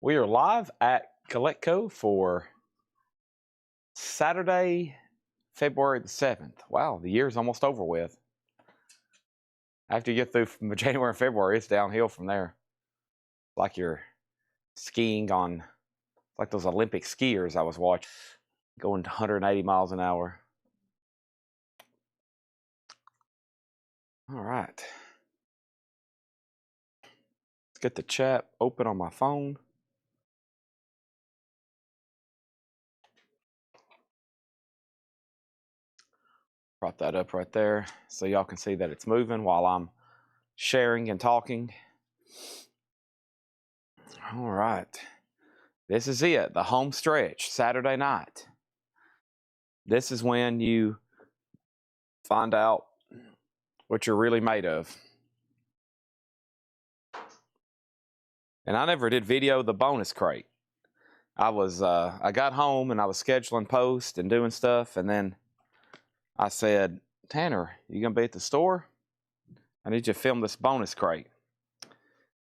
We are live at Coletco for Saturday, February the 7th. Wow, the year's almost over with. After you get through from January and February, it's downhill from there. Like you're skiing on, like those Olympic skiers I was watching, going to 180 miles an hour. All right. Let's get the chat open on my phone. Prop that up right there so y'all can see that it's moving while I'm sharing and talking. All right. This is it, the home stretch, Saturday night. This is when you find out what you're really made of. And I never did video the bonus crate. I got home and I was scheduling posts and doing stuff, and then I said, Tanner, you gonna be at the store? I need you to film this bonus crate.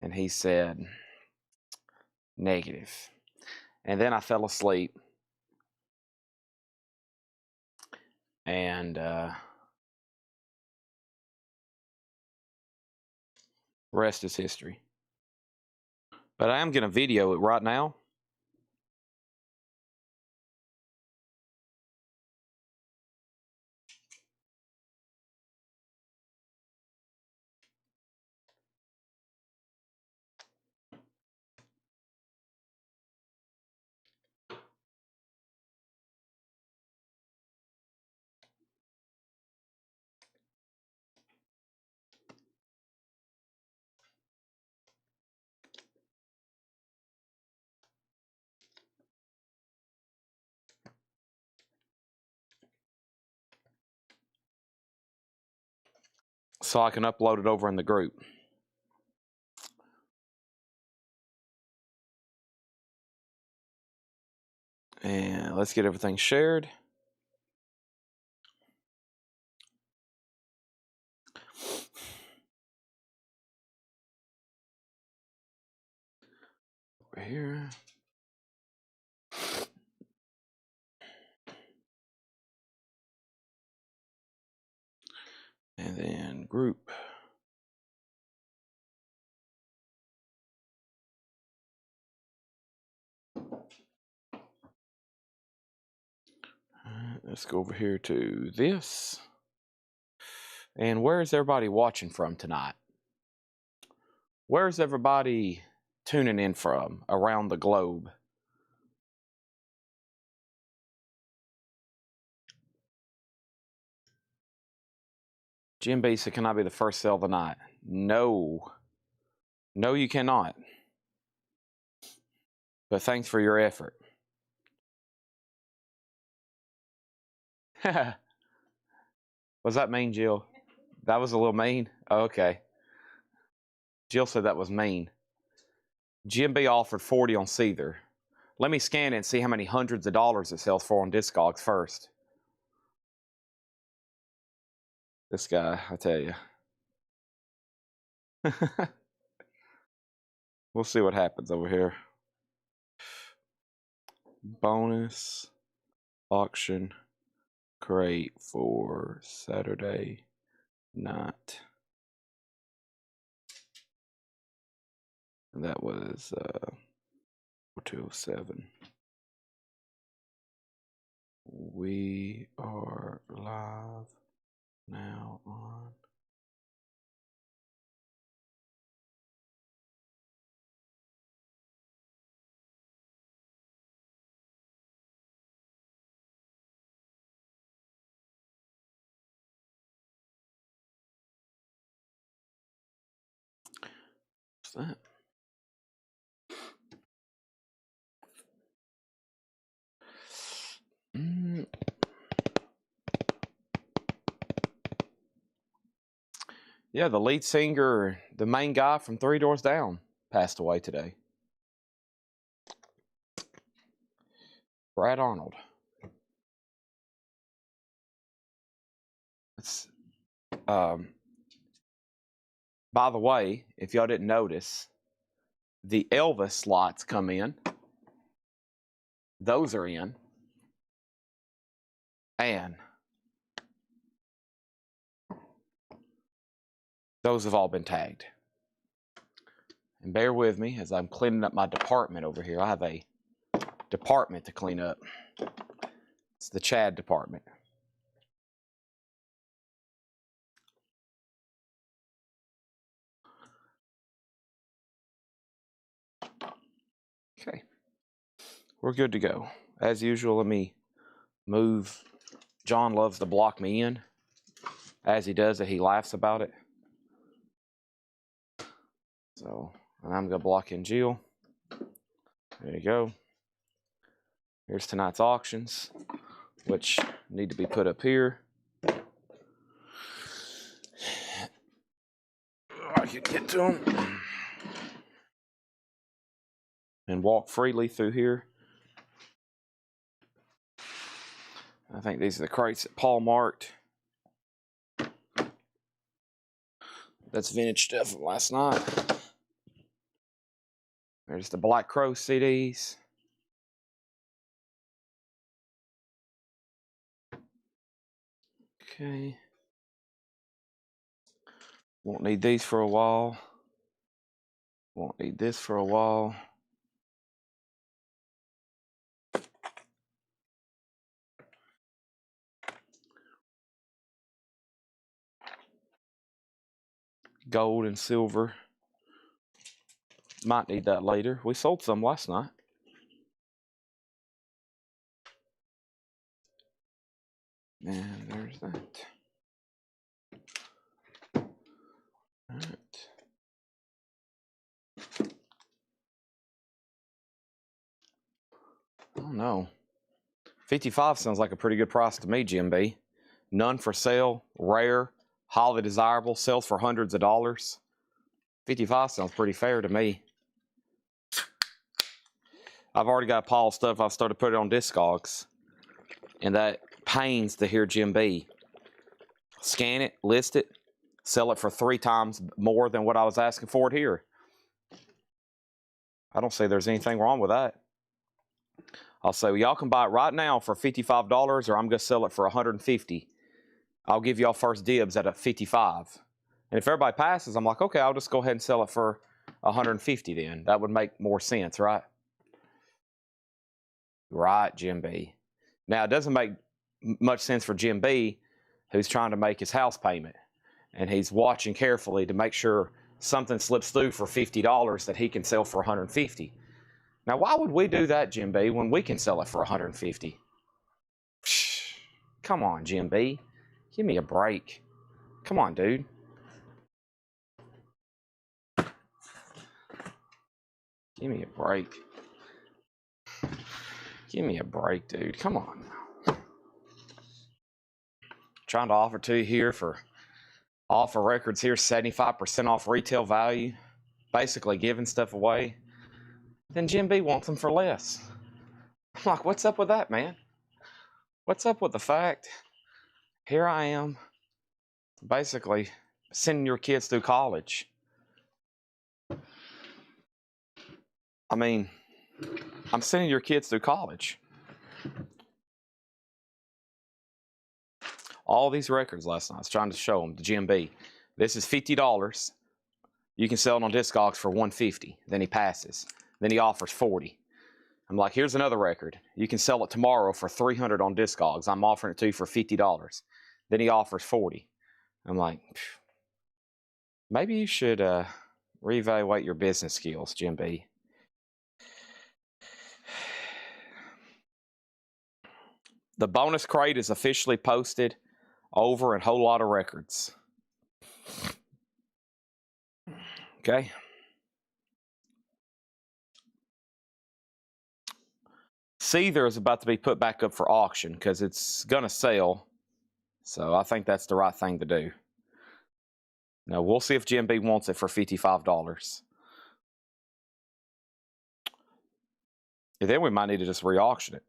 And he said, negative. And then I fell asleep. And rest is history. But I am gonna video it right now. So I can upload it over in the group. And let's get everything shared. Over here. And then group. Let's go over here to this. And where is everybody watching from tonight? Where's everybody tuning in from around the globe? Jim B said, can I be the first sale of the night? No. No, you cannot. But thanks for your effort. Was that mean, Jill? That was a little mean? Oh, okay. Jill said that was mean. Jim B offered 40 on Seether. Let me scan it and see how many hundreds of dollars it sells for on Discogs first. This guy, I tell you. We'll see what happens over here. Bonus auction crate for Saturday night. And that was 207. We are live now on what's that? Yeah, the lead singer, the main guy from Three Doors Down, passed away today. Brad Arnold. It's, by the way, if y'all didn't notice, the Elvis slots come in. Those are in. And those have all been tagged. And bear with me as I'm cleaning up my department over here. I have a department to clean up. It's the Chad department. Okay. We're good to go. As usual, let me move. John loves to block me in. As he does it, he laughs about it. So, and I'm going to block in Jill. There you go. Here's tonight's auctions, which need to be put up here. I can get to them. And walk freely through here. I think these are the crates that Paul marked. That's vintage stuff from last night. There's the Black Crow CDs. Okay. Won't need these for a while. Won't need this for a while. Gold and silver. Might need that later. We sold some last night. And there's that. All right. I don't know. 55 sounds like a pretty good price to me, Jim B. None for sale, rare, highly desirable, sells for hundreds of dollars. 55 sounds pretty fair to me. I've already got a pile of stuff I've started putting on Discogs. And that pains to hear Jim B. Scan it, list it, sell it for 3 times more than what I was asking for it here. I don't say there's anything wrong with that. I'll say, well, y'all can buy it right now for $55 or I'm going to sell it for $150. I'll give y'all first dibs at a $55. And if everybody passes, I'm like, okay, I'll just go ahead and sell it for $150 then. That would make more sense, right? Right, Jim B. Now, it doesn't make much sense for Jim B, who's trying to make his house payment. And he's watching carefully to make sure something slips through for $50 that he can sell for $150. Now, why would we do that, Jim B, when we can sell it for $150? Come on, Jim B. Give me a break. Come on, dude. Give me a break. Give me a break, dude. Come on now. Trying to offer to you here for offer records here, 75% off retail value. Basically giving stuff away. Then Jim B wants them for less. I'm like, what's up with that, man? What's up with the fact here I am basically sending your kids through college? I mean, I'm sending your kids through college. All these records last night, I was trying to show them to Jim B. This is $50. You can sell it on Discogs for $150. Then he passes. Then he offers $40. I'm like, here's another record. You can sell it tomorrow for $300 on Discogs. I'm offering it to you for $50. Then he offers $40. I'm like, maybe you should reevaluate your business skills, Jim B. The bonus crate is officially posted over a whole lot of records. Okay. Seether is about to be put back up for auction because it's going to sell. So I think that's the right thing to do. Now, we'll see if Jim B wants it for $55. And then we might need to just re-auction it.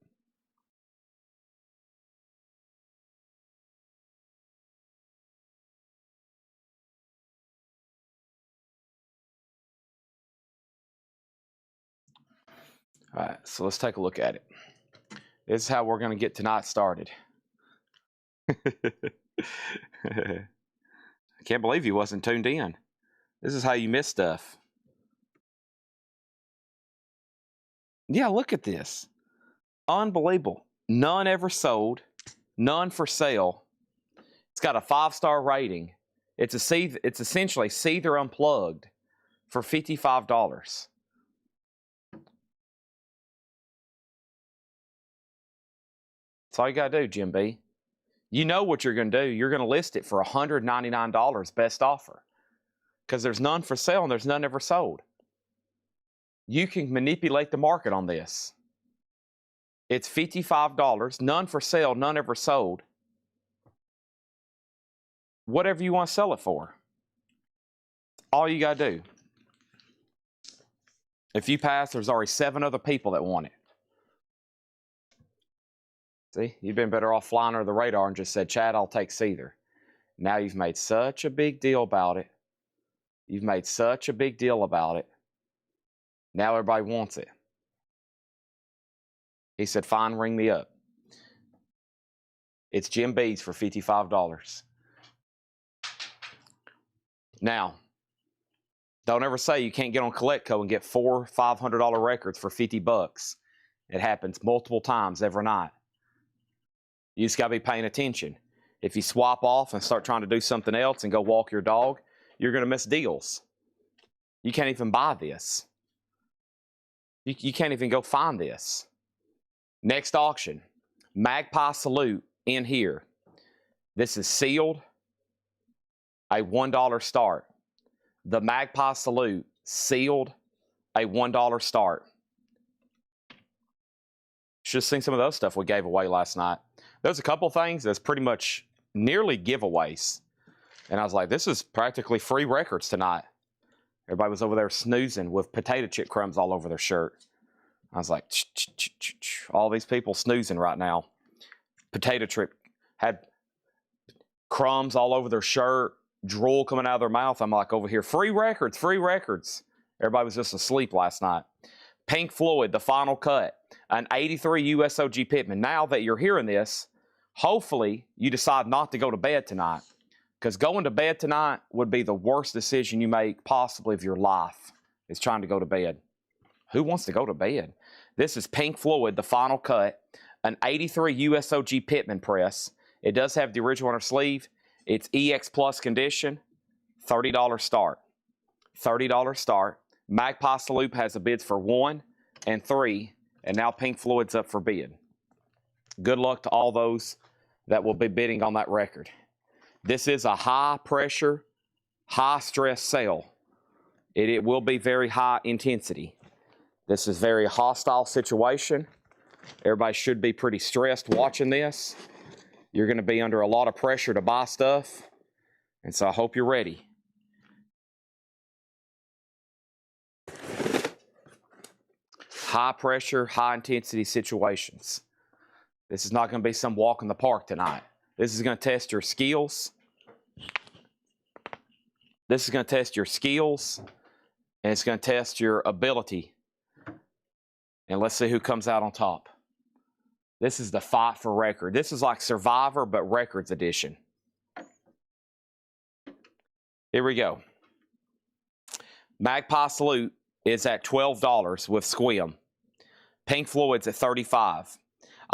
All right, so let's take a look at it. This is how we're going to get tonight started. I can't believe you wasn't tuned in. This is how you miss stuff. Yeah, look at this. Unbelievable. None ever sold. None for sale. It's got a 5-star rating. It's essentially Seether Unplugged for $55. That's all you got to do, Jim B. You know what you're going to do. You're going to list it for $199, best offer. Because there's none for sale and there's none ever sold. You can manipulate the market on this. It's $55, none for sale, none ever sold. Whatever you want to sell it for. All you got to do. If you pass, there's already 7 other people that want it. See, you've been better off flying under the radar and just said, Chad, I'll take Seether. Now you've made such a big deal about it. You've made such a big deal about it. Now everybody wants it. He said, fine, ring me up. It's Jim B's for $55. Now, don't ever say you can't get on Collectco and get 4 $500 records for $50. It happens multiple times every night. You just got to be paying attention. If you swap off and start trying to do something else and go walk your dog, you're going to miss deals. You can't even buy this. You can't even go find this. Next auction, Magpie Salute in here. This is sealed, a $1 start. The Magpie Salute, sealed, a $1 start. Should have seen some of those stuff we gave away last night. There's a couple things that's pretty much nearly giveaways. And I was like, this is practically free records tonight. Everybody was over there snoozing with potato chip crumbs all over their shirt. I was like, all these people snoozing right now. Potato chip had crumbs all over their shirt, drool coming out of their mouth. I'm like over here, free records, free records. Everybody was just asleep last night. Pink Floyd, The Final Cut, an 83 USOG Pittman. Now that you're hearing this, hopefully you decide not to go to bed tonight, because going to bed tonight would be the worst decision you make possibly of your life, is trying to go to bed. Who wants to go to bed? This is Pink Floyd, The Final Cut, an 83 USOG Pittman press. It does have the original on her sleeve. It's EX Plus condition, $30 start. $30 start. Magpie Salute has the bids for 1 and 3, and now Pink Floyd's up for bid. Good luck to all those that will be bidding on that record. This is a high-pressure, high-stress sale. It will be very high intensity. This is a very hostile situation. Everybody should be pretty stressed watching this. You're going to be under a lot of pressure to buy stuff, and so I hope you're ready. High pressure, high intensity situations. This is not going to be some walk in the park tonight. This is going to test your skills. This is going to test your skills, and it's going to test your ability. And let's see who comes out on top. This is the fight for record. This is like Survivor, but Records edition. Here we go. Magpie Salute is at $12 with Squim. Pink Floyd's at $35.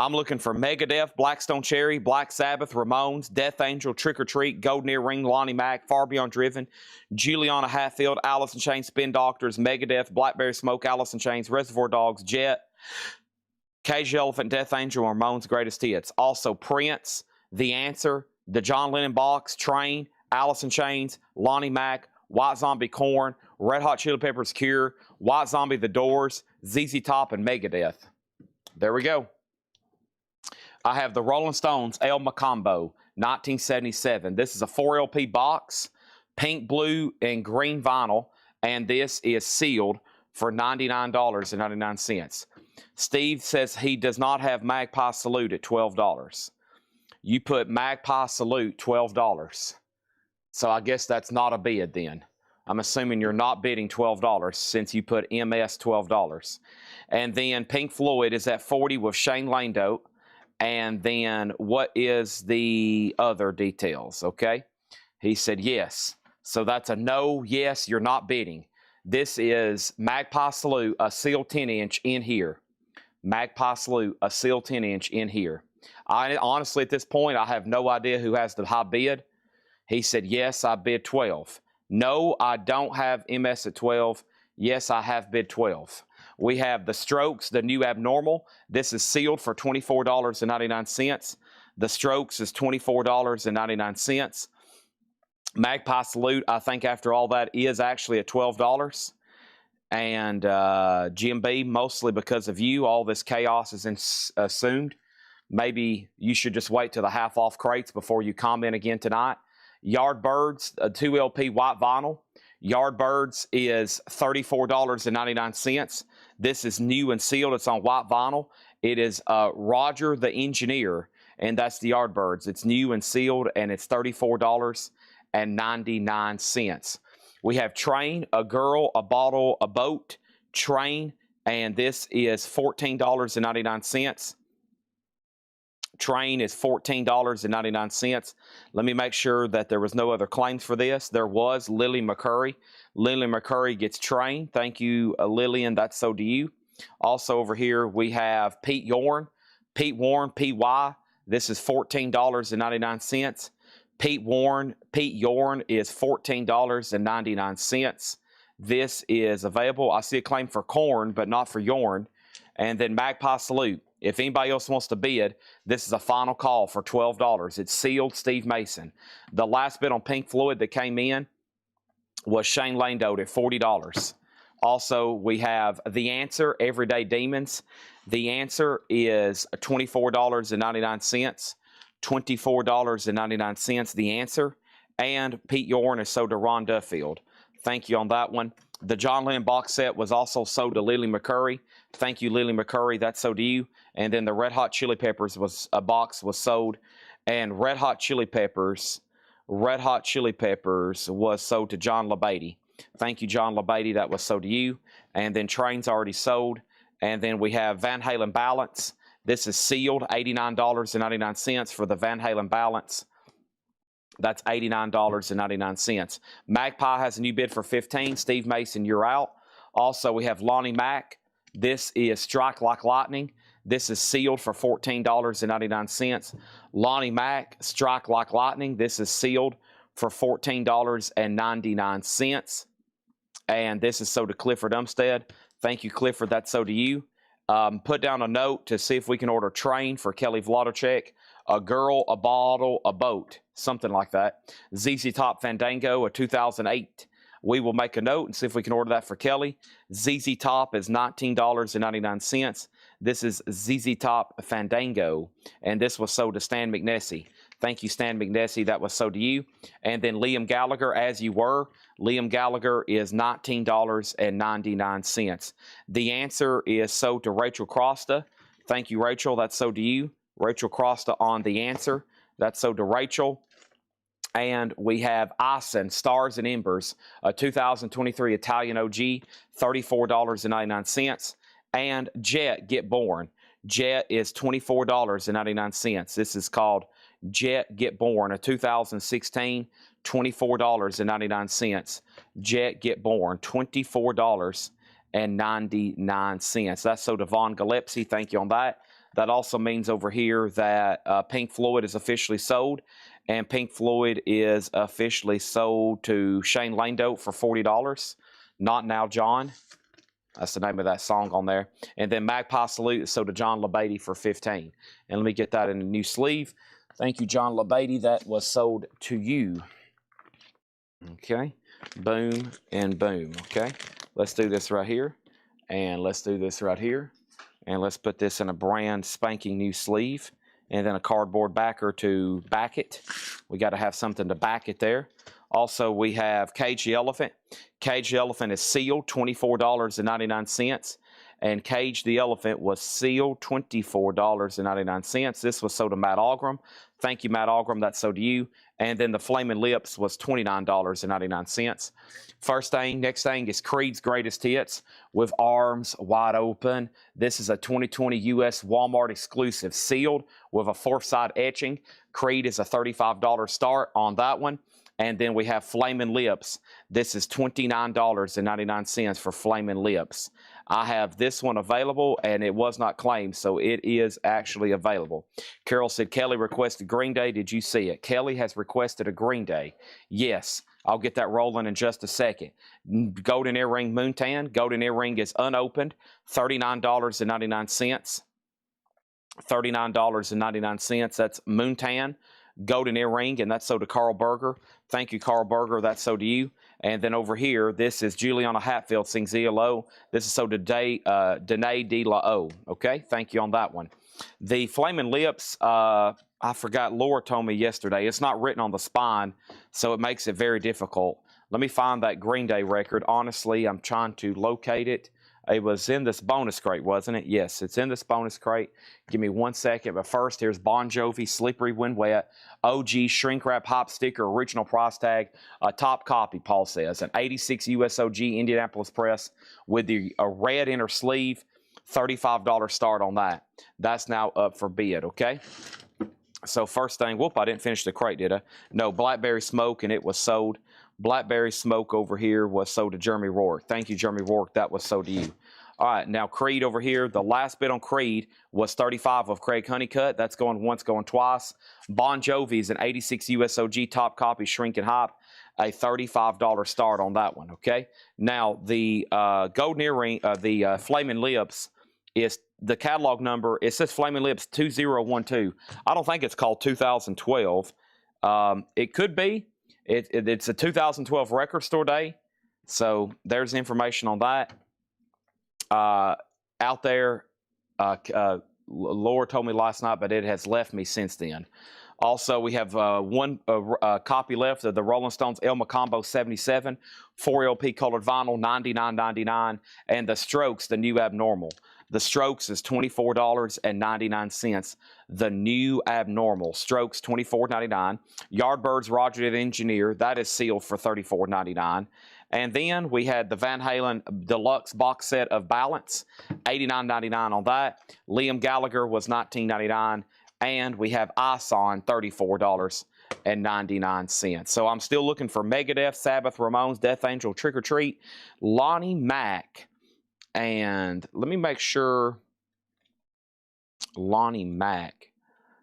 I'm looking for Megadeth, Blackstone Cherry, Black Sabbath, Ramones, Death Angel, Trick or Treat, Golden Earring, Lonnie Mac, Far Beyond Driven, Juliana Hatfield, Alice in Chains, Spin Doctors, Megadeth, Blackberry Smoke, Alice in Chains, Reservoir Dogs, Jet, Cage the Elephant, Death Angel, Ramones Greatest Hits. Also Prince, The Answer, The John Lennon Box, Train, Alice in Chains, Lonnie Mac, White Zombie, Korn, Red Hot Chili Peppers, Cure, White Zombie, The Doors, ZZ Top, and Megadeth. There we go. I have the Rolling Stones El Macombo, 1977. This is a 4 LP box, pink, blue, and green vinyl, and this is sealed for $99.99. Steve says he does not have Magpie Salute at $12. You put Magpie Salute $12. So I guess that's not a bid then. I'm assuming you're not bidding $12 since you put MS $12. And then Pink Floyd is at 40 with Shane Landolt. And then what is the other details, okay? He said yes. So that's a no, yes, you're not bidding. This is Magpie Salute, a sealed 10-inch in here. Magpie Salute, a sealed 10-inch in here. I honestly, at this point, I have no idea who has the high bid. He said, yes, I bid 12. No, I don't have MS at 12. Yes, I have bid 12. We have the Strokes, the new abnormal. This is sealed for $24.99. The Strokes is $24.99. Magpie Salute, I think after all that, is actually at $12. And Jim B, mostly because of you, all this chaos is assumed. Maybe you should just wait till the half-off crates before you comment again tonight. Yardbirds, a 2LP white vinyl. Yardbirds is $34.99. This is new and sealed. It's on white vinyl. It is Roger the Engineer, and that's the Yardbirds. It's new and sealed, and it's $34.99. We have Train, a girl, a bottle, a boat, Train, and this is $14.99. Train is $14.99. Let me make sure that there was no other claims for this. There was Lily McCurry. Lily McCurry gets Train. Thank you, Lillian. That's so do you. Also over here, we have Pete Yorn. Pete Warren, PY. This is $14.99. Pete Yorn is $14.99. This is available. I see a claim for corn, but not for Yorn. And then Magpie Salute. If anybody else wants to bid, this is a final call for $12. It's sealed, Steve Mason. The last bid on Pink Floyd that came in was Shane Landolt at $40. Also, we have The Answer, Everyday Demons. The Answer is $24.99. $24.99, The Answer. And Pete Yorn is sold to Ron Duffield. Thank you on that one. The John Lennon box set was also sold to Lily McCurry. Thank you, Lily McCurry. That's so to you. And then the Red Hot Chili Peppers box was sold. And Red Hot Chili Peppers was sold to John LaBeatty. Thank you, John LaBeatty. That was sold to you. And then Train's already sold. And then we have Van Halen Balance. This is sealed, $89.99 for the Van Halen Balance. That's $89.99. Magpie has a new bid for $15. Steve Mason, you're out. Also, we have Lonnie Mack. This is Strike Like Lightning. This is sealed for $14.99. Lonnie Mack, Strike Like Lightning. This is sealed for $14.99. And this is sold to Clifford Umstead. Thank you, Clifford. That's sold to you. Put down a note to see if we can order Train for Kelly Vladicek. A girl, a bottle, a boat, something like that. ZZ Top Fandango, a 2008. We will make a note and see if we can order that for Kelly. ZZ Top is $19.99. This is ZZ Top Fandango, and this was sold to Stan McNessie. Thank you, Stan McNessie. That was sold to you. And then Liam Gallagher, As You Were. Liam Gallagher is $19.99. The Answer is sold to Rachel Crosta. Thank you, Rachel. That's sold to you. Rachel Crosta on The Answer. That's sold to Rachel. And we have Ison, Stars and Embers, a 2023 Italian OG, $34.99. And Jet, Get Born. Jet is $24.99. This is called Jet, Get Born, a 2016, $24.99. Jet, Get Born, $24.99. That's so Devon Gillespie. Thank you on that. That also means over here that Pink Floyd is officially sold, and Pink Floyd is officially sold to Shane Landolt for $40. Not Now, John. That's the name of that song on there. And then Magpie Salute is sold to John LaBeatty for $15. And let me get that in a new sleeve. Thank you, John LaBeatty. That was sold to you. Okay. Boom and boom. Okay. Let's do this right here. And let's do this right here. And let's put this in a brand spanking new sleeve. And then a cardboard backer to back it. We got to have something to back it there. Also, we have Cage the Elephant. Cage the Elephant is sealed, $24.99. And Cage the Elephant was sealed, $24.99. This was sold to Matt Algram. Thank you, Matt Algram. That's sold to you. And then the Flaming Lips was $29.99. Next thing is Creed's Greatest Hits with Arms Wide Open. This is a 2020 U.S. Walmart exclusive, sealed with a 4-side etching. Creed is a $35 start on that one. And then we have Flaming Lips. This is $29.99 for Flaming Lips. I have this one available, and it was not claimed, so it is actually available. Carol said, Kelly requested Green Day. Did you see it? Kelly has requested a Green Day. Yes, I'll get that rolling in just a second. Golden Earring Moontan. Golden Earring is unopened, $39.99. $39.99. That's Moontan. Golden Earring, and that's sold to Carl Berger. Thank you, Carl Berger. That's sold to you. And then over here, this is Juliana Hatfield sings ELO. This is sold to Danae De La O. Okay, thank you on that one. The Flaming Lips, I forgot, Laura told me yesterday, it's not written on the spine, so it makes it very difficult. Let me find that Green Day record. Honestly, I'm trying to locate it. It was in this bonus crate, wasn't it? Yes, it's in this bonus crate. Give me 1 second. But first, here's Bon Jovi, Slippery When Wet, OG, Shrink Wrap, Hop Sticker, original price tag, a top copy, Paul says. An 86 USOG, Indianapolis Press with the red inner sleeve, $35 start on that. That's now up for bid, okay? So first thing, whoop, I didn't finish the crate, did I? No, Blackberry Smoke, and it was sold. Blackberry Smoke over here was sold to Jeremy Rourke. Thank you, Jeremy Rourke. That was sold to you. All right, now Creed over here. The last bid on Creed was 35 of Craig Honeycutt. That's going once, going twice. Bon Jovi's an 86 USOG top copy, Shrink and Hop, a $35 start on that one, okay? Now, the Golden Earring, the Flaming Lips is the catalog number. It says Flaming Lips 2012. I don't think it's called 2012. It could be. It's a 2012 record store day, so there's information on that. Out there, Laura told me last night, but it has left me since then. Also, we have one copy left of the Rolling Stones El Macambo 77, 4 LP colored vinyl, $99.99, and the Strokes, the New Abnormal. The Strokes is $24.99. The New Abnormal. Strokes, $24.99. Yardbirds, Roger the Engineer. That is sealed for $34.99. And then we had the Van Halen Deluxe box set of Balance, $89.99 on that. Liam Gallagher was $19.99. And we have Ice On, $34.99. So I'm still looking for Megadeth, Sabbath, Ramones, Death Angel, Trick or Treat, Lonnie Mack. And let me make sure, Lonnie Mack.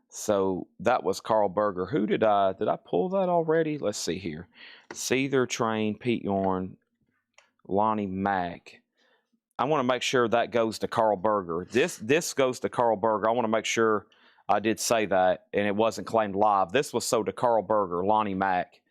So that was Carl Berger. Who did I pull that already? Let's see here. Seether, Train, Pete Yorn, Lonnie Mack. I want to make sure that goes to Carl Berger. This goes to Carl Berger. I want to make sure I did say that and it wasn't claimed live. This was sold to Carl Berger, Lonnie Mack.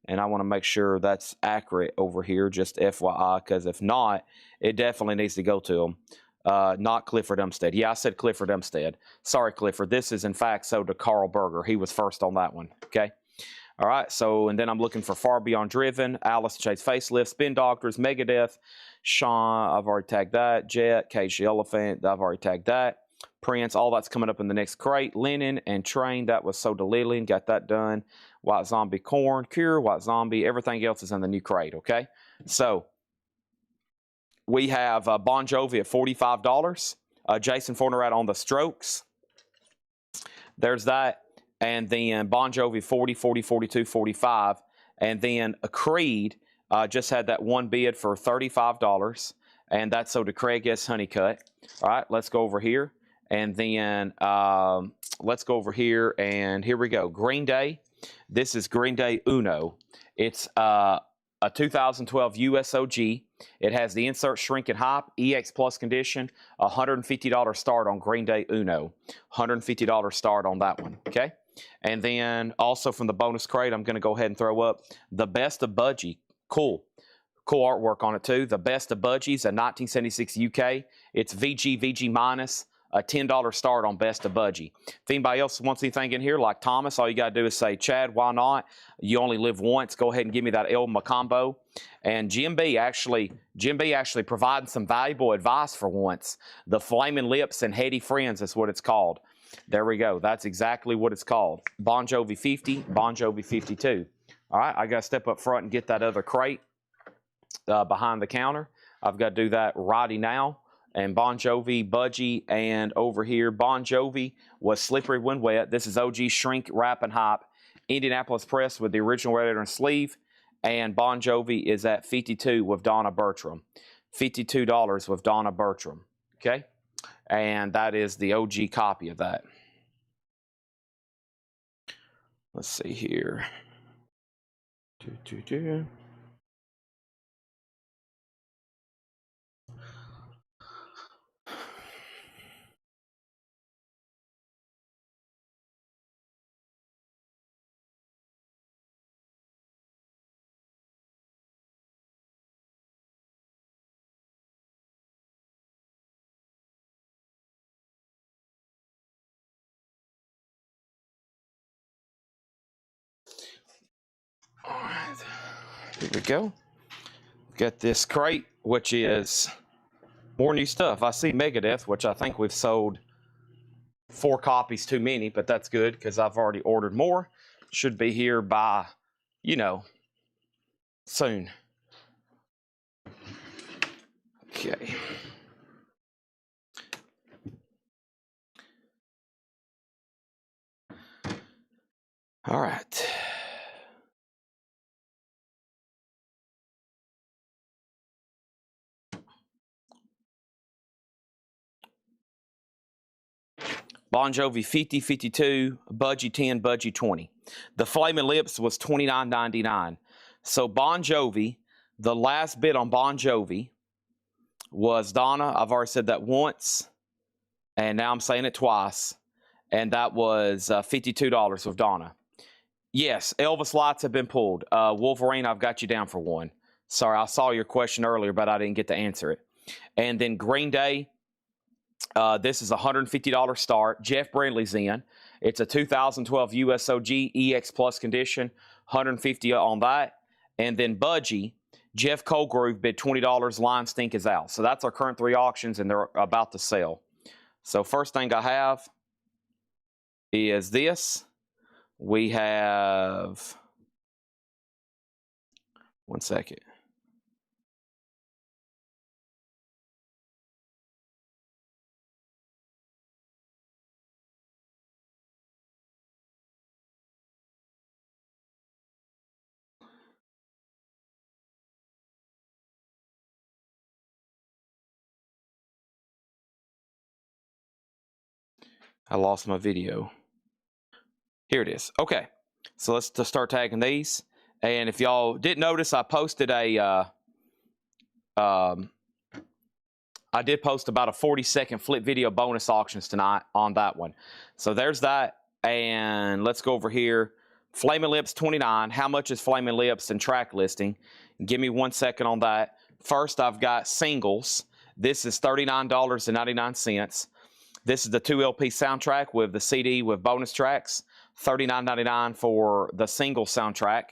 And I want to make sure that's accurate over here, just FYI, because if not, it definitely needs to go to him. Not Clifford Umstead. Yeah, I said Clifford Umstead. Sorry, Clifford. This is, in fact, sold to Carl Berger. He was first on that one, okay? All right, so, and then I'm looking for Far Beyond Driven, Alice Chase Facelift, Spin Doctors, Megadeth, Sean, I've already tagged that, Jet, Cage the Elephant, I've already tagged that. Prince, all that's coming up in the next crate. Lennon and Train, that was sold to Lillian, got that done. White Zombie, Korn, Cure, White Zombie, everything else is in the new crate, okay? So, we have Bon Jovi at $45. Jason Fornerat on the Strokes. There's that. And then Bon Jovi, 40, 40, 42, 45. And then Creed just had that one bid for $35. And that's sold to Craig S. Honeycutt. All right, let's go over here. And then let's go over here. And here we go. Green Day. This is Green Day Uno. It's a 2012 USOG. It has the insert Shrink and Hop, EX Plus condition, $150 start on Green Day Uno. $150 start on that one, okay? And then also from the bonus crate, I'm going to go ahead and throw up the Best of Budgie. Cool. Cool artwork on it too. The Best of Budgies, a 1976 UK. It's VG minus. A $10 start on Best of Budgie. If anybody else wants anything in here, like Thomas, all you got to do is say, Chad, why not? You only live once. Go ahead and give me that El Macambo. And Jim B actually providing some valuable advice for once. The Flaming Lips and Heady Friends is what it's called. There we go. That's exactly what it's called. Bon Jovi 50, Bon Jovi 52. All right, I got to step up front and get that other crate behind the counter. I've got to do that righty now. And Bon Jovi, Budgie, and over here, Bon Jovi was Slippery When Wet. This is OG Shrink, Wrap, and Hop. Indianapolis Press with the original radiator and sleeve. And Bon Jovi is at 52 with Donna Bertram. $52 with Donna Bertram. Okay? And that is the OG copy of that. Let's see here. All right, here we go. Got this crate, which is more new stuff. I see Megadeth, which I think we've sold 4 copies too many, but that's good because I've already ordered more. Should be here by, you know, soon. Okay. All right. Bon Jovi 50, 52, Budgie 10, Budgie 20. The Flamin' Lips was $29.99. So Bon Jovi, the last bid on Bon Jovi was Donna. I've already said that once, and now I'm saying it twice. And that was $52 with Donna. Yes, Elvis lights have been pulled. Wolverine, I've got you down for one. Sorry, I saw your question earlier, but I didn't get to answer it. And then Green Day, this is a $150 start. Jeff Brindley's in. It's a 2012 USOG EX Plus condition, $150 on that. And then Budgie, Jeff Colgrove bid $20. Line Stink is out. So that's our current 3 auctions, and they're about to sell. So first thing I have is this. We have, one second. I lost my video. Here it is. Okay, so let's just start tagging these. And if y'all didn't notice, I posted a, I did post about a 40-second flip video bonus auctions tonight on that one. So there's that. And let's go over here. Flamin' Lips 29. How much is Flamin' Lips and track listing? Give me 1 second on that. First, I've got singles. This is $39.99. This is the 2 LP soundtrack with the CD with bonus tracks. $39.99 for the single soundtrack.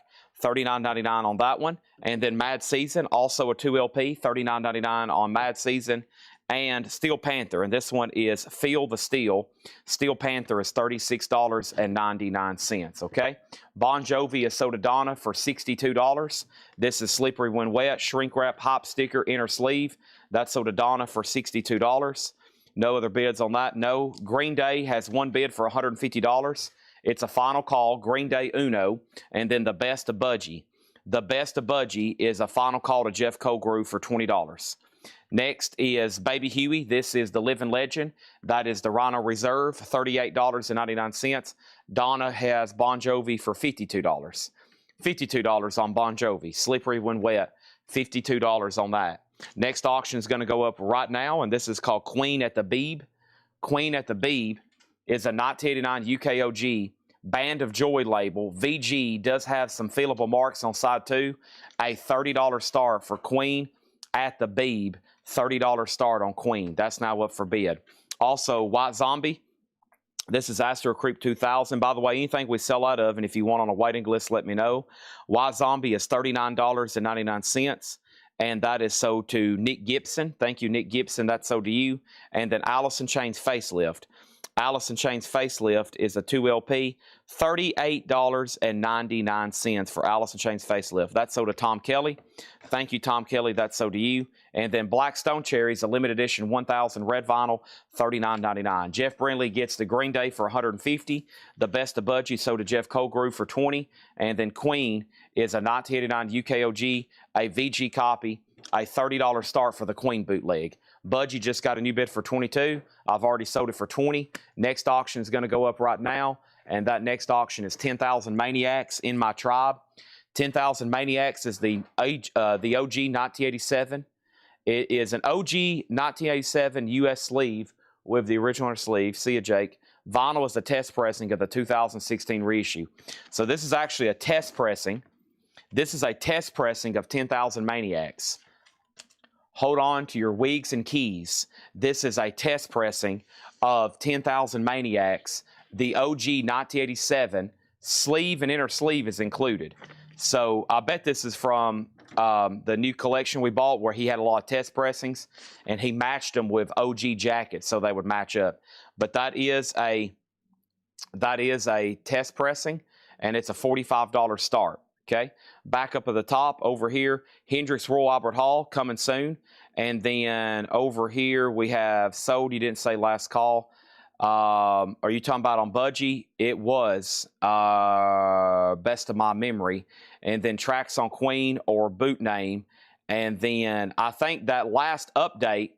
$39.99 on that one. And then Mad Season, also a 2 LP, $39.99 on Mad Season. And Steel Panther, and this one is Feel the Steel. Steel Panther is $36.99, okay? Bon Jovi is Soda Donna for $62. This is Slippery When Wet, Shrink Wrap, Hop Sticker, Inner Sleeve. That's Soda Donna for $62. No other bids on that, no. Green Day has one bid for $150. It's a final call, Green Day Uno, and then the Best of Budgie. The Best of Budgie is a final call to Jeff Colgrove for $20. Next is Baby Huey. This is the Living Legend. That is the Rhino Reserve, $38.99. Donna has Bon Jovi for $52. $52 on Bon Jovi. Slippery When Wet, $52 on that. Next auction is going to go up right now, and this is called Queen at the Beeb. Queen at the Beeb is a 1989 UKOG Band of Joy label. VG does have some fillable marks on side 2. A $30 start for Queen at the Beeb. $30 start on Queen. That's now up for bid. Also, White Zombie. This is Astro Creep 2000. By the way, anything we sell out of, and if you want on a waiting list, let me know. White Zombie is $39.99. And that is sold to Nick Gibson. Thank you, Nick Gibson. That's sold to you. And then Allison Chains Facelift. Allison Chains facelift is a 2LP, $38.99 for Allison Chains facelift. That's sold to Tom Kelly. Thank you, Tom Kelly. That's sold to you. And then Blackstone Cherries, a limited edition 1000 red vinyl, $39.99. Jeff Brindley gets the Green Day for $150. The Best of Budgie sold to Jeff Colgrove for $20. And then Queen is a 1989 UKOG, a VG copy, a $30 start for the Queen bootleg. Budgie just got a new bid for $22. I've already sold it for $20. Next auction is going to go up right now, and that next auction is 10,000 Maniacs in my tribe. 10,000 Maniacs is the OG 1987. It is an OG 1987 US sleeve with the original sleeve. See you, Jake. Vinyl is the test pressing of the 2016 reissue. So this is actually a test pressing. This is a test pressing of 10,000 Maniacs. Hold on to your wigs and keys. This is a test pressing of 10,000 Maniacs. The OG 1987 sleeve and inner sleeve is included. So I bet this is from the new collection we bought where he had a lot of test pressings and he matched them with OG jackets so they would match up. But that is a test pressing, and it's a $45 start. Okay, back up at the top over here, Hendrix Royal Albert Hall coming soon. And then over here we have sold, you didn't say last call. Are you talking about on Budgie? It was best of my memory. And then tracks on Queen or boot name. And then I think that last update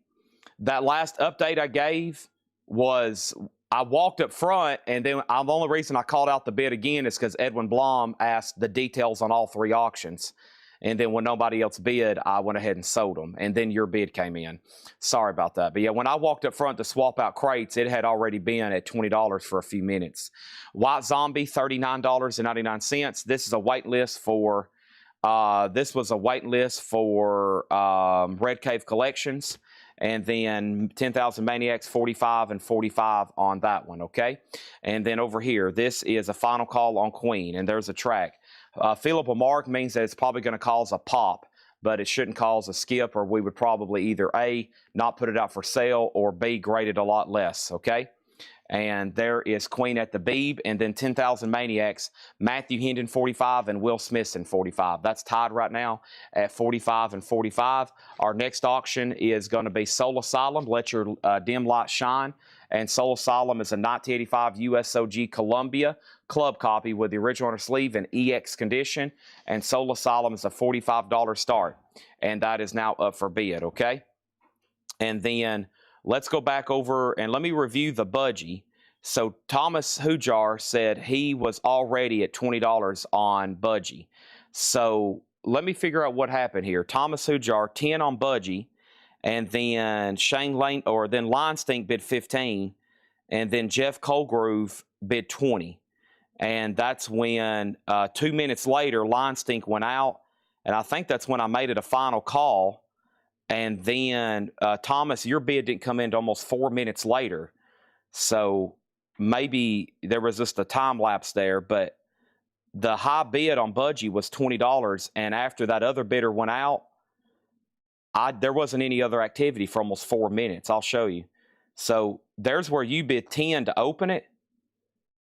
I gave was I walked up front, and then the only reason I called out the bid again is because Edwin Blom asked the details on all 3 auctions. And then when nobody else bid, I went ahead and sold them. And then your bid came in. Sorry about that. But yeah, when I walked up front to swap out crates, it had already been at $20 for a few minutes. White Zombie, $39.99. This is a wait list for, Red Cave Collections. And then 10,000 Maniacs, 45 and 45 on that one, okay? And then over here, this is a final call on Queen, and there's a track. Philip Mark means that it's probably going to cause a pop, but it shouldn't cause a skip, or we would probably either A, not put it out for sale, or B, grade it a lot less, okay? And there is Queen at the Beeb, and then 10,000 Maniacs, Matthew Hendon 45 and Will Smithson 45. That's tied right now at 45 and 45. Our next auction is going to be Soul Asylum, Let Your Dim Light Shine. And Soul Asylum is a 1985 USOG Columbia club copy with the original sleeve in EX condition. And Soul Asylum is a $45 start. And that is now up for bid, okay? And then let's go back over and let me review the Budgie. So Thomas Hujar said he was already at $20 on Budgie. So let me figure out what happened here. Thomas Hujar, 10 on Budgie, and then Shane Lane, or then Linestink bid 15, and then Jeff Colgrove bid 20. And that's when 2 minutes later, Linestink went out, and I think that's when I made it a final call. And then, Thomas, your bid didn't come in almost 4 minutes later. So maybe there was just a time lapse there. But the high bid on Budgie was $20. And after that other bidder went out, there wasn't any other activity for almost 4 minutes. I'll show you. So there's where you bid 10 to open it.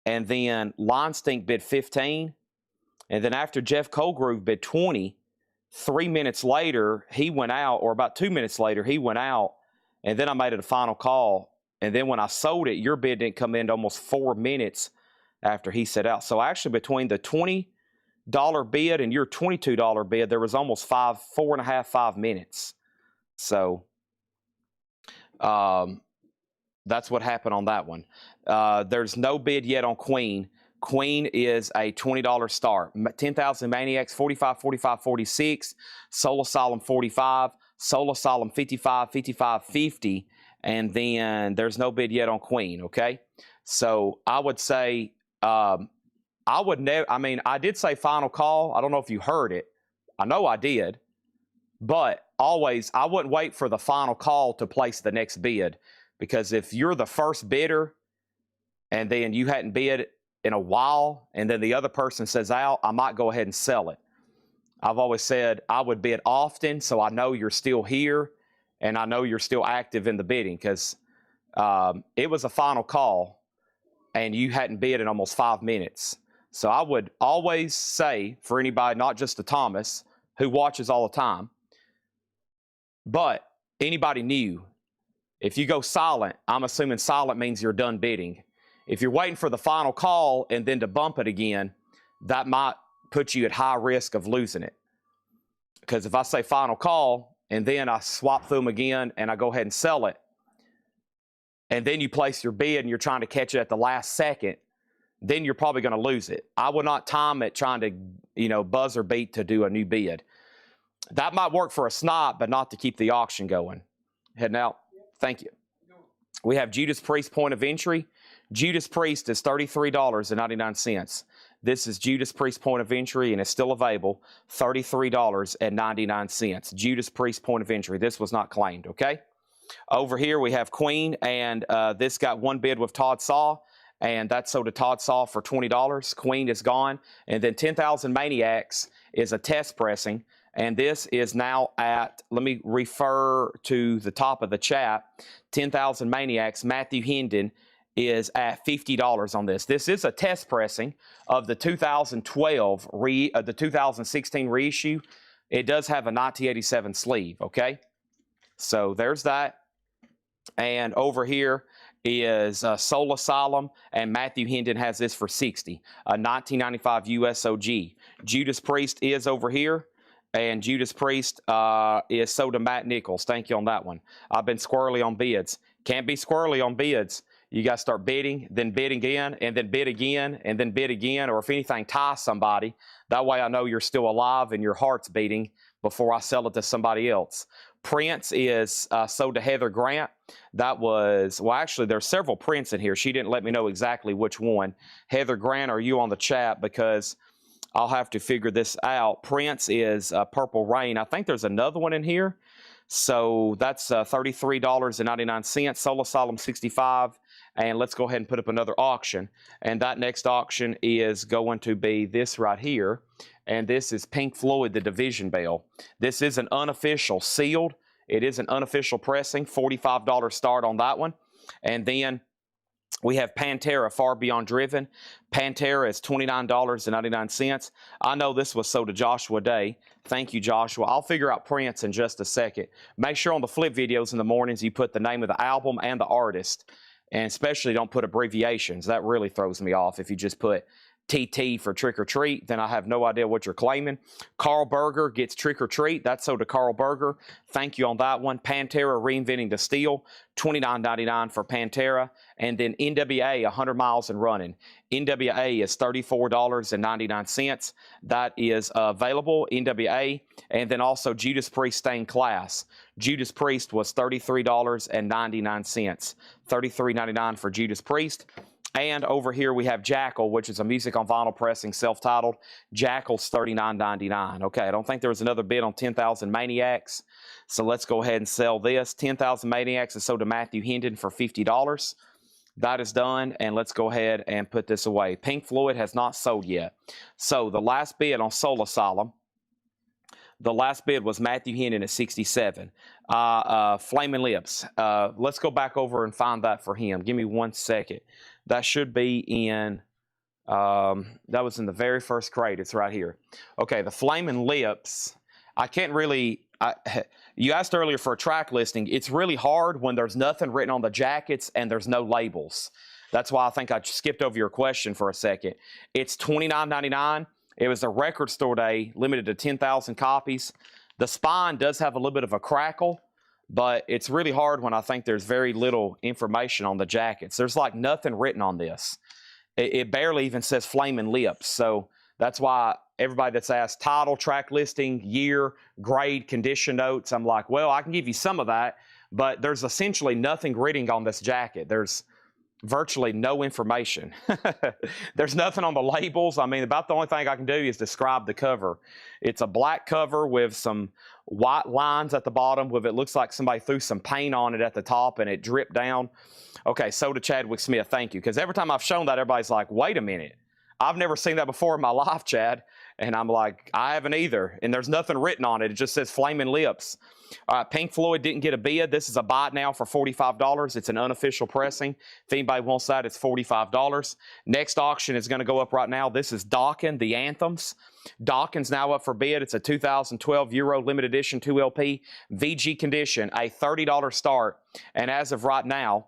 And then Linestink bid 15. And then after Jeff Colgrove bid 20, 3 minutes later, he went out, or about 2 minutes later, he went out, and then I made it a final call. And then when I sold it, your bid didn't come in to almost 4 minutes after he set out. So actually, between the $20 bid and your $22 bid, there was almost 4.5 minutes. So that's what happened on that one. There's no bid yet on Queen. Queen is a $20 start. 10,000 Maniacs, 45, 45, 46. Soul Asylum, 45. Soul Asylum, 55, 55, 50. And then there's no bid yet on Queen, okay? So I would say, I did say final call. I don't know if you heard it. I know I did. But always, I wouldn't wait for the final call to place the next bid. Because if you're the first bidder and then you hadn't bid in a while, and then the other person says out, I might go ahead and sell it. I've always said I would bid often, so I know you're still here, and I know you're still active in the bidding, because it was a final call. and you hadn't bid in almost 5 minutes. So I would always say for anybody, not just to Thomas, who watches all the time, but anybody new, if you go silent, I'm assuming silent means you're done bidding. If you're waiting for the final call and then to bump it again, that might put you at high risk of losing it. Because if I say final call and then I swap through them again and I go ahead and sell it, and then you place your bid and you're trying to catch it at the last second, then you're probably going to lose it. I would not time it trying to, buzzer beat to do a new bid. That might work for a snap, but not to keep the auction going. Heading out. Thank you. We have Judas Priest point of entry. Judas Priest is $33.99. This is Judas Priest point of entry, and it's still available, $33.99. Judas Priest point of entry. This was not claimed, okay? Over here we have Queen, and this got one bid with Todd Saw, and that sold to Todd Saw for $20. Queen is gone. And then 10,000 Maniacs is a test pressing, and this is now at, let me refer to the top of the chat, 10,000 Maniacs, Matthew Hendon, is at $50 on this. This is a test pressing of the 2012, the 2016 reissue. It does have a 1987 sleeve, okay? So there's that. And over here is Soul Asylum, and Matthew Hendon has this for $60, a 1995 USOG. Judas Priest is over here, and Judas Priest is sold to Matt Nichols. Thank you on that one. I've been squirrely on bids. Can't be squirrely on bids. You got to start bidding, then bid again, and then bid again, and then bid again, or if anything, tie somebody. That way I know you're still alive and your heart's beating before I sell it to somebody else. Prince is sold to Heather Grant. That was, well, actually, there's several Prince in here. She didn't let me know exactly which one. Heather Grant, are you on the chat? Because I'll have to figure this out. Prince is Purple Rain. I think there's another one in here. So that's $33.99. Soul Asylum, $65. And let's go ahead and put up another auction. And that next auction is going to be this right here. And this is Pink Floyd, the Division Bell. This is an unofficial sealed. It is an unofficial pressing, $45 start on that one. And then we have Pantera, Far Beyond Driven. Pantera is $29.99. I know this was sold to Joshua Day. Thank you, Joshua. I'll figure out Prince in just a second. Make sure on the flip videos in the mornings you put the name of the album and the artist. And especially don't put abbreviations. That really throws me off. If you just put TT for Trick or Treat, then I have no idea what you're claiming. Carl Berger gets Trick or Treat. That's sold to Carl Berger. Thank you on that one. Pantera, Reinventing the Steel, $29.99 for Pantera. And then NWA, 100 Miles and Running. NWA is $34.99. That is available, NWA. And then also Judas Priest Stained Class. Judas Priest was $33.99. $33.99 for Judas Priest. And over here we have Jackal, which is a music on vinyl pressing, self-titled. Jackal's $39.99. Okay, I don't think there was another bid on 10,000 Maniacs. So let's go ahead and sell this. 10,000 Maniacs is sold to Matthew Hendon for $50. That is done, and let's go ahead and put this away. Pink Floyd has not sold yet. So the last bid on Soul Asylum, the last bid was Matthew Hendon at $67. Flaming Lips. Let's go back over and find that for him. Give me 1 second. That should be in, that was in the very first crate. It's right here. Okay, the Flaming Lips. I can't really, you asked earlier for a track listing. It's really hard when there's nothing written on the jackets and there's no labels. That's why I think I skipped over your question for a second. It's $29.99. It was a record store day, limited to 10,000 copies. The spine does have a little bit of a crackle, but it's really hard when I think there's very little information on the jackets. There's like nothing written on this. It barely even says Flaming Lips. So that's why everybody that's asked title, track listing, year, grade, condition notes, I'm like, well, I can give you some of that, but there's essentially nothing written on this jacket. There's virtually no information. There's nothing on the labels. I mean, about the only thing I can do is describe the cover. It's a black cover with some white lines at the bottom with it looks like somebody threw some paint on it at the top and it dripped down. Okay, so to Chadwick Smith, thank you. Because every time I've shown that, everybody's like, wait a minute. I've never seen that before in my life, Chad. And I'm like, I haven't either. And there's nothing written on it. It just says Flaming Lips. Pink Floyd didn't get a bid. This is a buy it now for $45. It's an unofficial pressing. If anybody wants that, it's $45. Next auction is going to go up right now. This is Dokken, the Anthems. Dokken's now up for bid. It's a 2012 Euro limited edition 2LP VG condition, a $30 start. And as of right now,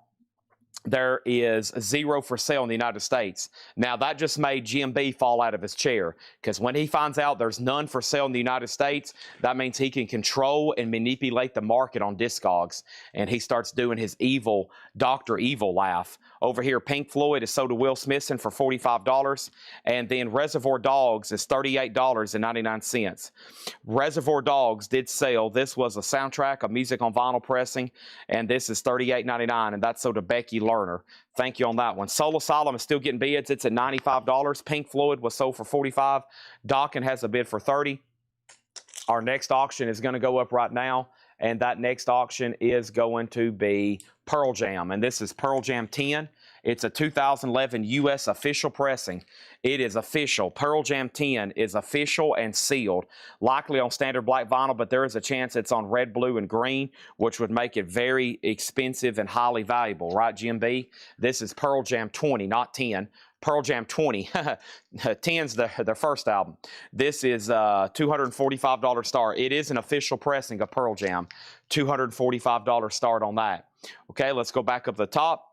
there is 0 for sale in the United States. Now, that just made GMB fall out of his chair, because when he finds out there's none for sale in the United States, that means he can control and manipulate the market on Discogs, and he starts doing his evil, Dr. Evil laugh. Over here, Pink Floyd is sold to Will Smithson for $45, and then Reservoir Dogs is $38.99. Reservoir Dogs did sell. This was a soundtrack of music on vinyl pressing, and this is $38.99, and that's sold to Becky Lerner. Thank you on that one. Soul Asylum is still getting bids. It's at $95. Pink Floyd was sold for $45. Dokken has a bid for $30. Our next auction is going to go up right now, and that next auction is going to be Pearl Jam, and this is Pearl Jam 10. It's a 2011 U.S. official pressing. It is official. Pearl Jam 10 is official and sealed, likely on standard black vinyl, but there is a chance it's on red, blue, and green, which would make it very expensive and highly valuable, right, GMB? This is Pearl Jam 20, not 10. Pearl Jam 20. 10's their first album. This is a $245 start. It is an official pressing of Pearl Jam. $245 start on that. Okay, let's go back up the top.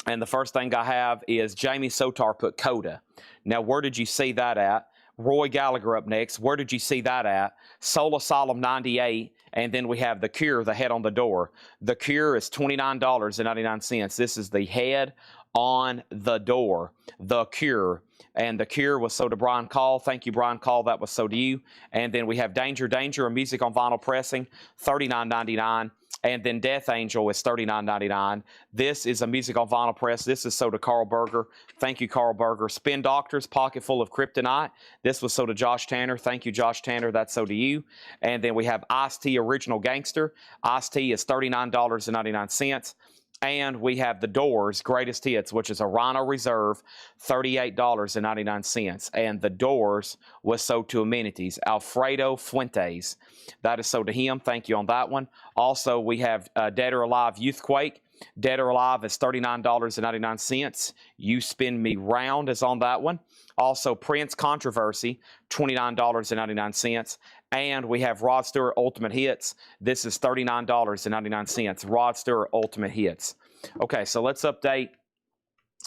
And the first thing I have is Jamie Sotar put Coda. Now, where did you see that at? Roy Gallagher up next. Where did you see that at? Soul Asylum 98. And then we have The Cure, the head on the door. The Cure is $29.99. This is the head on the door. The Cure. And The Cure was sold to Brian Call. Thank you, Brian Call. That was sold to you. And then we have Danger, Danger, a music on vinyl pressing, $39.99. And then Death Angel is $39.99. This is a music on vinyl press. This is sold to Carl Berger. Thank you, Carl Berger. Spin Doctors, Pocket Full of Kryptonite. This was sold to Josh Tanner. Thank you, Josh Tanner. That's sold to you. And then we have Ice-T Original Gangster. Ice-T is $39.99. And we have The Doors Greatest Hits, which is a Rhino Reserve, $38.99. And The Doors was sold to Amenities. Alfredo Fuentes, that is sold to him. Thank you on that one. Also, we have Dead or Alive Youthquake. Dead or Alive is $39.99. You Spin Me Round is on that one. Also, Prince Controversy, $29.99. And we have Rod Stewart Ultimate Hits. This is $39.99. Rod Stewart Ultimate Hits. Okay, so let's update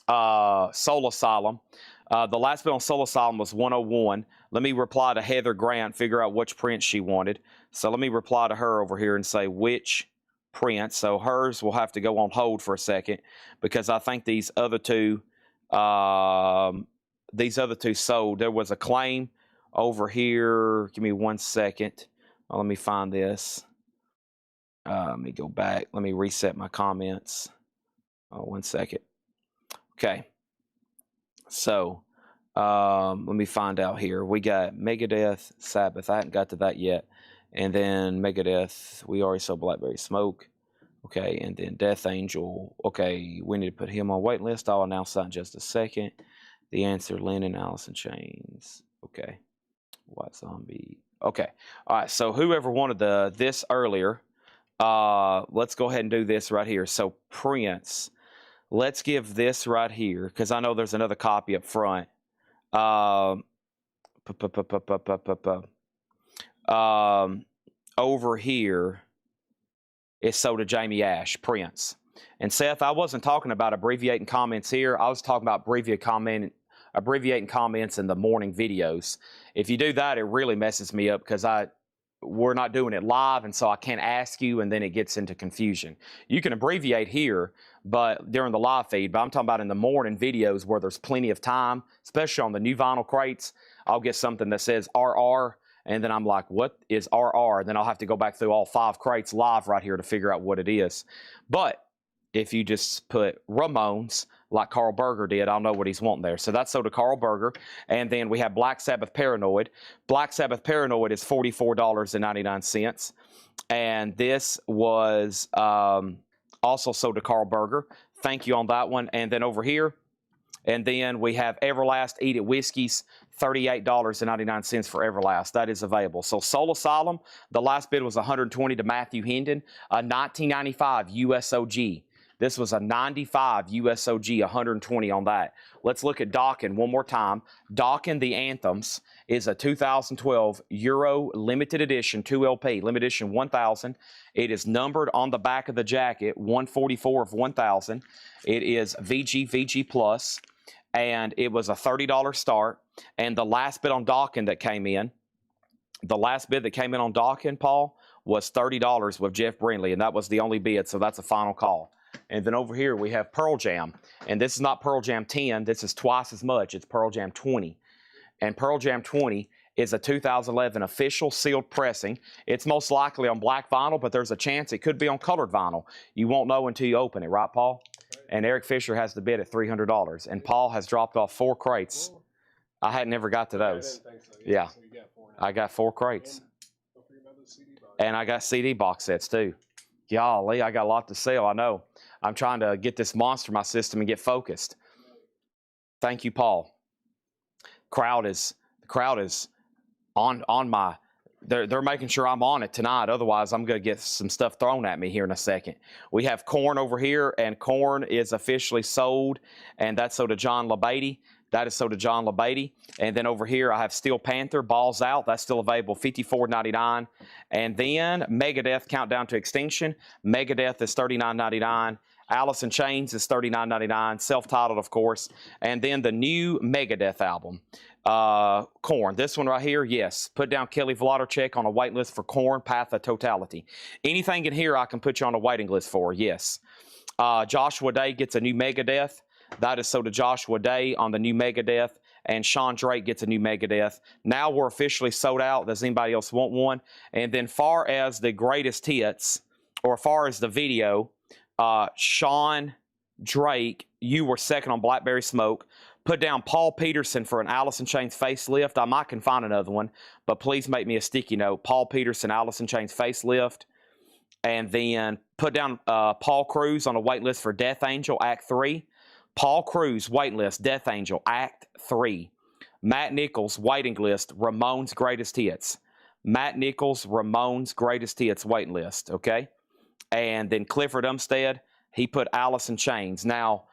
Soul Asylum. The last bid on Soul Asylum was 101. Let me reply to Heather Grant, figure out which print she wanted. So let me reply to her over here and say which print. So hers will have to go on hold for a second, because I think these other two sold. There was a claim over here. Give me 1 second. Let me find this. Let me go back. Let me reset my comments. 1 second. Okay. So let me find out here. We got Megadeth, Sabbath. I haven't got to that yet. And then Megadeth, we already saw Blackberry Smoke. Okay, and then Death Angel. Okay, we need to put him on wait list. I'll announce that in just a second. The Answer, Lennon, Alice in Chains. Okay. White Zombie. Okay. All right, so whoever wanted this earlier, let's go ahead and do this right here. So Prince, let's give this right here, because I know there's another copy up front. Over here is sold to Jamie Ash, Prince. And Seth, I wasn't talking about abbreviating comments here. I was talking about abbreviating comments in the morning videos. If you do that, it really messes me up, because we're not doing it live, and so I can't ask you, and then it gets into confusion. You can abbreviate here, but during the live feed, but I'm talking about in the morning videos where there's plenty of time, especially on the new vinyl crates. I'll get something that says RR, and then I'm like, what is RR? Then I'll have to go back through all 5 crates live right here to figure out what it is. But if you just put Ramones, like Carl Berger did, I'll know what he's wanting there. So that's sold to Carl Berger. And then we have Black Sabbath Paranoid. Black Sabbath Paranoid is $44.99. And this was also sold to Carl Berger. Thank you on that one. And then over here, And then we have Everlast Eat It Whiskeys, $38.99 for Everlast. That is available. So Soul Asylum, the last bid was $120 to Matthew Hendon, a 1995 USOG. This was a 95 USOG, 120 on that. Let's look at Dokken one more time. Dokken The Anthems is a 2012 Euro limited edition 2LP, limited edition 1000. It is numbered on the back of the jacket, 144 of 1000. It is VG Plus, and it was a $30 start. And the last bid on Dokken that came in, on Dokken, Paul, was $30 with Jeff Brindley, and that was the only bid, so that's a final call. And then over here we have Pearl Jam, and this is not Pearl Jam 10, this is twice as much, it's Pearl Jam 20. And Pearl Jam 20 is a 2011 official sealed pressing. It's most likely on black vinyl, but there's a chance it could be on colored vinyl. You won't know until you open it, right, Paul? Right. And Eric Fisher has the bid at $300, and Paul has dropped off 4 crates. Whoa. I had never got to those. I didn't think so. Yeah. So you got 4 now. I got 4 crates. And I got CD box sets too. Golly, I got a lot to sell, I know. I'm trying to get this monster in my system and get focused. Thank you, Paul. The crowd is on my, they're making sure I'm on it tonight. Otherwise, I'm going to get some stuff thrown at me here in a second. We have Korn over here, and Korn is officially sold, and that's sold to John LeBeatty. That is sold to John LeBeatty. And then over here, I have Steel Panther, Balls Out. That's still available, $54.99. And then Megadeth, Countdown to Extinction. Megadeth is $39.99. Alice in Chains is $39.99, self-titled, of course. And then the new Megadeth album, Korn. This one right here, yes. Put down Kelly Wlodarczyk on a waiting list for Korn, Path of Totality. Anything in here I can put you on a waiting list for, yes. Joshua Day gets a new Megadeth. That is sold to Joshua Day on the new Megadeth. And Sean Drake gets a new Megadeth. Now we're officially sold out. Does anybody else want one? And then far as the greatest hits, or far as the video, Sean Drake, you were second on Blackberry Smoke. Put down Paul Peterson for an Alice in Chains facelift. I might can find another one, but please make me a sticky note. Paul Peterson, Alice in Chains facelift. And then put down Paul Cruz on a wait list for Death Angel Act 3. Paul Cruz, waiting list, Death Angel, Act 3. Matt Nichols, waiting list, Ramones Greatest Hits. Matt Nichols, Ramones Greatest Hits, waiting list, okay? And then Clifford Umstead, he put Alice in Chains. Now,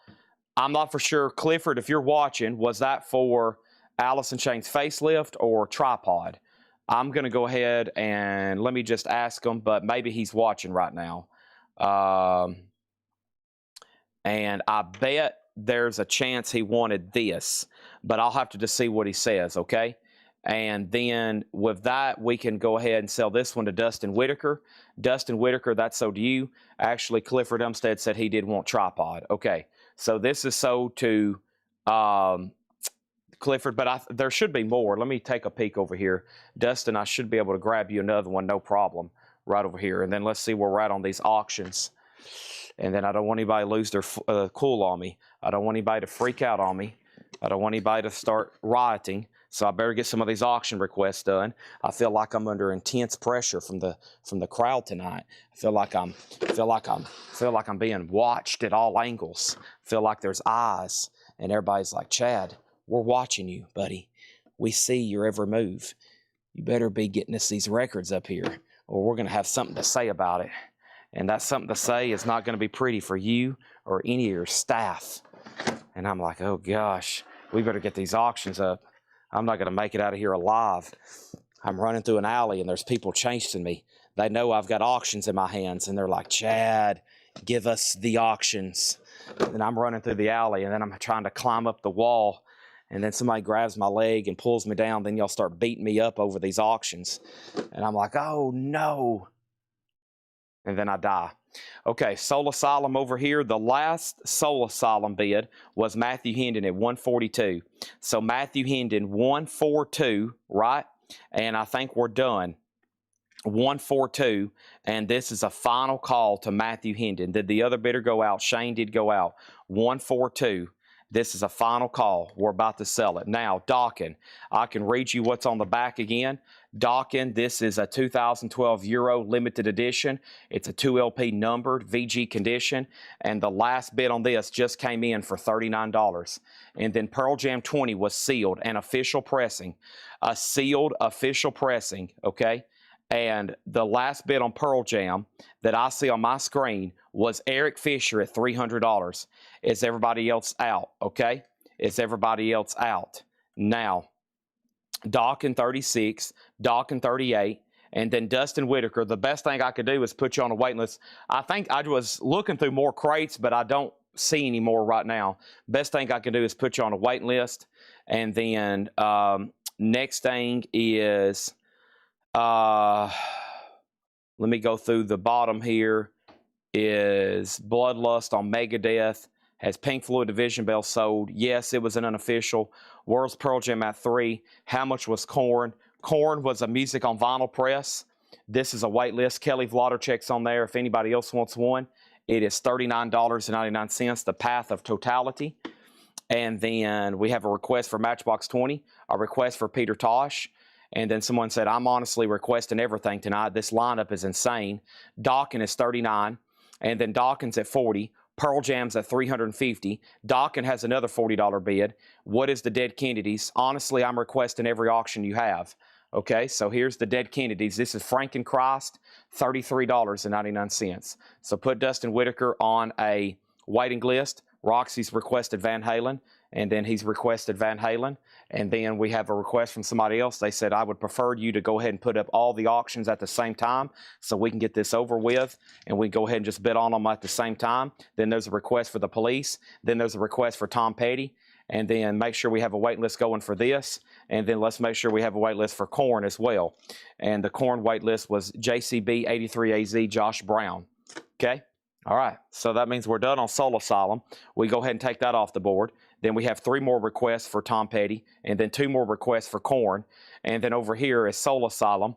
I'm not for sure, Clifford, if you're watching, was that for Alice in Chains facelift or tripod? I'm going to go ahead and let me just ask him, but maybe he's watching right now. And I bet there's a chance he wanted this, but I'll have to just see what he says, okay? And then with that, we can go ahead and sell this one to Dustin Whitaker. Dustin Whitaker, that's sold to you. Actually, Clifford Umstead said he did want tripod. Okay, so this is sold to Clifford, but there should be more. Let me take a peek over here. Dustin, I should be able to grab you another one, no problem, right over here. And then let's see where we're at on these auctions. And then I don't want anybody to lose their cool on me. I don't want anybody to freak out on me. I don't want anybody to start rioting. So I better get some of these auction requests done. I feel like I'm under intense pressure from the crowd tonight. I feel like I'm being watched at all angles. I feel like there's eyes, and everybody's like, Chad, we're watching you, buddy. We see your every move. You better be getting us these records up here, or we're going to have something to say about it. And that something to say is not going to be pretty for you or any of your staff. And I'm like, oh gosh, we better get these auctions up. I'm not going to make it out of here alive. I'm running through an alley and there's people chasing me. They know I've got auctions in my hands and they're like, Chad, give us the auctions. And I'm running through the alley and then I'm trying to climb up the wall. And then somebody grabs my leg and pulls me down. Then y'all start beating me up over these auctions. And I'm like, oh no. And then I die. Okay, Soul Asylum over here. The last Soul Asylum bid was Matthew Hendon at 142. So Matthew Hendon, 142, right? And I think we're done. 142, and this is a final call to Matthew Hendon. Did the other bidder go out? Shane did go out. 142. This is a final call. We're about to sell it. Now, Dokken, I can read you what's on the back again. Dokken, this is a 2012 Euro limited edition. It's a 2LP numbered VG condition, and the last bid on this just came in for $39. And then Pearl Jam 20 was sealed, an official pressing, a sealed official pressing, okay? And the last bid on Pearl Jam that I see on my screen was Eric Fisher at $300. Is everybody else out, okay? Is everybody else out? Now, Dokken 36, Dokken 38, and then Dustin Whitaker. The best thing I could do is put you on a waiting list. I think I was looking through more crates, but I don't see any more right now. Best thing I can do is put you on a waiting list. And then next thing is, let me go through the bottom here, is Bloodlust on Megadeth. Has Pink Floyd Division Bell sold? Yes, it was an unofficial. World's Pearl Jam at 3. How much was Korn? Korn was a music on vinyl press. This is a wait list. Kelly Vloddercheck's on there. If anybody else wants one, it is $39.99. The Path of Totality. And then we have a request for Matchbox 20, a request for Peter Tosh. And then someone said, I'm honestly requesting everything tonight. This lineup is insane. Dokken is $39. And then Dokken's at $40. Pearl Jam's at $350. Dokken has another $40 bid. What is the Dead Kennedys? Honestly, I'm requesting every auction you have. Okay, so here's the Dead Kennedys. This is Frankenchrist, $33.99. So put Dustin Whitaker on a waiting list. Roxy's requested Van Halen, and then he's requested Van Halen. And then we have a request from somebody else. They said, I would prefer you to go ahead and put up all the auctions at the same time so we can get this over with, and we go ahead and just bid on them at the same time. Then there's a request for the Police. Then there's a request for Tom Petty. And then make sure we have a wait list going for this. And then let's make sure we have a wait list for Korn as well. And the Korn wait list was JCB 83AZ Josh Brown. Okay? All right, so that means we're done on Soul Asylum. We go ahead and take that off the board. Then we have 3 more requests for Tom Petty, and then 2 more requests for Korn. And then over here is Soul Asylum.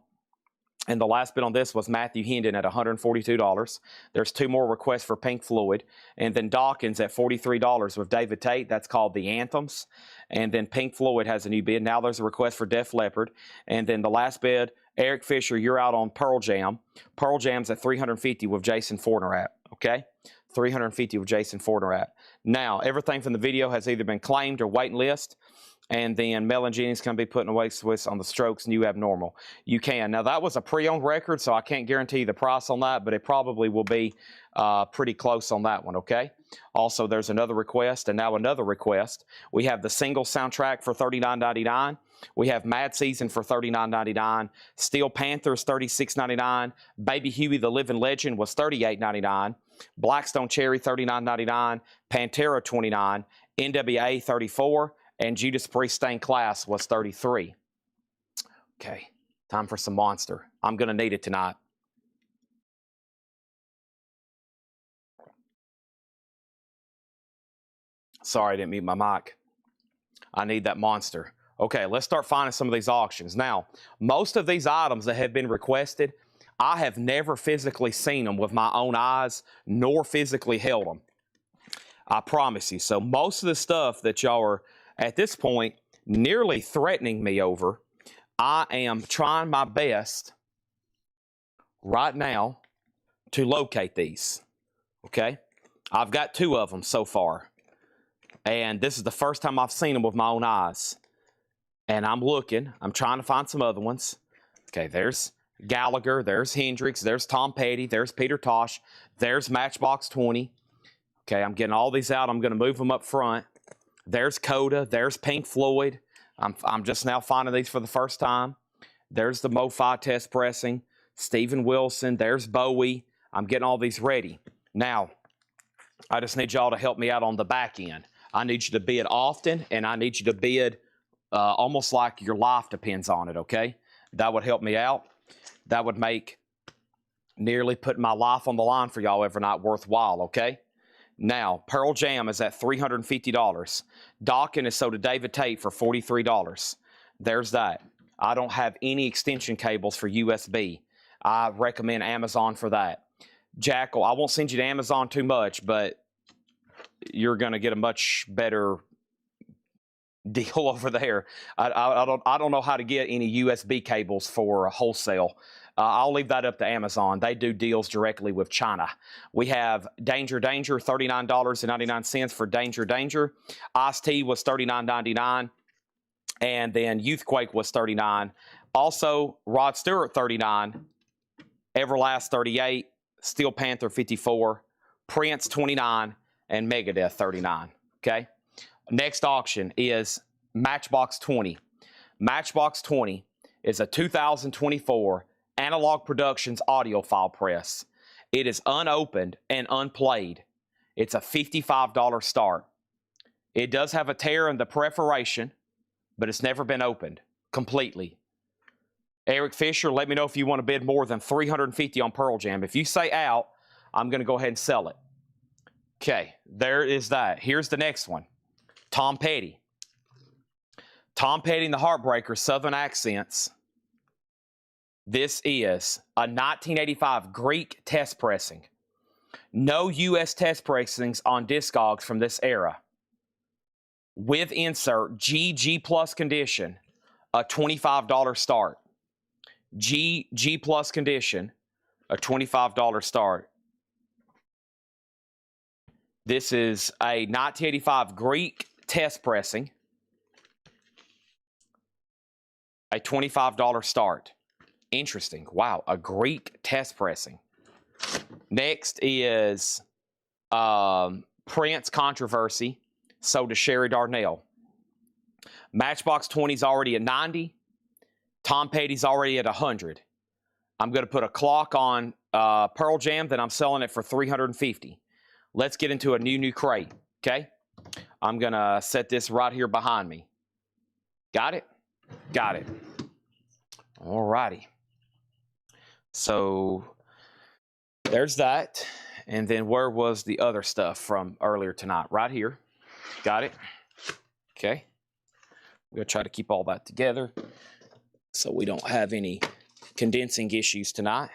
And the last bid on this was Matthew Hendon at $142. There's 2 more requests for Pink Floyd. And then Dawkins at $43 with David Tate. That's called The Anthems. And then Pink Floyd has a new bid. Now there's a request for Def Leppard. And then the last bid, Eric Fisher, you're out on Pearl Jam. Pearl Jam's at $350 with Jason Fornerat. Okay? $350 with Jason Fornerat. Now, everything from the video has either been claimed or waiting list. And then Melon Jennings can be putting away Swiss on the Strokes New Abnormal. You can. Now, that was a pre-owned record, so I can't guarantee the price on that, but it probably will be pretty close on that one, okay? Also, there's another request, and now another request. We have the single soundtrack for $39.99. We have Mad Season for $39.99. Steel Panthers, $36.99. Baby Huey the Living Legend was $38.99. Blackstone Cherry, $39.99. Pantera, $29. NWA, $34. And Judas Priest Stained Class was $33. Okay, time for some Monster. I'm going to need it tonight. Sorry, I didn't mute my mic. I need that Monster. Okay, let's start finding some of these auctions. Now, most of these items that have been requested, I have never physically seen them with my own eyes, nor physically held them. I promise you. So most of the stuff that y'all are, at this point, nearly threatening me over, I am trying my best right now to locate these, okay? I've got 2 of them so far, and this is the first time I've seen them with my own eyes, and I'm looking. I'm trying to find some other ones. Okay, there's Gallagher, there's Hendrix, there's Tom Petty, there's Peter Tosh, there's Matchbox 20. Okay, I'm getting all these out. I'm going to move them up front. There's Coda. There's Pink Floyd. I'm just now finding these for the first time. There's the Mo-Fi test pressing. Steven Wilson. There's Bowie. I'm getting all these ready. Now, I just need y'all to help me out on the back end. I need you to bid often, and I need you to bid almost like your life depends on it, okay? That would help me out. That would make nearly putting my life on the line for y'all every night worthwhile, okay? Now, Pearl Jam is at $350. Dokken is sold to David Tate for $43. There's that. I don't have any extension cables for USB. I recommend Amazon for that. Jackal, I won't send you to Amazon too much, but you're going to get a much better deal over there. I don't know how to get any USB cables for wholesale. I'll leave that up to Amazon. They do deals directly with China. We have Danger Danger, $39.99 for Danger Danger. Ice-T was $39.99. And then Youthquake was $39. Also, Rod Stewart, $39. Everlast, $38. Steel Panther, $54. Prince, $29. And Megadeth, $39. Okay? Next auction is Matchbox 20. Matchbox 20 is a 2024 Analog Productions audiophile press. It is unopened and unplayed. It's a $55 start. It does have a tear in the perforation, but it's never been opened completely. Eric Fisher, let me know if you want to bid more than $350 on Pearl Jam. If you say out, I'm going to go ahead and sell it. Okay, there is that. Here's the next one. Tom Petty. Tom Petty and the Heartbreakers, Southern Accents. This is a 1985 Greek test pressing. No U.S. test pressings on Discogs from this era. With insert, G plus condition, a $25 start. G plus condition, a $25 start. This is a 1985 Greek test pressing, a $25 start. Interesting. Wow, a Greek test pressing. Next is Prince Controversy, sold to Sherry Darnell. Matchbox 20 is already at 90. Tom Petty's already at 100. I'm going to put a clock on Pearl Jam, then I'm selling it for $350. Let's get into a new crate, okay? I'm going to set this right here behind me. Got it? Got it. All righty. So there's that. And then where was the other stuff from earlier tonight? Right here. Got it? Okay. We're going to try to keep all that together so we don't have any condensing issues tonight.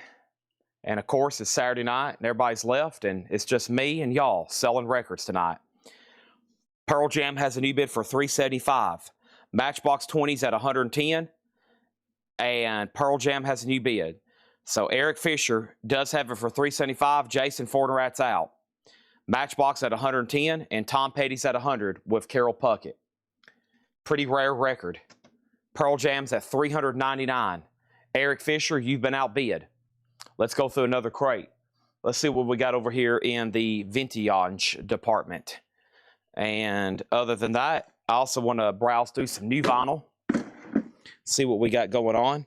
And of course, it's Saturday night and everybody's left and it's just me and y'all selling records tonight. Pearl Jam has a new bid for $375. Matchbox 20's at $110. And Pearl Jam has a new bid. So Eric Fisher does have it for $375. Jason Fortinrat's out. Matchbox at $110 and Tom Petty's at $100 with Carol Puckett. Pretty rare record. Pearl Jam's at $399. Eric Fisher, you've been outbid. Let's go through another crate. Let's see what we got over here in the vintage department. And other than that, I also want to browse through some new vinyl. See what we got going on.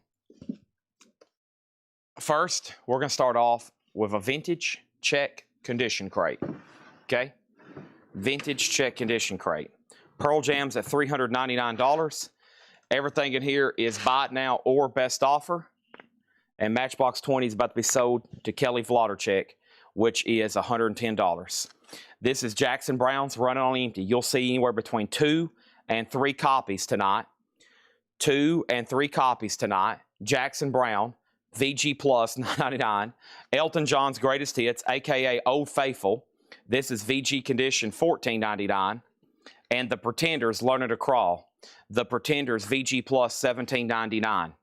First, we're going to start off with a vintage check condition crate. Okay? Vintage check condition crate. Pearl Jam's at $399. Everything in here is buy it now or best offer. And Matchbox 20 is about to be sold to Kelly Vlodarchek, which is $110. This is Jackson Browne's Running on Empty. You'll see anywhere between 2 and 3 copies tonight. 2 and 3 copies tonight. Jackson Browne, VG Plus, $9.99. Elton John's Greatest Hits, a.k.a. Old Faithful. This is VG Condition, $14.99. And The Pretenders, Learning to Crawl. The Pretenders, VG Plus, $17.99.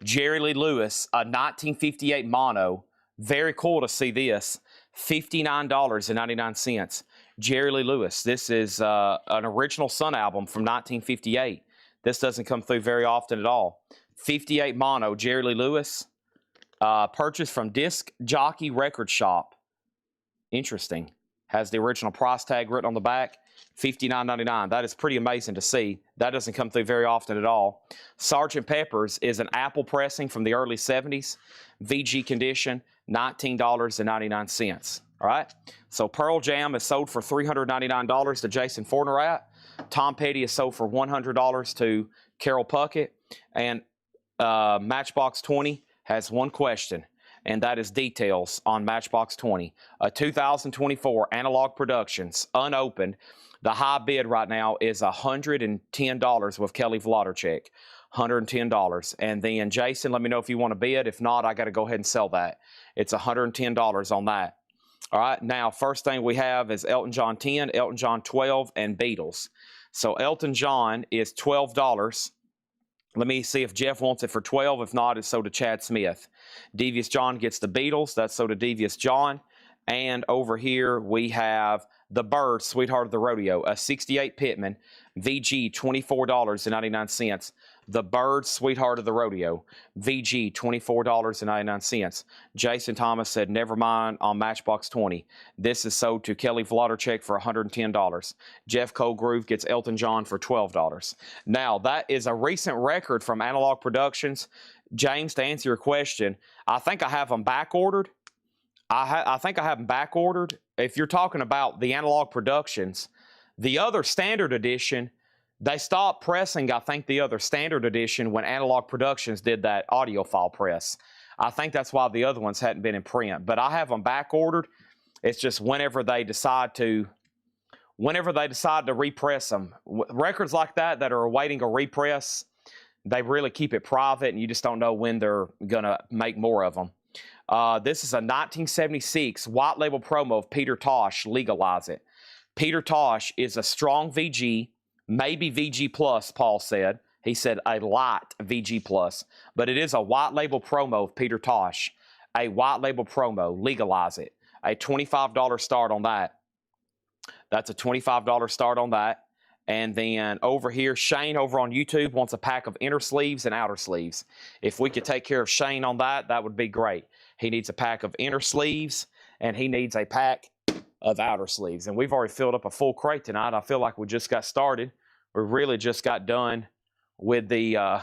Jerry Lee Lewis, a 1958 mono. Very cool to see this. $59.99. Jerry Lee Lewis. This is an original Sun album from 1958. This doesn't come through very often at all. 58 mono, Jerry Lee Lewis. Purchased from Disc Jockey Record Shop. Interesting. Has the original price tag written on the back. $59.99. That is pretty amazing to see. That doesn't come through very often at all. Sgt. Pepper's is an Apple pressing from the early 70s. VG condition, $19.99. All right? So Pearl Jam is sold for $399 to Jason Fortinrat. Tom Petty is sold for $100 to Carol Puckett. And Matchbox 20 has one question, and that is details on Matchbox 20. A 2024 Analog Productions, unopened. The high bid right now is $110 with Kelly Vlodarchek. $110. And then, Jason, let me know if you want to bid. If not, I got to go ahead and sell that. It's $110 on that. All right, now first thing we have is Elton John 10, Elton John 12, and Beatles. So Elton John is $12. Let me see if Jeff wants it for 12. If not, it's so to Chad Smith. Devious John gets the Beatles. That's so to Devious John. And over here we have the Byrds, Sweetheart of the Rodeo, a 68 Pittman, VG $24.99. The Byrds, Sweetheart of the Rodeo, VG $24.99. Jason Thomas said, never mind on Matchbox 20. This is sold to Kelly Vladerchek for $110. Jeff Colgrove gets Elton John for $12. Now, that is a recent record from Analog Productions. James, to answer your question, I think I have them back ordered. I think I have them back ordered. If you're talking about the Analog Productions, the other standard edition, they stopped pressing, I think, the other standard edition when Analog Productions did that audiophile press. I think that's why the other ones hadn't been in print. But I have them back ordered. It's just whenever they decide to repress them. Records like that are awaiting a repress, they really keep it private, and you just don't know when they're going to make more of them. This is a 1976 white label promo of Peter Tosh, Legalize It. Peter Tosh is a strong VG, maybe VG plus, Paul said. He said a light VG plus, but it is a white label promo of Peter Tosh. A white label promo, Legalize It. A $25 start on that. That's a $25 start on that. And then over here, Shane over on YouTube wants a pack of inner sleeves and outer sleeves. If we could take care of Shane on that, that would be great. He needs a pack of inner sleeves, and he needs a pack of outer sleeves. And we've already filled up a full crate tonight. I feel like we just got started. We really just got done with the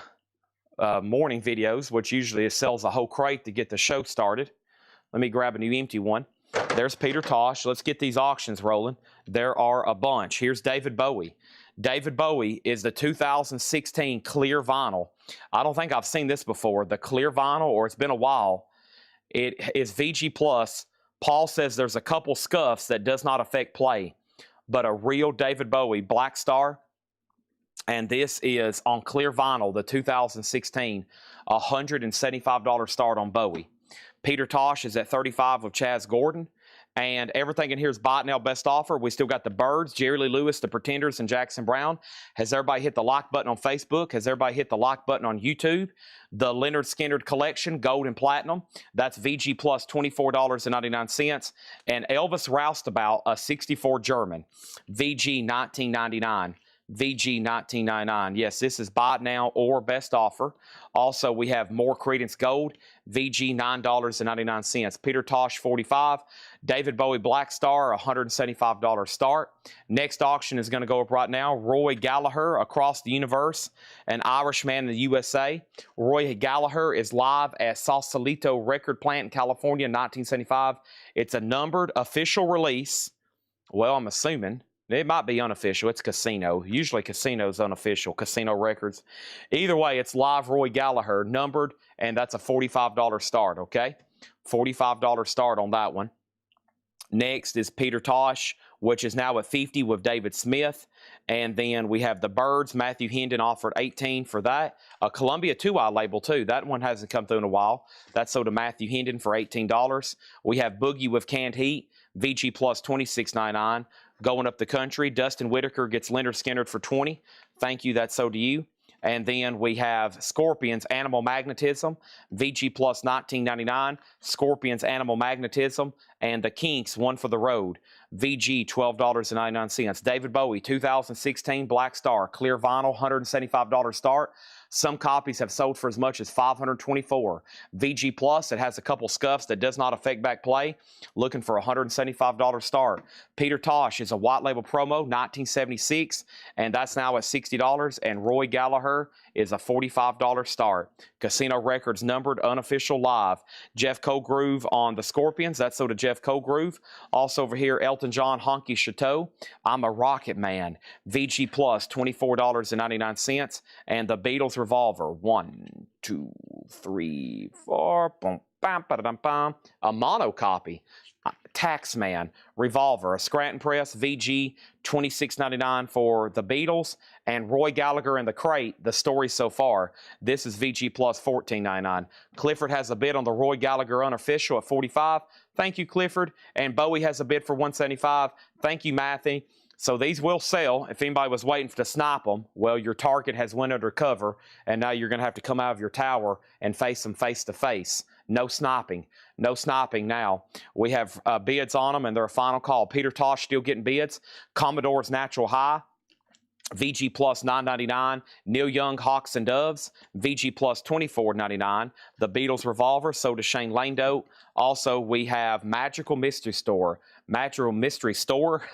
morning videos, which usually sells a whole crate to get the show started. Let me grab a new empty one. There's Peter Tosh. Let's get these auctions rolling. There are a bunch. Here's David Bowie. David Bowie is the 2016 clear vinyl. I don't think I've seen this before. The clear vinyl, or it's been a while. It is VG plus. Paul says there's a couple scuffs that does not affect play, but a real David Bowie Black Star. And this is on clear vinyl, the 2016, $175 start on Bowie. Peter Tosh is at $35 with Chaz Gordon. And everything in here is Botnell best offer. We still got the Byrds, Jerry Lee Lewis, the Pretenders, and Jackson Brown. Has everybody hit the like button on Facebook? Has everybody hit the like button on YouTube? The Leonard Skinner collection, gold and platinum. That's VG plus $24.99. And Elvis Roustabout, a 64 German, VG $19.99. VG $19.99. Yes, this is buy it now or best offer. Also, we have more Creedence Gold, VG $9.99. Peter Tosh $45. David Bowie Black Star $175 start. Next auction is going to go up right now. Roy Gallagher, Across the Universe, an Irishman in the USA. Roy Gallagher is live at Sausalito Record Plant in California in 1975. It's a numbered official release. Well, I'm assuming. It might be unofficial. It's Casino. Usually Casino's unofficial. Casino Records. Either way, it's live Roy Gallagher, numbered, and that's a $45 start, okay? $45 start on that one. Next is Peter Tosh, which is now at $50 with David Smith. And then we have the Byrds. Matthew Hendon offered $18 for that. A Columbia 2i label, too. That one hasn't come through in a while. That's sold to Matthew Hendon for $18. We have Boogie with Canned Heat, VG plus $26.99. Going up the country, Dustin Whitaker gets Leonard Skinner for $20. Thank you, that's so to you. And then we have Scorpions Animal Magnetism, VG plus $19.99. Scorpions Animal Magnetism, and the Kinks One for the Road, VG $12.99. David Bowie 2016 Black Star clear vinyl, $175 start. Some copies have sold for as much as $524. VG Plus, it has a couple scuffs that does not affect back play. Looking for a $175 start. Peter Tosh is a white label promo, 1976, and that's now at $60. And Roy Gallagher is a $45 start. Casino Records numbered, unofficial live. Jeff Colgrove on the Scorpions, that's so to Jeff Colgrove. Also over here, Elton John Honky Chateau, I'm a Rocket Man, VG Plus $24.99. And the Beatles Revolver, 1, 2, 3, 4, boom, bam, ba, da, bam, bam. A mono copy. Taxman Revolver, a Scranton Press VG $26.99 for the Beatles, and Roy Gallagher in the crate. The story so far, this is VG plus $14.99. Clifford has a bid on the Roy Gallagher unofficial at $45. Thank you, Clifford. And Bowie has a bid for $175. Thank you, Matthew. So these will sell. If anybody was waiting to snipe them, well, your target has went under cover, and now you're going to have to come out of your tower and face them face to face. No sniping. No sniping now. We have bids on them, and they're a final call. Peter Tosh still getting bids. Commodore's Natural High, VG plus $9.99. Neil Young Hawks and Doves, VG plus $24.99. The Beatles Revolver, sold to Shane Lando. Also, we have Magical Mystery Store. Magical Mystery Store.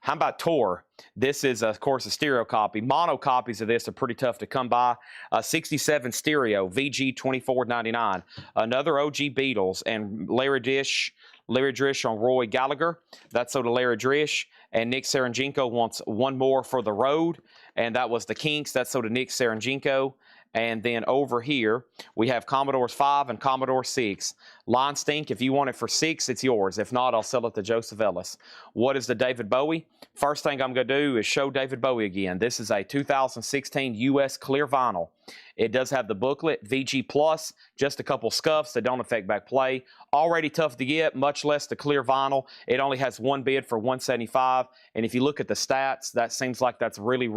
How about Tor? This is, of course, a stereo copy. Mono copies of this are pretty tough to come by. 67 stereo, VG $24.99. Another OG Beatles and Larry Drish on Roy Gallagher. That's sold to Larry Drish. And Nick Saranjenko wants one more for the road, and that was the Kinks. That's sold to Nick Saranjenko. And then over here, we have Commodores 5 and Commodore 6. Line Stink, if you want it for 6, it's yours. If not, I'll sell it to Joseph Ellis. What is the David Bowie? First thing I'm going to do is show David Bowie again. This is a 2016 U.S. clear vinyl. It does have the booklet, VG Plus, just a couple scuffs that don't affect back play. Already tough to get, much less the clear vinyl. It only has one bid for $175. And if you look at the stats, that seems like that's really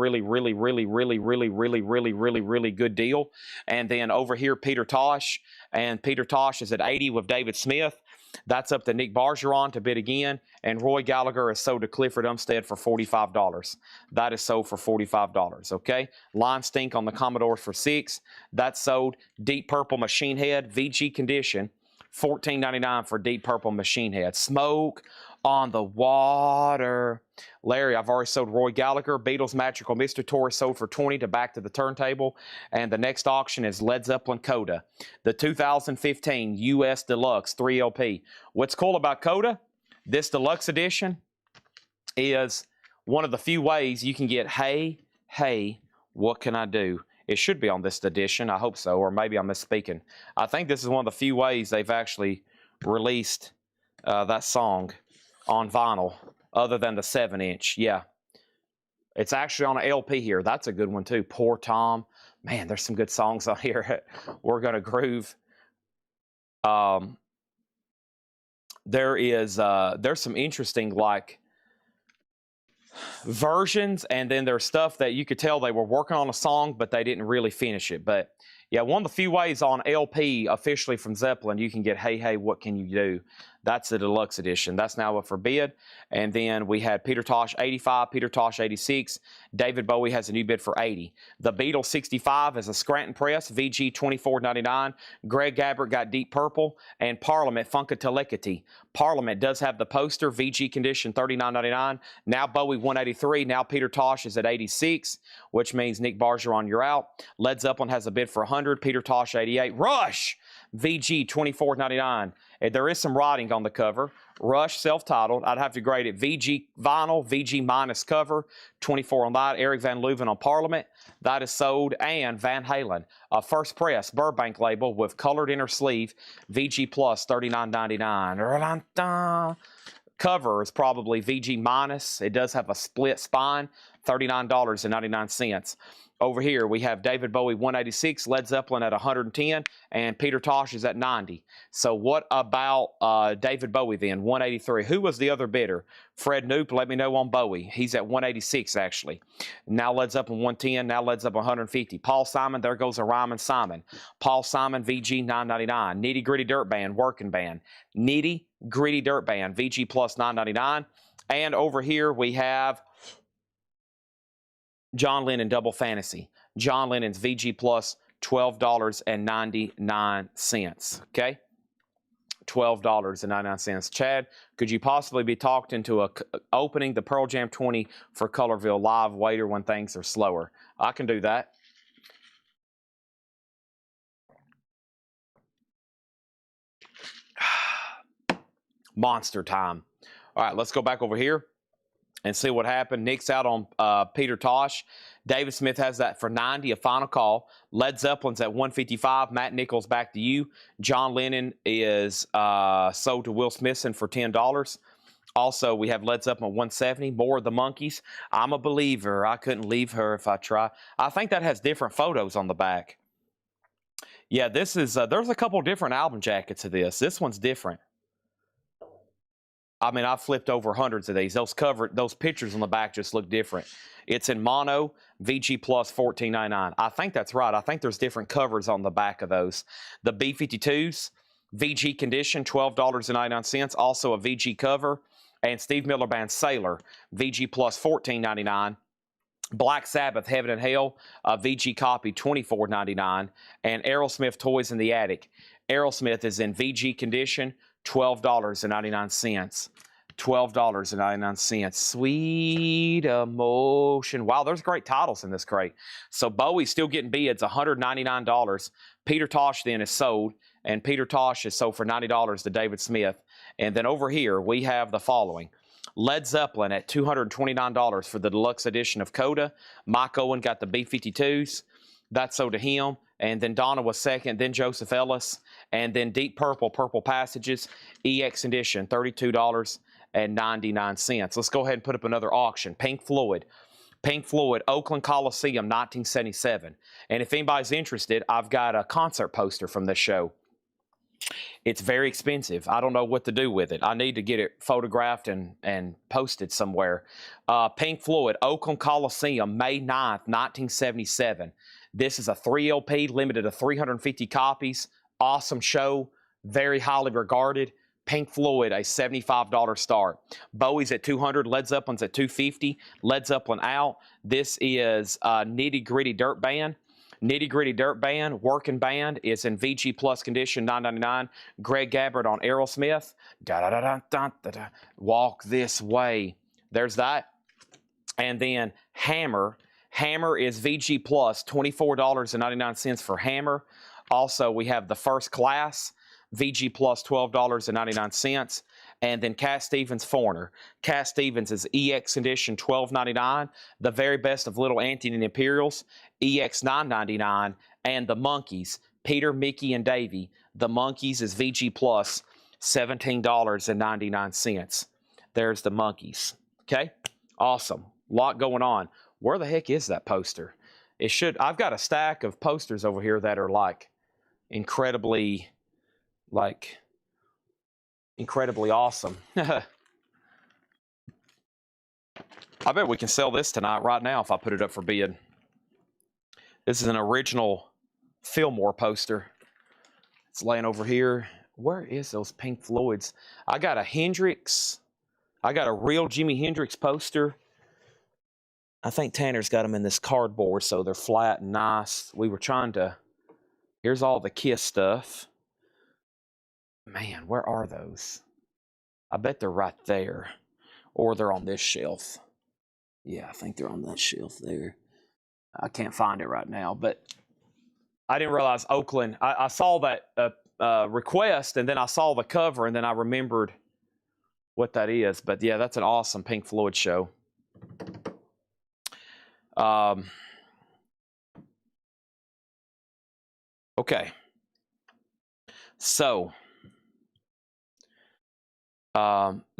good deal. And then over here, Peter Tosh. And Peter Tosh is at 80 with David Smith. That's up to Nick Bargeron to bid again. And Roy Gallagher is sold to Clifford Umstead for $45. That is sold for $45, okay? Line Stink on the Commodore for 6. That's sold. Deep Purple Machine Head, VG condition, $14.99 for Deep Purple Machine Head. Smoke on the Water. Larry, I've already sold Roy Gallagher. Beatles Magical Mystery Tour sold for $20 to Back to the Turntable. And the next auction is Led Zeppelin Coda, the 2015 US Deluxe 3LP. What's cool about Coda? This deluxe edition is one of the few ways you can get Hey, What Can I Do? It should be on this edition. I hope so, or maybe I'm misspeaking. I think this is one of the few ways they've actually released that song on vinyl, other than the 7-inch. Yeah. It's actually on an LP here. That's a good one, too. Poor Tom. Man, there's some good songs on here. We're going to groove. There's some interesting, like, versions, and then there's stuff that you could tell they were working on a song, but they didn't really finish it. But, yeah, one of the few ways on LP officially from Zeppelin you can get Hey, What Can You Do? That's the deluxe edition. That's now up for bid. And then we had Peter Tosh 85, Peter Tosh 86. David Bowie has a new bid for 80. The Beatles 65 is a Scranton Press, VG $24.99. Greg Gabbert got Deep Purple. And Parliament Funkatelekity. Parliament does have the poster, VG condition $39.99. Now Bowie 183. Now Peter Tosh is at 86, which means Nick Bargeron, you're out. Led Zeppelin has a bid for 100. Peter Tosh 88. Rush! VG $24.99. There is some writing on the cover. Rush, self-titled. I'd have to grade it VG vinyl, VG minus cover, 24 on that. Eric Van Leuven on Parliament. That is sold. And Van Halen, a First Press Burbank label with colored inner sleeve, VG plus $39.99. Cover is probably VG minus. It does have a split spine, $39.99. Over here, we have David Bowie 186, Led Zeppelin at 110, and Peter Tosh is at 90. So what about David Bowie then, 183? Who was the other bidder? Fred Knoop, let me know on Bowie. He's at 186, actually. Now Led Zeppelin 110, now Led Zeppelin 150. Paul Simon, there goes a Ryman Simon. Paul Simon, VG 999. Nitty Gritty Dirt Band, Working Band. Nitty Gritty Dirt Band, VG plus 999. And over here, we have John Lennon Double Fantasy. John Lennon's VG plus $12.99. Okay? $12.99. Chad, could you possibly be talked into opening the Pearl Jam 20 for Colorville live waiter when things are slower? I can do that. Monster time. All right, let's go back over here. and see what happened. Nick's out on Peter Tosh. David Smith has that for 90, a final call. Led Zeppelin's at 155. Matt Nichols, back to you. John Lennon is sold to Will Smithson for $10. Also, we have Led Zeppelin at 170. More of the Monkees. I'm a believer. I couldn't leave her if I try. I think that has different photos on the back. Yeah, this is, there's a couple different album jackets of this. This one's different. I mean, I've flipped over hundreds of these. Those pictures on the back just look different. It's in mono, VG Plus, $14.99. I think that's right. I think there's different covers on the back of those. The B-52s, VG condition, $12.99. Also a VG cover. And Steve Miller Band Sailor, VG Plus, $14.99. Black Sabbath, Heaven and Hell, VG copy, $24.99. And Aerosmith Toys in the Attic. Aerosmith is in VG condition, $12.99. $12.99. Sweet Emotion. Wow, there's great titles in this crate. So Bowie's still getting bids, $199. Peter Tosh then is sold, and Peter Tosh is sold for $90 to David Smith. And then over here, we have the following. Led Zeppelin at $229 for the deluxe edition of Coda. Mike Owen got the B-52s. That's sold to him. And then Donna was second, then Joseph Ellis. And then Deep Purple, Purple Passages, EX edition, $32.99. Let's go ahead and put up another auction. Pink Floyd, Oakland Coliseum, 1977. And if anybody's interested, I've got a concert poster from this show. It's very expensive. I don't know what to do with it. I need to get it photographed and posted somewhere. Pink Floyd, Oakland Coliseum, May 9th, 1977. This is a 3 LP, limited to 350 copies. Awesome show, very highly regarded. Pink Floyd, a $75 start. Bowie's at $200, Led Zeppelin's at $250. Led Zeppelin out. This is Nitty Gritty Dirt Band. Nitty Gritty Dirt Band, working band, is in VG Plus condition, $9.99. Greg Gabbard on Aerosmith. Da-da-da-da-da-da-da. Walk This Way. There's that. And then Hammer. Hammer is VG Plus, $24.99 for Hammer. Also, we have The First Class, VG Plus, $12.99. And then Cat Stevens Foreigner. Cat Stevens is EX edition, $12.99. The Very Best of Little Anthony and the Imperials, EX, $9.99. And the Monkees, Peter, Mickey, and Davey. The Monkees is VG Plus, $17.99. There's the Monkees. Okay? Awesome. Lot going on. Where the heck is that poster? I've got a stack of posters over here that are incredibly awesome. I bet we can sell this tonight right now if I put it up for bid. This is an original Fillmore poster. It's laying over here. Where is those Pink Floyds? I got a Hendrix. I got a real Jimi Hendrix poster. I think Tanner's got them in this cardboard, so they're flat and nice. We were trying to... Here's all the Kiss stuff. Man, where are those? I bet they're right there. Or they're on this shelf. Yeah, I think they're on that shelf there. I can't find it right now, but I didn't realize Oakland. I saw that request, and then I saw the cover, and then I remembered what that is. But yeah, that's an awesome Pink Floyd show. Okay. So,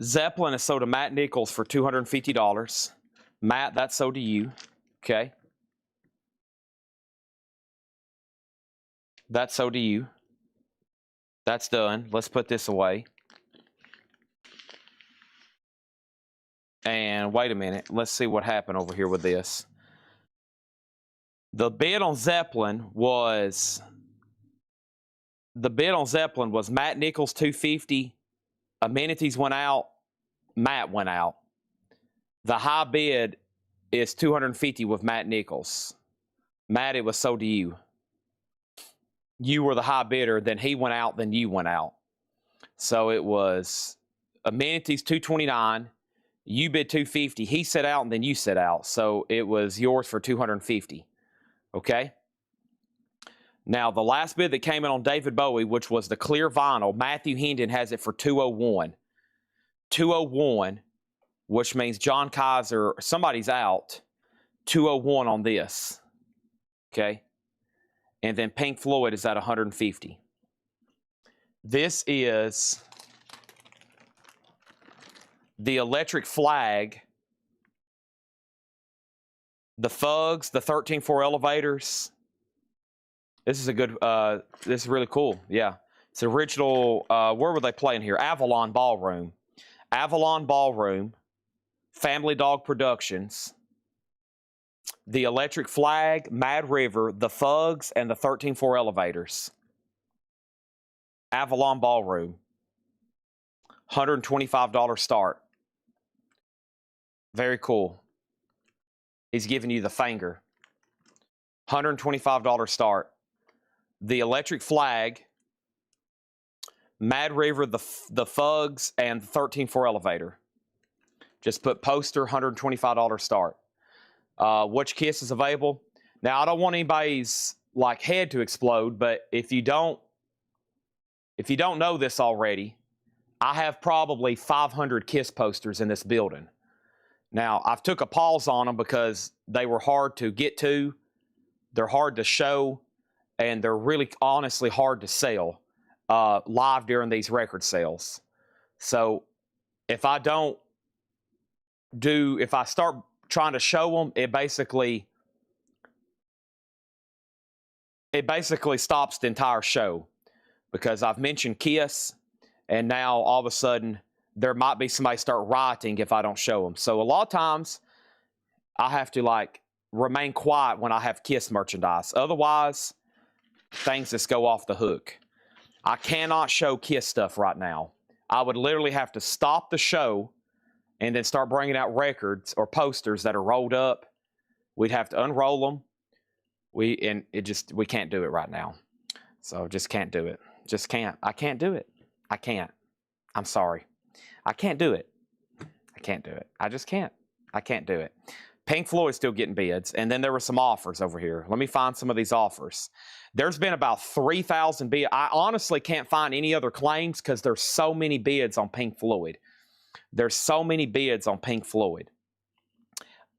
Zeppelin is sold to Matt Nichols for $250. Matt, that's sold to you. Okay. That's sold to you. That's done. Let's put this away. And wait a minute. Let's see what happened over here with this. The bid on Zeppelin was Matt Nichols $250. Amenities went out. Matt went out. The high bid is $250 with Matt Nichols. Matt, it was sold to you. You were the high bidder. Then he went out. Then you went out. So it was amenities $229. You bid $250. He set out, and then you set out. So it was yours for $250. Okay? Now, the last bid that came in on David Bowie, which was the clear vinyl, Matthew Hendon has it for $201. $201 which means John Kaiser, somebody's out, 201 on this, okay? And then Pink Floyd is at 150. This is the Electric Flag, the Fugs, the 13-4 Elevators. This is a good, this is really cool, yeah. It's original, where were they playing here? Avalon Ballroom. Avalon Ballroom, Family Dog Productions, the Electric Flag, Mad River, the Fugs, and the 13-4 Elevators. Avalon Ballroom. $125 start. Very cool. He's giving you the finger. $125 start. The Electric Flag, Mad River, the Fugs, and the 13-4 Elevator. Just put poster, $125 start. Which Kiss is available? Now, I don't want anybody's like head to explode, but if you don't know this already, I have probably 500 Kiss posters in this building. Now, I've took a pause on them because they were hard to get to, they're hard to show, and they're really honestly hard to sell live during these record sales. So if I start trying to show them, it basically stops the entire show, because I've mentioned Kiss, and now all of a sudden there might be somebody start rioting if I don't show them. So a lot of times I have to like remain quiet when I have Kiss merchandise. Otherwise, things just go off the hook. I cannot show Kiss stuff right now. I would literally have to stop the show and then start bringing out records or posters that are rolled up. We'd have to unroll them. We can't do it right now. So just can't do it. Just can't. I can't do it. I can't. I'm sorry. I can't do it. I can't do it. I just can't. I can't do it. Pink Floyd's still getting bids, and then there were some offers over here. Let me find some of these offers. There's been about 3,000 bids. I honestly can't find any other claims because there's so many bids on Pink Floyd. There's so many bids on Pink Floyd.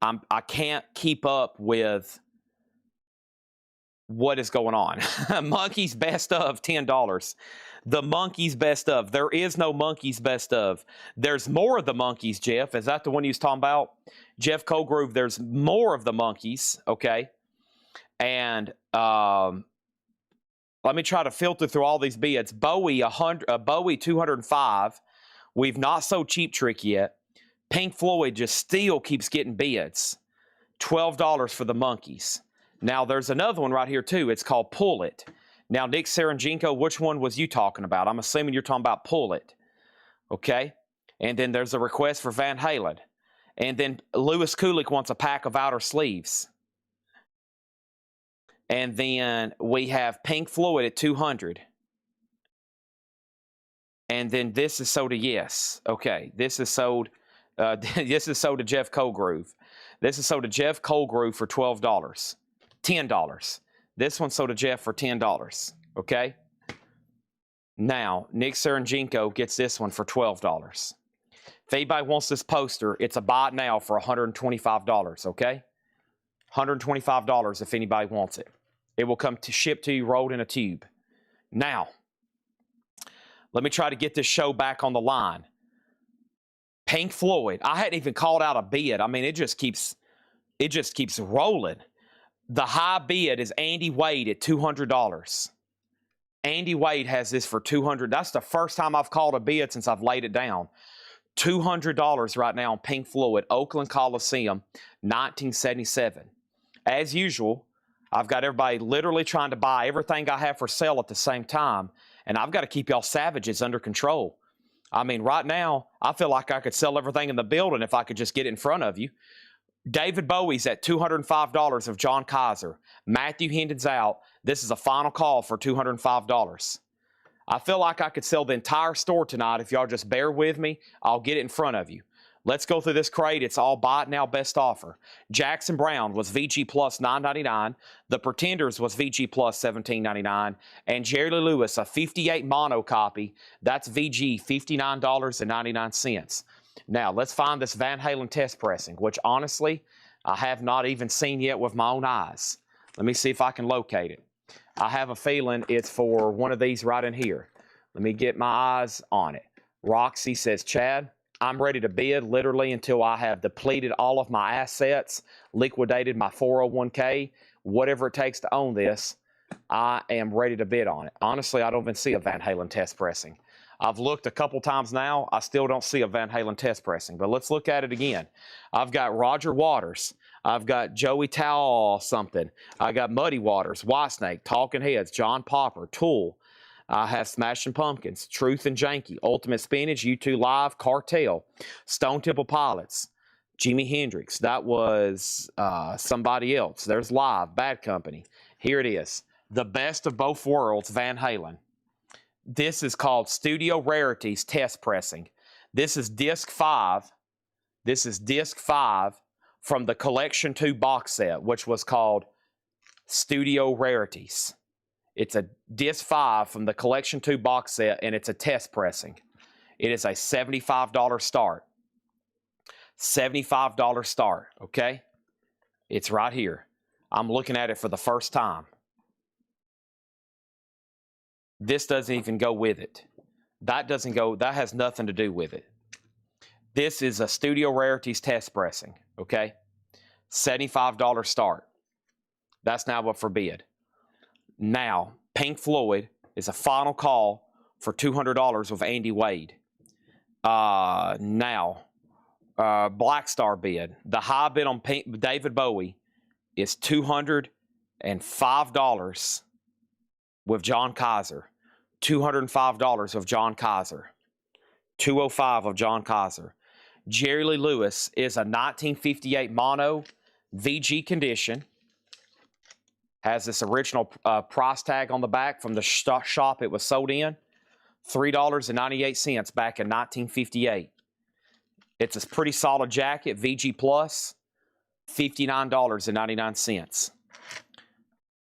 I can't keep up with what is going on. Monkeys Best of, $10. The Monkeys Best of. There is no Monkeys Best of. There's more of the Monkeys, Jeff. Is that the one you was talking about? Jeff Colgrove, there's more of the Monkeys, okay? And let me try to filter through all these bids. Bowie, Bowie 205. We've not sold Cheap Trick yet. Pink Floyd just still keeps getting bids. $12 for the Monkeys. Now, there's another one right here, too. It's called Pull It. Now, Nick Saranjenko, which one was you talking about? I'm assuming you're talking about Pull It. Okay? And then there's a request for Van Halen. And then Lewis Kulik wants a pack of outer sleeves. And then we have Pink Floyd at 200. And then this is sold to Yes. Okay, this is sold. This is sold to Jeff Colgrove. This is sold to Jeff Colgrove for $12. $10. This one's sold to Jeff for $10. Okay. Now Nick Saranjenko gets this one for $12. If anybody wants this poster, it's a buy it now for $125. Okay. $125 if anybody wants it. It will come to ship to you rolled in a tube. Now, let me try to get this show back on the line. Pink Floyd. I hadn't even called out a bid. I mean, it just keeps rolling. The high bid is Andy Wade at $200. Andy Wade has this for $200. That's the first time I've called a bid since I've laid it down. $200 right now on Pink Floyd, Oakland Coliseum, 1977. As usual, I've got everybody literally trying to buy everything I have for sale at the same time, and I've got to keep y'all savages under control. I mean, right now, I feel like I could sell everything in the building if I could just get it in front of you. David Bowie's at $205 of John Kaiser. Matthew Hendon's out. This is a final call for $205. I feel like I could sell the entire store tonight. If y'all just bear with me, I'll get it in front of you. Let's go through this crate. It's all buy it now best offer. Jackson Browne was VG plus $9.99. The Pretenders was VG plus $17.99. And Jerry Lee Lewis, a 58 mono copy. That's VG $59.99. Now, let's find this Van Halen test pressing, which honestly, I have not even seen yet with my own eyes. Let me see if I can locate it. I have a feeling it's for one of these right in here. Let me get my eyes on it. Roxy says, Chad, I'm ready to bid literally until I have depleted all of my assets, liquidated my 401k, whatever it takes to own this. I am ready to bid on it. Honestly, I don't even see a Van Halen test pressing. I've looked a couple times now. I still don't see a Van Halen test pressing, but let's look at it again. I've got Roger Waters. I've got Joey Towel something. I got Muddy Waters, Whitesnake, Talking Heads, John Popper, Tool. I have Smashing Pumpkins, Truth and Janky, Ultimate Spinach, U2 Live, Cartel, Stone Temple Pilots, Jimi Hendrix. That was somebody else. There's Live, Bad Company. Here it is. The Best of Both Worlds, Van Halen. This is called Studio Rarities Test Pressing. This is disc 5. This is disc 5 from the Collection 2 box set, which was called Studio Rarities. It's a disc 5 from the Collection 2 box set, and it's a test pressing. It is a $75 start. $75 start, okay? It's right here. I'm looking at it for the first time. This doesn't even go with it. That doesn't go, that has nothing to do with it. This is a Studio Rarities test pressing, okay? $75 start. That's now up for bid. Now, Pink Floyd is a final call for $200 with Andy Wade. Black Star bid. The high bid on David Bowie is $205 with John Kaiser. $205 of John Kaiser. $205 of John Kaiser. Jerry Lee Lewis is a 1958 mono VG condition. Has this original price tag on the back from the shop it was sold in. $3.98 back in 1958. It's a pretty solid jacket, VG Plus, $59.99.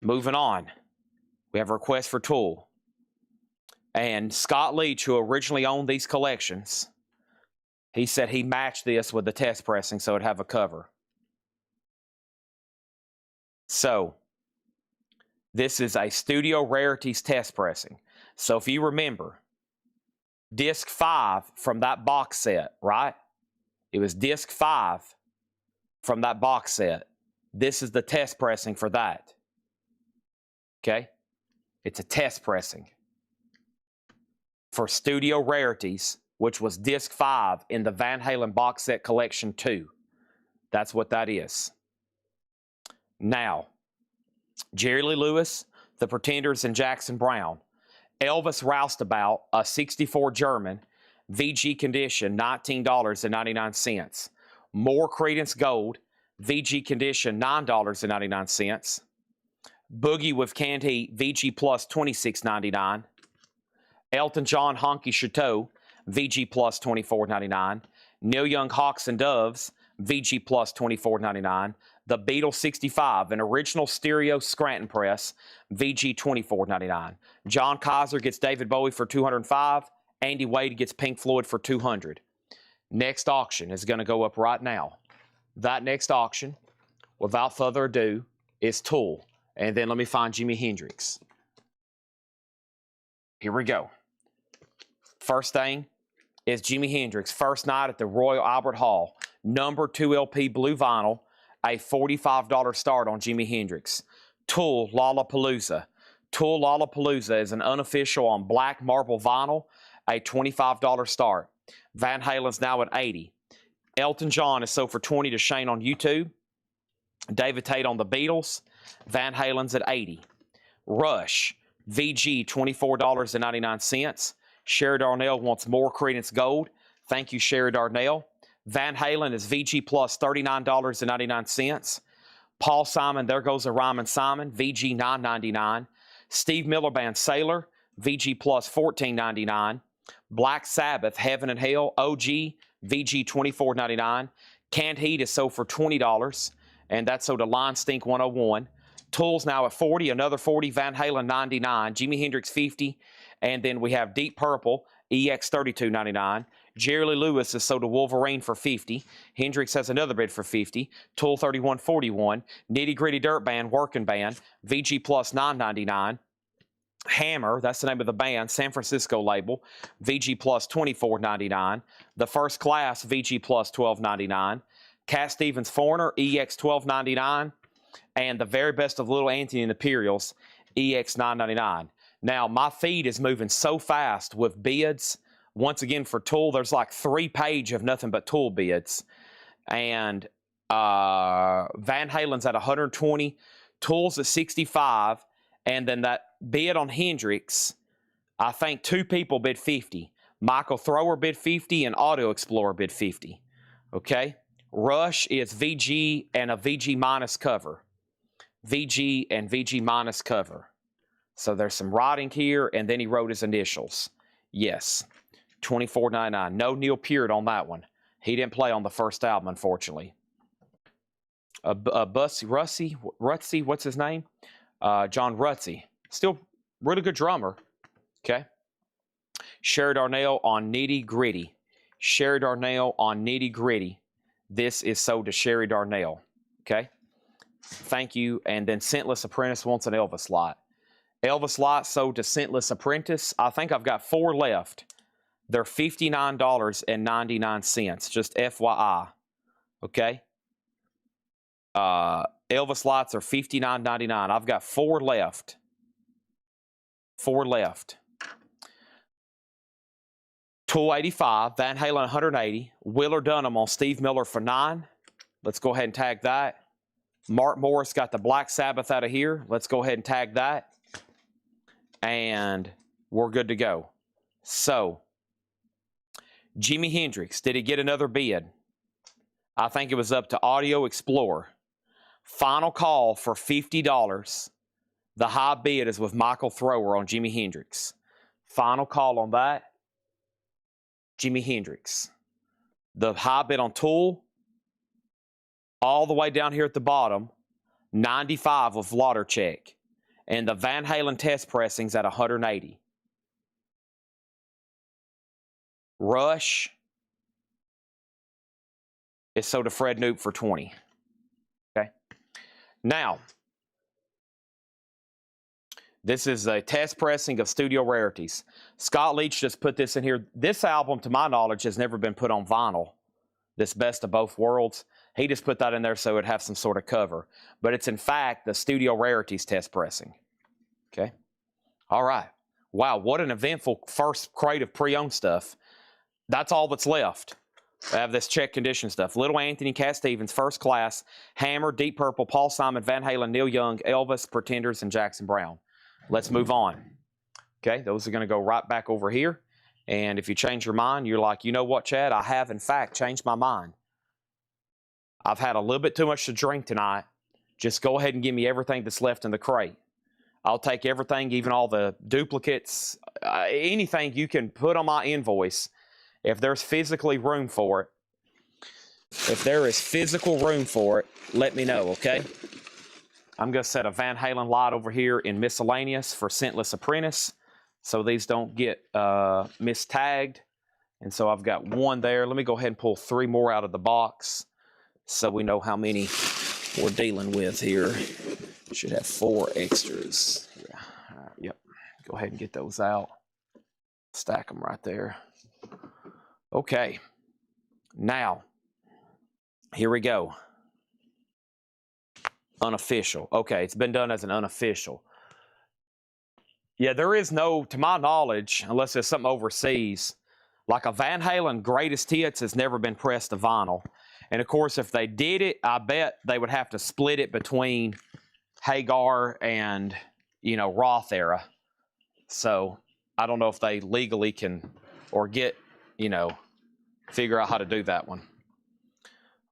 Moving on, we have a request for Tool. And Scott Leach, who originally owned these collections, he said he matched this with the test pressing so it'd have a cover. So, this is a Studio Rarities test pressing. So if you remember, disc 5 from that box set, right? It was disc 5 from that box set. This is the test pressing for that. Okay? It's a test pressing for Studio Rarities, which was disc 5 in the Van Halen box set collection 2. That's what that is. Now, Jerry Lee Lewis, The Pretenders, and Jackson Browne. Elvis Roustabout, a 64 German, VG condition, $19.99. More Creedence Gold, VG condition, $9.99. Boogie with Canned Heat, VG Plus, $26.99. Elton John Honky Chateau, VG Plus, $24.99. Neil Young Hawks and Doves, VG Plus, $24.99. The Beatles 65, an original stereo Scranton press, VG $24.99. John Kaiser gets David Bowie for $205. Andy Wade gets Pink Floyd for $200. Next auction is going to go up right now. That next auction, without further ado, is Tool. And then let me find Jimi Hendrix. Here we go. First thing is Jimi Hendrix. First night at the Royal Albert Hall. Number 2 LP blue vinyl. A $45 start on Jimi Hendrix. Tool Lollapalooza. Tool Lollapalooza is an unofficial on black marble vinyl. A $25 start. Van Halen's now at $80. Elton John is sold for $20 to Shane on YouTube. David Tate on the Beatles. Van Halen's at $80. Rush. VG $24.99. Sherry Darnell wants more Creedence Gold. Thank you, Sherry Darnell. Van Halen is VG Plus $39.99. Paul Simon, There Goes a Rhymin' Simon, VG $9.99. Steve Miller Band Sailor, VG Plus $14.99. Black Sabbath, Heaven and Hell, OG, VG $24.99. Canned Heat is sold for $20, and that's sold to Line Stink 101. Tool's now at $40, another $40, Van Halen $99, Jimi Hendrix $50, and then we have Deep Purple, EX $32.99. Jerry Lee Lewis is sold to Wolverine for $50. Hendrix has another bid for $50. Tool 3141. Nitty Gritty Dirt Band Working Band. VG Plus $9.99. Hammer, that's the name of the band, San Francisco label, VG Plus $24.99. The First Class, VG Plus $12.99. Cat Stevens Foreigner, EX $12.99. And the Very Best of Little Anthony and Imperials, EX $9.99. Now, my feed is moving so fast with bids. Once again, for Tool, there's like 3 pages of nothing but Tool bids. And Van Halen's at 120, Tool's at 65, and then that bid on Hendrix, I think 2 people bid 50. Michael Thrower bid 50 and Audio Explorer bid 50. Okay? Rush is VG and a VG minus cover. VG and VG minus cover. So there's some writing here, and then he wrote his initials. Yes. $24.99. No Neil Peart on that one. He didn't play on the first album, unfortunately. Rutsey, what's his name? John Rutsey. Still really good drummer. Okay. Sherry Darnell on Nitty Gritty. Sherry Darnell on Nitty Gritty. This is sold to Sherry Darnell. Okay. Thank you. And then Scentless Apprentice wants an Elvis lot. Elvis lot sold to Scentless Apprentice. I think I've got 4 left. They're $59.99. Just FYI. Okay. Elvis lots are $59.99. I've got 4 left. 4 left. Tool 85, Van Halen 180, Willer Dunham on Steve Miller for 9. Let's go ahead and tag that. Mark Morris got the Black Sabbath out of here. Let's go ahead and tag that. And we're good to go. So, Jimi Hendrix, did he get another bid? I think it was up to Audio Explorer. Final call for $50. The high bid is with Michael Thrower on Jimi Hendrix. Final call on that. Jimi Hendrix. The high bid on Tool, all the way down here at the bottom, 95 with Laudercheck. And the Van Halen test pressings at 180. Rush is sold to Fred Newt for 20. Okay. Now, this is a test pressing of Studio Rarities. Scott Leach just put this in here. This album, to my knowledge, has never been put on vinyl. This Best of Both Worlds. He just put that in there so it'd have some sort of cover. But it's, in fact, the Studio Rarities test pressing. Okay. All right. Wow, what an eventful first crate of pre-owned stuff. That's all that's left. I have this check condition stuff. Little Anthony, Cat Stevens, First Class, Hammer, Deep Purple, Paul Simon, Van Halen, Neil Young, Elvis, Pretenders, and Jackson Browne. Let's move on. Okay, those are going to go right back over here. And if you change your mind, you're like, you know what, Chad? I have, in fact, changed my mind. I've had a little bit too much to drink tonight. Just go ahead and give me everything that's left in the crate. I'll take everything, even all the duplicates, anything you can put on my invoice. If there's physically room for it, if there is physical room for it, let me know, okay? I'm going to set a Van Halen lot over here in miscellaneous for Scentless Apprentice, so these don't get mistagged. And so I've got 1 there. Let me go ahead and pull 3 more out of the box so we know how many we're dealing with here. Should have 4 extras. Yeah. Yep. Go ahead and get those out. Stack them right there. Okay. Now, here we go. Unofficial. Okay, it's been done as an unofficial. Yeah, there is no, to my knowledge, unless there's something overseas, like a Van Halen Greatest Hits has never been pressed to vinyl. And of course, if they did it, I bet they would have to split it between Hagar and, you know, Roth era. So I don't know if they legally can or get, you know, figure out how to do that one.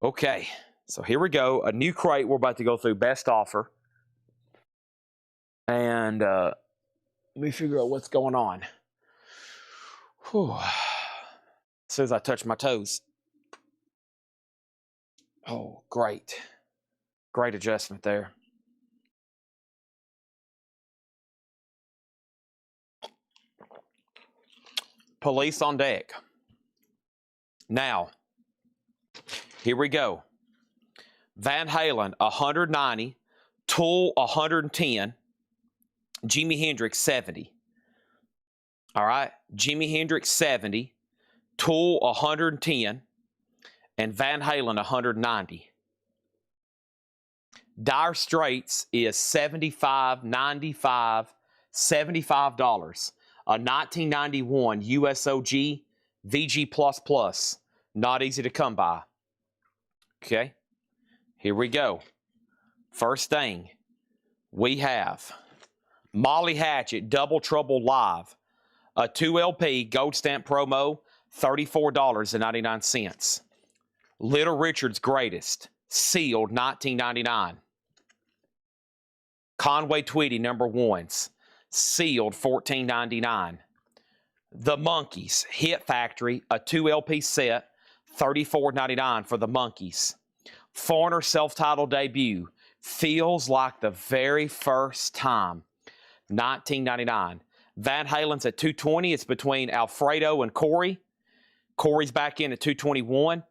Okay, so here we go. A new crate we're about to go through, best offer. And let me figure out what's going on. Whew. As soon as I touch my toes. Oh, great. Great adjustment there. Police on deck. Now, here we go. Van Halen, 190. Tool, 110. Jimi Hendrix, 70. All right? Jimi Hendrix, 70. Tool, 110. And Van Halen, 190. Dire Straits is $75, $95, $75. A 1991 USOG VG++. Not easy to come by. Okay, here we go. First thing, we have Molly Hatchet Double Trouble Live. A 2 LP gold stamp promo, $34.99. Little Richard's Greatest, sealed, $19.99. Conway Twitty #1s, sealed, $14.99. The Monkees Hit Factory, a 2 LP set, $34.99 for the Monkees. Foreigner self-titled debut, Feels Like the Very First Time, $19.99. Van Halen's at 220. It's between Alfredo and Corey. Corey's back in at 221.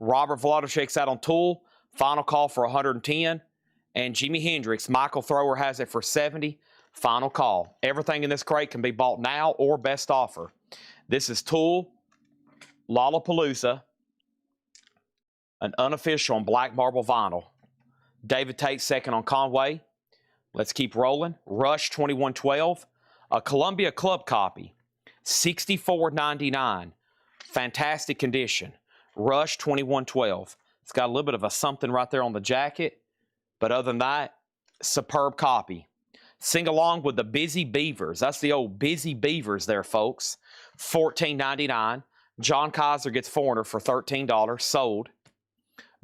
Robert Wlodyczek's out on Tool. Final call for 110. And Jimi Hendrix, Michael Thrower has it for 70. Final call. Everything in this crate can be bought now or best offer. This is Tool, Lollapalooza, an unofficial on black marble vinyl. David Tate second on Conway. Let's keep rolling. Rush 2112, a Columbia Club copy, $64.99. Fantastic condition. Rush 2112. It's got a little bit of a something right there on the jacket, but other than that, superb copy. Sing along with the Busy Beavers. That's the old Busy Beavers there, folks. $14.99. John Kaiser gets Foreigner for $13. Sold.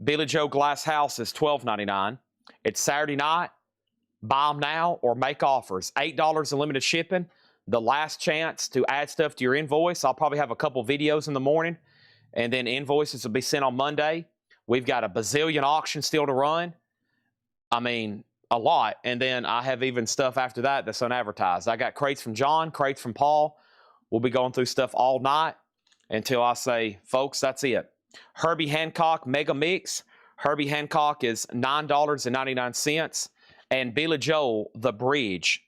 Billy Joe Glass House is $12.99. It's Saturday night. Buy them now or make offers. $8 in limited shipping. The last chance to add stuff to your invoice. I'll probably have a couple videos in the morning, and then invoices will be sent on Monday. We've got a bazillion auctions still to run. I mean, a lot. And then I have even stuff after that that's unadvertised. I got crates from John, crates from Paul. We'll be going through stuff all night until I say, folks, that's it. Herbie Hancock Mega Mix. Herbie Hancock is $9.99. And Billy Joel, The Bridge.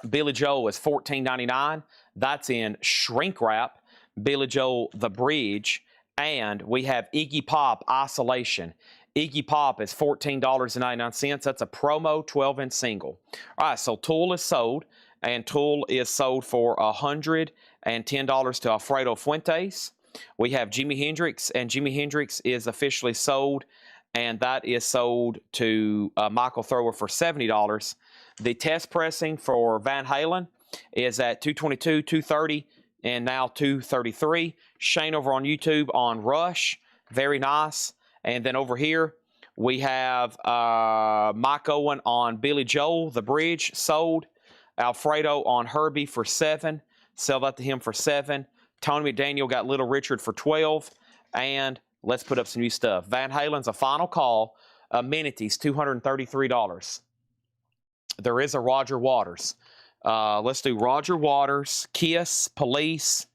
Billy Joel is $14.99. That's in shrink wrap. Billy Joel, The Bridge. And we have Iggy Pop, Isolation. Iggy Pop is $14.99. That's a promo 12-inch single. All right, so Tool is sold, and Tool is sold for $110 to Alfredo Fuentes. We have Jimi Hendrix, and Jimi Hendrix is officially sold, and that is sold to Michael Thrower for $70. The test pressing for Van Halen is at 222, 230, and now 233. Shane over on YouTube on Rush. Very nice. And then over here, we have Mike Owen on Billy Joel, The Bridge, sold. Alfredo on Herbie for $7. Sell that to him for $7. Tony McDaniel got Little Richard for $12. And let's put up some new stuff. Van Halen's a final call. Amenities, $233. There is a Roger Waters. Let's do Roger Waters, Kiss, Police,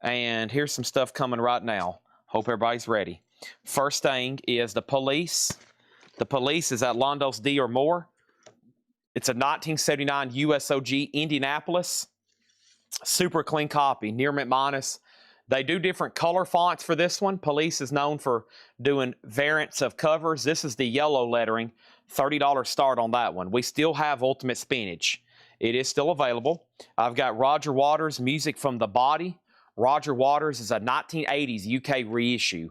and here's some stuff coming right now. Hope everybody's ready. First thing is the Police. The Police is at Londo's D or More. It's a 1979 USOG Indianapolis. Super clean copy, near mint minus. They do different color fonts for this one. Police is known for doing variants of covers. This is the yellow lettering. $30 start on that one. We still have Ultimate Spinach. It is still available. I've got Roger Waters, Music from the Body. Roger Waters is a 1980s UK reissue.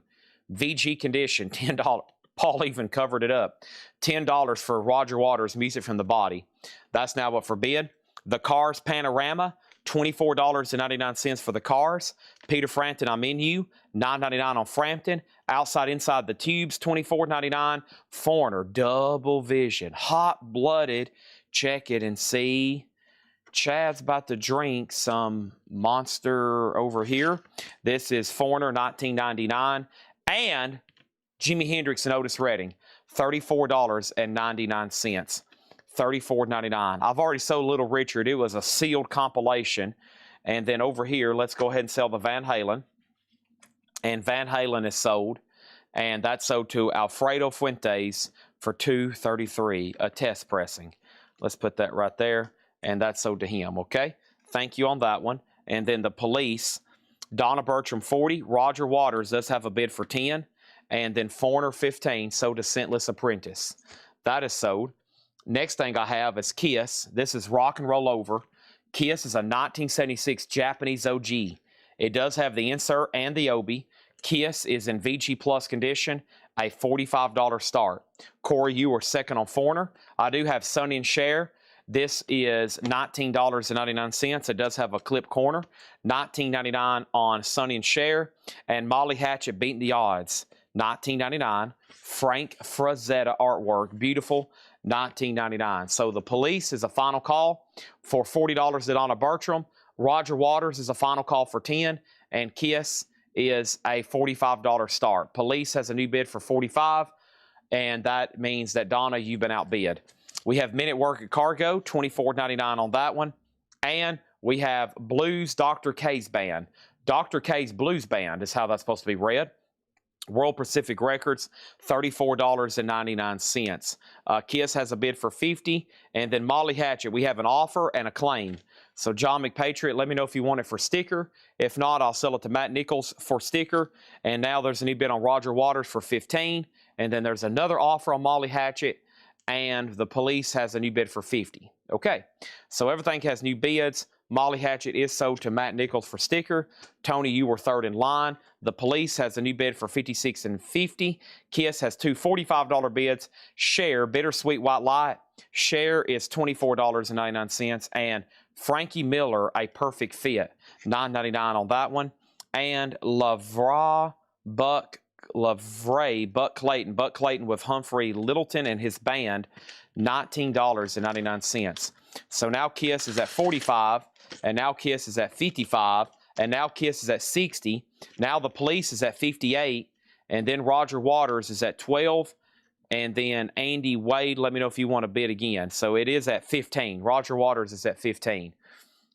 VG condition, $10. Paul even covered it up. $10 for Roger Waters, Music from the Body. That's now up for bid. The Cars Panorama, $24.99 for the Cars. Peter Frampton, I'm In You, $9.99 on Frampton. Outside Inside the Tubes, $24.99. Foreigner, Double Vision, hot-blooded. Check it and see. Chad's about to drink some Monster over here. This is Foreigner, $19.99. And Jimi Hendrix and Otis Redding, $34.99. $34.99. I've already sold Little Richard. It was a sealed compilation. And then over here, let's go ahead and sell the Van Halen. And Van Halen is sold. And that's sold to Alfredo Fuentes for $233, a test pressing. Let's put that right there. And that's sold to him, okay? Thank you on that one. And then the Police, Donna Bertram 40, Roger Waters does have a bid for 10. And then Foreigner 15, sold to Scentless Apprentice. That is sold. Next thing I have is Kiss. This is Rock and Roll Over. Kiss is a 1976 Japanese OG. It does have the insert and the obi. Kiss is in VG Plus condition, a $45 start. Corey, you are second on Foreigner. I do have Sonny and Cher. This is $19.99. It does have a clip corner. $19.99 on Sonny and Cher. And Molly Hatchet beating the odds. $19.99. Frank Frazetta artwork. Beautiful. $19.99. So the Police is a final call for $40 to Donna Bertram. Roger Waters is a final call for 10. And Kiss is a $45 start. Police has a new bid for $45, and that means that, Donna, you've been outbid. We have Men at Work at Cargo, $24.99 on that one. And we have Blues Dr. K's Band. Dr. K's Blues Band is how that's supposed to be read. World Pacific Records, $34.99. Kiss has a bid for $50, and then Molly Hatchet, we have an offer and a claim. So John McPatriot, let me know if you want it for sticker. If not, I'll sell it to Matt Nichols for sticker. And now there's a new bid on Roger Waters for $15, and then there's another offer on Molly Hatchet, and the Police has a new bid for $50. Okay, so everything has new bids. Molly Hatchet is sold to Matt Nichols for sticker. Tony, you were third in line. The Police has a new bid for $56 and $50. Kiss has two $45 bids. Cher, Bittersweet White Light. Cher is $24.99. And Frankie Miller, A Perfect Fit, $9.99 on that one. And Lavray Buck Clayton. Buck Clayton with Humphrey Littleton and his band, $19.99. So now Kiss is at 45, and now Kiss is at 55, and now Kiss is at 60. Now the Police is at 58, and then Roger Waters is at 12, and then Andy Wade, let me know if you want to bid again. So it is at 15. Roger Waters is at 15.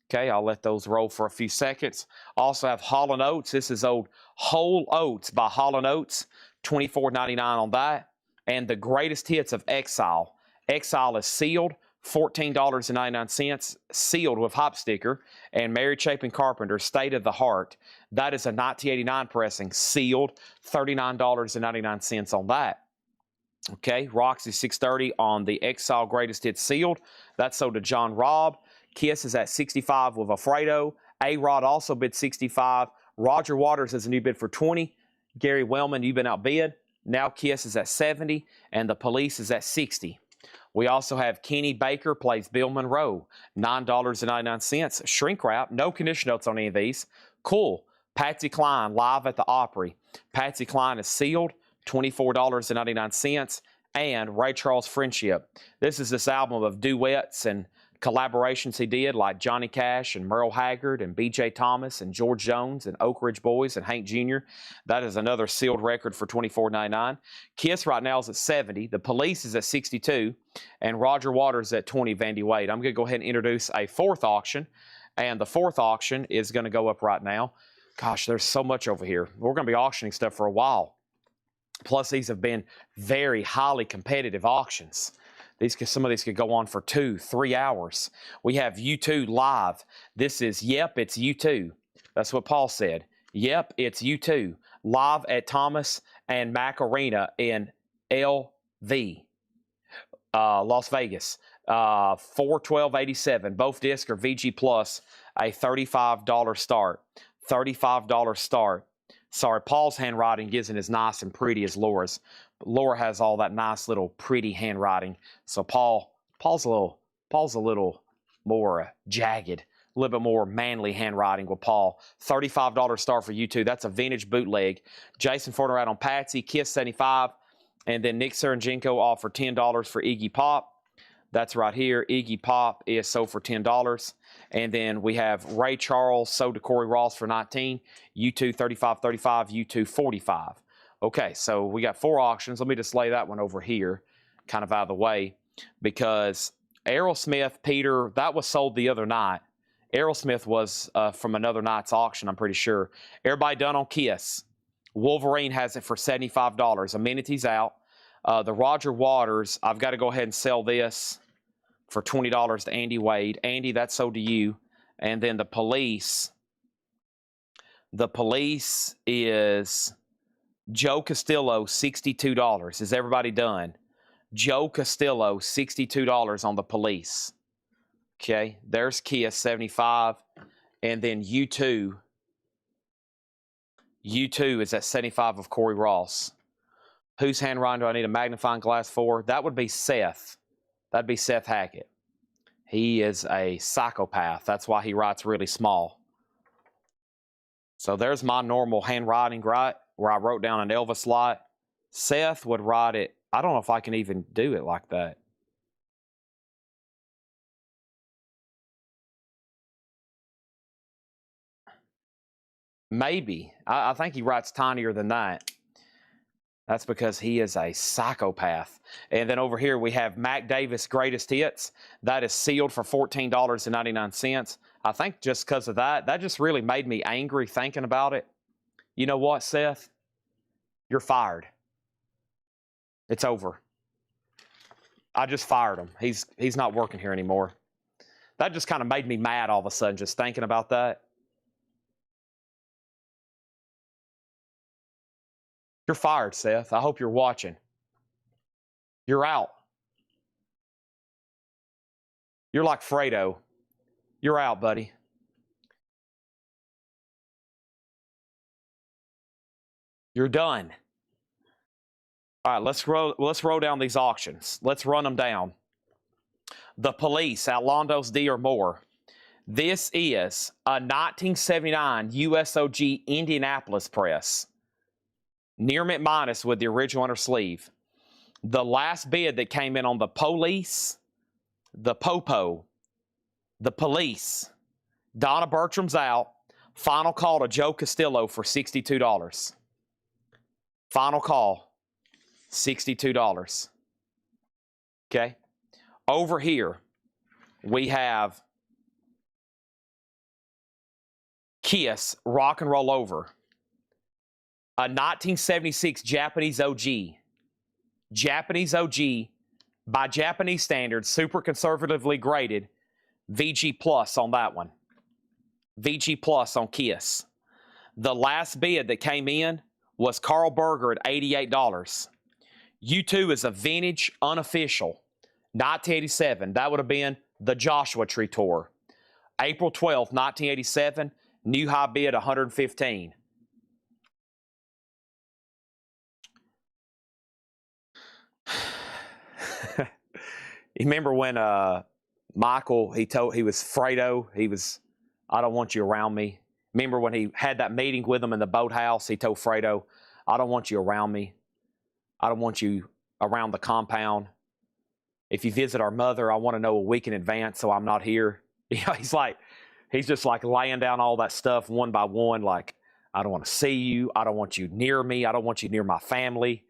Okay, I'll let those roll for a few seconds. Also have Hall & Oates. This is old Whole Oats by Hall & Oates, $24.99 on that. And the greatest hits of Exile. Exile is sealed, $14.99, sealed with hop sticker. And Mary Chapin Carpenter, State of the Heart. That is a 1989 pressing, sealed, $39.99 on that. Okay, Roxy 630 on the Exile Greatest Hits sealed. That's sold to John Robb. Kiss is at 65 with Alfredo. A-Rod also bid 65. Roger Waters has a new bid for 20. Gary Wellman, you've been outbid. Now Kiss is at 70, and the Police is at 60. We also have Kenny Baker plays Bill Monroe, $9.99. Shrink wrap, no condition notes on any of these. Cool. Patsy Cline live at the Opry. Patsy Cline is sealed, $24.99. And Ray Charles Friendship. This is this album of duets and collaborations he did, like Johnny Cash and Merle Haggard and B.J. Thomas and George Jones and Oak Ridge Boys and Hank Jr. That is another sealed record for $24.99. Kiss right now is at 70. The Police is at 62. And Roger Waters at 20, Vandy Wade. I'm going to go ahead and introduce a fourth auction. And the fourth auction is going to go up right now. Gosh, there's so much over here. We're going to be auctioning stuff for a while. Plus, these have been very highly competitive auctions. Some of these could go on for 2-3 hours. We have U2 live. This is, yep, it's U2. That's what Paul said. Yep, it's U2. Live at Thomas and Mack Arena in LV, Las Vegas. 4/12/87. Both discs are VG Plus. A $35 start. $35 start. Sorry, Paul's handwriting isn't as nice and pretty as Laura's. Laura has all that nice little pretty handwriting. So Paul's a little more jagged, a little bit more manly handwriting with Paul. $35 star for U2. That's a vintage bootleg. Jason Fortner out on Patsy, Kiss 75, and then Nick Saranjenko offered $10 for Iggy Pop. That's right here. Iggy Pop is sold for $10. And then we have Ray Charles sold to Corey Ross for $19. U2 35.35, U2 45. Okay, so we got 4 auctions. Let me just lay that one over here, kind of out of the way, because Aerosmith, Peter, that was sold the other night. Aerosmith was from another night's auction, I'm pretty sure. Everybody done on Kiss. Wolverine has it for $75. Amenities out. The Roger Waters, I've got to go ahead and sell this for $20 to Andy Wade. Andy, that's sold to you. And then the police is Joe Castillo, $62. Is everybody done? Joe Castillo, $62 on the police. Okay, there's Kia, 75. And then U2 is at 75 of Corey Ross. Whose handwriting do I need a magnifying glass for? That would be Seth. That'd be Seth Hackett. He is a psychopath. That's why he writes really small. So there's my normal handwriting, right? Where I wrote down an Elvis lot. Seth would write it. I don't know if I can even do it like that. Maybe. I think he writes tinier than that. That's because he is a psychopath. And then over here we have Mac Davis Greatest Hits. That is sealed for $14.99. I think just because of that, that just really made me angry thinking about it. You know what, Seth? You're fired. It's over. I just fired him. He's not working here anymore. That just kind of made me mad all of a sudden just thinking about that. You're fired, Seth. I hope you're watching. You're out. You're like Fredo. You're out, buddy. You're done. All right, let's roll down these auctions. Let's run them down. The police, Outlandos D or more. This is a 1979 USOG Indianapolis press. Near mint minus with the original inner sleeve. The last bid that came in on the police, the Popo, the police, Donna Bertram's out. Final call to Joe Castillo for $62. Final call, $62. Okay. Over here, we have Kiss, Rock and Roll Over. A 1976 Japanese OG. Japanese OG, by Japanese standards, super conservatively graded. VG Plus on that one. VG Plus on Kiss. The last bid that came in was Carl Berger at $88. U2 is a vintage unofficial. 1987. That would have been the Joshua Tree Tour. April 12th, 1987. New high bid $115. You remember when Michael, he was Fredo, I don't want you around me. Remember when he had that meeting with him in the boathouse, he told Fredo, I don't want you around me. I don't want you around the compound. If you visit our mother, I want to know a week in advance so I'm not here. You know, he's just like laying down all that stuff one by one, like, I don't want to see you. I don't want you near me. I don't want you near my family.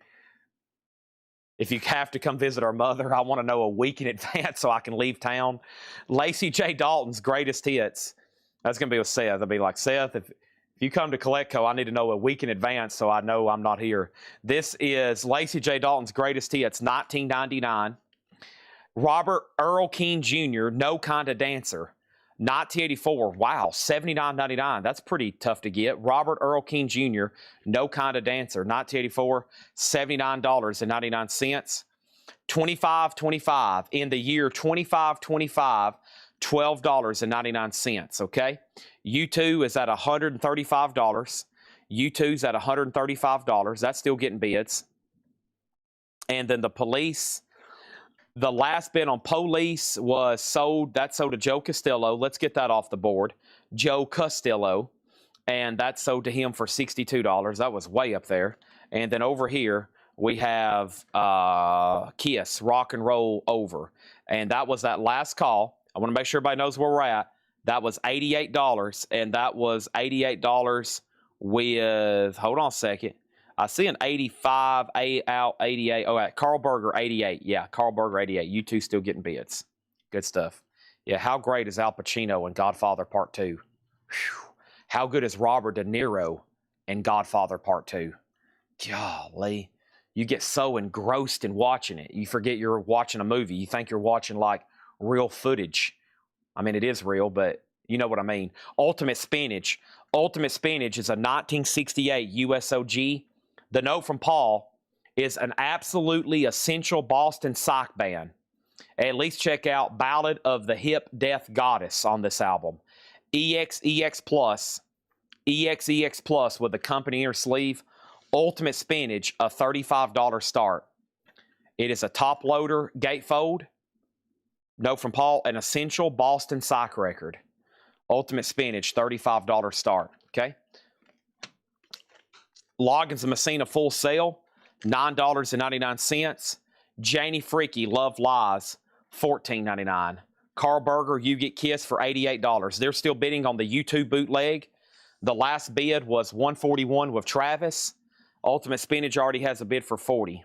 If you have to come visit our mother, I want to know a week in advance so I can leave town. Lacey J. Dalton's Greatest Hits. That's going to be with Seth. I'll be like, Seth, if you come to Coletco, I need to know a week in advance so I know I'm not here. This is Lacey J. Dalton's Greatest Hits, 1999. Robert Earl King Jr., No Kinda Dancer. 1984, wow, $79.99. That's pretty tough to get. Robert Earl King Jr., No Kinda Dancer, 1984, $79.99. 25-25 in the year 25-25, $12.99. Okay, U2 is at $135. U2's at $135. That's still getting bids. And then the police. The last bid on police was sold. That sold to Joe Castillo. Let's get that off the board. Joe Castillo. And that sold to him for $62. That was way up there. And then over here, we have Kiss, Rock and Roll Over. And that was that last call. I want to make sure everybody knows where we're at. That was $88. And that was $88 with, hold on a second. I see an 85, out 88. Oh, Carl Berger, 88. Yeah, Carl Berger, 88. You two still getting bids. Good stuff. Yeah, how great is Al Pacino in Godfather Part 2? Whew. How good is Robert De Niro and Godfather Part 2. Golly. You get so engrossed in watching it. You forget you're watching a movie. You think you're watching like real footage. I mean, it is real, but you know what I mean. Ultimate Spinach. Ultimate Spinach is a 1968 USOG. The Note from Paul is an absolutely essential Boston psych band. At least check out Ballad of the Hip Death Goddess on this album. EXEX Plus with the company inner sleeve. Ultimate Spinach, a $35 start. It is a top loader gatefold. Note from Paul, an essential Boston psych record. Ultimate Spinach, $35 start. Okay. Loggins and Messina Full Sail, $9.99. Janie Freaky Love Lies, $14.99. Carl Berger You Get Kissed for $88. They're still bidding on the YouTube bootleg. The last bid was $141 with Travis. Ultimate Spinach already has a bid for $40.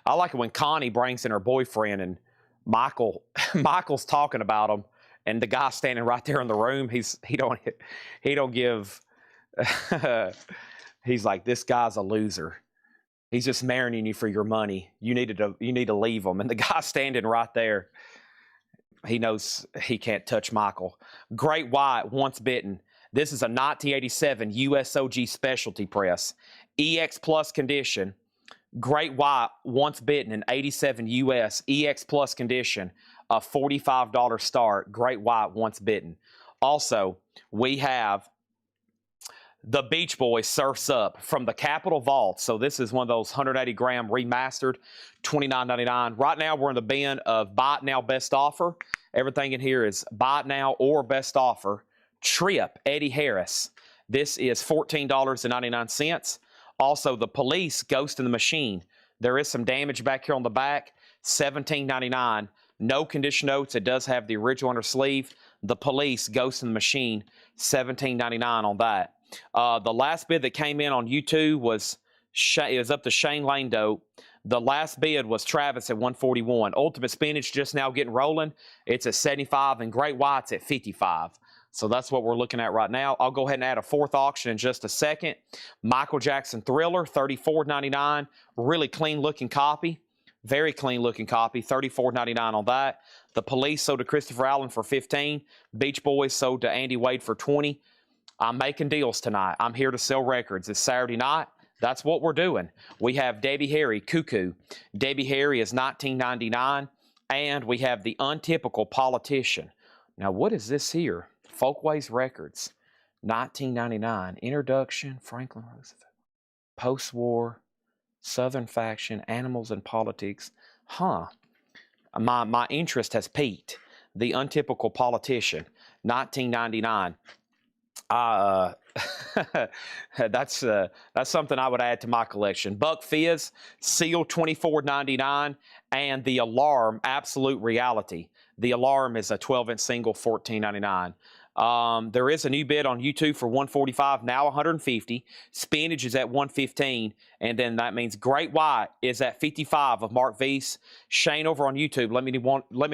I like it when Connie brings in her boyfriend and Michael's talking about him, and the guy standing right there in the room, he don't give. He's like, this guy's a loser. He's just marrying you for your money. You need to leave him. And the guy standing right there, he knows he can't touch Michael. Great White Once Bitten. This is a 1987 USOG specialty press. EX Plus condition. Great White Once Bitten in 87 US. EX Plus condition. A $45 start. Great White Once Bitten. Also, we have the Beach Boys Surfs Up from the Capitol Vault. So this is one of those 180 gram remastered, $29.99. Right now we're in the bin of Buy It Now Best Offer. Everything in here is Buy It Now or Best Offer. Trip, Eddie Harris. This is $14.99. Also, The Police, Ghost in the Machine. There is some damage back here on the back. $17.99. No condition notes. It does have the original under sleeve. The Police, Ghost in the Machine. $17.99 on that. The last bid that came in on YouTube was up to Shane Lando. The last bid was Travis at $141. Ultimate Spinach just now getting rolling. It's at $75, and Great White's at $55. So that's what we're looking at right now. I'll go ahead and add a fourth auction in just a second. Michael Jackson Thriller, $34.99. Really clean-looking copy. Very clean-looking copy. $34.99 on that. The Police sold to Christopher Allen for $15. Beach Boys sold to Andy Wade for $20. I'm making deals tonight. I'm here to sell records. It's Saturday night. That's what we're doing. We have Debbie Harry, Cuckoo. Debbie Harry is $19.99. And we have The Untypical Politician. Now, what is this here? Folkways Records, $19.99. Introduction, Franklin Roosevelt. Post-war, Southern Faction, Animals and Politics. Huh. My interest has peaked. The Untypical Politician, $19.99. That's something I would add to my collection. Buck Fizz, Seal, $24.99, and The Alarm, Absolute Reality. The Alarm is a 12-inch single, $14.99. There is a new bid on YouTube for $145, now $150. Spinach is at $115, and then that means Great White is at $55 of Mark Weiss. Shane over on YouTube, let me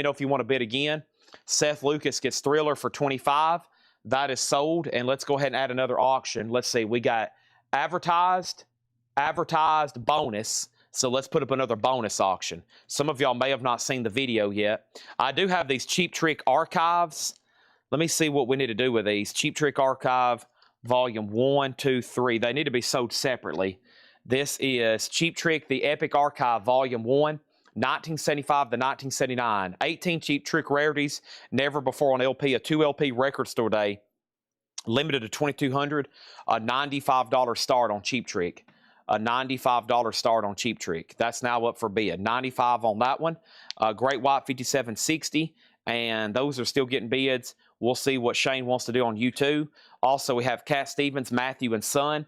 know if you want to bid again. Seth Lucas gets Thriller for $25. That is sold, and let's go ahead and add another auction. Let's see, we got advertised, bonus. So let's put up another bonus auction. Some of y'all may have not seen the video yet. I do have these Cheap Trick archives. Let me see what we need to do with these. Cheap Trick Archive, Volume 1, 2, 3. They need to be sold separately. This is Cheap Trick, the Epic Archive, Volume 1. 1975 to 1979. 18 Cheap Trick rarities, never before on LP. A 2 LP record store day, limited to 2,200. A $95 start on Cheap Trick. A $95 start on Cheap Trick. That's now up for bid. $95 on that one. Great White, $57.60. And those are still getting bids. We'll see what Shane wants to do on YouTube. Also, we have Cat Stevens, Matthew and Son.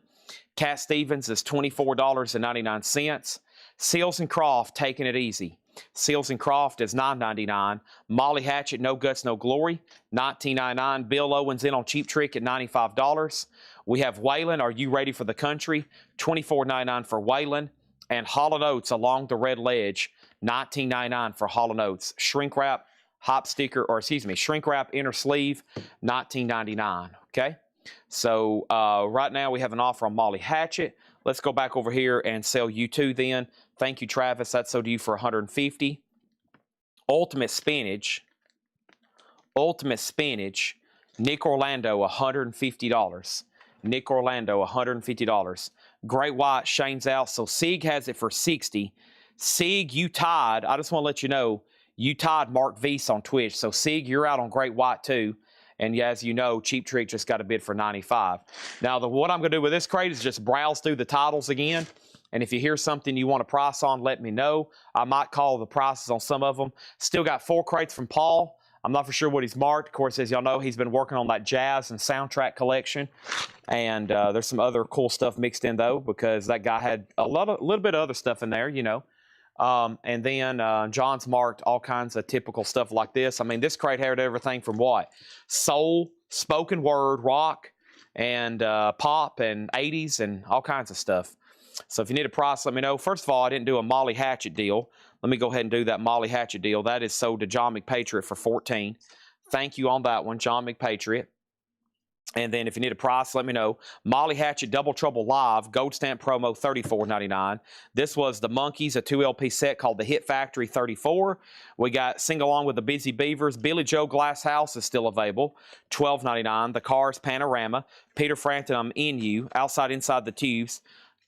Cat Stevens is $24.99. Seals and Croft, Taking It Easy. Seals and Croft is $9.99. Molly Hatchet, No Guts, No Glory, $19.99. Bill Owens in on Cheap Trick at $95. We have Waylon, Are You Ready for the Country? $24.99 for Waylon. And Hall & Oates, Along the Red Ledge, $19.99 for Hall & Oates. Shrink Wrap, Hop Sticker, or excuse me, Shrink Wrap Inner Sleeve, $19.99. Okay. So right now we have an offer on Molly Hatchet. Let's go back over here and sell you two then. Thank you, Travis. That's sold to you for $150. Ultimate Spinach. Nick Orlando, $150. Nick Orlando, $150. Great White, Shane's out. So Sieg has it for $60. Sieg, you tied. I just want to let you know, you tied Mark Veese on Twitch. So Sieg, you're out on Great White too. And as you know, Cheap Trick just got a bid for $95. Now, what I'm going to do with this crate is just browse through the titles again. And if you hear something you want a price on, let me know. I might call the prices on some of them. Still got 4 crates from Paul. I'm not for sure what he's marked. Of course, as y'all know, he's been working on that jazz and soundtrack collection. And there's some other cool stuff mixed in, though, because that guy had a little bit of other stuff in there, you know. And then John's marked all kinds of typical stuff like this. I mean, this crate had everything from what? Soul, spoken word, rock, and pop, and 80s, and all kinds of stuff. So if you need a price, let me know. First of all, I didn't do a Molly Hatchet deal. Let me go ahead and do that Molly Hatchet deal. That is sold to John McPatriot for $14. Thank you on that one, John McPatriot. And then if you need a price, let me know. Molly Hatchet Double Trouble Live, Gold Stamp Promo, $34.99. This was the Monkees, a 2 LP set called the Hit Factory 34. We got Sing Along with the Busy Beavers. Billy Joe Glass House is still available, $12.99. The Cars Panorama. Peter Frampton, I'm In You. Outside Inside the Tubes.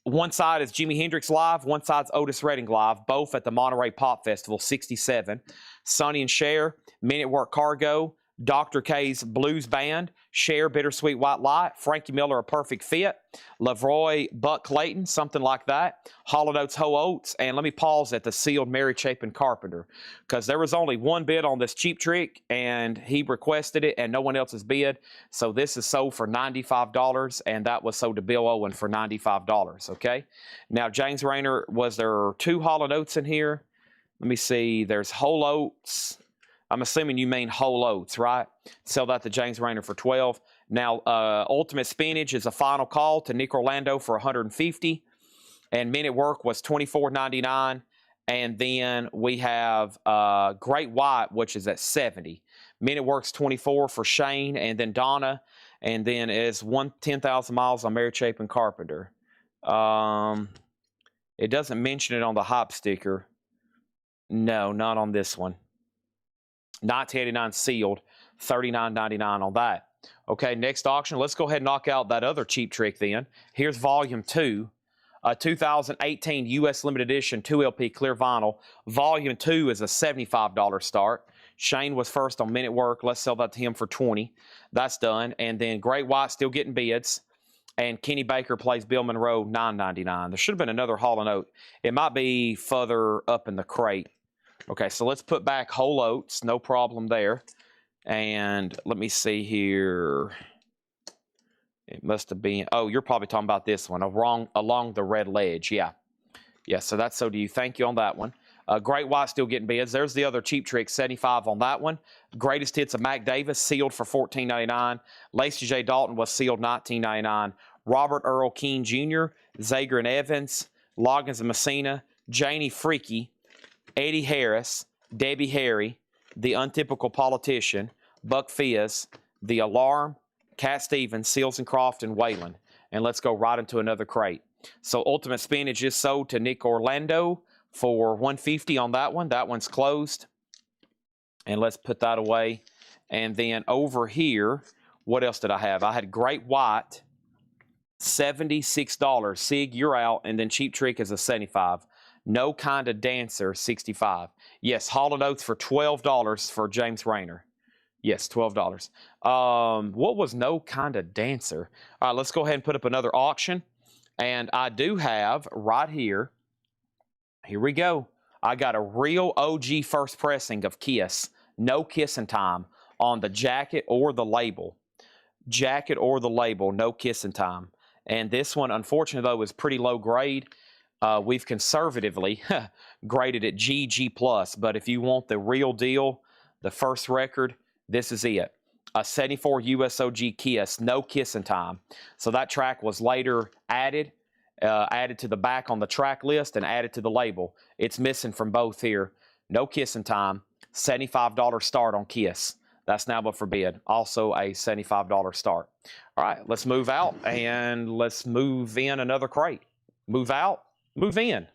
One side is Jimi Hendrix Live, one side's Otis Redding Live, both at the Monterey Pop Festival, 67. Sonny and Cher, Men at Work Cargo, Dr. K's Blues Band, Cher, Bittersweet White Light, Frankie Miller, A Perfect Fit, Lavoy, Buck Clayton, something like that, Hall & Oates, Ho Oates, and let me pause at the sealed Mary Chapin Carpenter, because there was only one bid on this Cheap Trick, and he requested it, and no one else has bid, so this is sold for $95, and that was sold to Bill Owen for $95, okay? Now, James Rayner, was there 2 Hall & Oates in here? Let me see, there's Whole Oats. I'm assuming you mean Whole Oats, right? Sell that to James Rayner for $12. Now, Ultimate Spinach is a final call to Nick Orlando for $150. And Men at Work was $24.99. And then we have Great White, which is at $70. Men at Work's $24 for Shane and then Donna. And then is 10,000 Miles on Mary Chapin Carpenter. It doesn't mention it on the hop sticker. No, not on this one. 1989 sealed, $39.99 on that. Okay, next auction. Let's go ahead and knock out that other Cheap Trick then. Here's Volume 2, 2018 U.S. Limited Edition 2 LP clear vinyl. Volume 2 is a $75 start. Shane was first on Men at Work. Let's sell that to him for $20. That's done. And then Great White still getting bids. And Kenny Baker plays Bill Monroe, $9.99. There should have been another Hall & Oates. It might be further up in the crate. Okay, so let's put back Whole Oats. No problem there. And let me see here. It must have been, oh, you're probably talking about this one, along the red ledge. Yeah. Yeah, so that's so do you. Thank you on that one. Great White still getting bids. There's the other Cheap Trick, 75 on that one. Greatest Hits of Mac Davis, sealed for $14.99. Lacey J. Dalton was sealed $19.99. Robert Earl Keane Jr., Zager and Evans, Loggins and Messina, Janie Freaky, Eddie Harris, Debbie Harry, The Untypical Politician, Buck Fizz, The Alarm, Cat Stevens, Seals and Croft, and Waylon. And let's go right into another crate. So Ultimate Spinach is sold to Nick Orlando for $150 on that one. That one's closed. And let's put that away. And then over here, what else did I have? I had Great White, $76. Sig, you're out. And then Cheap Trick is a $75. No Kind of Dancer, $65. Yes, Hall & Oates for $12 for James Rayner. Yes, $12. What was No Kind of Dancer? All right, let's go ahead and put up another auction. And I do have right here, here we go. I got a real OG first pressing of Kiss, No Kissing Time, on the jacket or the label. Jacket or the label, No Kissing Time. And this one, unfortunately, though, is pretty low grade. We've conservatively graded it GG+, but if you want the real deal, the first record, this is it. A 74 USOG Kiss, No Kissing Time. So that track was later added to the back on the track list and added to the label. It's missing from both here. No Kissing Time, $75 start on Kiss. That's now but for bid. Also a $75 start. All right, let's move out and let's move in another crate. Move out, move in.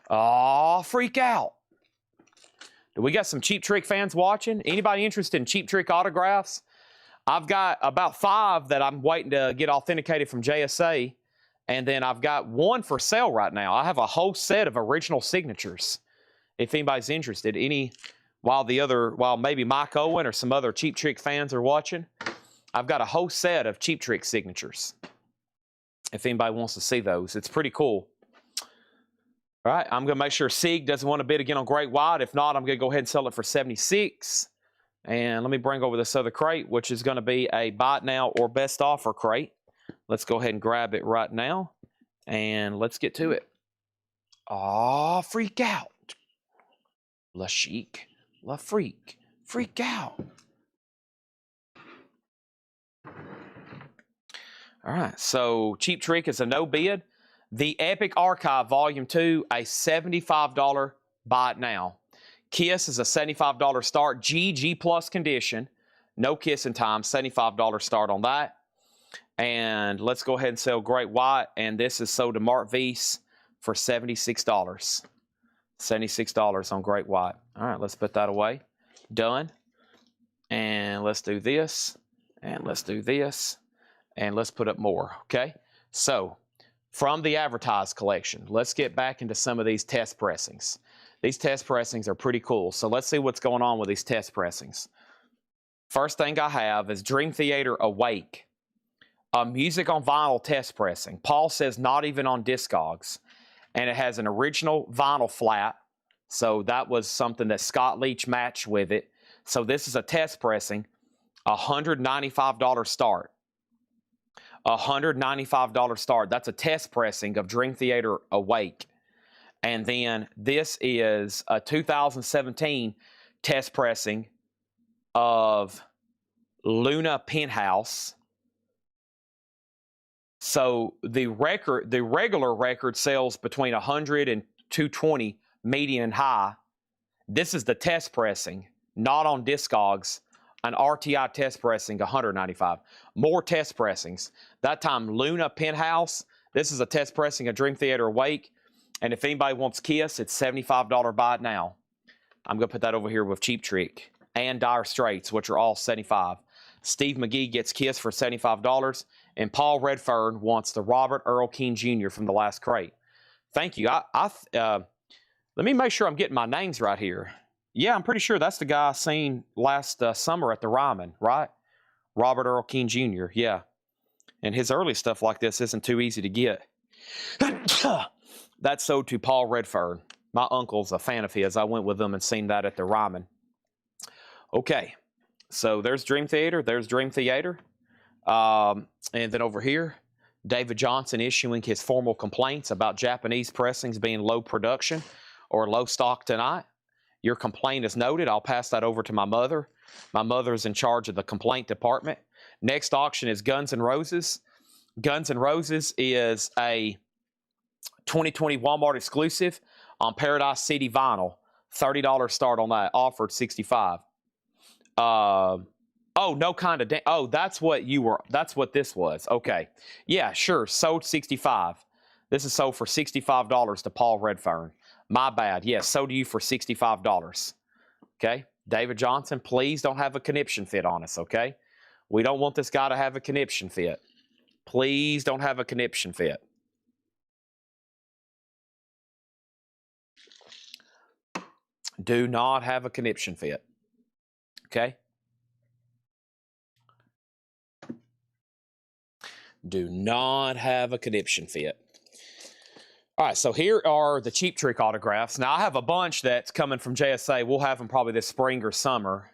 Oh, freak out. Do we got some Cheap Trick fans watching? Anybody interested in Cheap Trick autographs? I've got about 5 that I'm waiting to get authenticated from JSA. And then I've got 1 for sale right now. I have a whole set of original signatures. If anybody's interested, while maybe Mike Owen or some other Cheap Trick fans are watching, I've got a whole set of Cheap Trick signatures. If anybody wants to see those, it's pretty cool. All right, I'm going to make sure Sig doesn't want to bid again on Great White. If not, I'm going to go ahead and sell it for 76. And let me bring over this other crate, which is going to be a buy it now or best offer crate. Let's go ahead and grab it right now, and let's get to it. Aw, freak out. La chic, la freak, freak out. All right, so Cheap Trick is a no bid. The Epic Archive Volume 2, a $75 buy it now. Kiss is a $75 start, G plus condition. No kissing time, $75 start on that. And let's go ahead and sell Great White. And this is sold to Mark Weiss for $76. $76 on Great White. All right, let's put that away. Done. And let's do this. And let's do this. And let's put up more, okay? So, from the advertised collection, let's get back into some of these test pressings. These test pressings are pretty cool. So let's see what's going on with these test pressings. First thing I have is Dream Theater Awake. A music on vinyl test pressing. Paul says not even on Discogs. And it has an original vinyl flat. So that was something that Scott Leach matched with it. So this is a test pressing. $195 start. $195 start. That's a test pressing of Dream Theater Awake. And then this is a 2017 test pressing of Luna Penthouse. So the regular record sells between 100 and 220 median and high. This is the test pressing, not on Discogs. An RTI test pressing, 195. More test pressings. That time, Luna Penthouse. This is a test pressing of Dream Theater Awake. And if anybody wants Kiss, it's $75 buy it now. I'm going to put that over here with Cheap Trick and Dire Straits, which are all $75. Steve McGee gets Kiss for $75. And Paul Redfern wants the Robert Earl King Jr. from the last crate. Thank you. Let me make sure I'm getting my names right here. Yeah, I'm pretty sure that's the guy I seen last summer at the Ryman, right? Robert Earl King Jr., yeah. And his early stuff like this isn't too easy to get. That's sold to Paul Redfern. My uncle's a fan of his. I went with him and seen that at the Ryman. Okay, so there's Dream Theater. There's Dream Theater. And then over here, David Johnson issuing his formal complaints about Japanese pressings being low production or low stock tonight. Your complaint is noted. I'll pass that over to my mother. My mother is in charge of the complaint department. Next auction is Guns N' Roses. Guns N' Roses is a 2020 Walmart exclusive on Paradise City vinyl. $30 start on that. Offered $65. Oh, no kind of. Oh, that's what you were. That's what this was. Okay. Yeah, sure. Sold $65. This is sold for $65 to Paul Redfern. My bad. Yes, so do you for $65. Okay? David Johnson, please don't have a conniption fit on us, okay? We don't want this guy to have a conniption fit. Please don't have a conniption fit. Do not have a conniption fit. Okay? Do not have a conniption fit. All right, so here are the Cheap Trick autographs. Now, I have a bunch that's coming from JSA. We'll have them probably this spring or summer,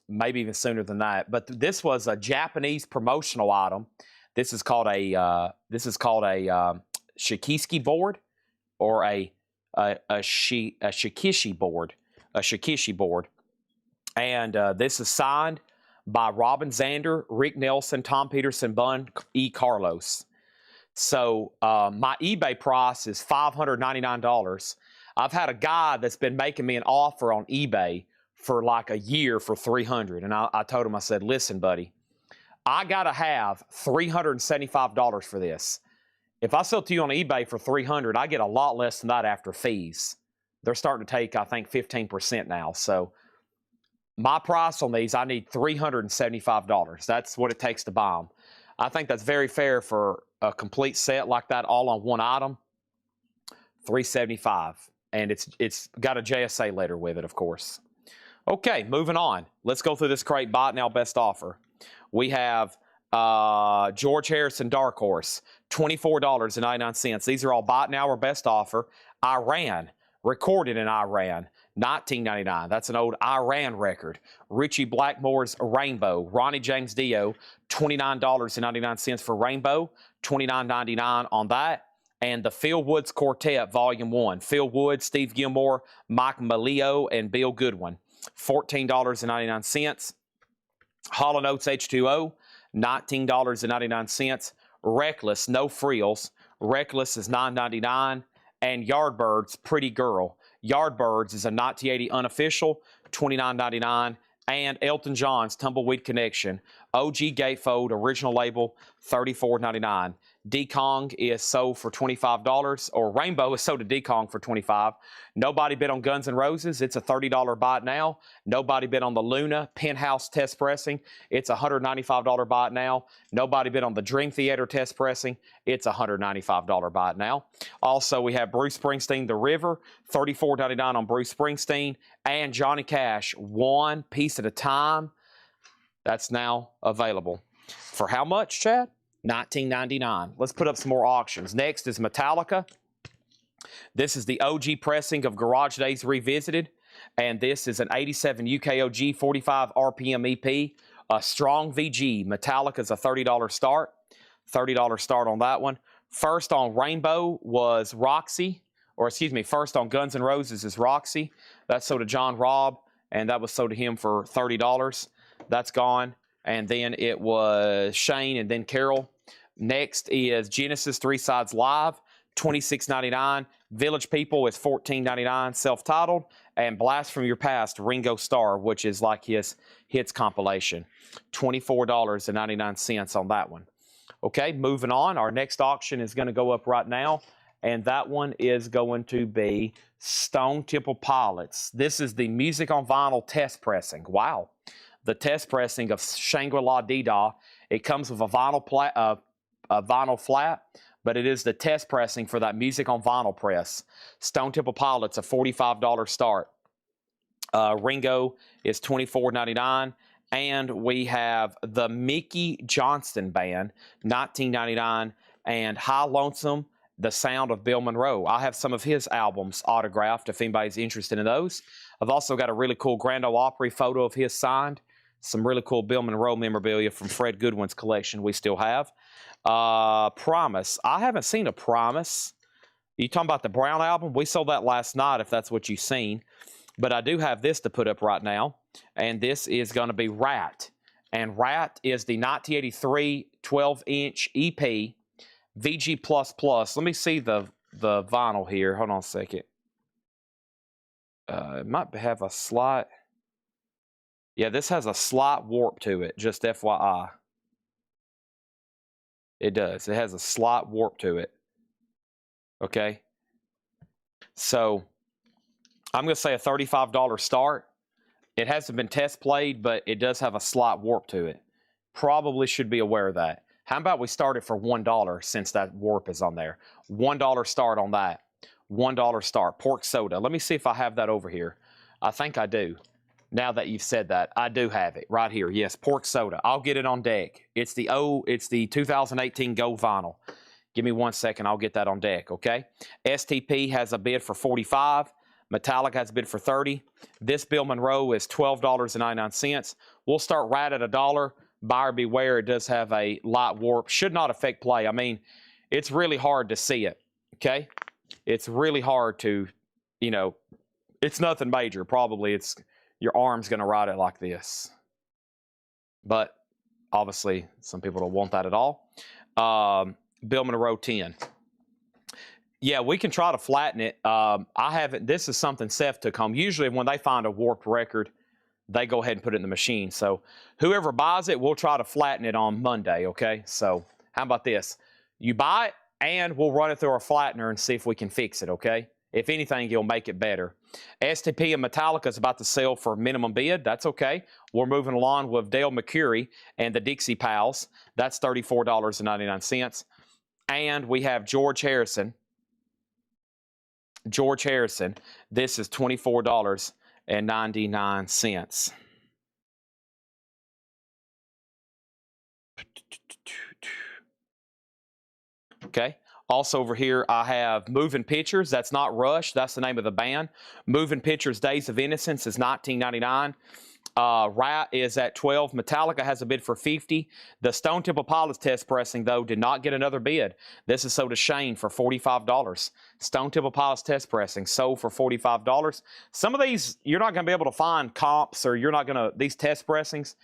maybe even sooner than that. But this was a Japanese promotional item. This is called a shikishi board, or a shikishi board, and this is signed by Robin Zander, Rick Nelson, Tom Peterson, Bun E. Carlos. So my eBay price is $599. I've had a guy that's been making me an offer on eBay for like a year for $300. And I told him, I said, listen, buddy, I got to have $375 for this. If I sell it to you on eBay for $300, I get a lot less than that after fees. They're starting to take, I think, 15% now. So my price on these, I need $375. That's what it takes to buy them. I think that's very fair for a complete set like that, all on one item. $375, and it's got a JSA letter with it, of course. Okay, moving on. Let's go through this crate. Buy it now, best offer. We have George Harrison Dark Horse, $24.99. These are all buy it now or best offer. Iran, recorded in Iran, $19.99. That's an old Iran record. Richie Blackmore's Rainbow. Ronnie James Dio, $29.99 for Rainbow, $29.99 on that. And the Phil Woods Quartet, Volume 1. Phil Woods, Steve Gilmore, Mike Maleo, and Bill Goodwin, $14.99. Hall & Oates H2O, $19.99. Reckless, no frills. Reckless is $9.99. And Yardbirds, Pretty Girl. Yardbirds is a 1980 unofficial, $29.99. And Elton John's Tumbleweed Connection, OG Gatefold, original label, $34.99. D-Kong is sold for $25, or Rainbow is sold to D-Kong for $25. Nobody bid on Guns N' Roses. It's a $30 buy it now. Nobody bid on the Luna Penthouse test pressing. It's a $195 buy it now. Nobody bid on the Dream Theater test pressing. It's a $195 buy it now. Also, we have Bruce Springsteen, The River, $34.99 on Bruce Springsteen. And Johnny Cash, One Piece at a Time. That's now available. For how much, Chad? $19.99. Let's put up some more auctions. Next is Metallica. This is the OG pressing of Garage Days Revisited, and this is an 87 UKOG 45 RPM EP, a strong VG. Metallica's a $30 start. $30 start on that one. First on Rainbow was Roxy, or excuse me, first on Guns N' Roses is Roxy. That's sold to John Robb, and that was sold to him for $30. That's gone. And then it was Shane and then Carol. Next is Genesis 3 Sides Live, $26.99. Village People is $14.99, self-titled. And Blast from Your Past, Ringo Starr, which is like his hits compilation, $24.99 on that one. Okay, moving on. Our next auction is going to go up right now, and that one is going to be Stone Temple Pilots. This is the Music on Vinyl test pressing. Wow. The test pressing of Shangri-La Dee-Dah. It comes with a vinyl flat, but it is the test pressing for that Music on Vinyl press. Stone Temple Pilots, a $45 start. Ringo is $24.99. And we have the Mickey Johnston Band, $19.99. And High Lonesome, The Sound of Bill Monroe. I have some of his albums autographed if anybody's interested in those. I've also got a really cool Grand Ole Opry photo of his signed. Some really cool Bill Monroe memorabilia from Fred Goodwin's collection we still have. Promise. I haven't seen a Promise. You talking about the Brown album? We sold that last night if that's what you've seen. But I do have this to put up right now. And this is going to be Rat. And Rat is the 1983 12-inch EP VG++. Let me see the vinyl here. Hold on a second. It might have a slight... Yeah, this has a slight warp to it, just FYI. It does. It has a slight warp to it. Okay? So, I'm going to say a $35 start. It hasn't been test played, but it does have a slight warp to it. Probably should be aware of that. How about we start it for $1 since that warp is on there? $1 start on that. $1 start. Pork soda. Let me see if I have that over here. I think I do. Now that you've said that, I do have it right here. Yes, pork soda. I'll get it on deck. It's the 2018 Gold Vinyl. Give me 1 second. I'll get that on deck, okay? STP has a bid for $45. Metallica has a bid for $30. This Bill Monroe is $12.99. We'll start right at $1. Buyer beware. It does have a light warp. Should not affect play. I mean, it's really hard to see it, okay? It's really hard to, it's nothing major. Probably it's... Your arm's going to ride it like this. But obviously, some people don't want that at all. Bill Monroe 10. Yeah, we can try to flatten it. I haven't. This is something Seth took home. Usually when they find a warped record, they go ahead and put it in the machine. So whoever buys it, we'll try to flatten it on Monday, okay? So how about this? You buy it, and we'll run it through our flattener and see if we can fix it, okay? If anything, you'll make it better. STP and Metallica is about to sell for minimum bid. That's okay. We're moving along with Dale McCurry and the Dixie Pals. That's $34.99. And we have George Harrison. George Harrison. This is $24.99. Okay. Also over here, I have Moving Pictures. That's not Rush. That's the name of the band. Moving Pictures Days of Innocence is $19.99. Rat is at $12. Metallica has a bid for $50. The Stone Temple Pilots test pressing, though, did not get another bid. This is sold to Shane for $45. Stone Temple Pilots test pressing sold for $45. Some of these, you're not going to be able to find comps, or you're not going to, these test pressings,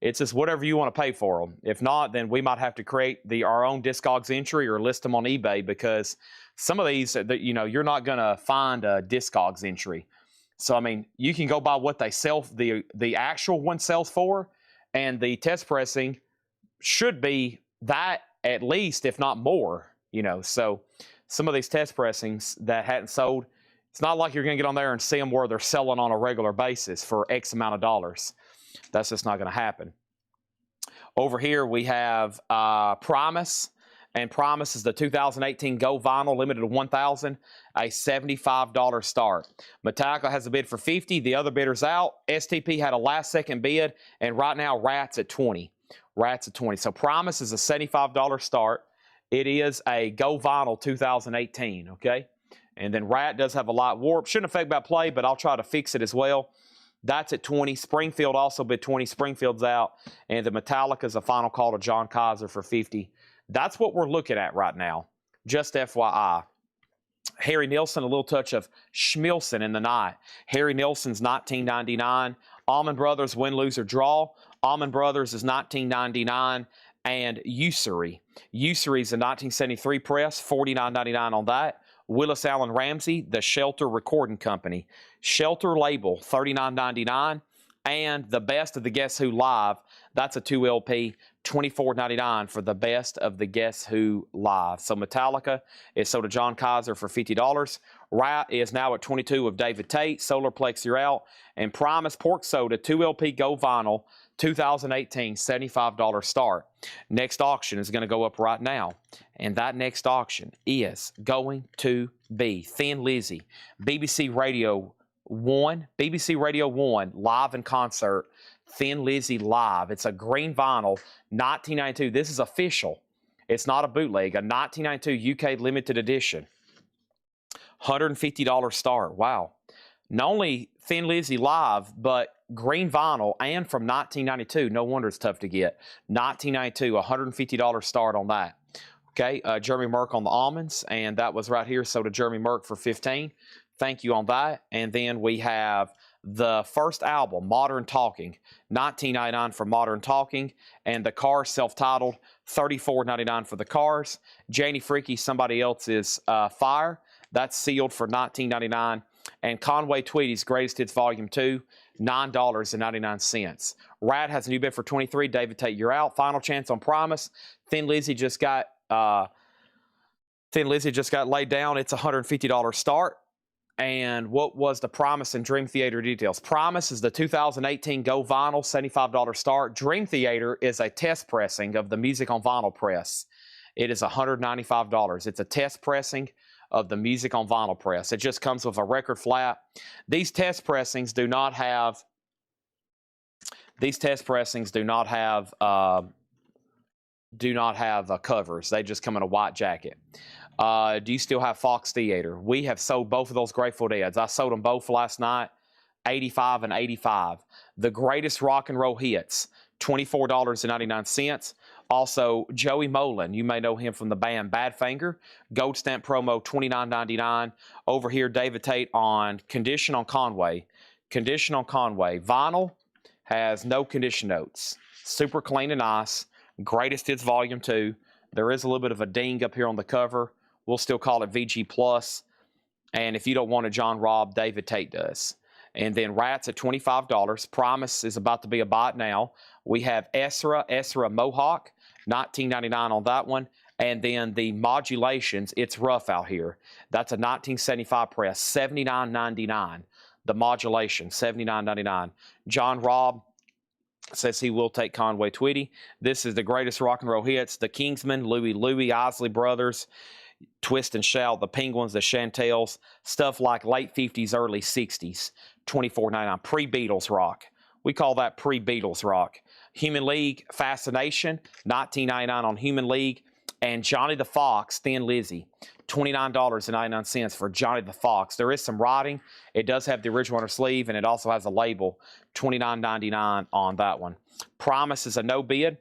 it's just whatever you want to pay for them. If not, then we might have to create our own Discogs entry or list them on eBay, because some of these, you're not going to find a Discogs entry. So, I mean, you can go by what they sell, the actual one sells for, and the test pressing should be that at least, if not more, So some of these test pressings that hadn't sold, it's not like you're going to get on there and see them where they're selling on a regular basis for X amount of dollars. That's just not going to happen. Over here we have Primus, and Primus is the 2018 Go Vinyl limited to 1,000, a $75 start. Metallica has a bid for $50. The other bidder's out. STP had a last-second bid, and right now Rat's at $20. Rat's at $20. So Primus is a $75 start. It is a Go Vinyl 2018. Okay, and then Rat does have a light warp. Shouldn't affect by play, but I'll try to fix it as well. That's at $20. Springfield also bid $20. Springfield's out. And the Metallica is a final call to John Kaiser for $50. That's what we're looking at right now. Just FYI. Harry Nilsson, a little touch of Schmilson in the night. Harry Nilsson's $19.99. Allman Brothers, win, lose, or draw. Allman Brothers is $19.99. And Usury. Usury is a 1973 press, $49.99 on that. Willis Allen Ramsey, the Shelter Recording Company. Shelter label, $39.99. And the Best of the Guess Who Live, that's a 2 LP, $24.99 for the Best of the Guess Who Live. So Metallica is sold to John Kaiser for $50. Rat is now at $22 with David Tate. Solarplex, you're out. And Primus Pork Soda, 2 LP Go Vinyl, 2018, $75 start. Next auction is going to go up right now. And that next auction is going to be Thin Lizzy, BBC Radio 1, BBC Radio 1, live in concert, Thin Lizzy live. It's a green vinyl, 1992. This is official. It's not a bootleg, a 1992 UK limited edition. $150 start. Wow. Not only Thin Lizzy live, but green vinyl and from 1992. No wonder it's tough to get. 1992, $150 start on that. Okay, Jeremy Merck on the almonds, and that was right here. So to Jeremy Merck for $15. Thank you on that. And then we have the first album, Modern Talking, $19.99 for Modern Talking, and the Cars self-titled, $34.99 for the Cars. Janie Freaky, Somebody Else's Fire, that's sealed for $19.99. And Conway Tweedy's Greatest Hits Volume 2, $9.99. Rad has a new bid for $23. David Tate, you're out. Final chance on Primus. Thin Lizzy just got laid down. It's a $150 start. And what was the Primus and Dream Theater details? Primus is the 2018 Go Vinyl, $75 start. Dream Theater is a test pressing of the Music on Vinyl press. It is $195. It's a test pressing of the Music on Vinyl press. It just comes with a record flat. These test pressings do not have covers. They just come in a white jacket. Do you still have Fox Theater? We have sold both of those Grateful Deads. I sold them both last night, 85 and 85. The Greatest Rock and Roll Hits, $24.99. Also, Joey Molin, you may know him from the band Badfinger. Gold Stamp promo, $29.99. Over here, David Tate on Condition on Conway. Condition on Conway. Vinyl has no condition notes. Super clean and nice. Greatest Hits Volume 2. There is a little bit of a ding up here on the cover. We'll still call it VG+. And if you don't want a John Robb, David Tate does. And then Rats at $25. Promise is about to be a bot now. We have Essra Mohawk, $19.99 on that one. And then the Modulations, it's rough out here. That's a 1975 press, $79.99. The Modulation, $79.99. John Robb says he will take Conway Twitty. This is the greatest rock and roll hits. The Kingsmen, Louie, Isley Brothers, Twist and Shout, the Penguins, the Chantels, stuff like late 50s, early 60s, $24.99. Pre-Beatles rock. We call that pre-Beatles rock. Human League, Fascination, $19.99 on Human League. And Johnny the Fox, Thin Lizzy, $29.99 for Johnny the Fox. There is some writing. It does have the original on her sleeve, and it also has a label, $29.99 on that one. Promise is a no bid.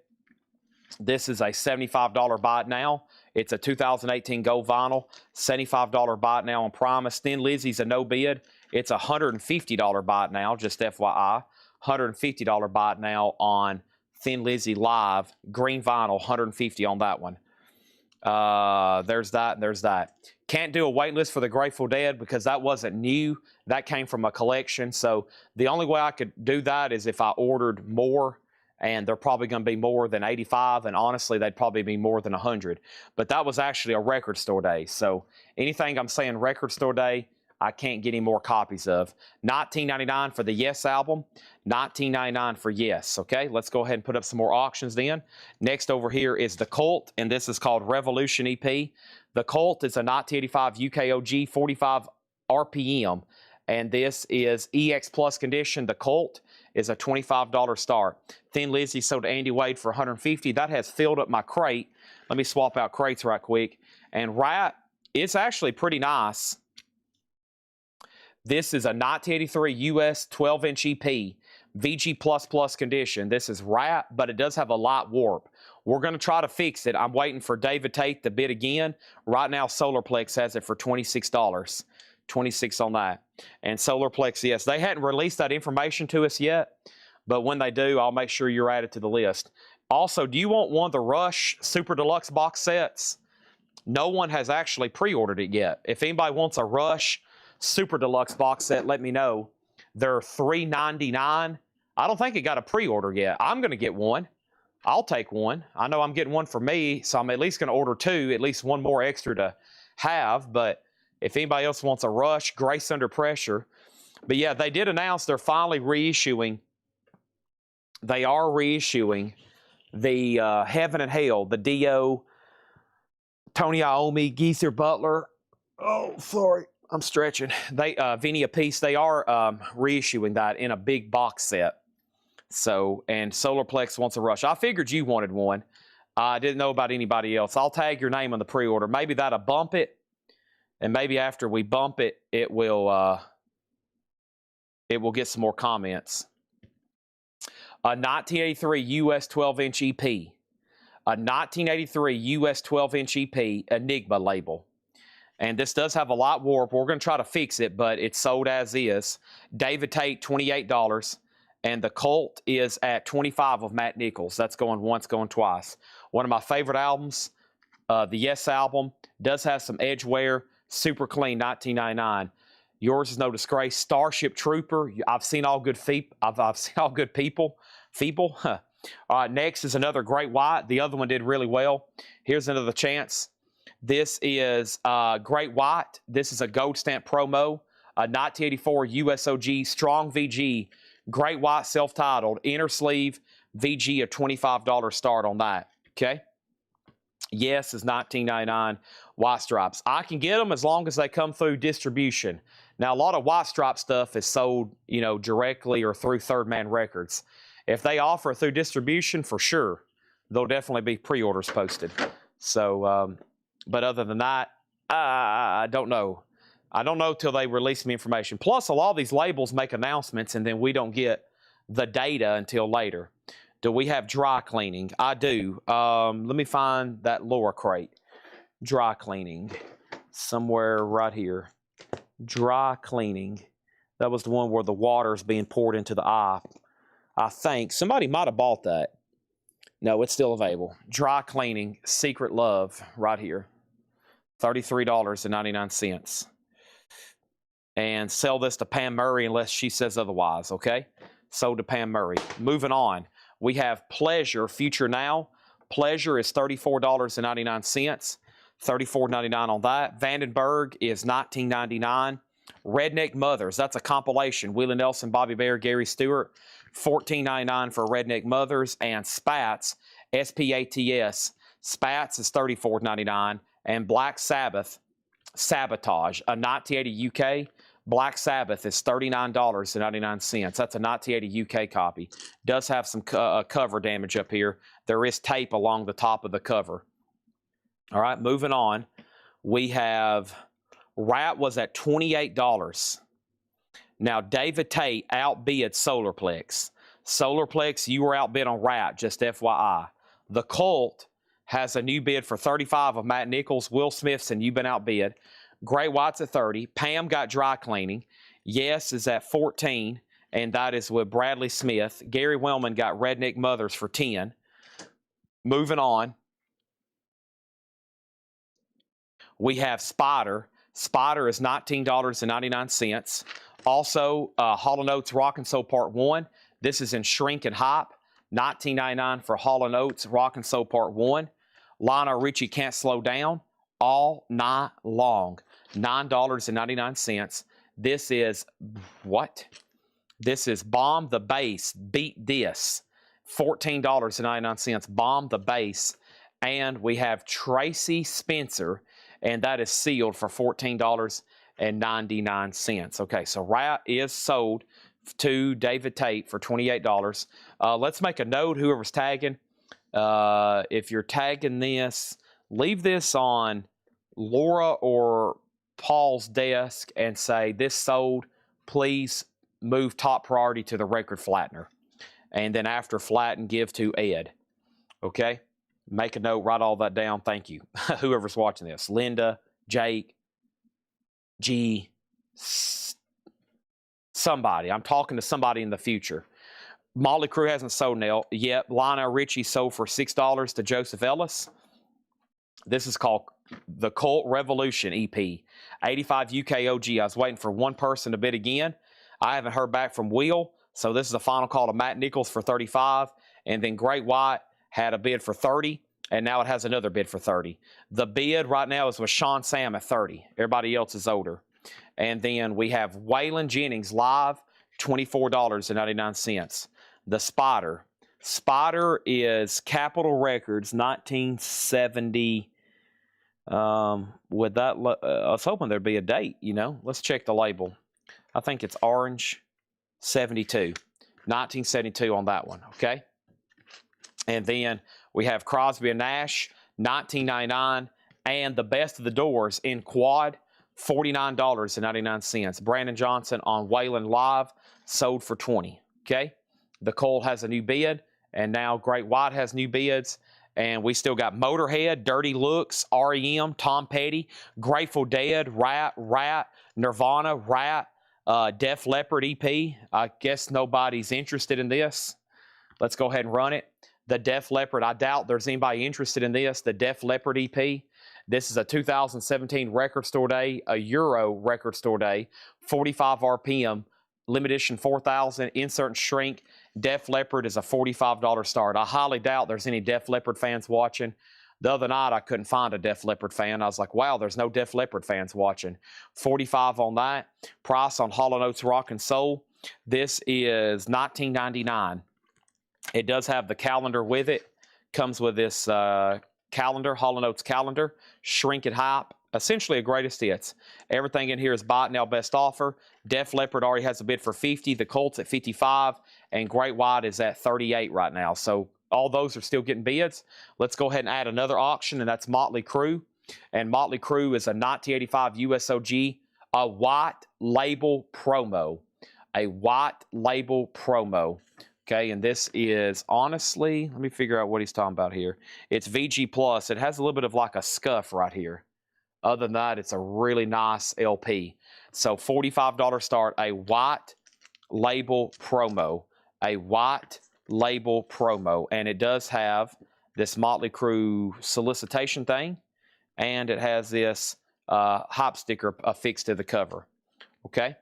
This is a $75 buy it now. It's a 2018 gold vinyl, $75 buy it now on Promise. Thin Lizzy's a no bid. It's a $150 buy it now, just FYI. $150 buy it now on Thin Lizzy Live, green vinyl, $150 on that one. There's that, and there's that. Can't do a wait list for the Grateful Dead because that wasn't new. That came from a collection. So the only way I could do that is if I ordered more, and they're probably going to be more than 85, and honestly, they'd probably be more than 100. But that was actually a record store day. So anything I'm saying record store day, I can't get any more copies of. $19.99 for the Yes album, $19.99 for Yes. Okay, let's go ahead and put up some more auctions then. Next over here is the Cult, and this is called Revolution EP. The Cult is a 1985 UKOG 45 RPM, and this is EX Plus condition. The Cult is a $25 start. Thin Lizzy sold to Andy Wade for $150. That has filled up my crate. Let me swap out crates right quick. And Rat, it's actually pretty nice. This is a 1983 US 12-inch EP, VG++ condition. This is Rat, but it does have a light warp. We're going to try to fix it. I'm waiting for David Tate to bid again. Right now, Solarplex has it for $26. $26 on that. And Solarplex, yes, they hadn't released that information to us yet, but when they do, I'll make sure you're added to the list. Also, do you want one of the Rush Super Deluxe box sets? No one has actually pre-ordered it yet. If anybody wants a Rush Super Deluxe box set, let me know. They're $3.99. I don't think it got a pre-order yet. I'm going to get one. I'll take one. I know I'm getting one for me, so I'm at least going to order two, at least one more extra to have. But if anybody else wants a Rush, Grace Under Pressure. But yeah, they did announce they're finally reissuing. They are reissuing the Heaven and Hell, the Dio, Tony Iommi, Geezer Butler. Oh, sorry. I'm stretching. They Vinny Appice, they are reissuing that in a big box set. So, and Solarplex wants a Rush. I figured you wanted one. I didn't know about anybody else. I'll tag your name on the pre-order. Maybe that'll bump it, and maybe after we bump it, it will get some more comments. A 1983 US 12-inch EP. A 1983 US 12-inch EP Enigma label. And this does have a light warp. We're going to try to fix it, but it's sold as is. David Tate, $28. And the Cult is at $25 of Matt Nichols. That's going once, going twice. One of my favorite albums, the Yes album, does have some edge wear. Super clean, $19.99. Yours is no disgrace. Starship Trooper. I've seen all good I've seen all good people. Feeble. Huh. All right, next is another Great White. The other one did really well. Here's another chance. This is Great White. This is a gold stamp promo. A 1984 USOG Strong VG. Great White self-titled. Inner sleeve VG, a $25 start on that. Okay. Yes is $19.99. White Stripes. I can get them as long as they come through distribution. Now, a lot of White Stripe stuff is sold, directly or through Third Man Records. If they offer through distribution, for sure, there'll definitely be pre-orders posted. So, but other than that, I don't know. I don't know till they release me information. Plus, a lot of these labels make announcements, and then we don't get the data until later. Do we have dry cleaning? I do. Let me find that lower crate. Dry cleaning. Somewhere right here. Dry cleaning. That was the one where the water's being poured into the eye. I think. Somebody might have bought that. No, it's still available. Dry cleaning. Secret Love right here. $33.99. and sell this to Pam Murray unless she says otherwise, okay? Sold to Pam Murray. Moving on, we have Pleasure Future Now. Pleasure is $34.99, $34.99 on that. Vandenberg is $19.99. Redneck Mothers, that's a compilation. Willie Nelson, Bobby Bear, Gary Stewart, $14.99 for Redneck Mothers. And Spats, S-P-A-T-S, Spats is $34.99. And Black Sabbath, Sabotage, a 1980 UK. Black Sabbath is $39.99. That's a 1980 UK copy. Does have some cover damage up here. There is tape along the top of the cover. All right, moving on. We have Rat was at $28. Now, David Tate outbid Solarplex. Solarplex, you were outbid on Rat, just FYI. The Cult has a new bid for $35 of Matt Nichols. Will Smithson, you've been outbid. Great White's at $30. Pam got Dry Cleaning. Yes is at $14, and that is with Bradley Smith. Gary Wellman got Redneck Mothers for $10. Moving on, we have Spider. Spider is $19.99. Also, Hall & Oates Rock and Soul Part 1. This is in Shrink and Hop. $19.99 for Hall & Oates Rock and Soul Part 1. Lionel Richie Can't Slow Down. All night long. $9.99. This is what? This is Bomb the Bass. Beat This. $14.99. Bomb the Bass. And we have Tracy Spencer, and that is sealed for $14.99. Okay, so Rat is sold to David Tate for $28. Let's make a note, whoever's tagging. If you're tagging this, leave this on Laura or Paul's desk and say, this sold, please move top priority to the record flattener. And then after flatten, give to Ed. Okay? Make a note, write all that down. Thank you. Whoever's watching this. Linda, Jake, G, somebody. I'm talking to somebody in the future. Motley Crue hasn't sold yet. Lionel Richie sold for $6 to Joseph Ellis. This is called the Cult Revolution EP. 85 UK OG. I was waiting for one person to bid again. I haven't heard back from Will, so this is a final call to Matt Nichols for $35. And then Great White had a bid for $30, and now it has another bid for $30. The bid right now is with Sean Sam at $30. Everybody else is older. And then we have Waylon Jennings live, $24.99. The Spider. Spider is Capitol Records, 1970. With that, I was hoping there'd be a date, you know. Let's check the label. I think it's Orange 72. 1972 on that one, okay? And then we have Crosby and Nash, $19.99. And the Best of the Doors in quad, $49.99. Brandon Johnson on Waylon Live, sold for $20, okay? The Cole has a new bid, and now Great White has new bids. And we still got Motorhead, Dirty Looks, R.E.M., Tom Petty, Grateful Dead, Rat, Nirvana, Rat, Def Leppard EP. I guess nobody's interested in this. Let's go ahead and run it. The Def Leppard, I doubt there's anybody interested in this. The Def Leppard EP. This is a 2017 record store day, a Euro record store day, 45 RPM, limited edition 4,000, insert and shrink. Def Leppard is a $45 start. I highly doubt there's any Def Leppard fans watching. The other night, I couldn't find a Def Leppard fan. I was like, wow, there's no Def Leppard fans watching. 45 on that. Price on Hall & Oates Rock and Soul. This is $19.99. It does have the calendar with it. Comes with this calendar, Hall & Oates calendar. Shrink and Hype. Essentially a greatest hits. Everything in here is bought now best offer. Def Leppard already has a bid for $50. The Colts at $55. And Great White is at $38 right now. So all those are still getting bids. Let's go ahead and add another auction, and that's Motley Crue. And Motley Crue is a 1985 USOG, a white label promo. A white label promo. Okay, and this is, honestly, let me figure out what he's talking about here. It's VG Plus. It has a little bit of like a scuff right here. Other than that, it's a really nice LP. So $45 start, a white label promo. A white label promo. And it does have this Motley Crue solicitation thing. And it has this hop sticker affixed to the cover. okay?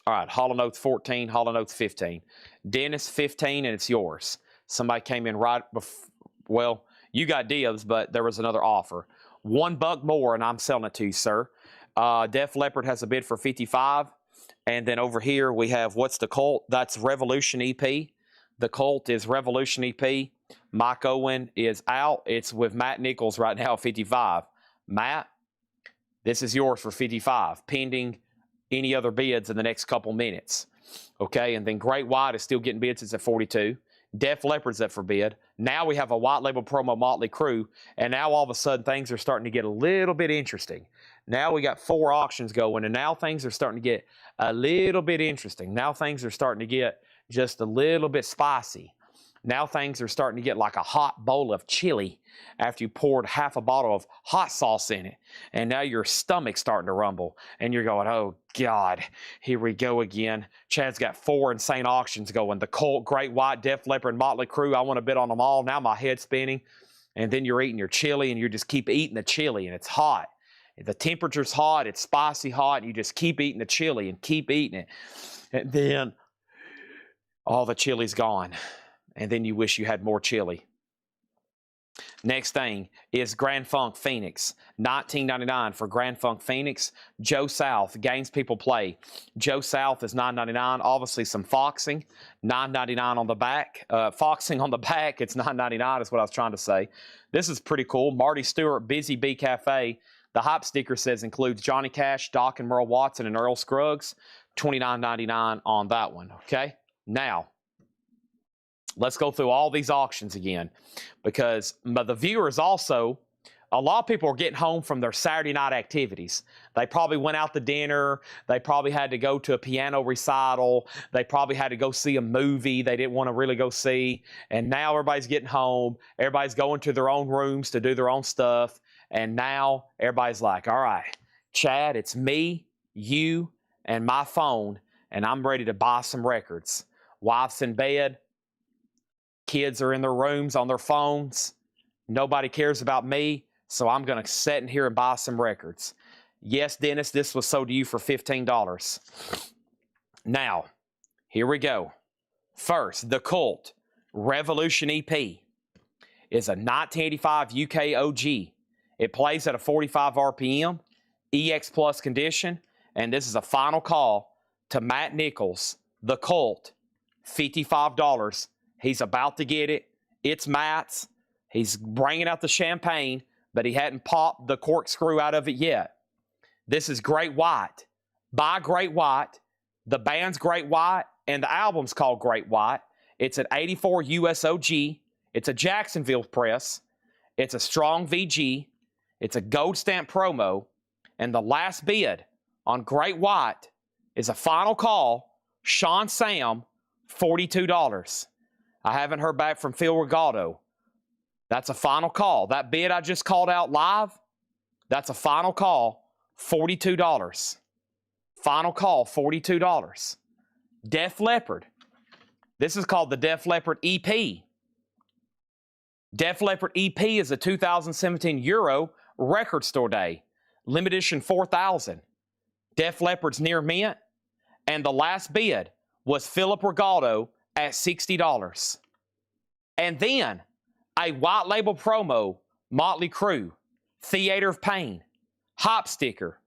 All right, Hall & Oates 14, Hall & Oates 15. Dennis 15, and it's yours. Somebody came in right before, well, you got dibs, but there was another offer. $1 more, and I'm selling it to you, sir. Def Leppard has a bid for 55. And then over here we have, what's the Colt? That's Revolution EP. The Colt is Revolution EP. Mike Owen is out. It's with Matt Nichols right now, 55. Matt, this is yours for 55, pending any other bids in the next couple minutes. Okay, and then Great White is still getting bids. It's at 42. Def Leppard's up for bid. Now we have a white label promo Motley Crue, and now all of a sudden things are starting to get a little bit interesting. Now we got 4 auctions going, and now things are starting to get a little bit interesting. Now things are starting to get just a little bit spicy. Now things are starting to get like a hot bowl of chili after you poured half a bottle of hot sauce in it. And now your stomach's starting to rumble. And you're going, oh, God, here we go again. Chad's got 4 insane auctions going. The Colt, Great White, Def Leppard, Motley Crue. I want to bid on them all. Now my head's spinning. And then you're eating your chili, and you just keep eating the chili, and it's hot. The temperature's hot. It's spicy hot. And you just keep eating the chili and keep eating it. And then all the chili's gone. And then you wish you had more chili. Next thing is Grand Funk Phoenix. $19.99 for Grand Funk Phoenix. Joe South, games people play. Joe South is $9.99. Obviously some foxing. $9.99 on the back. Foxing on the back, it's $9.99 is what I was trying to say. This is pretty cool. Marty Stewart, Busy Bee Cafe. The hop sticker says includes Johnny Cash, Doc and Merle Watson, and Earl Scruggs. $29.99 on that one, okay? Now, let's go through all these auctions again, because the viewers also, a lot of people are getting home from their Saturday night activities. They probably went out to dinner. They probably had to go to a piano recital. They probably had to go see a movie they didn't want to really go see. And now everybody's getting home. Everybody's going to their own rooms to do their own stuff. And now everybody's like, all right, Chad, it's me, you, and my phone, and I'm ready to buy some records. Wife's in bed. Kids are in their rooms on their phones. Nobody cares about me, so I'm going to sit in here and buy some records. Yes, Dennis, this was sold to you for $15. Now, here we go. First, the Colt Revolution EP is a 1985 UK OG. It plays at a 45 RPM, EX Plus condition, and this is a final call to Matt Nichols, the Colt, $55. He's about to get it. It's Matt's. He's bringing out the champagne, but he hadn't popped the corkscrew out of it yet. This is Great White, by Great White. The band's Great White, and the album's called Great White. It's an 84 USOG. It's a Jacksonville press. It's a strong VG. It's a gold stamp promo. And the last bid on Great White is a final call. Sean Sam, $42. I haven't heard back from Phil Regaldo. That's a final call. That bid I just called out live, that's a final call, $42. Final call, $42. Def Leppard. This is called the Def Leppard EP. Def Leppard EP is a 2017 Euro Record Store Day. Limited edition 4,000. Def Leppard's near mint. And the last bid was Philip Regaldo at $60. And then a white label promo, Motley Crue, Theater of Pain, hop sticker,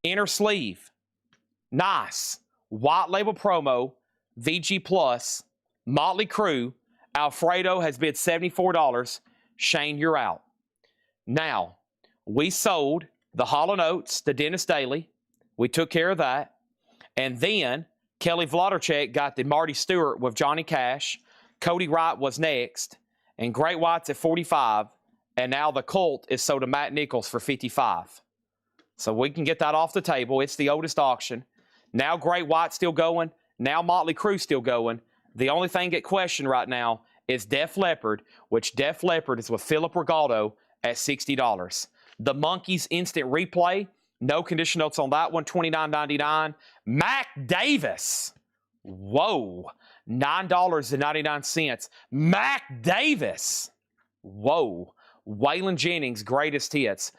inner sleeve, nice, white label promo, VG Plus, Motley Crue, Alfredo has bid $74. Shane, you're out. Now, we sold the Hall & Oates to Dennis Daly. We took care of that. And then Kelly Vlodarchek got the Marty Stewart with Johnny Cash. Cody Wright was next. And Great White's at 45. And now the Colt is sold to Matt Nichols for 55. So we can get that off the table. It's the oldest auction. Now Great White's still going. Now Motley Crue's still going. The only thing at question right now is Def Leppard, which Def Leppard is with Philip Regaldo at $60. The Monkees Instant Replay, no condition notes on that one, $29.99. Mac Davis, whoa, $9.99. Mac Davis, whoa. Waylon Jennings, greatest hits,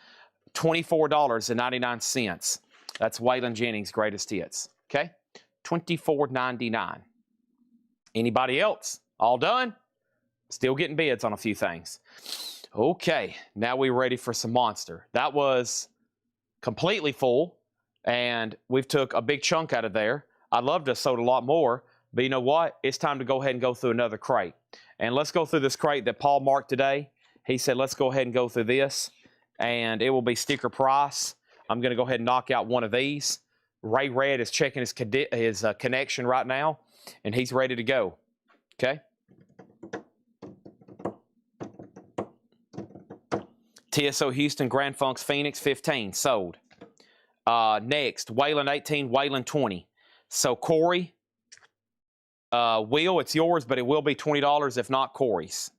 $24.99. That's Waylon Jennings' greatest hits. Okay, $24.99. Anybody else? All done? Still getting bids on a few things. Okay, now we're ready for some Monster. That was completely full, and we've took a big chunk out of there. I'd love to have sold a lot more, but you know what? It's time to go ahead and go through another crate. And let's go through this crate that Paul marked today. He said, let's go ahead and go through this, and it will be sticker price. I'm going to go ahead and knock out one of these. Ray Red is checking his connection right now, and he's ready to go. Okay? TSO Houston, Grand Funk's Phoenix, 15, sold. Next, Waylon 18, Waylon 20. So Corey, Will, it's yours, but it will be $20 if not Corey's.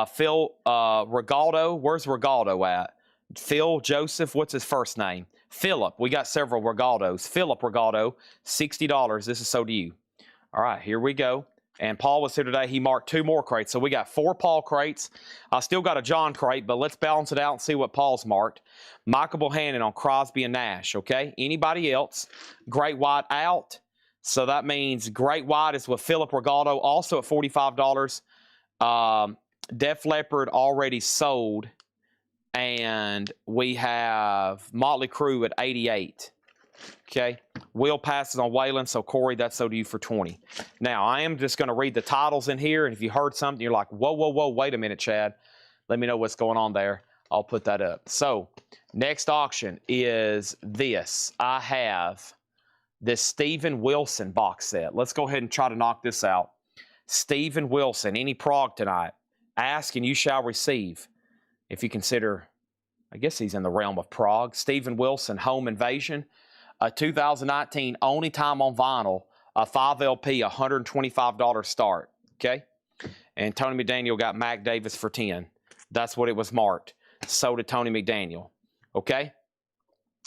Phil Regaldo, where's Regaldo at? Phil Joseph, what's his first name? Philip, we got several Regaldos. Philip Regaldo, $60. This is sold to you. All right, here we go. And Paul was here today. He marked 2 more crates. So we got 4 Paul crates. I still got a John crate, but let's balance it out and see what Paul's marked. Michael Bohannon on Crosby and Nash, okay? Anybody else? Great White out. So that means Great White is with Philip Regaldo, also at $45. Def Leppard already sold. And we have Motley Crue at 88. Okay, Will passes on Waylon, so Corey, that's sold to you for 20. Now, I am just going to read the titles in here, and if you heard something, you're like, whoa, whoa, whoa, wait a minute, Chad. Let me know what's going on there. I'll put that up. So, next auction is this. I have this Steven Wilson box set. Let's go ahead and try to knock this out. Steven Wilson, any prog tonight? Ask and you shall receive. If you consider, I guess he's in the realm of prog. Steven Wilson, Home Invasion. A 2019 only time on vinyl, a 5 LP, $125 start, okay? And Tony McDaniel got Mac Davis for 10. That's what it was marked. So did Tony McDaniel, okay?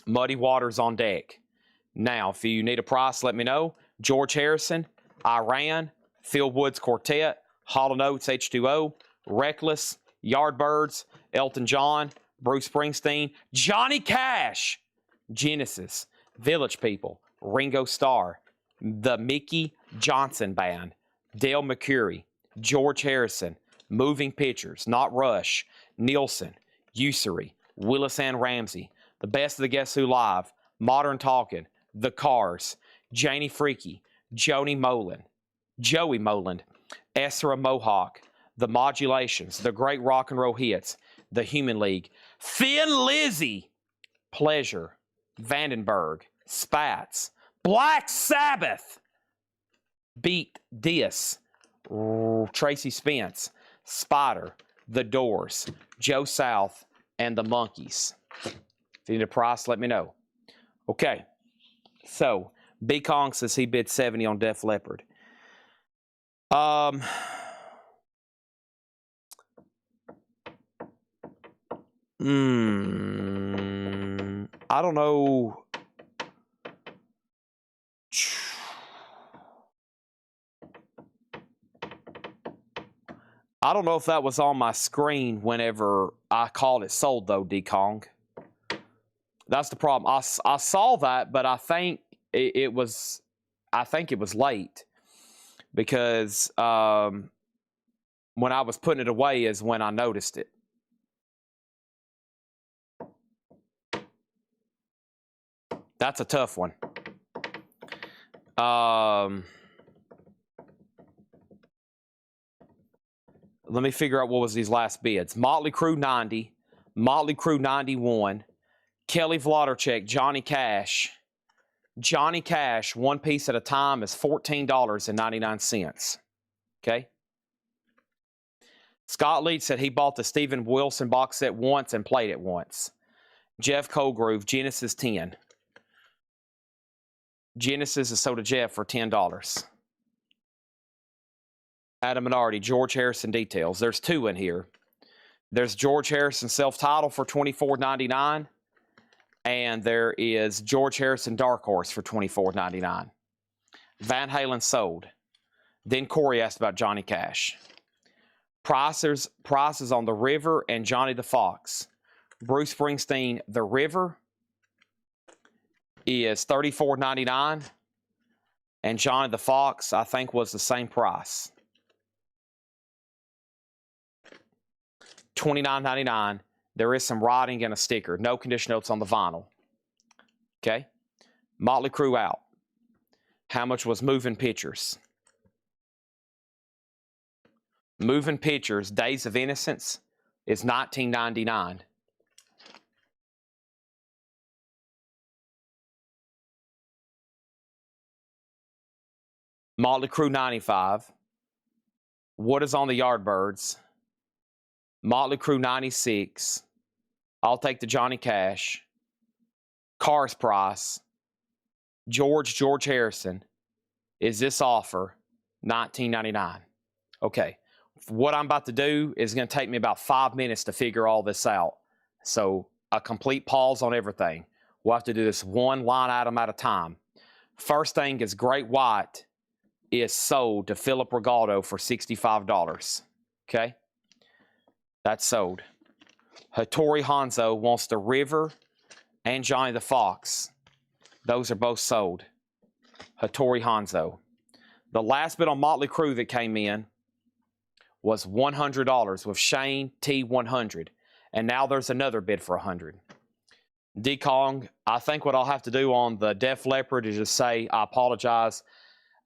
Muddy Waters on deck. Now, if you need a price, let me know. George Harrison, Iran, Phil Woods Quartet, Hall & Oates H2O, Reckless, Yardbirds, Elton John, Bruce Springsteen, Johnny Cash, Genesis, Village People, Ringo Starr, the Mickey Johnson Band, Dale McCurry, George Harrison, Moving Pictures, Not Rush, Nielsen, Usury, Willis and Ramsey, The Best of the Guess Who Live, Modern Talking, The Cars, Janie Freaky, Joey Moland, Ezra Mohawk, The Modulations, The Great Rock and Roll Hits, The Human League, Thin Lizzy, Pleasure, Vandenberg, Spats, Black Sabbath, Beat Dis, Tracy Spence, Spider, The Doors, Joe South, and The Monkees. If you need a price, let me know. Okay, so B. Kong says he bid 70 on Def Leppard. I don't know. I don't know if that was on my screen whenever I called it sold, though, D-Kong. That's the problem. I saw that, but I think it was late because when I was putting it away is when I noticed it. That's a tough one. Let me figure out what was these last bids. Motley Crue 90, Motley Crue 91, Kelly Vloddercheck, Johnny Cash. Johnny Cash, one piece at a time, is $14.99. Okay? Scott Leach said he bought the Steven Wilson box set once and played it once. Jeff Colgrove, Genesis 10. Genesis is sold to Jeff for $10. Adam Minardi, George Harrison Details. There's 2 in here. There's George Harrison self-titled for $24.99. And there is George Harrison Dark Horse for $24.99. Van Halen sold. Then Corey asked about Johnny Cash. Prices on The River and Johnny the Fox. Bruce Springsteen, The River is $34.99. And Johnny the Fox, I think, was the same price. $29.99. There is some writing and a sticker. No condition notes on the vinyl. Okay. Motley Crue out. How much was Moving Pictures? Moving Pictures, Days of Innocence, is $19.99. Motley Crue, $95. What is on the Yardbirds? Motley Crue, $96. I'll take the Johnny Cash. Cars price. George Harrison. Is this offer $19.99? Okay. What I'm about to do is going to take me about 5 minutes to figure all this out. So a complete pause on everything. We'll have to do this one line item at a time. First thing is Great White is sold to Philip Regalado for $65. Okay? That's sold. Hattori Hanzo wants the River and Johnny the Fox. Those are both sold. Hattori Hanzo. The last bid on Motley Crue that came in was $100 with Shane T100. And now there's another bid for $100. D-Kong, I think what I'll have to do on the Def Leppard is just say, I apologize.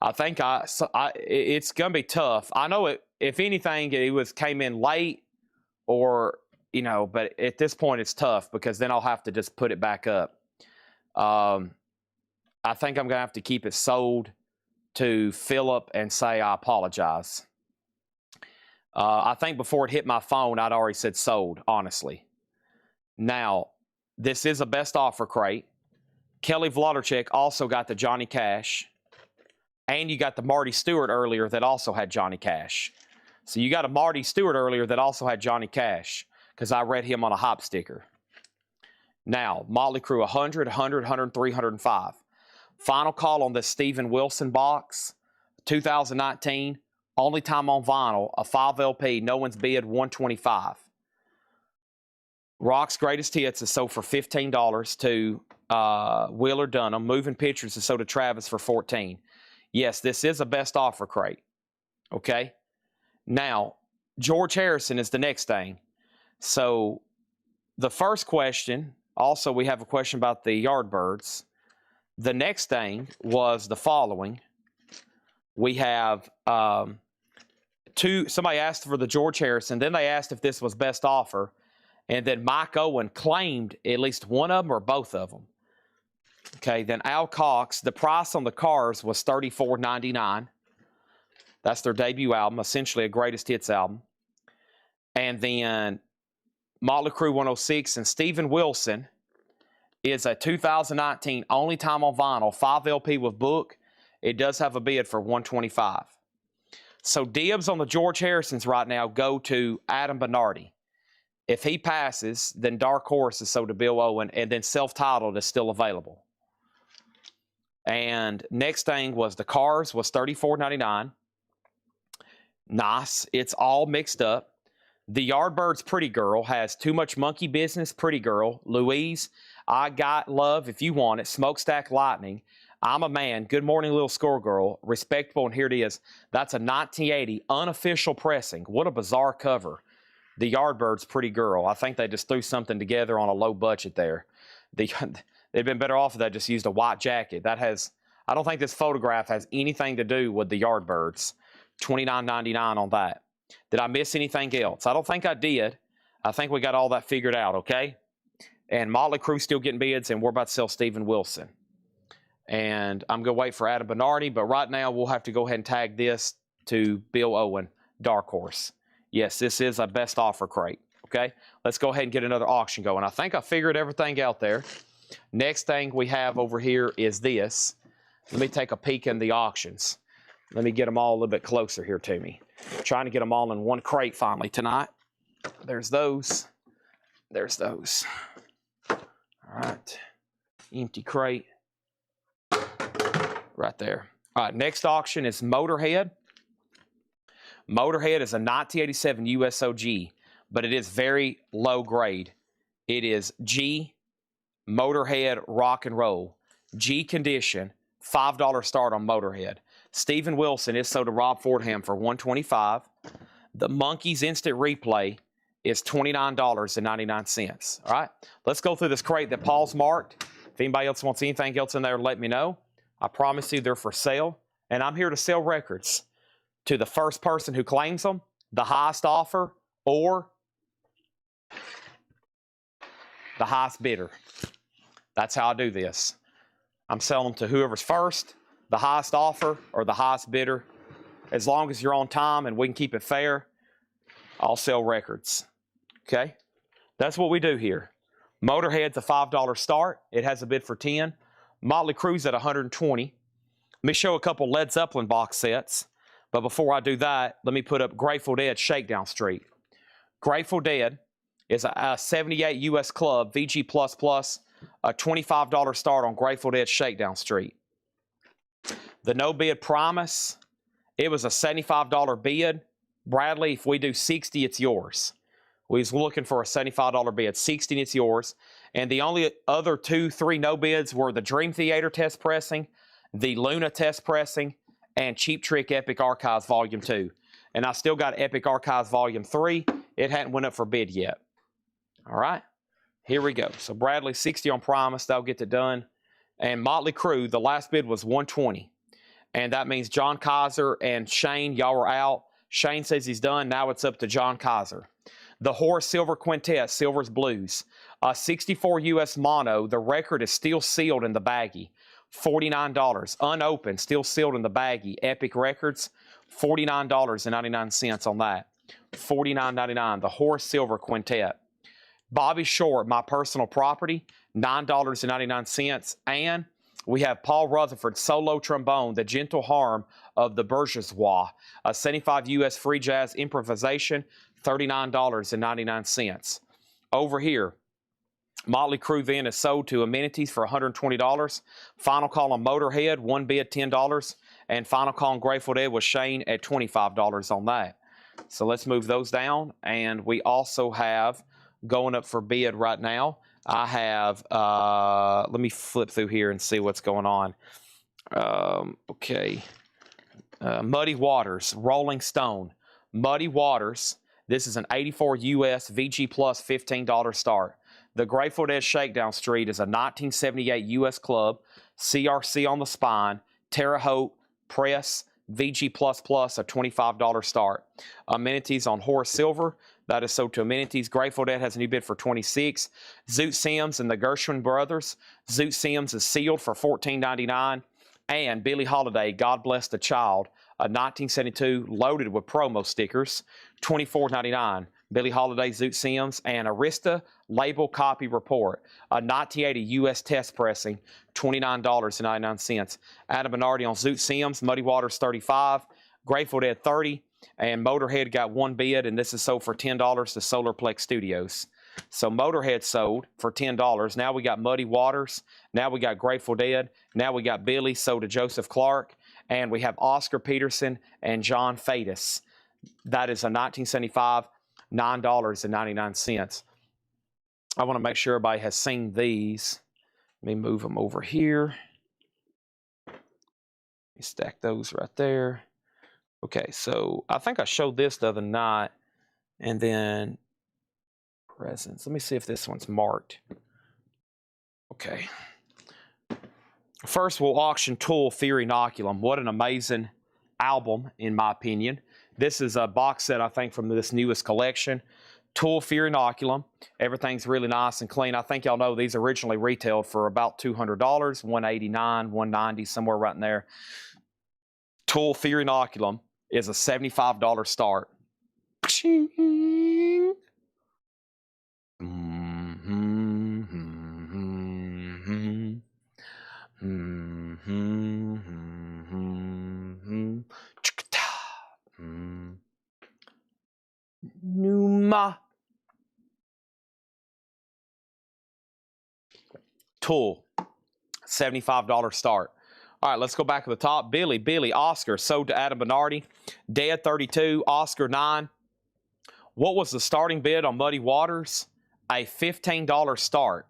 I think it's going to be tough. I know it, if anything, it came in late or, you know, but at this point it's tough because then I'll have to just put it back up. I think I'm going to have to keep it sold to Philip and say I apologize. I think before it hit my phone, I'd already said sold, honestly. Now, this is a best offer crate. Kelly Vlodarchik also got the Johnny Cash. And you got the Marty Stewart earlier that also had Johnny Cash. So you got a Marty Stewart earlier that also had Johnny Cash because I read him on a hop sticker. Now, Motley Crue 100, 100, 103, 105. Final call on this Steven Wilson box. 2019, only time on vinyl, a 5 LP, no one's bid, $125. Rock's Greatest Hits is sold for $15 to Wheeler Dunham. Moving Pictures is sold to Travis for $14. Yes, this is a best offer crate. Okay? Now, George Harrison is the next thing. So, the first question, also we have a question about the Yardbirds. The next thing was the following. We have somebody asked for the George Harrison, then they asked if this was best offer, and then Mike Owen claimed at least one of them or both of them. Okay, then Al Cox, the price on the Cars was $34.99. That's their debut album, essentially a greatest hits album. And then Motley Crue 106 and Steven Wilson is a 2019 only time on vinyl, 5 LP with book. It does have a bid for $125. So dibs on the George Harrisons right now go to Adam Bernardi. If he passes, then Dark Horse is sold to Bill Owen, and then Self-Titled is still available. And next thing was the Cars was $34.99. Nice. It's all mixed up. The Yardbirds Pretty Girl has Too Much Monkey Business, Pretty Girl. Louise, I Got Love If You Want It. Smokestack Lightning. I'm a Man. Good Morning Little Scoregirl. Respectable, and here it is. That's a 1980 unofficial pressing. What a bizarre cover. The Yardbirds Pretty Girl. I think they just threw something together on a low budget there. They've been better off if they just used a white jacket. I don't think this photograph has anything to do with the Yardbirds. $29.99 on that. Did I miss anything else? I don't think I did. I think we got all that figured out, okay? And Motley Crue still getting bids, and we're about to sell Steven Wilson. And I'm going to wait for Adam Bernardi, but right now we'll have to go ahead and tag this to Bill Owen, Dark Horse. Yes, this is a best offer crate, okay? Let's go ahead and get another auction going. I think I figured everything out there. Next thing we have over here is this. Let me take a peek in the auctions. Let me get them all a little bit closer here to me. Trying to get them all in one crate finally tonight. There's those. There's those. All right. Empty crate. Right there. All right, next auction is Motorhead. Motorhead is a 1987 USOG, but it is very low grade. It is G Motorhead Rock and Roll. G Condition, $5 start on Motorhead. Steven Wilson is sold to Rob Fordham for $125. The Monkeys Instant Replay is $29.99. All right, let's go through this crate that Paul's marked. If anybody else wants anything else in there, let me know. I promise you they're for sale, and I'm here to sell records to the first person who claims them, the highest offer, or the highest bidder. That's how I do this. I'm selling to whoever's first, the highest offer, or the highest bidder. As long as you're on time and we can keep it fair, I'll sell records. Okay? That's what we do here. Motorhead's a $5 start. It has a bid for $10. Motley Crue's at $120. Let me show a couple Led Zeppelin box sets. But before I do that, let me put up Grateful Dead Shakedown Street. Grateful Dead is a 78 US Club VG++, a $25 start on Grateful Dead Shakedown Street. The no bid promise, it was a $75 bid. Bradley, if we do 60, it's yours. We was looking for a $75 bid. 60, it's yours. And the only other 2-3 no bids were the Dream Theater test pressing, the Luna test pressing, and Cheap Trick Epic Archives Volume 2. And I still got Epic Archives Volume 3. It hadn't went up for bid yet. All right, here we go. So Bradley, 60 on promise. That'll get it done. And Motley Crue, the last bid was $120. And that means John Kaiser and Shane, y'all were out. Shane says he's done. Now it's up to John Kaiser. The Horace Silver Quintet, Silver's Blues. 64 US mono. The record is still sealed in the baggie. $49. Unopened, still sealed in the baggie. Epic Records, $49.99 on that. $49.99. The Horace Silver Quintet. Bobby Short, My Personal Property, $9.99. And we have Paul Rutherford solo trombone, The Gentle Harm of the Bourgeois, a 75 US free jazz improvisation, $39.99. Over here, Motley Crue then is sold to Amenities for $120. Final Call on Motorhead, one bid $10. And Final Call on Grateful Dead was Shane at $25 on that. So let's move those down. And we also have, going up for bid right now, I have, let me flip through here and see what's going on. Okay. Muddy Waters, Rolling Stone. Muddy Waters, this is an 84 US VG Plus $15 start. The Grateful Dead Shakedown Street is a 1978 US Club, CRC on the spine, Terre Haute, press, VG++, a $25 start. Amenities on Horace Silver, that is sold to Amenities. Grateful Dead has a new bid for $26. Zoot Sims and the Gershwin Brothers. Zoot Sims is sealed for $14.99. And Billie Holiday, God Bless the Child, a 1972 loaded with promo stickers, $24.99. Billie Holiday, Zoot Sims, and Arista Label Copy Report, a 1980 US test pressing, $29.99. Adam Bernardi on Zoot Sims, Muddy Waters, $35. Grateful Dead, $30. And Motorhead got one bid, and this is sold for $10 to Solarplex Studios. So Motorhead sold for $10. Now we got Muddy Waters. Now we got Grateful Dead. Now we got Billy sold to Joseph Clark. And we have Oscar Peterson and John Fadis. That is a 1975, $9.99. I want to make sure everybody has seen these. Let me move them over here. Let me stack those right there. Okay, so I think I showed this the other night. And then presents. Let me see if this one's marked. Okay. First, we'll auction Tool Fear Inoculum. What an amazing album, in my opinion. This is a box set, I think, from this newest collection. Tool Fear Inoculum. Everything's really nice and clean. I think y'all know these originally retailed for about $200, $189, $190, somewhere right in there. Tool Fear Inoculum is a $75 start. Numa. Tool, $75 start. All right, let's go back to the top. Billy, Oscar, sold to Adam Bernardi. Dead, 32, Oscar, 9. What was the starting bid on Muddy Waters? A $15 start.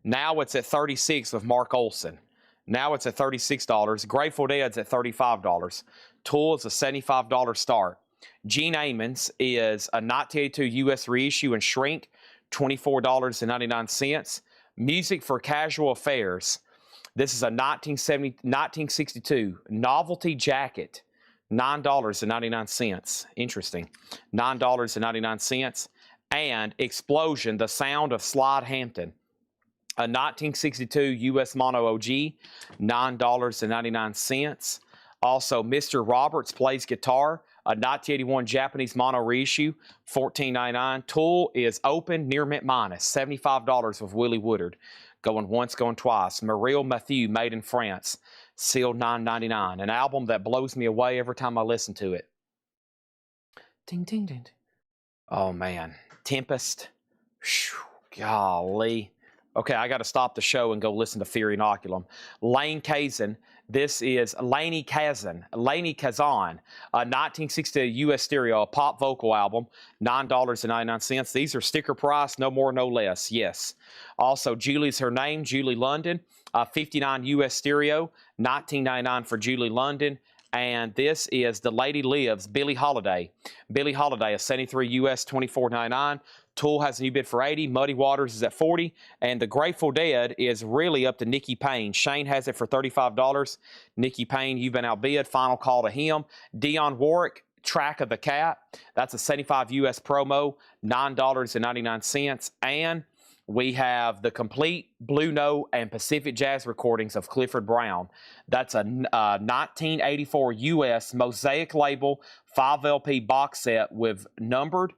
Now it's at 36 with Mark Olson. Now it's at $36. Grateful Dead's at $35. Tool is a $75 start. Gene Ammons is a 1982 U.S. reissue and shrink, $24.99. Music for Casual Affairs. This is a 1962 novelty jacket, $9.99. Interesting. $9.99. And Explosion, The Sound of Slide Hampton, a 1962 U.S. Mono OG, $9.99. Also, Mr. Roberts Plays Guitar, a 1981 Japanese mono reissue, $14.99. Tool is Open Near Mint Minus, $75 with Willie Woodard. Going once, going twice. Muriel Mathieu, Made in France, sealed $9.99. An album that blows me away every time I listen to it. Ding, ding, ding. Oh, man. Tempest. Whew, golly. Okay, I got to stop the show and go listen to Fear Inoculum. Lane Kazan. This is Laney Kazan, a 1960 U.S. stereo, a pop vocal album, $9.99. These are sticker price, no more, no less. Yes. Also, Julie's Her Name, Julie London, 59 U.S. stereo, $19.99 for Julie London. And this is The Lady Lives, Billie Holiday. Billie Holiday, a 73 U.S., $24.99. Tool has a new bid for $80. Muddy Waters is at $40. And the Grateful Dead is really up to Nikki Payne. Shane has it for $35. Nikki Payne, You've Been Outbid. Final call to him. Dionne Warwick, Track of the Cat. That's a 75 U.S. promo, $9.99. And we have the complete Blue Note and Pacific Jazz recordings of Clifford Brown. That's a 1984 U.S. Mosaic label 5 LP box set with numbered.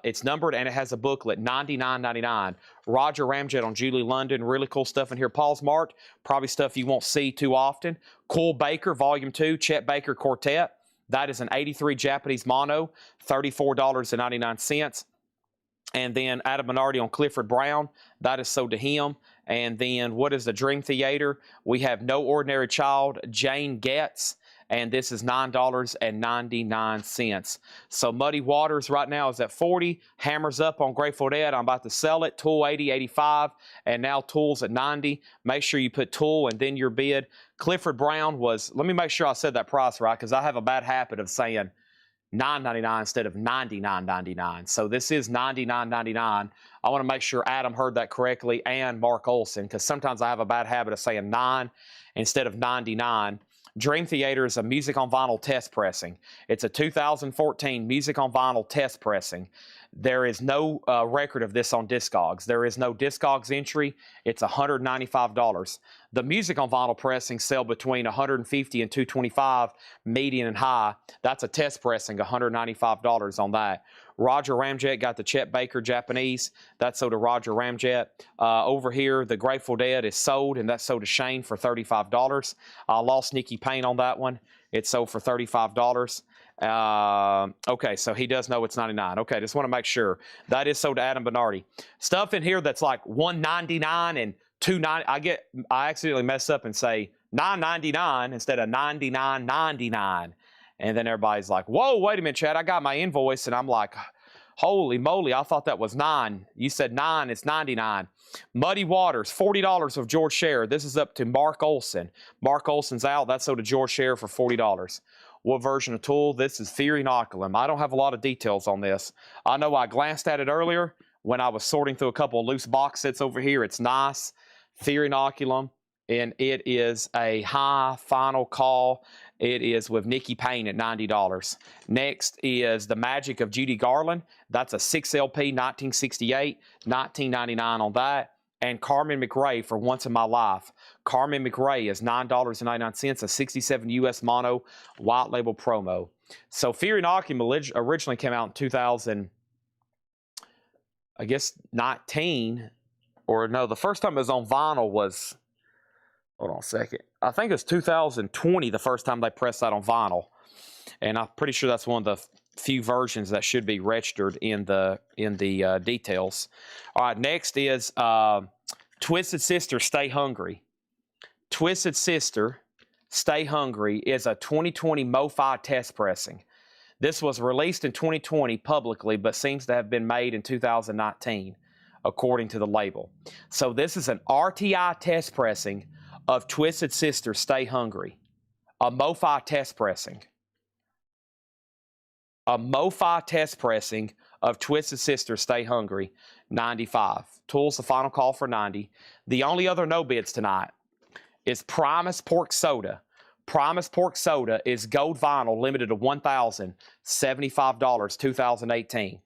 It's numbered and it has a booklet, $99.99. Roger Ramjet on Julie London, really cool stuff in here. Paul's marked, probably stuff you won't see too often. Cool Baker, Volume 2, Chet Baker Quartet. That is an 83 Japanese mono, $34.99. And then Adam Minardi on Clifford Brown, that is sold to him. And then what is the Dream Theater? We have No Ordinary Child, Jane Getz. And this is $9.99. So Muddy Waters right now is at $40. Hammers up on Grateful Dead. I'm about to sell it. Tool $80, $85, and now Tool's at $90. Make sure you put Tool and then your bid. Clifford Brown was, let me make sure I said that price right, because I have a bad habit of saying $9.99 instead of $99.99. So this is $99.99. I want to make sure Adam heard that correctly and Mark Olson, because sometimes I have a bad habit of saying 9 instead of 99. Dream Theater is a music on vinyl test pressing. It's a 2014 music on vinyl test pressing. There is no record of this on Discogs. There is no Discogs entry. It's $195. The music on vinyl pressing sell between $150 and $225, median and high. That's a test pressing, $195 on that. Roger Ramjet got the Chet Baker Japanese. That's sold to Roger Ramjet. Over here, the Grateful Dead is sold, and that's sold to Shane for $35. I lost Nikki Payne on that one. It's sold for $35. Okay, so he does know it's $99. Okay, just want to make sure. That is sold to Adam Bernardi. Stuff in here that's like $199 and $290. I accidentally mess up and say $9.99 instead of $99.99. And then everybody's like, whoa, wait a minute, Chad, I got my invoice. And I'm like, holy moly, I thought that was 9. You said 9, it's 99. Muddy Waters, $40 of George Scher. This is up to Mark Olson. Mark Olson's out. That's sold to George Scher for $40. What version of Tool? This is Fear Inoculum. I don't have a lot of details on this. I know I glanced at it earlier when I was sorting through a couple of loose box sets over here. It's nice. Fear Inoculum. And it is a high final call. It is with Nikki Payne at $90. Next is The Magic of Judy Garland. That's a 6 LP, 1968, $19.99 on that. And Carmen McRae for Once in My Life. Carmen McRae is $9.99, a 67 U.S. mono white label promo. So Fear Inoculum originally came out in 2000, I guess 19, or no, the first time it was on vinyl was, hold on a second. I think it was 2020 the first time they pressed that on vinyl. And I'm pretty sure that's one of the few versions that should be registered in the details. All right, next is Twisted Sister, Stay Hungry. Twisted Sister, Stay Hungry is a 2020 MoFi test pressing. This was released in 2020 publicly, but seems to have been made in 2019, according to the label. So this is an RTI test pressing of Twisted Sister Stay Hungry. A MoFi test pressing. A MoFi test pressing of Twisted Sister Stay Hungry, 95. Tool's the final call for 90. The only other no bids tonight is Primus Pork Soda. Primus Pork Soda is gold vinyl, limited to 1,075, 2018.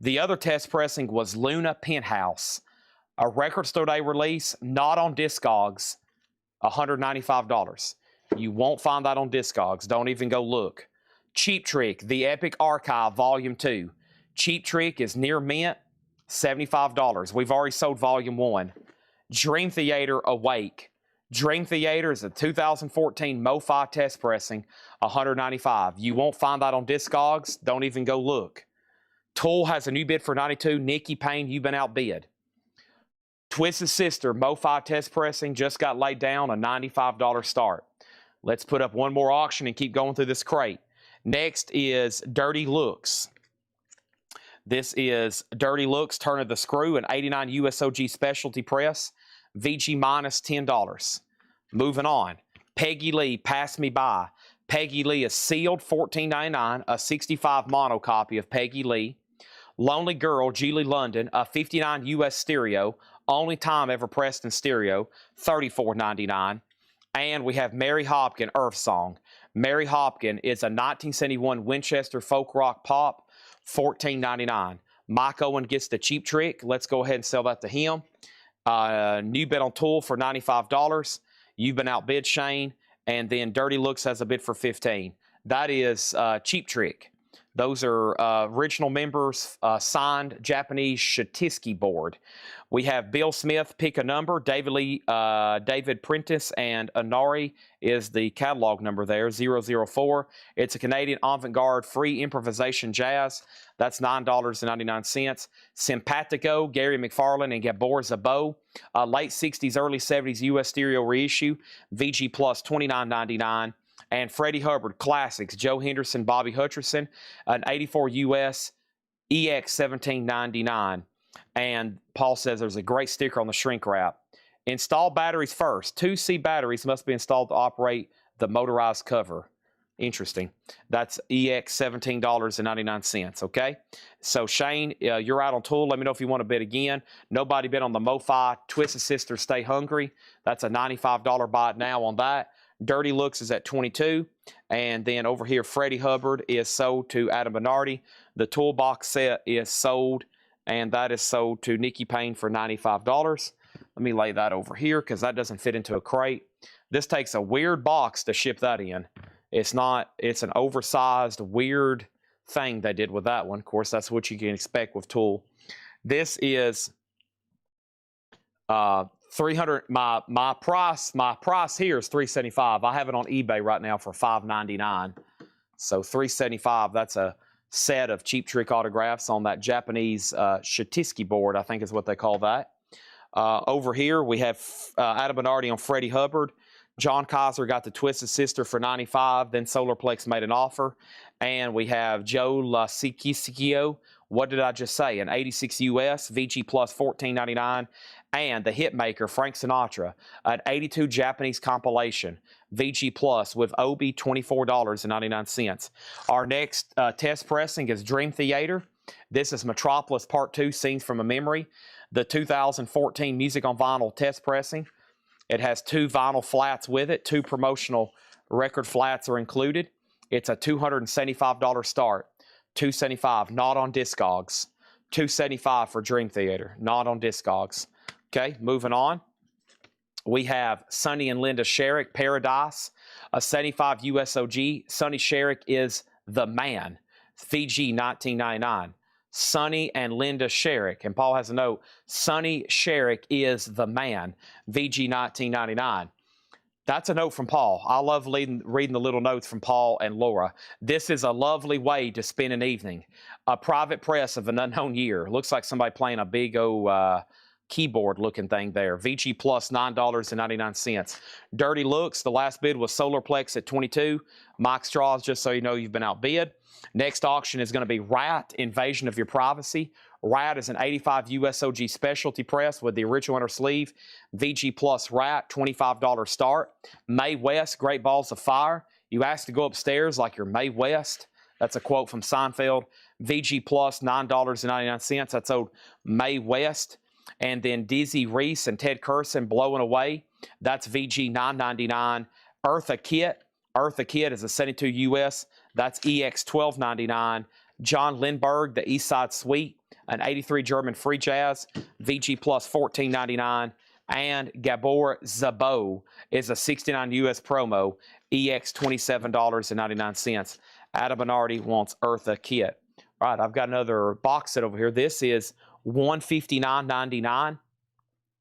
The other test pressing was Luna Penthouse, a Record Store Day release, not on Discogs, $195. You won't find that on Discogs. Don't even go look. Cheap Trick, The Epic Archive, Volume 2. Cheap Trick is near mint, $75. We've already sold Volume 1. Dream Theater Awake. Dream Theater is a 2014 MoFi test pressing, $195. You won't find that on Discogs. Don't even go look. Tool has a new bid for 92. Nikki Payne, you've been outbid. Twisted Sister MoFi test pressing just got laid down, a $95 start. Let's put up one more auction and keep going through this crate. Next is Dirty Looks. This is Dirty Looks Turn of the Screw, an 89 USOG specialty press, VG minus $10. Moving on. Peggy Lee, Pass Me By. Peggy Lee is sealed, $14.99, a 65 mono copy of Peggy Lee. Lonely Girl, Julie London, a 59 US stereo, only time ever pressed in stereo, $34.99. And we have Mary Hopkin, Earth Song. Mary Hopkin is a 1971 Winchester folk rock pop, $14.99. Mike Owen gets the Cheap Trick. Let's go ahead and sell that to him. New bid on Tool for $95. You've been outbid, Shane. And then Dirty Looks has a bid for $15. That is Cheap Trick. Those are original members, signed Japanese Shatisky board. We have Bill Smith, Pick a Number. David Prentice and Anari is the catalog number there, 004. It's a Canadian avant-garde free improvisation jazz. That's $9.99. Simpatico, Gary McFarlane and Gabor Szabo. Late 60s, early 70s US stereo reissue, VG Plus, $29.99. And Freddie Hubbard Classics, Joe Henderson, Bobby Hutcherson, an 84 US EX 1799. And Paul says there's a great sticker on the shrink wrap. Install batteries first. 2C batteries must be installed to operate the motorized cover. Interesting. That's EX $17.99, okay? So Shane, you're out on Tool. Let me know if you want to bid again. Nobody bid on the MoFi Twisted Sister Stay Hungry. That's a $95 buy it now on that. Dirty Looks is at $22. And then over here, Freddie Hubbard is sold to Adam Bernardi. The toolbox set is sold, and that is sold to Nikki Payne for $95. Let me lay that over here because that doesn't fit into a crate. This takes a weird box to ship that in. It's an oversized, weird thing they did with that one. Of course, that's what you can expect with Tool. This is 300. My price here is $375. I have it on eBay right now for $599. So $375. That's a set of Cheap Trick autographs on that Japanese Shatisky board, I think is what they call that. Over here we have Adam Bernardi on Freddie Hubbard. John Kaiser got the Twisted Sister for $95. Then Solarplex made an offer, and we have Joe Lasikisio. What did I just say? An 86 US VG Plus $14.99. And the Hitmaker, Frank Sinatra, an 82 Japanese compilation, VG Plus with OB, $24.99. Our next test pressing is Dream Theater. This is Metropolis Part 2, Scenes from a Memory. The 2014 Music on Vinyl test pressing. It has 2 vinyl flats with it. 2 promotional record flats are included. It's a $275 start. $275, not on Discogs. $275 for Dream Theater, not on Discogs. Okay, moving on. We have Sonny and Linda Sherrick, Paradise, a 75 USOG. Sonny Sherrick is the man, VG 1999. Sonny and Linda Sherrick, and Paul has a note, Sonny Sherrick is the man, VG 1999. That's a note from Paul. I love reading the little notes from Paul and Laura. This is a lovely way to spend an evening. A private press of an unknown year. Looks like somebody playing a big old keyboard looking thing there. VG Plus $9.99. Dirty Looks, the last bid was Solarplex at $22. Mike Straws, just so you know, you've been outbid. Next auction is going to be Rat, Invasion of Your Privacy. Rat is an 85 USOG specialty press with the original inner sleeve. VG Plus Rat, $25 start. Mae West, Great Balls of Fire. You ask to go upstairs like you're Mae West. That's a quote from Seinfeld. VG Plus, $9.99. That's old Mae West. And then Dizzy Reese and Ted Curson, Blowing Away. That's VG $9.99. Eartha Kitt. Eartha Kitt is a 72 US. That's EX $12.99. John Lindberg, the East Side Suite, an 83 German free jazz, VG Plus $14.99. And Gabor Szabo is a 69 US promo, EX $27.99. Adam Bernardi wants Eartha Kitt. All right, I've got another box set over here. This is $159.99.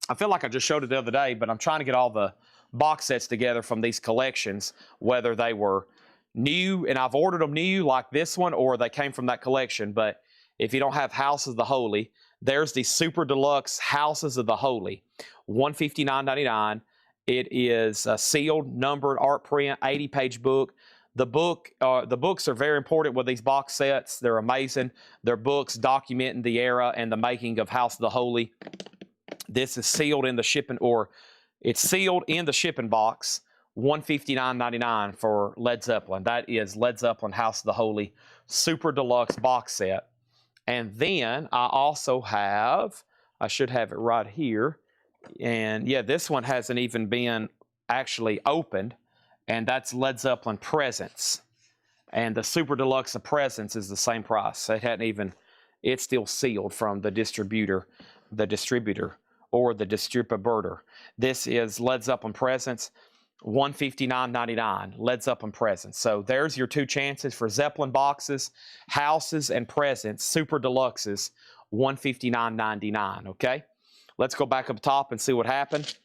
I feel like I just showed it the other day, but I'm trying to get all the box sets together from these collections, whether they were new and I've ordered them new like this one, or they came from that collection. But if you don't have Houses of the Holy, there's the Super Deluxe Houses of the Holy, $159.99. It is a sealed, numbered art print, 80-page book. The books are very important with these box sets. They're amazing. They're books documenting the era and the making of House of the Holy. This is sealed in the shipping, or it's sealed in the shipping box, $159.99 for Led Zeppelin. That is Led Zeppelin House of the Holy Super Deluxe box set. And then I also have, I should have it right here. And yeah, this one hasn't even been actually opened. And that's Led Zeppelin Presents. And the Super Deluxe of Presents is the same price. It hadn't even, it's still sealed from the distributor or the distributor. This is Led Zeppelin Presents, $159.99, Led Zeppelin Presents. So there's your two chances for Zeppelin boxes, Houses, and Presents, Super Deluxes, $159.99, okay? Let's go back up top and see what happened.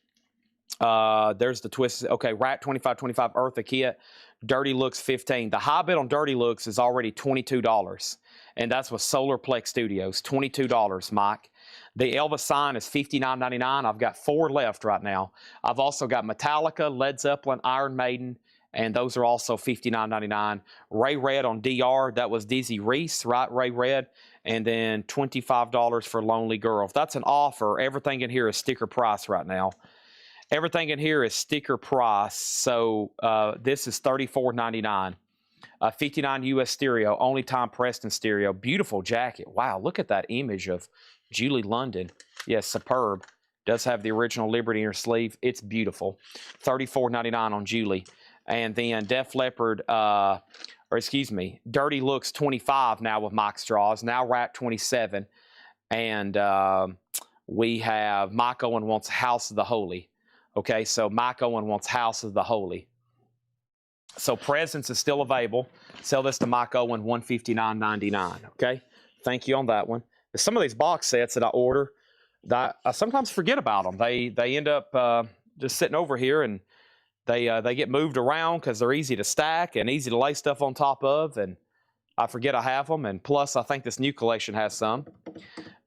There's the twist. Okay, Rat $25.25, Eartha Kitt, Dirty Looks $15. The high bid on Dirty Looks is already $22, and that's with Solarplex Studios, $22, Mike. The Elvis sign is $59.99. I've got 4 left right now. I've also got Metallica, Led Zeppelin, Iron Maiden, and those are also $59.99. Ray Red on DR, that was Dizzy Reese, right, Ray Red, and then $25 for Lonely Girl. If that's an offer, everything in here is sticker price right now. Everything in here is sticker price, so this is $34.99. 59 US stereo, only Tom Preston stereo. Beautiful jacket. Wow, look at that image of Julie London. Yes, superb. Does have the original Liberty in her sleeve. It's beautiful. $34.99 on Julie. And then Def Leppard, Dirty Looks 25 now with Mike Straws. Now Rat 27. And we have Mike Owen wants House of the Holy. Okay, so Mike Owen wants House of the Holy. So Presents is still available. Sell this to Mike Owen, $159.99. Okay, thank you on that one. Some of these box sets that I order, that I sometimes forget about them. They end up just sitting over here, and they get moved around because they're easy to stack and easy to lay stuff on top of, and I forget I have them. And plus, I think this new collection has some.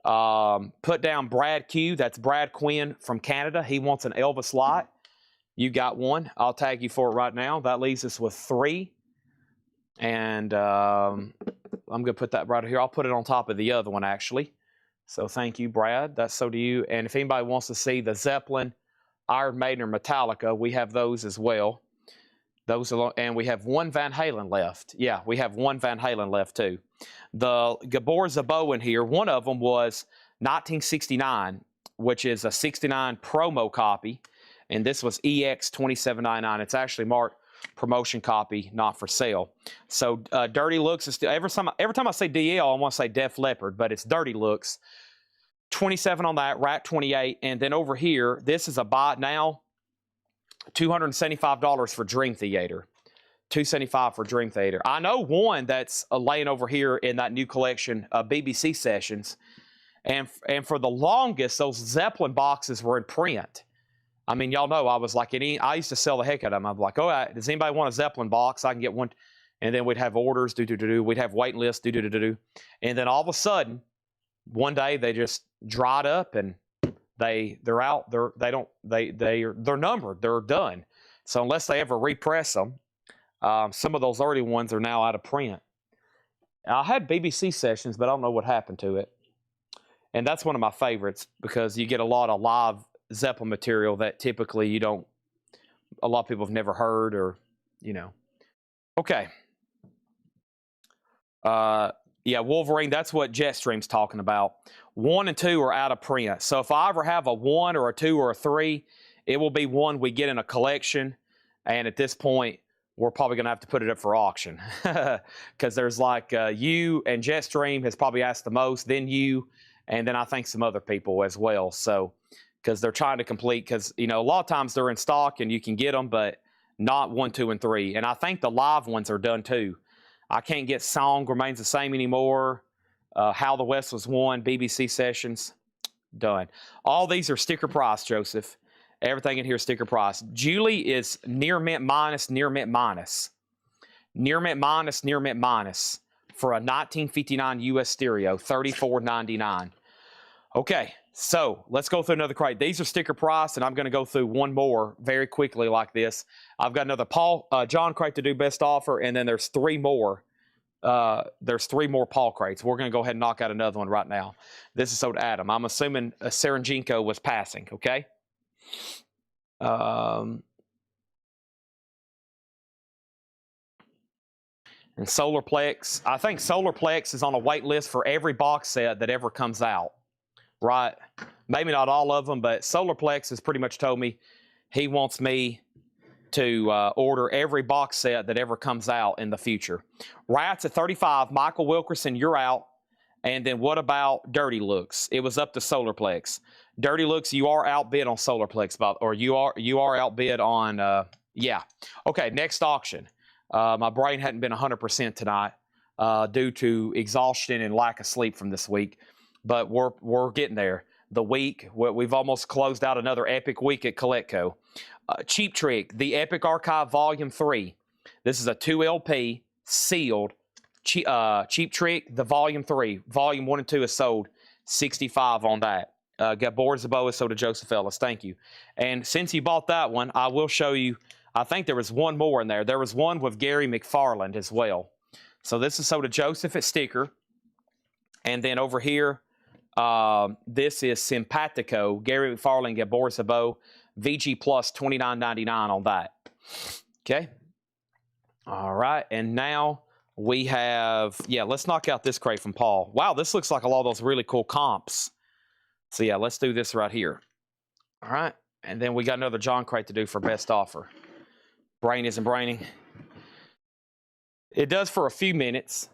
Put down Brad Q. That's Brad Quinn from Canada. He wants an Elvis lot. You got one. I'll tag you for it right now. That leaves us with 3. And I'm going to put that right here. I'll put it on top of the other one, actually. So thank you, Brad. That's so do you. And if anybody wants to see the Zeppelin, Iron Maiden, or Metallica, we have those as well. Those are, and we have 1 Van Halen left. Yeah, we have 1 Van Halen left, too. The Gabor Szabo in here, one of them was 1969, which is a 69 promo copy. And this was EX $27.99. It's actually marked promotion copy, not for sale. So Dirty Looks is still, every time I say DL, I want to say Def Leppard, but it's Dirty Looks. 27 on that, Rat 28. And then over here, this is a buy now, $275 for Dream Theater. $275 for Dream Theater. I know one that's laying over here in that new collection of BBC Sessions. And for the longest, those Zeppelin boxes were in print. I mean, y'all know I was like, I used to sell the heck out of them. I'm like, oh, does anybody want a Zeppelin box? I can get one. And then we'd have orders, we'd have waiting lists, And then all of a sudden, one day they just dried up and they're out. They're numbered. They're done. So unless they ever repress them, some of those early ones are now out of print. I had BBC Sessions, but I don't know what happened to it. And that's one of my favorites because you get a lot of live Zeppelin material that typically a lot of people have never heard or, Okay. Yeah, Wolverine, that's what Jetstream's talking about. 1 and 2 are out of print. So if I ever have a 1 or a 2 or a 3, it will be one we get in a collection. And at this point, we're probably going to have to put it up for auction. Because there's like you and Jetstream has probably asked the most, then you, and then I think some other people as well. So, because they're trying to complete, because, a lot of times they're in stock and you can get them, but not 1, 2, and 3. And I think the live ones are done too. I can't get Song Remains the Same anymore. How the West Was Won, BBC Sessions, done. All these are sticker price, Joseph. Everything in here is sticker price. Julie is near mint minus, near mint minus. Near mint minus, near mint minus for a 1959 US stereo, $34.99. Okay, so let's go through another crate. These are sticker price, and I'm going to go through one more very quickly like this. I've got another John crate to do best offer, and then there's 3 more. There's 3 more Paul crates. We're going to go ahead and knock out another one right now. This is sold to Adam. I'm assuming Serenjenko was passing, okay? And Solarplex. I think Solarplex is on a wait list for every box set that ever comes out. Right? Maybe not all of them, but Solarplex has pretty much told me he wants me to order every box set that ever comes out in the future. Rats at 35. Michael Wilkerson, you're out. And then what about Dirty Looks? It was up to Solarplex. Dirty Looks, you are outbid on Solarplex, Bob, or you are outbid on, yeah. Okay, next auction. My brain hadn't been 100% tonight due to exhaustion and lack of sleep from this week. But we're getting there. The week, we've almost closed out another epic week at Coletco. Cheap Trick, the Epic Archive Volume 3. This is a 2 LP, sealed. Cheap Trick, the Volume 3. Volume 1 and 2 is sold. $65 on that. Gabor Zabo is sold to Joseph Ellis. Thank you. And since you bought that one, I will show you, I think there was one more in there. There was one with Gary McFarland as well. So this is sold to Joseph at Sticker. And then over here, this is Simpatico, Gary McFarland, Gabor Zabo, VG Plus, $29.99 on that. Okay. All right. And now we have, let's knock out this crate from Paul. Wow, this looks like a lot of those really cool comps. So yeah, let's do this right here. All right. And then we got another John crate to do for best offer. Brain isn't braining. It does for a few minutes.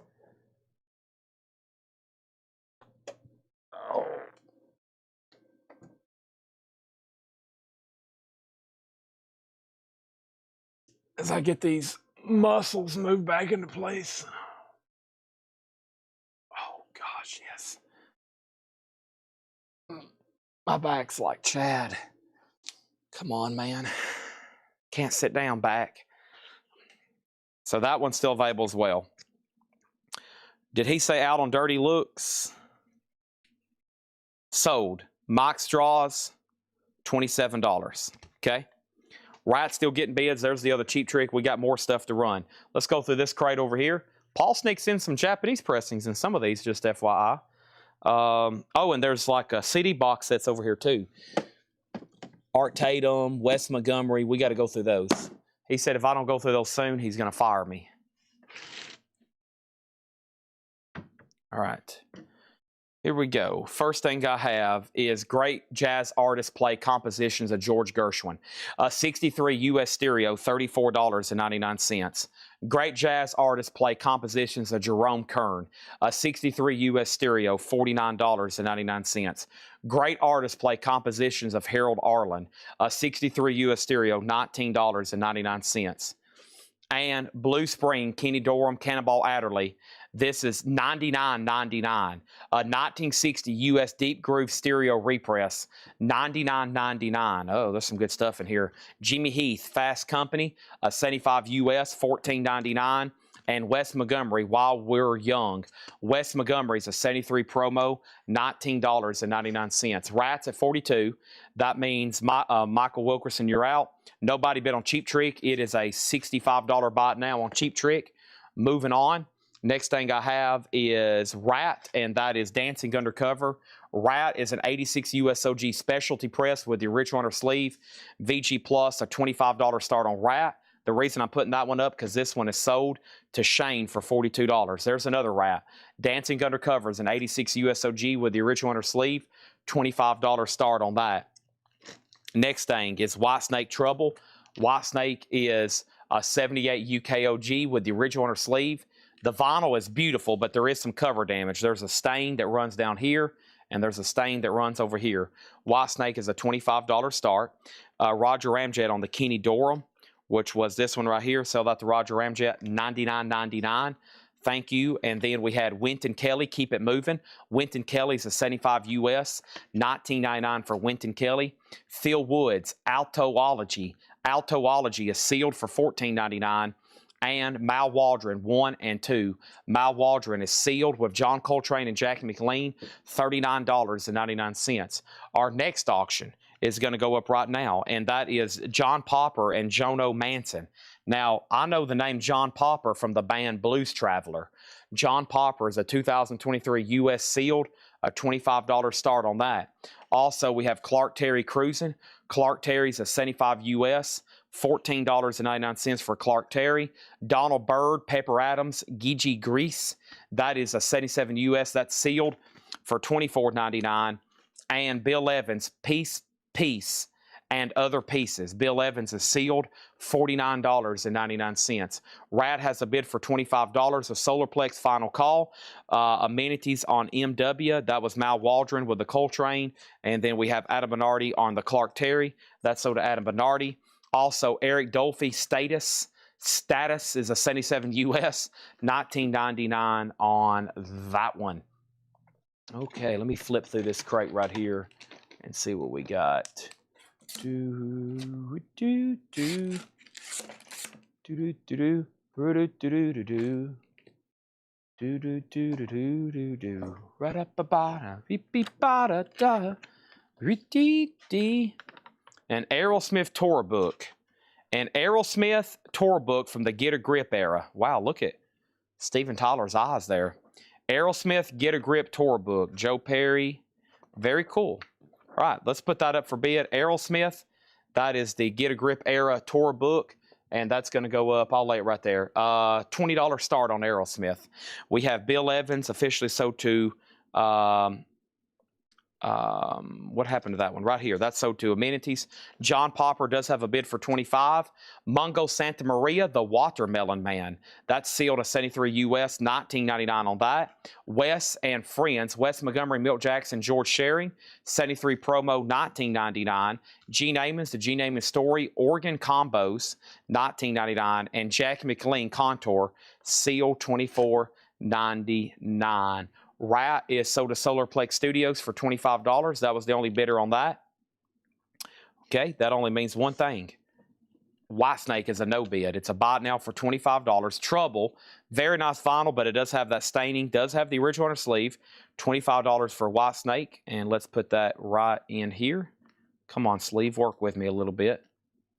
As I get these muscles moved back into place. Oh, gosh, yes. My back's like Chad. Come on, man. Can't sit down back. So that one's still available as well. Did he say out on Dirty Looks? Sold. Mike Straws, $27. Okay. Rat still getting bids. There's the other Cheap Trick. We got more stuff to run. Let's go through this crate over here. Paul sneaks in some Japanese pressings in some of these, just FYI. Oh, and there's like a CD box sets over here too. Art Tatum, Wes Montgomery. We got to go through those. He said if I don't go through those soon, he's going to fire me. All right. Here we go. First thing I have is great jazz artists play compositions of George Gershwin. 63 US stereo, $34.99. Great jazz artists play compositions of Jerome Kern. 63 US stereo, $49.99. Great artists play compositions of Harold Arlen. 63 US stereo, $19.99. And Blue Spring, Kenny Dorham, Cannonball Adderley. This is $99.99. A 1960 US Deep Groove stereo repress, $99.99. Oh, there's some good stuff in here. Jimmy Heath, Fast Company, 75 US, $14.99. And Wes Montgomery, While We're Young. Wes Montgomery's a 73 promo, $19.99. Rats at 42. That means Michael Wilkerson, you're out. Nobody bid on Cheap Trick. It is a $65 bot now on Cheap Trick. Moving on. Next thing I have is Rat, and that is Dancing Undercover. Rat is an 86 USOG specialty press with the original under sleeve. VG Plus, a $25 start on Rat. The reason I'm putting that one up because this one is sold to Shane for $42. There's another Rat. Dancing Undercover is an 86 USOG with the original under sleeve. $25 start on that. Next thing is White Snake Trouble. White Snake is a 78 UKOG with the original under sleeve. The vinyl is beautiful, but there is some cover damage. There's a stain that runs down here, and there's a stain that runs over here. White Snake is a $25 start. Roger Ramjet on the Kenny Dorham, which was this one right here. Sell that to Roger Ramjet, $99.99. Thank you. And then we had Wynton Kelly, Keep It Moving. Wynton Kelly's a 75 US, $19.99 for Wynton Kelly. Phil Woods, Altoology. Altoology is sealed for $14.99. And Mal Waldron 1 and 2. Mal Waldron is sealed with John Coltrane and Jackie McLean, $39.99. Our next auction is going to go up right now, and that is John Popper and Jono Manson. Now, I know the name John Popper from the band Blues Traveler. John Popper is a 2023 U.S. sealed, a $25 start on that. Also, we have Clark Terry Cruising. Clark Terry's a 75 U.S., $14.99 for Clark Terry. Donald Byrd, Pepper Adams, Gigi Grease. That is a 77 U.S. That's sealed for $24.99. And Bill Evans, Peace, and Other Pieces. Bill Evans is sealed, $49.99. Rat has a bid for $25. A Solarplex final call. Amenities on MW. That was Mal Waldron with the Coltrane. And then we have Adam Bernardi on the Clark Terry. That's sold to Adam Bernardi. Also, Eric Dolphy, Status. Status is a 77 US, $19.99 on that one. Okay, let me flip through this crate right here and see what we got. An Aerosmith tour book. An Aerosmith tour book from the Get a Grip era. Wow, look at Steven Tyler's eyes there. Aerosmith Get a Grip tour book. Joe Perry. Very cool. All right, let's put that up for bid. Aerosmith. That is the Get a Grip era tour book. And that's going to go up. I'll lay it right there. $20 start on Aerosmith. We have Bill Evans officially sold to... what happened to that one right here? That's sold to Amenities. John Popper does have a bid for $25. Mungo Santa Maria, the Watermelon Man. That's sealed at 73 US, $19.99 on that. Wes and Friends, Wes Montgomery, Milt Jackson, George Sherry, 73 promo, $19.99. Gene Ammons, the Gene Ammons Story, Organ Combos, $19.99. And Jackie McLean Contour, sealed, $24.99. Rat is sold to Solarplex Studios for $25. That was the only bidder on that. Okay, that only means one thing. White Snake is a no bid. It's a buy now for $25. Trouble, very nice vinyl, but it does have that staining. Does have the original on the sleeve. $25 for White Snake. And let's put that right in here. Come on, sleeve, work with me a little bit.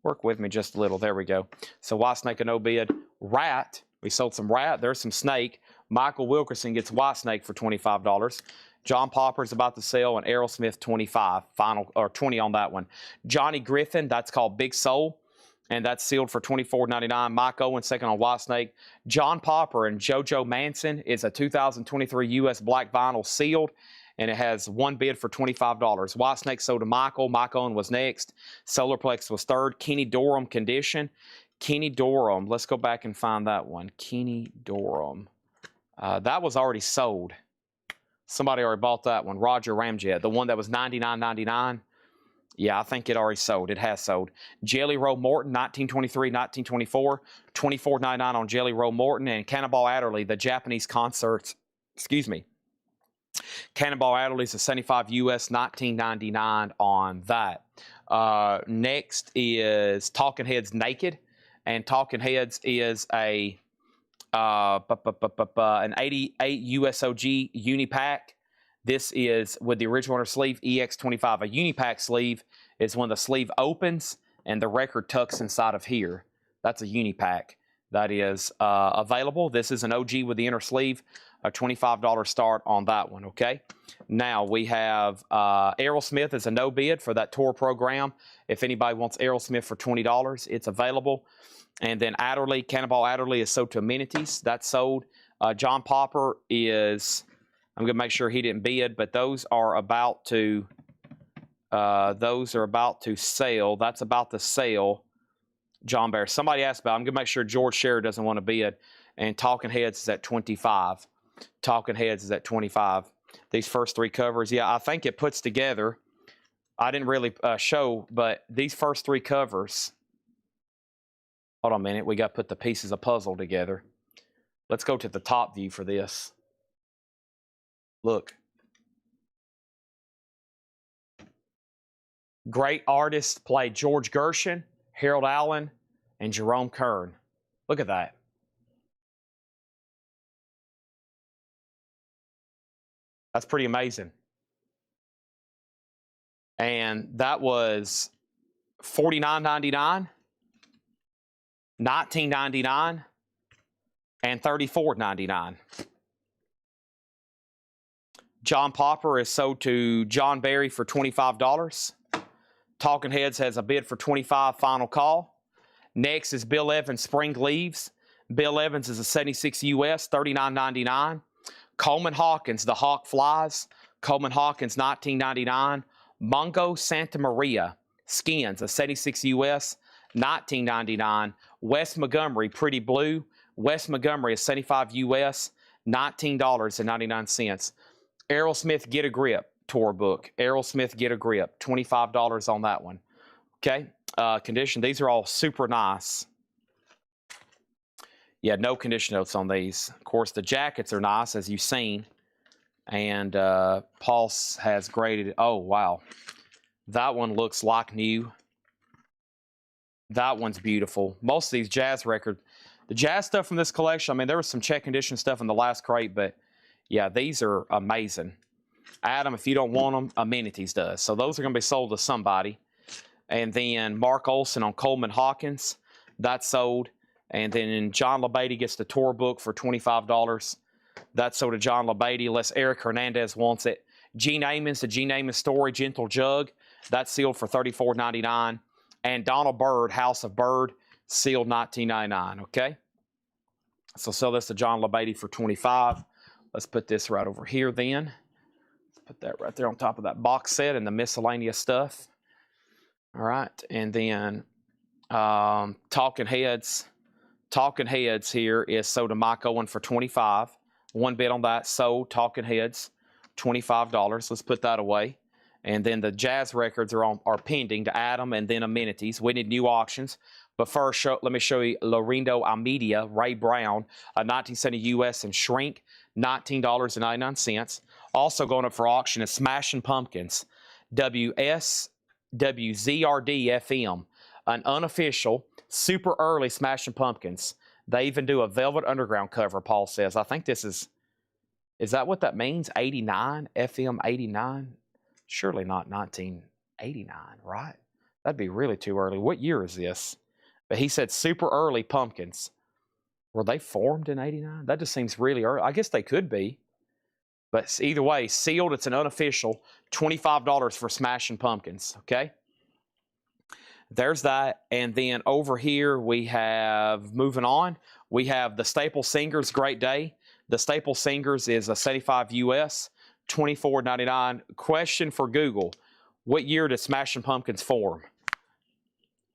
Work with me just a little. There we go. So White Snake a no bid. Rat, we sold some Rat. There's some Snake. Michael Wilkerson gets White Snake for $25. John Popper's about to sell an Aerosmith 25, final or 20 on that one. Johnny Griffin, that's called Big Soul, and that's sealed for $24.99. Mike Owen second on White Snake. John Popper and JoJo Manson is a 2023 US black vinyl sealed, and it has one bid for $25. White Snake sold to Michael. Mike Owen was next. Solarplex was third. Kenny Dorham Condition. Kenny Dorham, let's go back and find that one. Kenny Dorham. That was already sold. Somebody already bought that one. Roger Ramjet, the one that was $99.99. Yeah, I think it already sold. It has sold. Jelly Roll Morton, 1923, 1924. $24.99 on Jelly Roll Morton. And Cannonball Adderley, the Japanese concerts. Excuse me. Cannonball Adderley's a 75 US, $19.99 on that. Next is Talking Heads Naked. And Talking Heads is a... an 88 USOG Unipack. This is with the original under sleeve EX25. A Unipack sleeve is when the sleeve opens and the record tucks inside of here. That's a Unipack. that is available. This is an OG with the inner sleeve, a $25 start on that one, okay? Now we have Aerosmith is a no bid for that tour program. If anybody wants Aerosmith for $20, it's available. And then Adderley, Cannonball Adderley is sold to amenities. That's sold. John Popper is, I'm going to make sure he didn't bid, but those are about to sell. That's about to sell. John Bear. Somebody asked about it. I'm going to make sure George Scherer doesn't want to bid. And Talking Heads is at 25. Talking Heads is at 25. These first three covers, yeah, I think it puts together. I didn't really show, but these first three covers. Hold on a minute. We got to put the pieces of puzzle together. Let's go to the top view for this. Look. Great artists played George Gershon, Harold Allen, and Jerome Kern. Look at that. That's pretty amazing. And that was $49.99, $19.99, and $34.99. John Popper is sold to John Barry for $25. Talking Heads has a bid for $25, final call. Next is Bill Evans, Spring Leaves. Bill Evans is a 76 US, $39.99. Coleman Hawkins, The Hawk Flies. Coleman Hawkins, $19.99. Mungo Santa Maria, Skins, a 76 US, $19.99. Wes Montgomery, Pretty Blue. Wes Montgomery, a 75 US, $19.99. Aerosmith, Get a Grip tour book. Aerosmith, Get a Grip, $25 on that one. Okay, condition. These are all super nice. Yeah, no condition notes on these. Of course, the jackets are nice, as you've seen. And Pulse has graded. Oh, wow. That one looks like new. That one's beautiful. Most of these jazz records, the jazz stuff from this collection, I mean, there was some check condition stuff in the last crate, but yeah, these are amazing. Adam, if you don't want them, Amenities does. So those are going to be sold to somebody. And then Mark Olson on Coleman Hawkins, that's sold. And then John LeBeatty gets the tour book for $25. That's sold to John LeBeatty, unless Eric Hernandez wants it. Gene Ammons, the Gene Ammons Story, Gentle Jug, that's sealed for $34.99. And Donald Byrd, House of Byrd, sealed $19.99, okay? So sell this to John LeBeatty for $25. Let's put this right over here then. Let's put that right there on top of that box set and the miscellaneous stuff. All right, and then Talking Heads. Talking Heads here is sold to Mike Owen for $25. One bid on that, sold. Talking Heads, $25. Let's put that away. And then the jazz records are pending to Adam and then Amenities. We need new auctions. But first, let me show you Lorindo Almeida, Ray Brown, a 1970 US and Shrink, $19.99. Also going up for auction is Smashing Pumpkins, WZRD FM, an unofficial, super early Smashing Pumpkins. They even do a Velvet Underground cover, Paul says. I think this is that what that means? 89? FM 89? Surely not 1989, right? That'd be really too early. What year is this? But he said super early Pumpkins. Were they formed in 89? That just seems really early. I guess they could be. But either way, sealed, it's an unofficial, $25 for Smashing Pumpkins, okay? There's that. And then over here we have, moving on, we have the Staple Singers Great Day. The Staple Singers is a 75 US, $24.99. Question for Google, what year did Smashing Pumpkins form?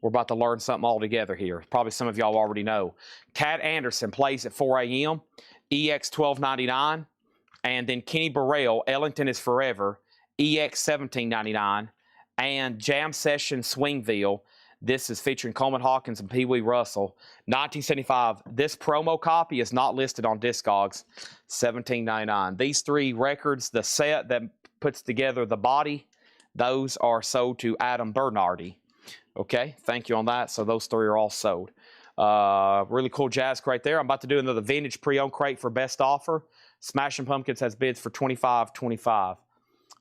We're about to learn something all together here. Probably some of y'all already know. Cat Anderson plays at 4 a.m., EX $12.99. And then Kenny Burrell, Ellington is Forever, EX $17.99. And Jam Session Swingville, this is featuring Coleman Hawkins and Pee Wee Russell, 1975. This promo copy is not listed on Discogs, $17.99. These three records, the set that puts together the body, those are sold to Adam Bernardi. Okay, thank you on that. So those three are all sold. Really cool jazz crate there. I'm about to do another vintage pre-owned crate for best offer. Smashing Pumpkins has bids for $25.25.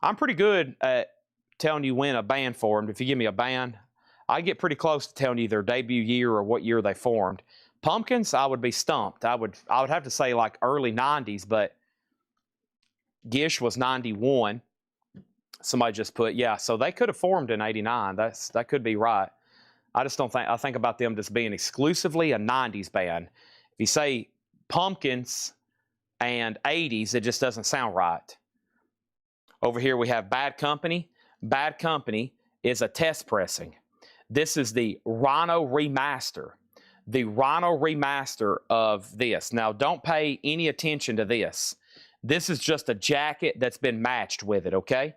I'm pretty good at telling you when a band formed. If you give me a band, I get pretty close to telling you their debut year or what year they formed. Pumpkins, I would be stumped. I would have to say like early 90s, but Gish was 91. Somebody just put, yeah, so they could have formed in 89. That could be right. I just don't think, I think about them just being exclusively a 90s band. If you say Pumpkins and 80s, it just doesn't sound right. Over here we have Bad Company. Bad Company is a test pressing. This is the Rhino remaster. The Rhino remaster of this. Now, don't pay any attention to this. This is just a jacket that's been matched with it, okay?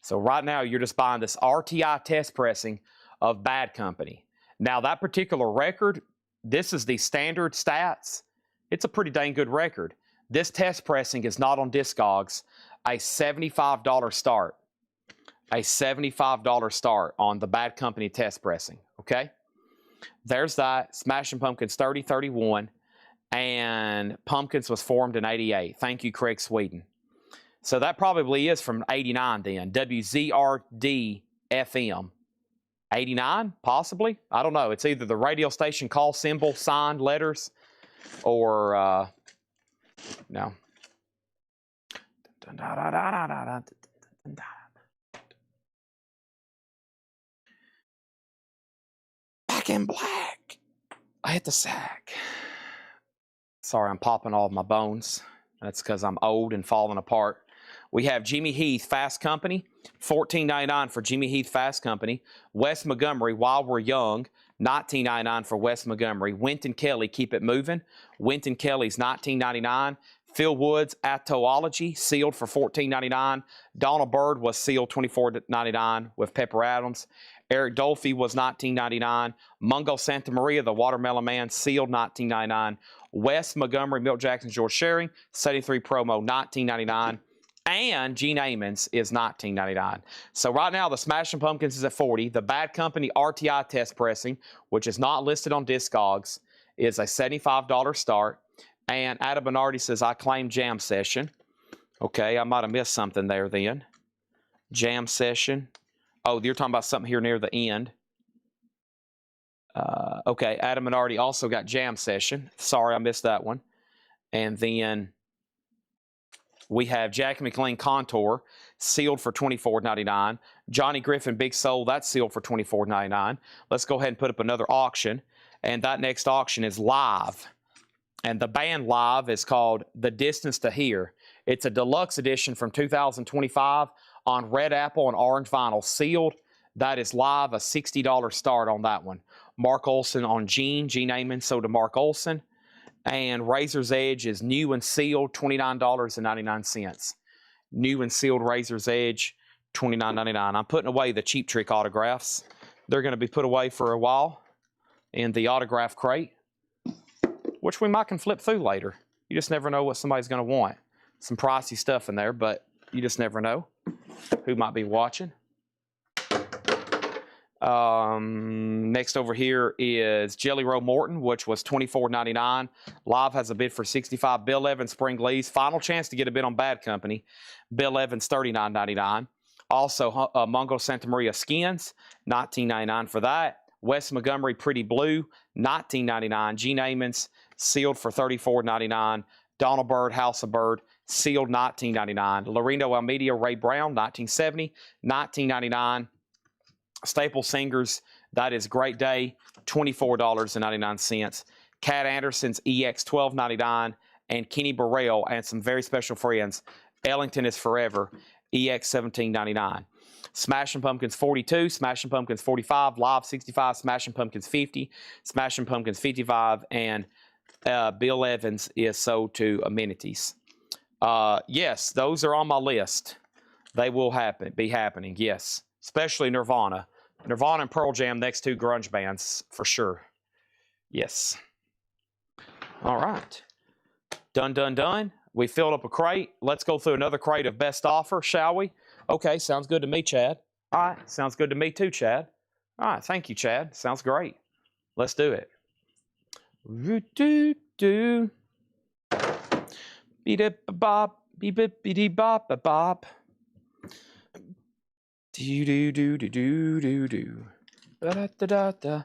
So right now, you're just buying this RTI test pressing of Bad Company. Now, that particular record, this is the standard stats. It's a pretty dang good record. This test pressing is not on Discogs. A $75 start. A $75 start on the Bad Company test pressing, okay? There's that. Smashing Pumpkins 30-31. And Pumpkins was formed in 88. Thank you, Craig Sweden. So that probably is from 89 then. WZRD FM. 89, possibly? I don't know. It's either the radio station call symbol, signed letters, or, no. Back in black. I hit the sack. Sorry, I'm popping all of my bones. That's because I'm old and falling apart. We have Jimmy Heath, Fast Company, $14.99 for Jimmy Heath, Fast Company. Wes Montgomery, While We're Young, $19.99 for Wes Montgomery. Wynton Kelly, Keep It Moving. Wynton Kelly's $19.99. Phil Woods, Atology, sealed for $14.99. Donald Byrd was sealed $24.99 with Pepper Adams. Eric Dolphy was $19.99. Mungo Santa Maria, The Watermelon Man, sealed $19.99. Wes Montgomery, Milt Jackson, George Shearing, 73 promo, $19.99. And Gene Ammons is $19.99. So right now, the Smashing Pumpkins is at $40. The Bad Company RTI test pressing, which is not listed on Discogs, is a $75 start. And Adam Bernardi says, I claim Jam Session. Okay, I might have missed something there then. Jam Session. Oh, you're talking about something here near the end. Okay, Adam Bernardi also got Jam Session. Sorry, I missed that one. And then we have Jackie McLean Contour, sealed for $24.99. Johnny Griffin Big Soul, that's sealed for $24.99. Let's go ahead and put up another auction. And that next auction is Live. And the band Live is called The Distance to Here. It's a deluxe edition from 2025 on red apple and orange vinyl, sealed. That is Live, a $60 start on that one. Mark Olson on Gene Ammons, so to Mark Olson. And Razor's Edge is new and sealed, $29.99. New and sealed Razor's Edge, $29.99. I'm putting away the Cheap Trick autographs. They're going to be put away for a while in the autograph crate, which we might can flip through later. You just never know what somebody's going to want. Some pricey stuff in there, but you just never know who might be watching. Next over here is Jelly Roll Morton, which was $24.99. Live has a bid for $65. Bill Evans, Spring Leaves. Final chance to get a bid on Bad Company. Bill Evans, $39.99. Also, Mungo Santa Maria Skins, $19.99 for that. Wes Montgomery, Pretty Blue, $19.99. Gene Ammons, sealed for $34.99. Donald Byrd, House of Byrd, sealed $19.99. Loreno Almeida, Ray Brown, $19.70, $19.99. Staple Singers, that is Great Day, $24.99. Cat Anderson's EX, $12.99. And Kenny Burrell and some very special friends, Ellington is Forever, EX, $17.99. Smashing Pumpkins 42, Smashing Pumpkins 45, Live 65, Smashing Pumpkins 50, Smashing Pumpkins 55, and Bill Evans is sold to Amenities. Yes, those are on my list. They will be happening, yes. Especially Nirvana. Nirvana and Pearl Jam, next two grunge bands, for sure. Yes. All right. Done. We filled up a crate. Let's go through another crate of best offer, shall we? Okay, sounds good to me, Chad. All right, sounds good to me too, Chad. All right, thank you, Chad. Sounds great. Let's do it. Do beep bop beep beep bop bop. Do. Ba-da-da-da-da.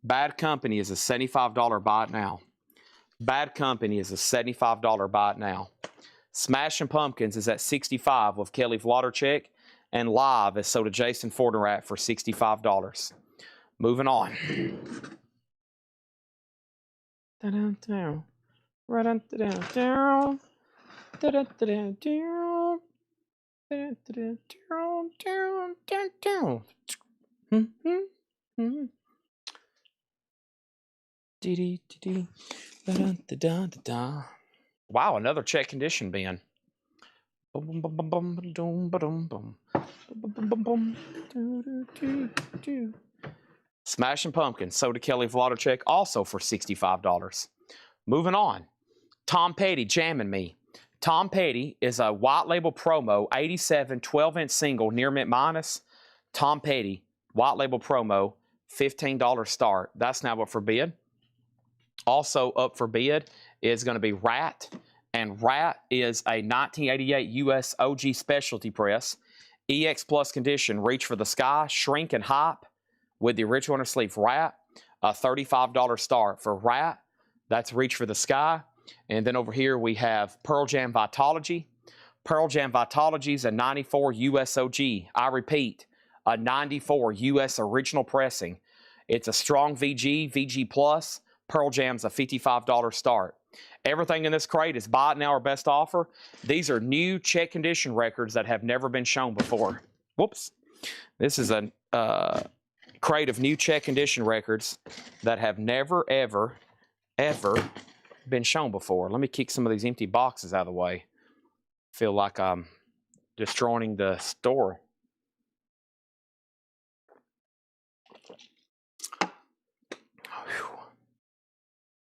Bad Company is a $75 buy it now. Bad Company is a $75 buy it now. Smashing Pumpkins is at $65 with Kelly Wlodarczyk, and Live is sold to Jason Fortenrat for $65. Moving on. Wow, another check condition bin. Smashing Pumpkins, sold to Kelly Wlodarczyk, also for $65. Moving on. Tom Petty, Jammin' Me. Tom Petty is a white label promo, 87 12-inch single, near mint minus. Tom Petty, white label promo, $15 start. That's now up for bid. Also up for bid is going to be Rat. And Rat is a 1988 US OG specialty press. EX Plus condition, reach for the sky, shrink and hype with the original inner sleeve. Rat, a $35 start for Rat. That's reach for the sky. And then over here we have Pearl Jam Vitology. Pearl Jam Vitology is a 94 US OG. I repeat, a 94 US original pressing. It's a strong VG, VG Plus. Pearl Jam's a $55 start. Everything in this crate is buy it now or best offer. These are new check condition records that have never been shown before. Whoops. This is a crate of new check condition records that have never, ever been shown before. Let me kick some of these empty boxes out of the way. Feel like I'm destroying the store.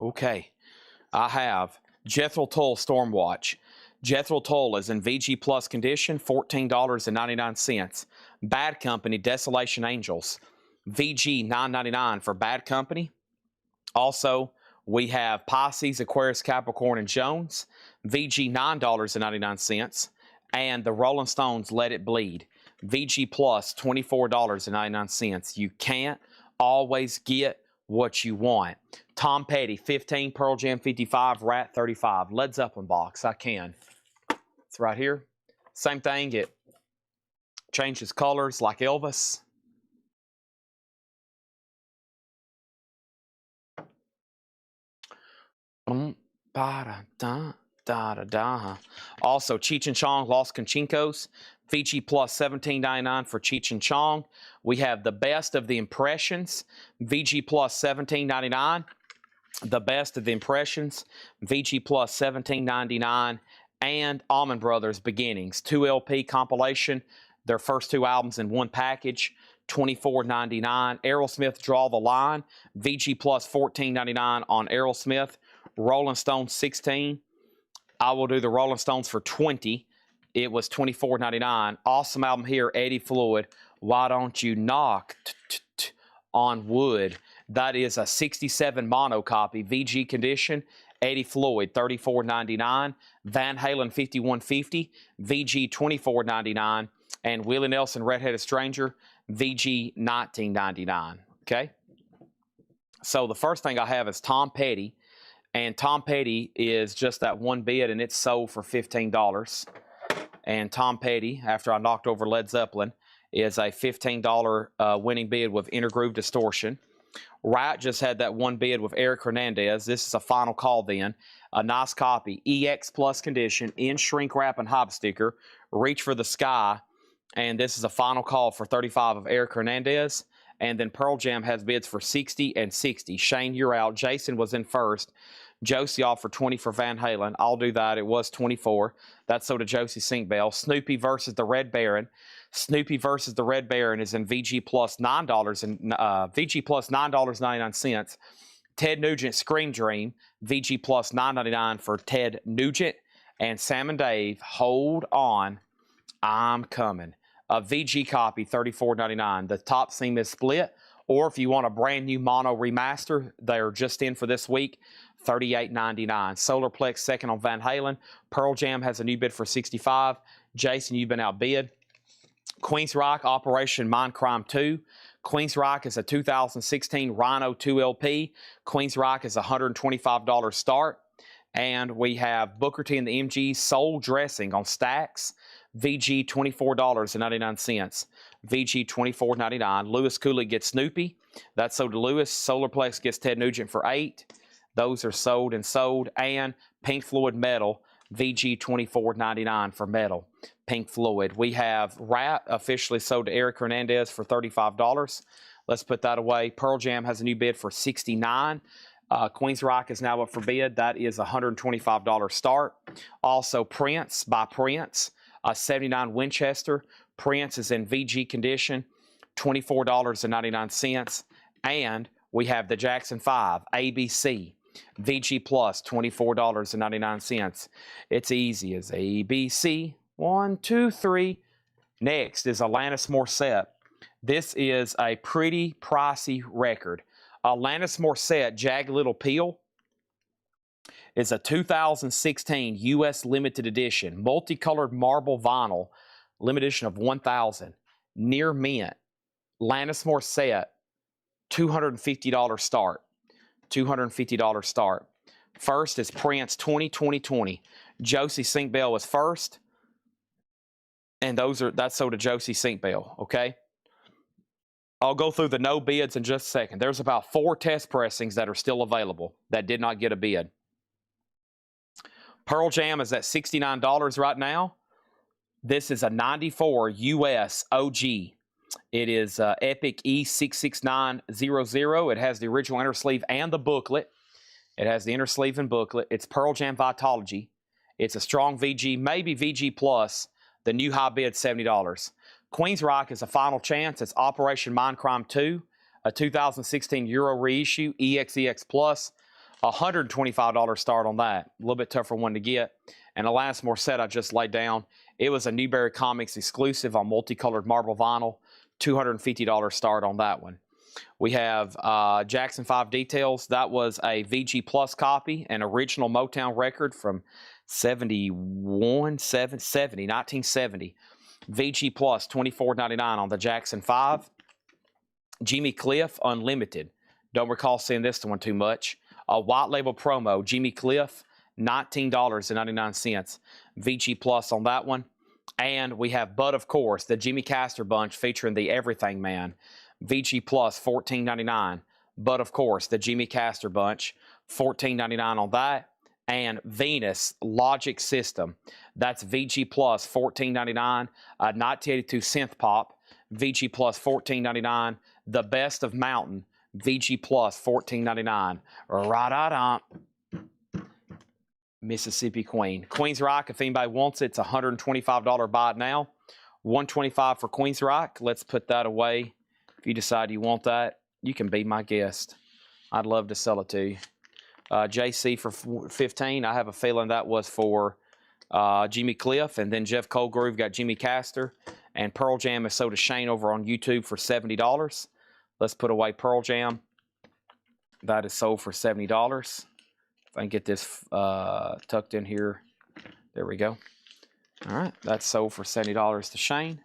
Okay, I have Jethro Tull Stormwatch. Jethro Tull is in VG Plus condition, $14.99. Bad Company Desolation Angels, VG $9.99 for Bad Company. Also, we have Pisces, Aquarius, Capricorn, and Jones, VG $9.99. And the Rolling Stones Let It Bleed, VG Plus $24.99. You can't always get what you want. Tom Petty, 15, Pearl Jam 55, Rat 35. Led Zeppelin box, I can. It's right here. Same thing, it changes colors like Elvis. Also, Cheech and Chong Los Conchincos, VG Plus $17.99 for Cheech and Chong. We have the Best of the Impressions, VG Plus $17.99. The Best of the Impressions, VG Plus $17.99. And Allman Brothers Beginnings, 2 LP compilation, their first 2 albums in one package, $24.99. Aerosmith Draw the Line, VG Plus $14.99 on Aerosmith. Rolling Stones 16. I will do the Rolling Stones for 20. It was $24.99. Awesome album here, Eddie Floyd. Why Don't You Knock on Wood? That is a 67 mono copy, VG condition. Eddie Floyd, $34.99. Van Halen 5150, VG $24.99. And Willie Nelson, Red-Headed Stranger, VG $19.99. Okay? So the first thing I have is Tom Petty. And Tom Petty is just that one bid, and it's sold for $15. And Tom Petty, after I knocked over Led Zeppelin, is a $15 winning bid with Intergroove Distortion. Wright just had that one bid with Eric Hernandez. This is a final call then. A nice copy. EX Plus condition, in shrink wrap and hop sticker. Reach for the Sky. And this is a final call for $35 of Eric Hernandez. And then Pearl Jam has bids for $60 and $60. Shane, you're out. Jason was in first. Josie offered $20 for Van Halen. I'll do that. It was $24. That's so to Josie Sinkbell. Snoopy versus the Red Baron. Snoopy versus the Red Baron is in VG Plus $9 and VG Plus $9.99. Ted Nugent Scream Dream, VG Plus $9.99 for Ted Nugent. And Sam and Dave, Hold On, I'm Coming. A VG copy, $34.99. The top seam is split. Or if you want a brand new mono remaster, they're just in for this week, $38.99. Solarplex second on Van Halen. Pearl Jam has a new bid for $65. Jason, you've been outbid. Queens Rock Operation Mind Crime 2. Queens Rock is a 2016 Rhino 2LP. Queens Rock is a $125 start. And we have Booker T and the MG Soul Dressing on Stacks. VG $24.99. VG $24.99. Lewis Cooley gets Snoopy. That's sold to Lewis. Solarplex gets Ted Nugent for $8. Those are sold and sold. And Pink Floyd Metal. VG $24.99 for metal. Pink Floyd. We have Rat officially sold to Eric Hernandez for $35. Let's put that away. Pearl Jam has a new bid for $69. Queens Rock is now up for bid. That is a $125 start. Also, Prince by Prince, a 79 Winchester. Prince is in VG condition, $24.99. And we have the Jackson 5 ABC, VG Plus, $24.99. It's easy as ABC. 1, 2, 3. Next is Alanis Morissette. This is a pretty pricey record. Alanis Morissette, Jagged Little Pill, is a 2016 U.S. limited edition, multicolored marble vinyl, limited edition of 1,000, near mint. Alanis Morissette, $250 start. $250 start. First is Prince 2020. Josie St. Bell was first, and that's sold to Josie St. Bell. Okay. I'll go through the no bids in just a second. There's about 4 test pressings that are still available that did not get a bid. Pearl Jam is at $69 right now. This is a 94 US OG. It is Epic E66900. It has the original inner sleeve and the booklet. It has the inner sleeve and booklet. It's Pearl Jam Vitology. It's a strong VG, maybe VG Plus. The new high bid, $70. Queens Rock is a final chance. It's Operation Mind Crime 2, a 2016 Euro reissue, EXEX Plus, $125 start on that. A little bit tougher one to get. And Alanis Morissette I just laid down. It was a Newberry Comics exclusive on multicolored marble vinyl, $250 start on that one. We have Jackson 5 Details. That was a VG Plus copy, an original Motown record from 1970. VG Plus, $24.99 on the Jackson 5. Jimmy Cliff, Unlimited. Don't recall seeing this one too much. A white label promo, Jimmy Cliff, $19.99. VG Plus on that one. And we have Bud, of course, the Jimmy Castor bunch featuring the Everything Man. VG Plus, $14.99. Bud, of course, the Jimmy Castor bunch, $14.99 on that. And Venus Logic System. That's VG Plus, $14.99. 1982 Synth Pop, VG Plus, $14.99. The Best of Mountain, VG Plus, $14.99. Ra-da-da. Mississippi Queen. Queens Rock, if anybody wants it, it's a $125 buy it now. $125 for Queens Rock. Let's put that away. If you decide you want that, you can be my guest. I'd love to sell it to you. JC for 15. I have a feeling that was for Jimmy Cliff, and then Jeff Colgrove got Jimmy Castor, and Pearl Jam is sold to Shane over on YouTube for $70. Let's put away Pearl Jam. That is sold for $70. If I can get this tucked in here. There we go. All right, that's sold for $70 to Shane.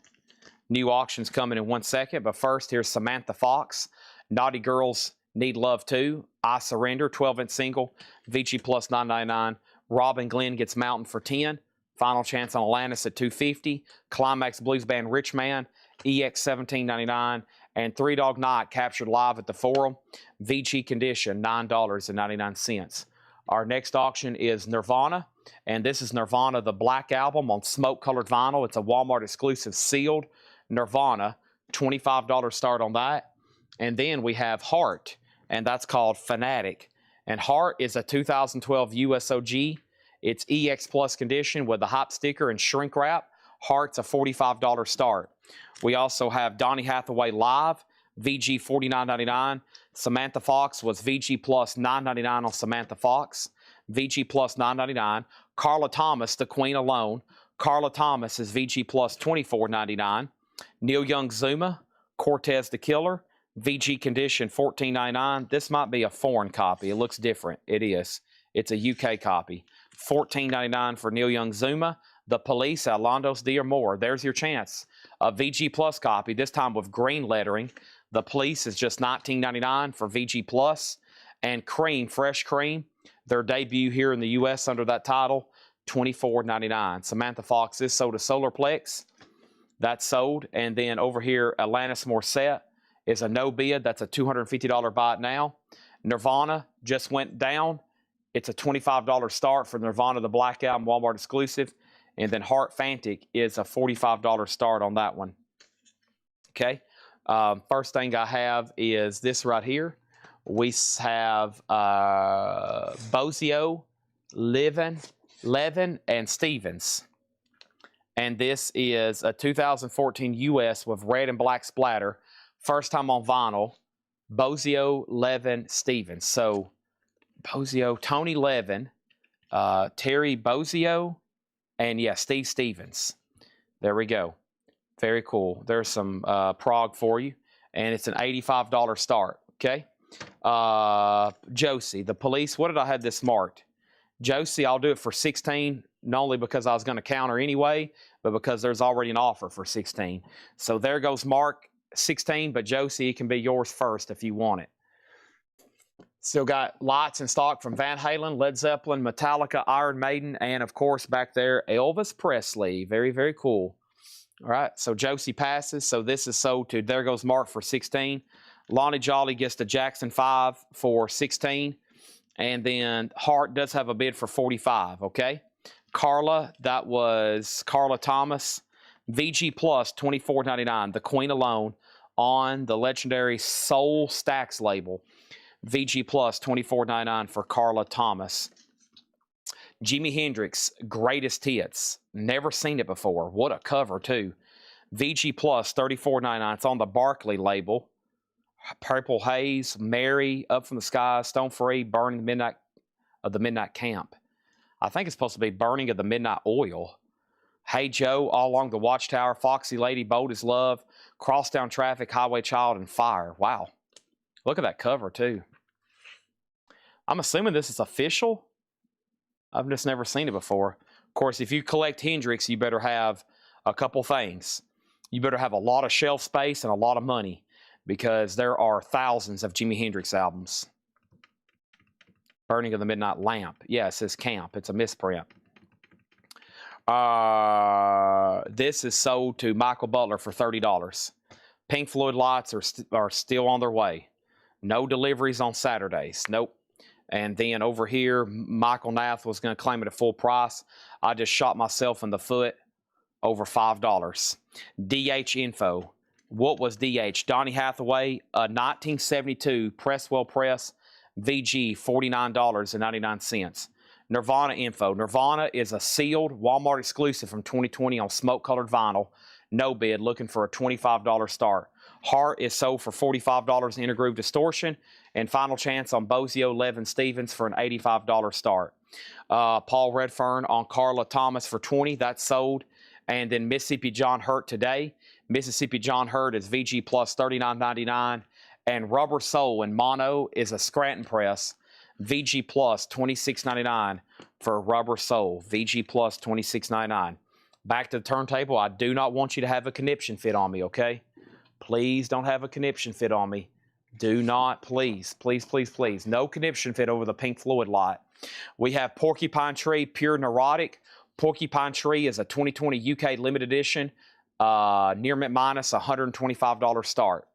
New auctions coming in 1 second, but first here's Samantha Fox. Naughty Girls Need Love Too. I Surrender, 12-inch single, VG Plus $9.99. Robin Glenn gets Mountain for $10. Final Chance on Alanis at $250. Climax Blues Band Rich Man, EX $17.99. And Three Dog Night captured live at the Forum, VG Condition, $9.99. Our next auction is Nirvana, and this is Nirvana, the Black Album on smoke-colored vinyl. It's a Walmart exclusive sealed Nirvana, $25 start on that. And then we have Heart, and that's called Fanatic. And Heart is a 2012 USOG. It's EX Plus condition with the hop sticker and shrink wrap. Heart's a $45 start. We also have Donny Hathaway Live, VG $49.99. Samantha Fox was VG Plus $9.99 on Samantha Fox. VG Plus $9.99. Carla Thomas, The Queen Alone. Carla Thomas is VG Plus $24.99. Neil Young Zuma, Cortez the Killer, VG Condition $14.99. This might be a foreign copy. It looks different. It is. It's a UK copy. $14.99 for Neil Young Zuma. The Police, Alondo's Dear Moore. There's your chance A VG Plus copy, this time with green lettering. The Police is just $19.99 for VG Plus. And Cream, Fresh Cream, their debut here in the U.S. under that title, $24.99. Samantha Fox is sold to Solarplex. That's sold. And then over here, Alanis Morissette is a no bid. That's a $250 buy it now. Nirvana just went down. It's a $25 start for Nirvana, the Black Album, Walmart exclusive. And then Heart Fantic is a $45 start on that one. Okay. First thing I have is this right here. We have Bosio, Levin, and Stevens. And this is a 2014 US with red and black splatter. First time on vinyl. Bosio, Levin, Stevens. So Bosio, Tony Levin, Terry Bosio, and yeah, Steve Stevens. There we go. Very cool. There's some prog for you. And it's an $85 start. Okay. Josie, the Police. What did I have this marked? Josie, I'll do it for 16, not only because I was going to counter anyway, but because there's already an offer for 16. So there goes Mark, 16, but Josie, it can be yours first if you want it. Still got lots in stock from Van Halen, Led Zeppelin, Metallica, Iron Maiden, and of course back there, Elvis Presley. Very, very cool. All right, so Josie passes. So this is sold to, there goes Mark for 16. Lonnie Jolly gets the Jackson 5 for 16. And then Hart does have a bid for 45, okay? Carla, that was Carla Thomas. VG Plus, $24.99, the Queen alone on the legendary Soul Stacks label. VG Plus, $24.99 for Carla Thomas. Jimi Hendrix, Greatest Hits. Never seen it before. What a cover, too. VG Plus, $34.99. It's on the Barclay label. Purple Haze, Mary, Up from the Sky, Stone Free, Burning the Midnight of the Midnight Camp. I think it's supposed to be Burning of the Midnight Oil. Hey Joe, All Along the Watchtower, Foxy Lady, Bold as Love, Crosstown Traffic, Highway Child, and Fire. Wow. Look at that cover, too. I'm assuming this is official. I've just never seen it before. Of course, if you collect Hendrix, you better have a couple things. You better have a lot of shelf space and a lot of money, because there are thousands of Jimi Hendrix albums. Burning of the Midnight Lamp. Yeah, it says Camp. It's a misprint. This is sold to Michael Butler for $30. Pink Floyd lights are still on their way. No deliveries on Saturdays. Nope. And then over here, Michael Nath was going to claim it at full price. I just shot myself in the foot. Over $5. DH Info. What was DH? Donny Hathaway, a 1972 Presswell Press VG, $49.99. Nirvana Info. Nirvana is a sealed Walmart exclusive from 2020 on smoke-colored vinyl. No bid, looking for a $25 start. Heart is sold for $45 Intergroove Distortion. And Final Chance on Bosio, Levin, Stevens for an $85 start. Paul Redfern on Carla Thomas for $20. That's sold. And then Mississippi John Hurt today. Mississippi John Hurt is VG Plus $39.99. And Rubber Soul in mono is a Scranton press. VG Plus $26.99 for Rubber Soul. VG Plus $26.99. Back to the turntable. I do not want you to have a conniption fit on me, okay? Please don't have a conniption fit on me. Do not, please, please, please, please. No conniption fit over the Pink Floyd lot. We have Porcupine Tree Pure Neurotic. Porcupine Tree is a 2020 UK limited edition. Near mint minus $125 start.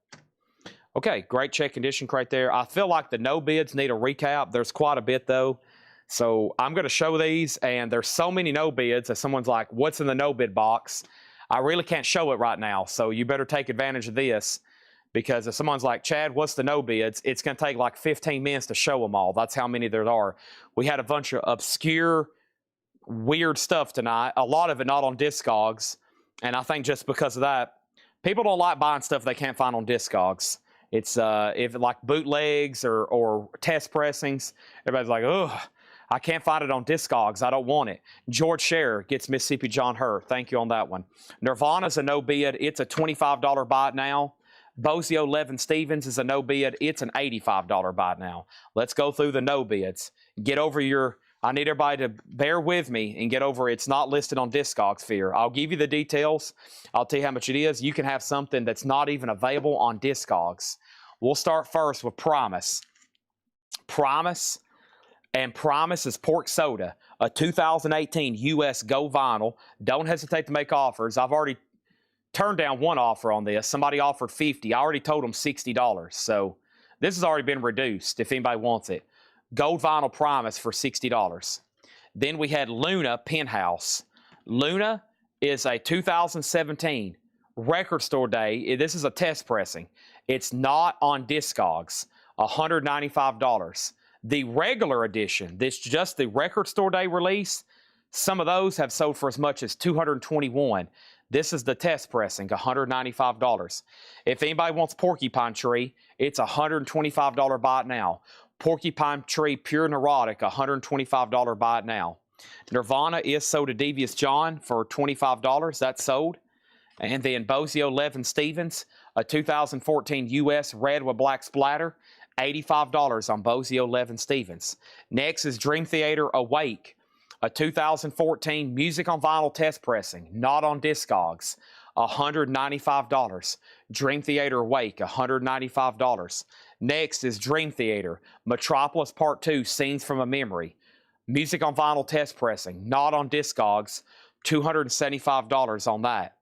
Okay, great check condition right there. I feel like the no bids need a recap. There's quite a bit though. So I'm going to show these, and there's so many no bids that someone's like, what's in the no bid box? I really can't show it right now. So you better take advantage of this, because if someone's like, Chad, what's the no bids? It's going to take like 15 minutes to show them all. That's how many there are. We had a bunch of obscure, weird stuff tonight. A lot of it not on Discogs. And I think just because of that, people don't like buying stuff they can't find on Discogs. It's if like bootlegs or test pressings, everybody's like, ugh, I can't find it on Discogs. I don't want it. George Scherer gets Mississippi John Hurt. Thank you on that one. Nirvana's a no bid. It's a $25 buy it now. Bosio Levin Stevens is a no bid. It's an $85 buy it now. Let's go through the no bids. Get over your I need everybody to bear with me and get over it's not listed on Discogs fear. I'll give you the details. I'll tell you how much it is. You can have something that's not even available on Discogs. We'll start first with Promise. Promise is Pork Soda, a 2018 U.S. Go Vinyl. Don't hesitate to make offers. I've already turned down one offer on this. Somebody offered $50. I already told them $60. So this has already been reduced if anybody wants it. Gold Vinyl Promise for $60. Then we had Luna Penthouse. Luna is a 2017 Record Store Day. This is a test pressing. It's not on Discogs. $195. The regular edition, this just the Record Store Day release, some of those have sold for as much as $221. This is the test pressing, $195. If anybody wants Porcupine Tree, it's a $125 buy it now. Porcupine Tree Pure Neurotic, $125 buy it now. Nirvana Is So to Devious John for $25. That's sold. And then Bozio Levin Stevens, a 2014 U.S. Red with Black Splatter, $85 on Bozio Levin Stevens. Next is Dream Theater Awake, a 2014 Music on Vinyl test pressing, not on Discogs, $195. Dream Theater Awake, $195. Next is Dream Theater, Metropolis Part 2, Scenes from a Memory. Music on Vinyl test pressing, not on Discogs, $275 on that.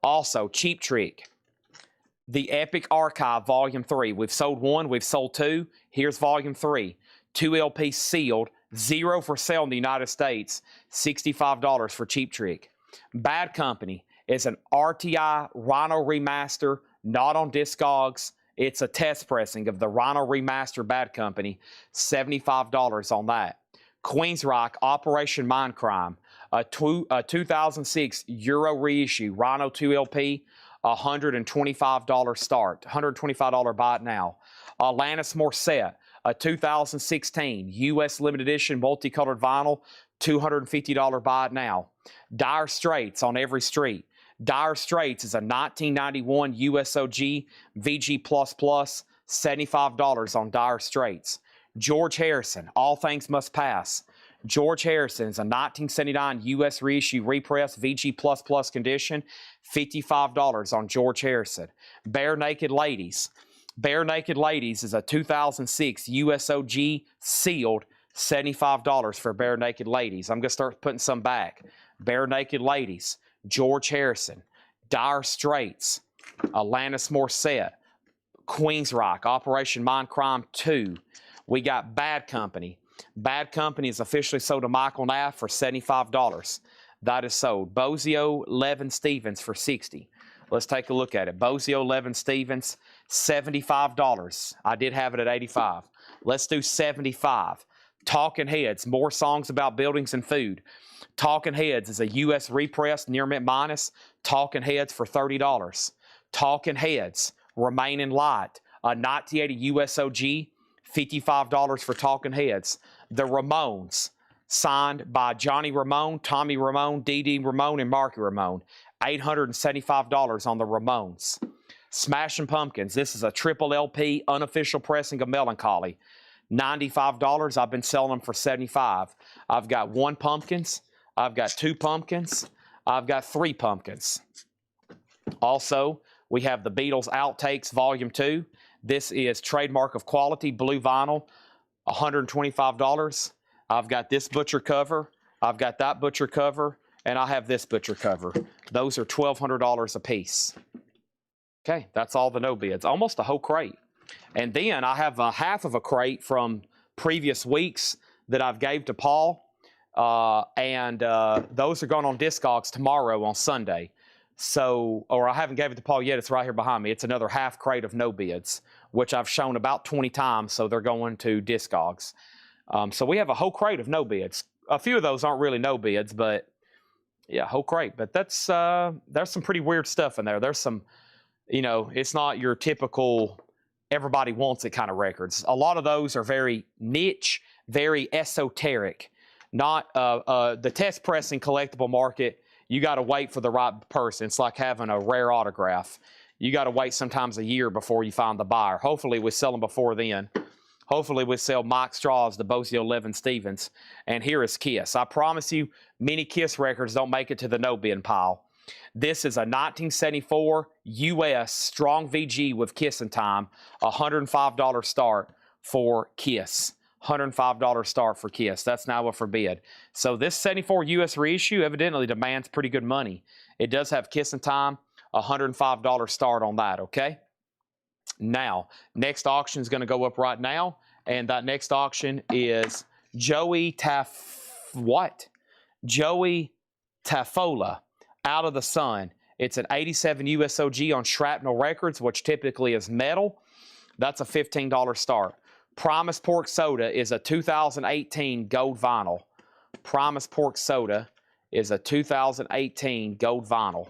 Also, Cheap Trick, The Epic Archive Volume 3. We've sold one, we've sold two. Here's Volume 3. 2 LPs sealed, 0 for sale in the United States, $65 for Cheap Trick. Bad Company is an RTI Rhino Remaster, not on Discogs. It's a test pressing of the Rhino Remaster Bad Company, $75 on that. Queensryche Operation Mindcrime, a 2006 Euro reissue, Rhino 2 LP, $125 start, $125 buy it now. Alanis Morissette, a 2016 U.S. limited edition multicolored vinyl, $250 buy it now. Dire Straits On Every Street. Dire Straits is a 1991 USOG VG++, $75 on Dire Straits. George Harrison, All Things Must Pass. George Harrison is a 1979 U.S. reissue repress VG++ condition, $55 on George Harrison. Bare Naked Ladies. Bare Naked Ladies is a 2006 USOG sealed, $75 for Bare Naked Ladies. I'm going to start putting some back. Bare Naked Ladies, George Harrison, Dire Straits, Alanis Morissette, Queensryche, Operation Mindcrime 2. We got Bad Company. Bad Company is officially sold to Michael Naff for $75. That is sold. Bozio Levin Stevens for $60. Let's take a look at it. Bozio Levin Stevens, $75. I did have it at $85. Let's do $75. Talking Heads, More Songs About Buildings and Food. Talking Heads is a U.S. repressed near mint minus. Talking Heads for $30. Talking Heads, Remain in Light, a 1980 USOG, $55 for Talking Heads. The Ramones, signed by Johnny Ramone, Tommy Ramone, Dee Dee Ramone, and Marky Ramone, $875 on the Ramones. Smashing Pumpkins, this is a triple LP unofficial pressing of Melancholy, $95. I've been selling them for $75. I've got 1 Pumpkins, I've got 2 Pumpkins, I've got 3 Pumpkins. Also, we have the Beatles Outtakes Volume 2. This is Trademark of Quality, blue vinyl, $125. I've got this butcher cover, I've got that butcher cover, and I have this butcher cover. Those are $1,200 a piece. Okay, that's all the no bids, almost a whole crate. And then I have half of a crate from previous weeks that I've gave to Paul, and those are going on Discogs tomorrow on Sunday. So, or I haven't gave it to Paul yet, it's right here behind me. It's another half crate of no bids, which I've shown about 20 times, so they're going to Discogs. So we have a whole crate of no bids. A few of those aren't really no bids, but yeah, whole crate. But that's there's some pretty weird stuff in there. There's some, you know, it's not your typical everybody wants it kind of records. A lot of those are very niche, very esoteric. Not the test pressing collectible market. You got to wait for the right person. It's like having a rare autograph. You got to wait sometimes a year before you find the buyer. Hopefully we sell them before then. Hopefully we sell Mike Straws to Bosio Levin Stevens. And here is Kiss. I promise you, many Kiss records don't make it to the no-bin pile. This is a 1974 U.S. Strong VG with Kissin' Time, $105 start for Kiss. $105 start for Kiss. That's now a forbid. So this 74 U.S. reissue evidently demands pretty good money. It does have Kissin' Time, $105 start on that, okay? Now, next auction is going to go up right now, and that next auction is Joey Tafola, Out of the Sun. It's an 87 USOG on Shrapnel Records, which typically is metal. That's a $15 start. Primus Pork Soda is a 2018 gold vinyl. Primus Pork Soda is a 2018 gold vinyl.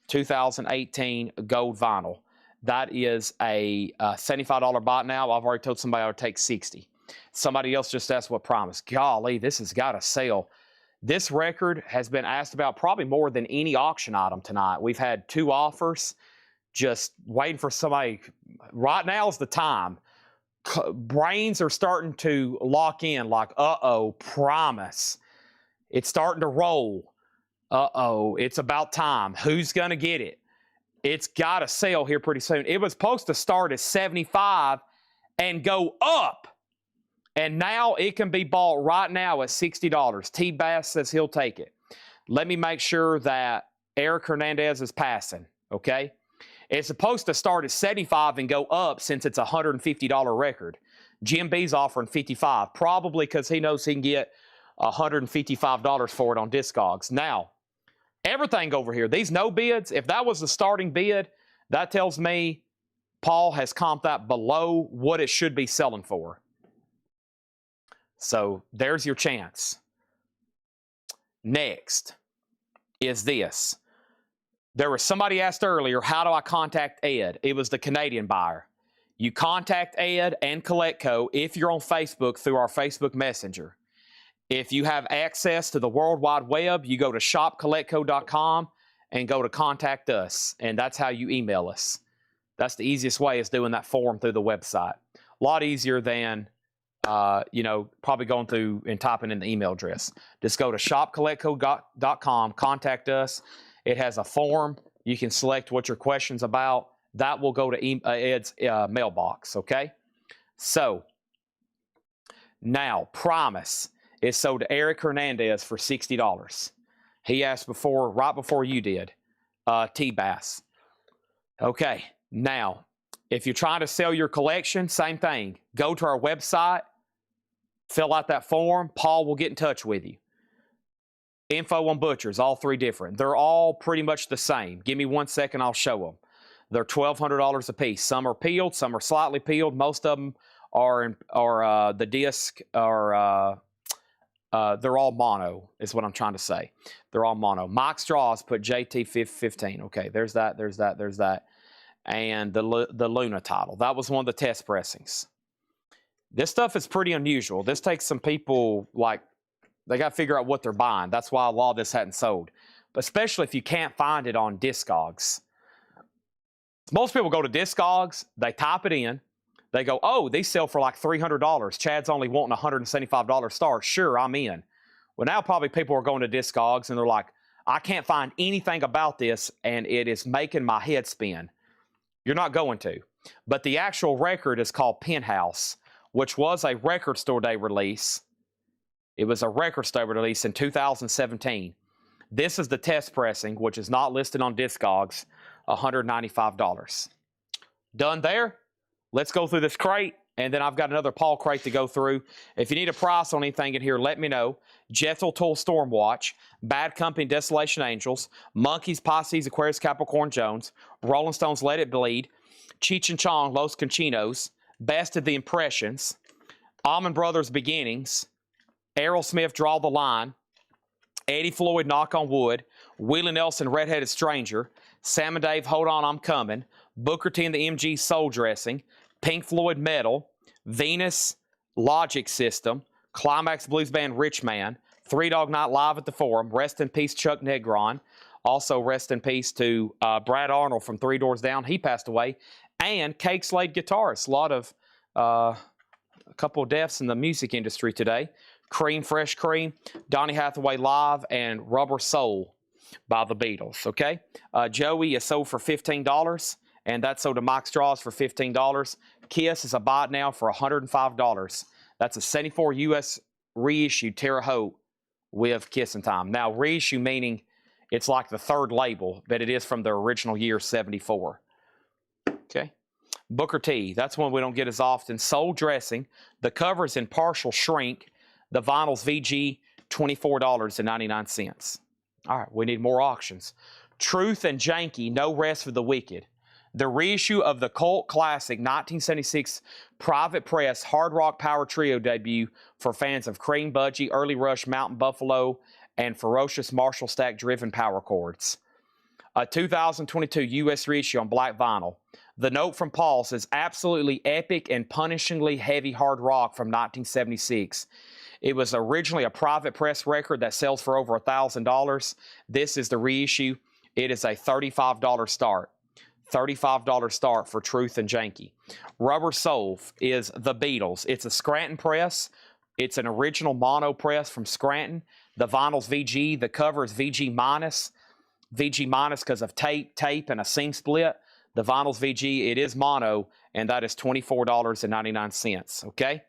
2018 gold vinyl. That is a $75 bot now. I've already told somebody I would take 60. Somebody else just asked what Primus. Golly, this has got to sell. This record has been asked about probably more than any auction item tonight. We've had 2 offers, just waiting for somebody. Right now is the time. Brains are starting to lock in like, uh-oh, Primus. It's starting to roll. Uh-oh, it's about time. Who's going to get it? It's got to sell here pretty soon. It was supposed to start at 75 and go up. And now it can be bought right now at $60. T-Bass says he'll take it. Let me make sure that Eric Hernandez is passing, okay? It's supposed to start at 75 and go up since it's a $150 record. Jim B's offering 55, probably because he knows he can get $155 for it on Discogs. Now, everything over here, these no bids, if that was the starting bid, that tells me Paul has comped that below what it should be selling for. So there's your chance. Next is this. There was somebody asked earlier, how do I contact Ed? It was the Canadian buyer. You contact Ed and Coletco if you're on Facebook through our Facebook Messenger. If you have access to the World Wide Web, you go to shopcoletco.com and go to contact us, and that's how you email us. That's the easiest way, is doing that form through the website. A lot easier than, probably going through and typing in the email address. Just go to shopcoletco.com, contact us. It has a form. You can select what your question's about. That will go to Ed's mailbox, okay? So, now, Primus is sold to Eric Hernandez for $60. He asked right before you did, T-Bass. Okay, now, if you're trying to sell your collection, same thing. Go to our website, fill out that form. Paul will get in touch with you. Info on butchers, all 3 different. They're all pretty much the same. Give me 1 second, I'll show them. They're $1,200 a piece. Some are peeled, some are slightly peeled. Most of them are the disc are they're all mono, is what I'm trying to say. They're all mono. Mike Straws put JT 15. Okay, there's that. And the Luna title. That was one of the test pressings. This stuff is pretty unusual. This takes some people, they got to figure out what they're buying. That's why a lot of this hadn't sold. But especially if you can't find it on Discogs. Most people go to Discogs, they type it in, they go, oh, these sell for like $300. Chad's only wanting $175 start. Sure, I'm in. Well, now probably people are going to Discogs and they're like, I can't find anything about this and it is making my head spin. You're not going to. But the actual record is called Penthouse, which was a Record Store Day release. It was a Record Store release in 2017. This is the test pressing, which is not listed on Discogs, $195. Done there? Let's go through this crate, and then I've got another Paul crate to go through. If you need a price on anything in here, let me know. Jethro Tull Stormwatch, Bad Company Desolation Angels, Monkeys, Pisces, Aquarius, Capricorn, Jones, Rolling Stones, Let It Bleed, Cheech and Chong, Los Conchinos, Best of the Impressions, Allman Brothers Beginnings, Aerosmith, Draw the Line, Eddie Floyd, Knock on Wood, Willie Nelson, Red-Headed Stranger, Sam and Dave, Hold On, I'm Coming, Booker T and the MG, Soul Dressing, Pink Floyd, Metal, Venus, Logic System, Climax Blues Band, Rich Man, Three Dog Night Live at the Forum, rest in peace Chuck Negron, also rest in peace to Brad Arnold from Three Doors Down, he passed away, and Cake Slade guitarist. A a couple of deaths in the music industry today. Cream, Fresh Cream, Donny Hathaway Live, and Rubber Soul by the Beatles, okay? Joey is sold for $15, and that's sold to Mike Straws for $15. Kiss is a buy it now for $105. That's a 74 U.S. reissued Terre Haute with Kissin' Time. Now, reissue meaning it's like the third label, but it is from the original year, 74. Okay. Booker T, that's one we don't get as often. Soul Dressing. The cover's in partial shrink. The vinyl's VG, $24.99. All right, we need more auctions. Truth and Janky, No Rest for the Wicked. The reissue of the cult classic 1976 Private Press Hard Rock Power Trio debut for fans of Cream, Budgie, Early Rush, Mountain Buffalo, and Ferocious Marshall Stack driven power chords. A 2022 U.S. reissue on black vinyl. The note from Paul says absolutely epic and punishingly heavy hard rock from 1976. It was originally a private press record that sells for over $1,000. This is the reissue. It is a $35 start. $35 start for Truth and Janky. Rubber Soul is the Beatles. It's a Scranton press. It's an original mono press from Scranton. The vinyl's VG. The cover is VG minus. VG minus because of tape, and a seam split. The vinyl's VG. It is mono, and that is $24.99. Okay?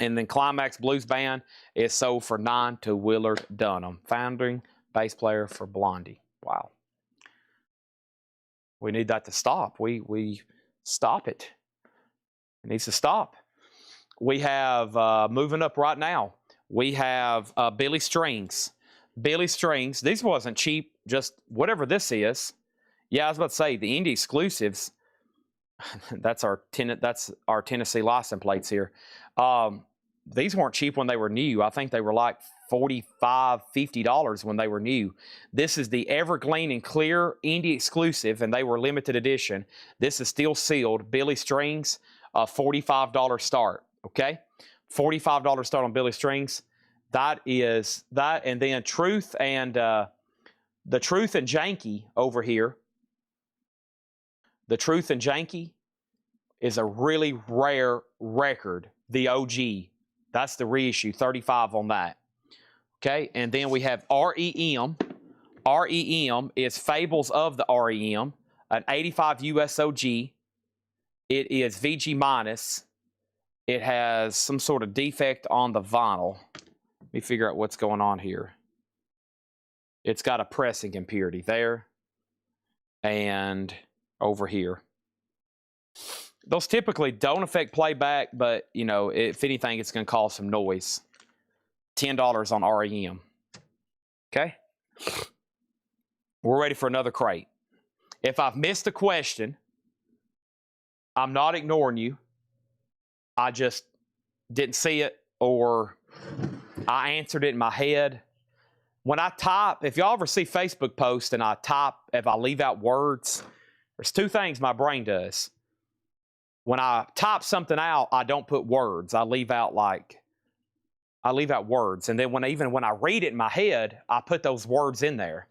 And then Climax Blues Band is sold for $9 to Willard Dunham, founding bass player for Blondie. Wow. We need that to stop. We stop it. It needs to stop. We have, moving up right now, we have Billy Strings. Billy Strings, these wasn't cheap, just whatever this is. Yeah, I was about to say, the indie exclusives, that's our Tennessee license plates here. These weren't cheap when they were new. I think they were like $45, $50 when they were new. This is the Evergreen and Clear indie exclusive, and they were limited edition. This is still sealed. Billy Strings, a $45 start, okay? $45 start on Billy Strings. That is that, and then Truth and the Truth and Janky over here. The Truth and Janky is a really rare record, the OG. That's the reissue, 35 on that. Okay, and then we have REM. REM is Fables of the REM, an 85 USOG. It is VG minus. It has some sort of defect on the vinyl. Let me figure out what's going on here. It's got a pressing impurity there and over here. Those typically don't affect playback, but, you know, if anything, it's going to cause some noise. $10 on REM. Okay? We're ready for another crate. If I've missed a question, I'm not ignoring you. I just didn't see it, or I answered it in my head. When I type, if y'all ever see Facebook posts and I type, if I leave out words, there's two things my brain does. When I type something out, I don't put words. I leave out words. And then even when I read it in my head, I put those words in there.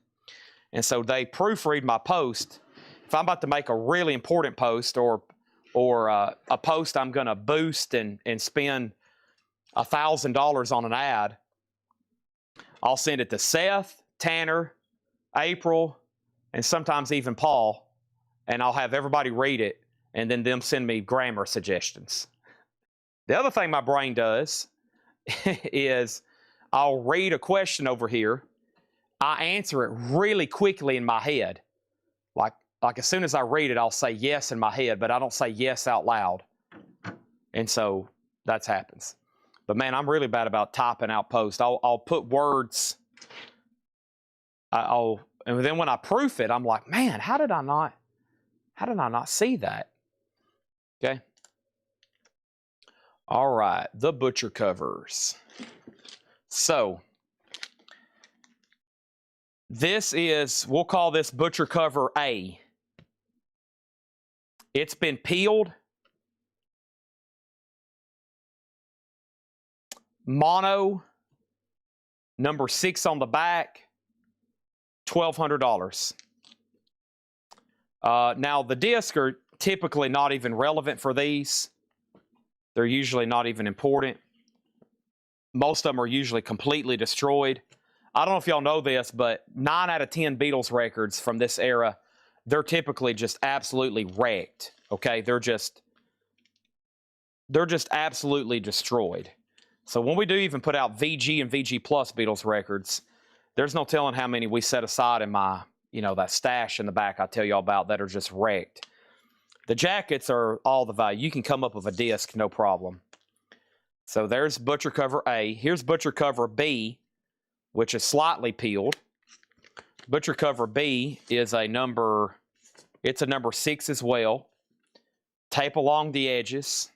And so they proofread my post. If I'm about to make a really important post or a post I'm going to boost and spend $1,000 on an ad, I'll send it to Seth, Tanner, April, and sometimes even Paul, and I'll have everybody read it, and then them send me grammar suggestions. The other thing my brain does is I'll read a question over here. I answer it really quickly in my head. Like as soon as I read it, I'll say yes in my head, but I don't say yes out loud. And so that happens. But man, I'm really bad about typing out posts. I'll put words. And then when I proof it, I'm like, man, how did I not see that? Okay. All right, the butcher covers. So this is, we'll call this butcher cover A. It's been peeled. Mono, number 6 on the back, $1,200. Now, the discs are typically not even relevant for these. They're usually not even important. Most of them are usually completely destroyed. I don't know if y'all know this, but 9 out of 10 Beatles records from this era, they're typically just absolutely wrecked. Okay, they're just absolutely destroyed. So when we do even put out VG and VG Plus Beatles records, there's no telling how many we set aside in my, that stash in the back I tell y'all about that are just wrecked. The jackets are all the value. You can come up with a disc, no problem. So there's butcher cover A. Here's butcher cover B, which is slightly peeled. Butcher cover B is a number 6 as well. Tape along the edges.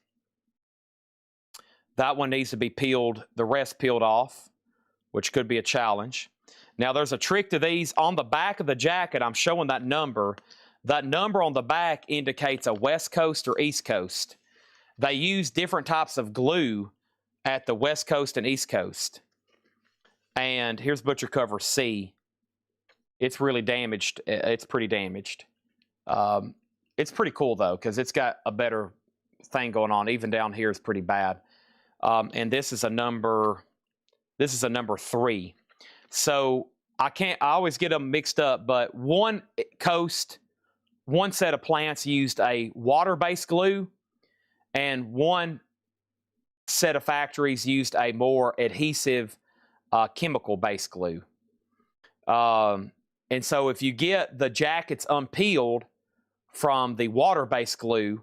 That one needs to be peeled, the rest peeled off, which could be a challenge. Now there's a trick to these. On the back of the jacket, I'm showing that number. That number on the back indicates a West Coast or East Coast. They use different types of glue at the West Coast and East Coast. And here's butcher cover C. It's really damaged. It's pretty damaged. It's pretty cool though, because it's got a better thing going on. Even down here is pretty bad. And this is a number 3. So I always get them mixed up, but one set of plants used a water-based glue, and one set of factories used a more adhesive chemical-based glue. And so if you get the jackets unpeeled from the water-based glue,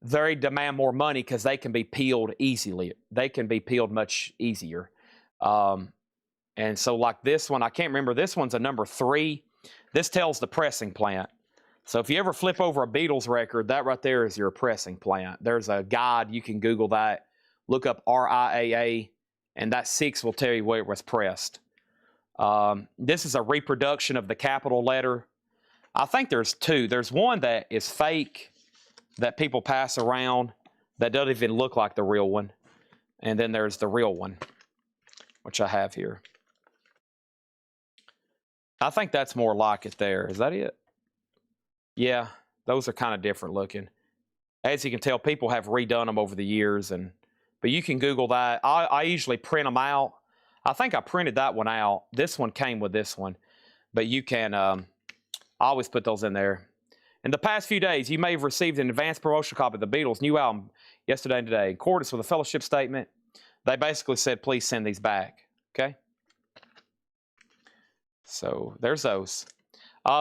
they demand more money because they can be peeled easily. They can be peeled much easier. And so like this one, I can't remember. This one's a number 3. This tells the pressing plant. So if you ever flip over a Beatles record, that right there is your pressing plant. There's a guide. You can Google that. Look up RIAA, and that 6 will tell you where it was pressed. This is a reproduction of the capital letter. I think there's 2. There's one that is fake that people pass around that doesn't even look like the real one. And then there's the real one, which I have here. I think that's more like it there. Is that it? Yeah, those are kind of different looking. As you can tell, people have redone them over the years, but you can Google that. I usually print them out. I think I printed that one out. This one came with this one, but you can I always put those in there. In the past few days, you may have received an advanced promotional copy of the Beatles' new album yesterday and today. In accordance with a fellowship statement, they basically said, please send these back. Okay? So there's those.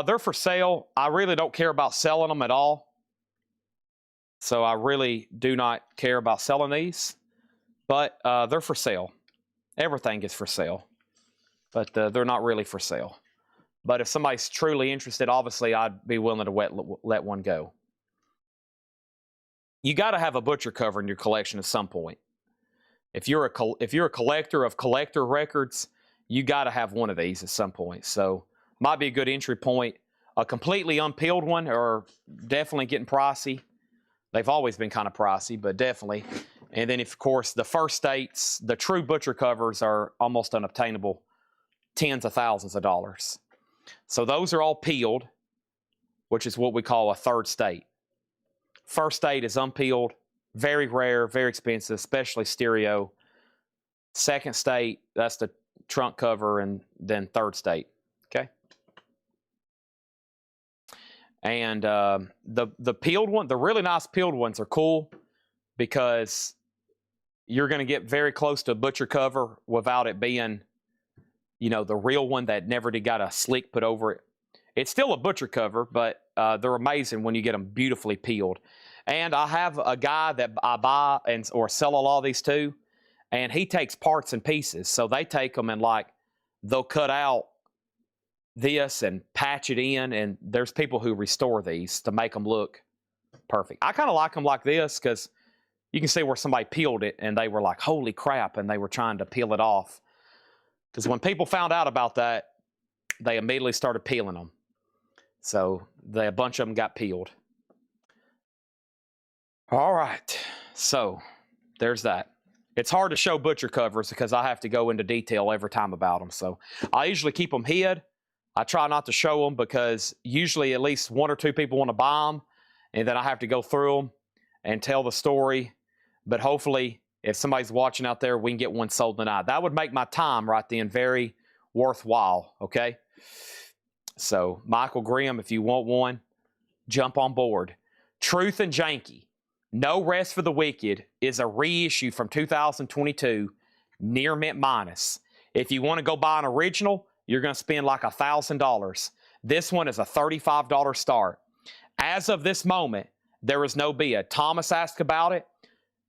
They're for sale. I really don't care about selling them at all. So I really do not care about selling these. But they're for sale. Everything is for sale. But they're not really for sale. But if somebody's truly interested, obviously I'd be willing to let one go. You got to have a butcher cover in your collection at some point. If you're a collector of collector records, you got to have one of these at some point. So might be a good entry point. A completely unpeeled one are definitely getting pricey. They've always been kind of pricey, but definitely. And then, of course, the first states, the true butcher covers are almost unobtainable, tens of thousands of dollars. So those are all peeled, which is what we call a third state. First state is unpeeled, very rare, very expensive, especially stereo. Second state, that's the trunk cover, and then third state. Okay. And the peeled one, the really nice peeled ones are cool because you're going to get very close to a butcher cover without it being, the real one that never did got a slick put over it. It's still a butcher cover, but they're amazing when you get them beautifully peeled. And I have a guy that I buy or sell a lot of these to, and he takes parts and pieces. So they take them and they'll cut out this and patch it in, and there's people who restore these to make them look perfect. I kind of like them like this because you can see where somebody peeled it and they were like, holy crap, and they were trying to peel it off. Because when people found out about that, they immediately started peeling them. So a bunch of them got peeled. All right, so there's that. It's hard to show butcher covers because I have to go into detail every time about them. So I usually keep them hid. I try not to show them because usually at least 1 or 2 people want to buy them, and then I have to go through them and tell the story. But hopefully, if somebody's watching out there, we can get one sold tonight. That would make my time right then very worthwhile, okay? So, Michael Grimm, if you want one, jump on board. Truth and Janky, No Rest for the Wicked is a reissue from 2022, near mint minus. If you want to go buy an original, you're going to spend like $1,000. This one is a $35 start. As of this moment, there is no bid. Thomas asked about it,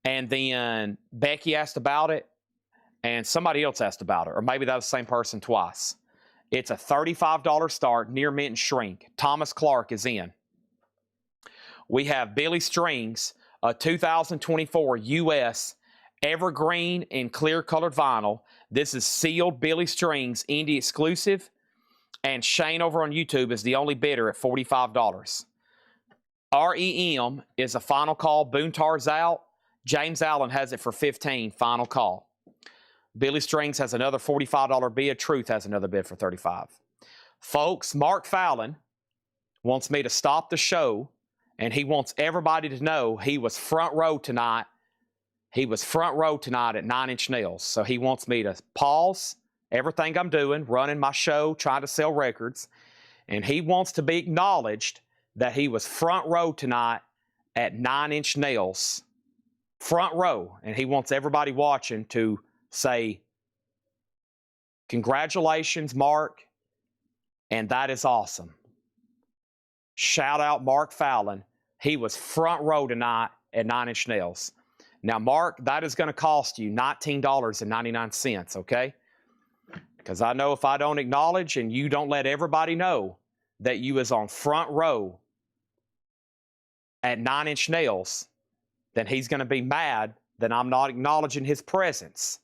and then Becky asked about it, and somebody else asked about it, or maybe that was the same person twice. It's a $35 start, near mint and shrink. Thomas Clark is in. We have Billy Strings, a 2024 U.S. evergreen and clear colored vinyl. This is sealed Billy Strings, indie exclusive, and Shane over on YouTube is the only bidder at $45. REM is a final call. Boontar's out. James Allen has it for $15. Final call. Billy Strings has another $45 bid. Truth has another bid for $35. Folks, Mark Fallon wants me to stop the show, and he wants everybody to know he was front row tonight. He was front row tonight at 9 Inch Nails. So he wants me to pause everything I'm doing, running my show, trying to sell records, and he wants to be acknowledged that he was front row tonight at 9 Inch Nails. Front row. And he wants everybody watching to say, congratulations, Mark, and that is awesome. Shout out Mark Fallon. He was front row tonight at 9 Inch Nails. Now, Mark, that is going to cost you $19.99, okay? Because I know if I don't acknowledge and you don't let everybody know that you was on front row at 9 Inch Nails, then he's going to be mad that I'm not acknowledging his presence.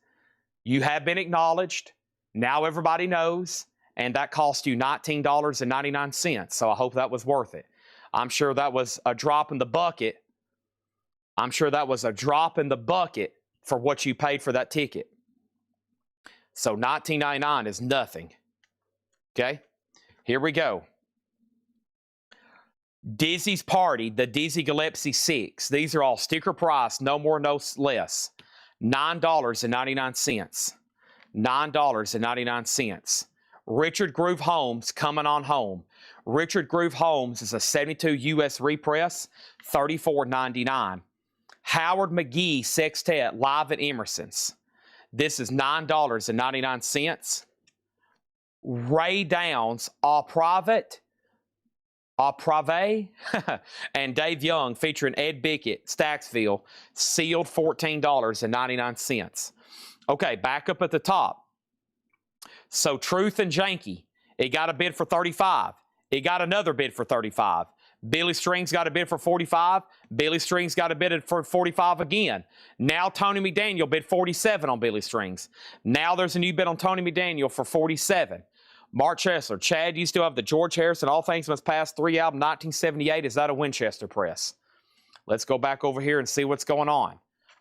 You have been acknowledged. Now everybody knows, and that cost you $19.99. So I hope that was worth it. I'm sure that was a drop in the bucket. I'm sure that was a drop in the bucket for what you paid for that ticket. So $19.99 is nothing. Okay? Here we go. Dizzy's Party, the Dizzy Gillespie 6. These are all sticker price, no more, no less. $9.99. $9.99. Richard Groove Holmes coming on home. Richard Groove Holmes is a 72 US repress, $34.99. Howard McGee Sextet live at Emerson's. This is $9.99. Ray Downs, Au Private, and Dave Young featuring Ed Bickett, Stacksville, sealed $14.99. Okay, back up at the top. So Truth and Janky, it got a bid for $35. It got another bid for $35. Billy Strings got a bid for $45. Billy Strings got a bid for $45 again. Now Tony McDaniel bid $47 on Billy Strings. Now there's a new bid on Tony McDaniel for $47. Mark Chesler, Chad, you still have the George Harrison All Things Must Pass 3 album, 1978. Is that a Winchester press? Let's go back over here and see what's going on.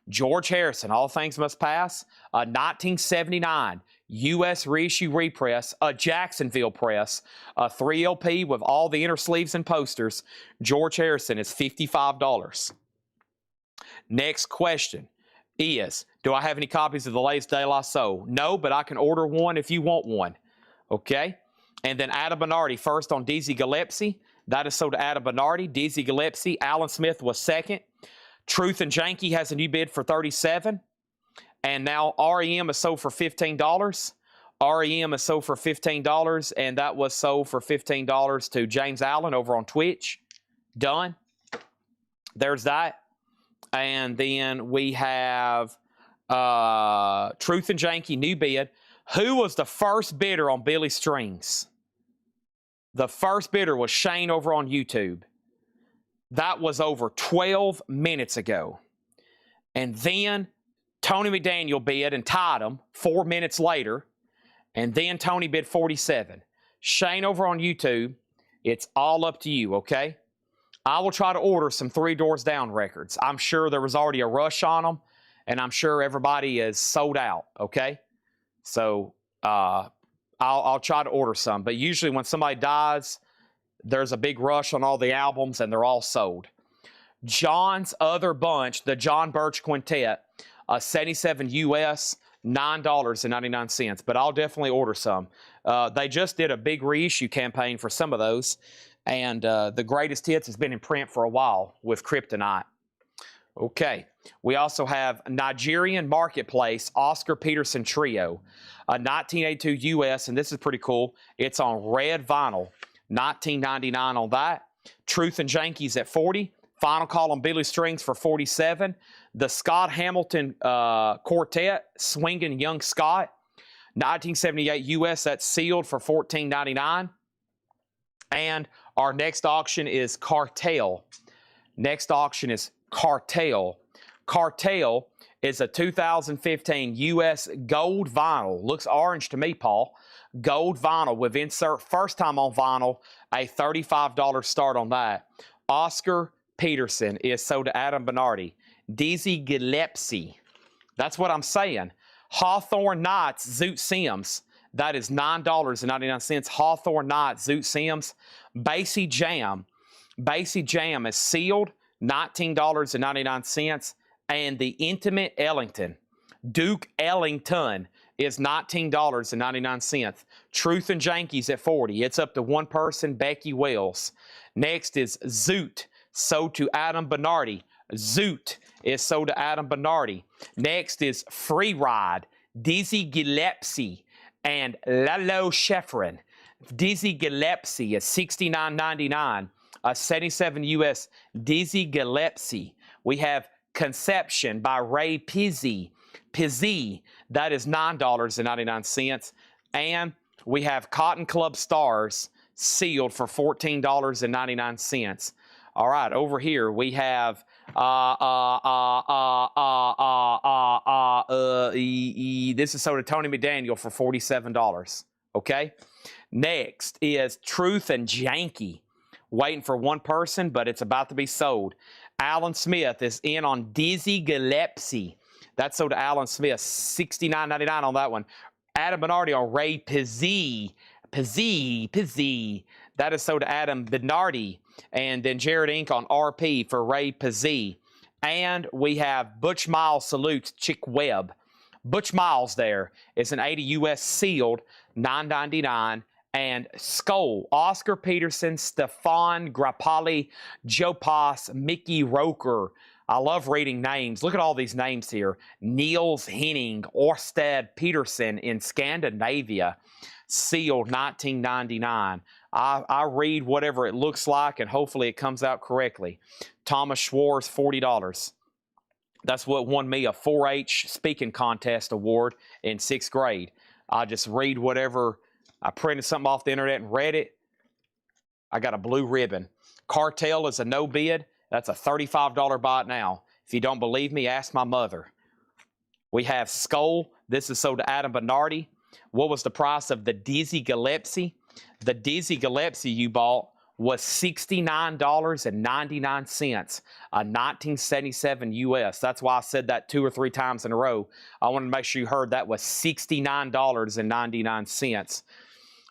George Harrison, All Things Must Pass, a 1979 U.S. reissue repress, a Jacksonville press, a 3 LP with all the inner sleeves and posters. George Harrison is $55. Next question is, do I have any copies of the latest De La Soul? No, but I can order one if you want one. Okay? And then Ada Bernardi first on Dizzy Gillespie. That is sold to Ada Bernardi. Dizzy Gillespie. Alan Smith was second. Truth and Janky has a new bid for $37. And now REM is sold for $15. REM is sold for $15, and that was sold for $15 to James Allen over on Twitch. Done. There's that. And then we have Truth and Janky, new bid. Who was the first bidder on Billy Strings? The first bidder was Shane over on YouTube. That was over 12 minutes ago. And then Tony McDaniel bid and tied him 4 minutes later. And then Tony bid 47. Shane over on YouTube, it's all up to you, okay? I will try to order some Three Doors Down records. I'm sure there was already a rush on them, and I'm sure everybody is sold out, okay? So I'll try to order some. But usually when somebody dies, there's a big rush on all the albums, and they're all sold. John's other bunch, the John Birch Quintet, 77 US, $9.99. But I'll definitely order some. They just did a big reissue campaign for some of those. And the greatest hits has been in print for a while with Kryptonite. Okay. We also have Nigerian Marketplace Oscar Peterson Trio, a 1982 US, and this is pretty cool. It's on red vinyl, $19.99 on that. Truth and Yankees at $40. Final Call on Billy Strings for $47. The Scott Hamilton Quartet, Swingin' Young Scott, 1978 US, that's sealed for $14.99. And our next auction is Cartel. Next auction is Cartel. Cartel is a 2015 US gold vinyl. Looks orange to me, Paul. Gold vinyl with insert first time on vinyl, a $35 start on that. Oscar Peterson is sold to Adam Bernardi. Dizzy Gillespie. That's what I'm saying. Hawthorne Nights, Zoot Sims. That is $9.99. Hawthorne Nights, Zoot Sims. Basie Jam. Basie Jam is sealed, $19.99. And the Intimate Ellington. Duke Ellington is $19.99. Truth and Yankees at $40. It's up to one person, Becky Wells. Next is Zoot, sold to Adam Bernardi. Zoot is sold to Adam Bernardi. Next is Free Ride, Dizzy Gillespie and Lalo Schifrin. Dizzy Gillespie is $69.99. 77 US Dizzy Gillespie. We have Conception by Ray Pizzi. Pizzi, that is $9.99. And we have Cotton Club Stars sealed for $14.99. All right, over here we have this is sold to Tony McDaniel for $47. Okay. Next is Truth and Yankee. Waiting for one person, but it's about to be sold. Alan Smith is in on Dizzy Gillespie. That's sold to Alan Smith, $69.99 on that one. Adam Bernardi on Ray Pizzi. Pizzi. That is sold to Adam Bernardi. And then Jared Inc. on RP for Ray Pizzi. And we have Butch Miles salutes Chick Webb. Butch Miles there is an 80 US sealed, $9.99. And Skull, Oscar Peterson, Stefan Grappelli, Joe Pass, Mickey Roker. I love reading names. Look at all these names here. Niels Henning, Orsted Peterson in Scandinavia, sealed $19.99. I read whatever it looks like, and hopefully it comes out correctly. Thomas Schwartz, $40. That's what won me a 4-H speaking contest award in 6th grade. I just read whatever. I printed something off the internet and read it. I got a blue ribbon. Cartel is a no bid. That's a $35 buy it now. If you don't believe me, ask my mother. We have Skull. This is sold to Adam Bernardi. What was the price of the Dizzy Gillespie? The Dizzy Gillespie you bought was $69.99, a 1977 US. That's why I said that 2 or 3 times in a row. I wanted to make sure you heard that was $69.99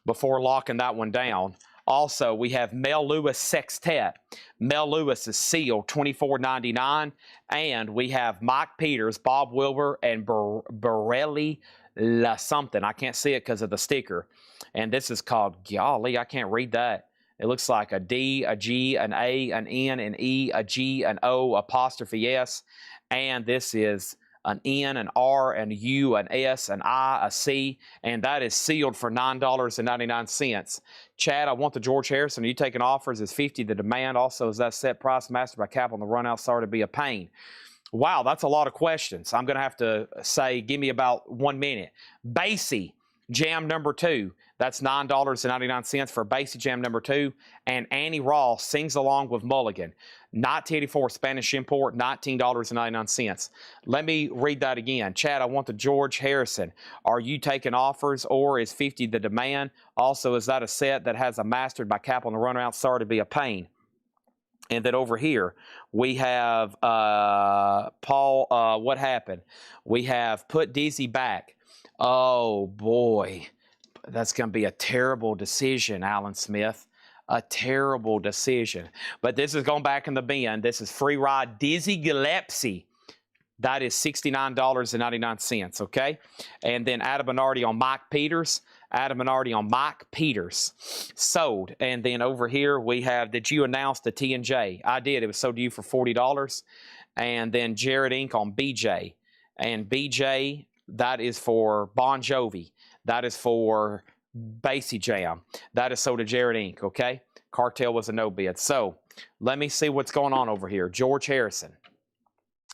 before locking that one down. Also, we have Mel Lewis Sextet. Mel Lewis is sealed, $24.99. And we have Mike Peters, Bob Wilbur, and Borelli La something. I can't see it because of the sticker. And this is called, golly, I can't read that. It looks like a D, a G, an A, an N, an E, a G, an O, apostrophe S. And this is an N, an R, an U, an S, an I, a C. And that is sealed for $9.99. Chad, I want the George Harrison. Are you taking offers? Is 50 the demand? Also, is that set price mastered by Cap on the run out? Sorry to be a pain. Wow, that's a lot of questions. I'm going to have to say, give me about 1 minute. Basie Jam number 2. That's $9.99 for Basie Jam number 2. And Annie Ross sings along with Mulligan. 1984 Spanish import, $19.99. Let me read that again. Chad, I want the George Harrison. Are you taking offers, or is 50 the demand? Also, is that a set that has a mastered by Cap on the runaround? Sorry to be a pain. And then over here, we have Paul, what happened? We have put Dizzy back. Oh, boy. That's going to be a terrible decision, Alan Smith. A terrible decision. But this is going back in the bin. This is free ride Dizzy Gillespie. That is $69.99, okay? And then Adam Bernardi on Mike Peters. Adam Bernardi on Mike Peters. Sold. And then over here we have, did you announce the T&J? I did. It was sold to you for $40. And then Jared Inc. on BJ. And BJ, that is for Bon Jovi. That is for Basie Jam. That is sold to Jared Inc., okay? Cartel was a no bid. So let me see what's going on over here. George Harrison.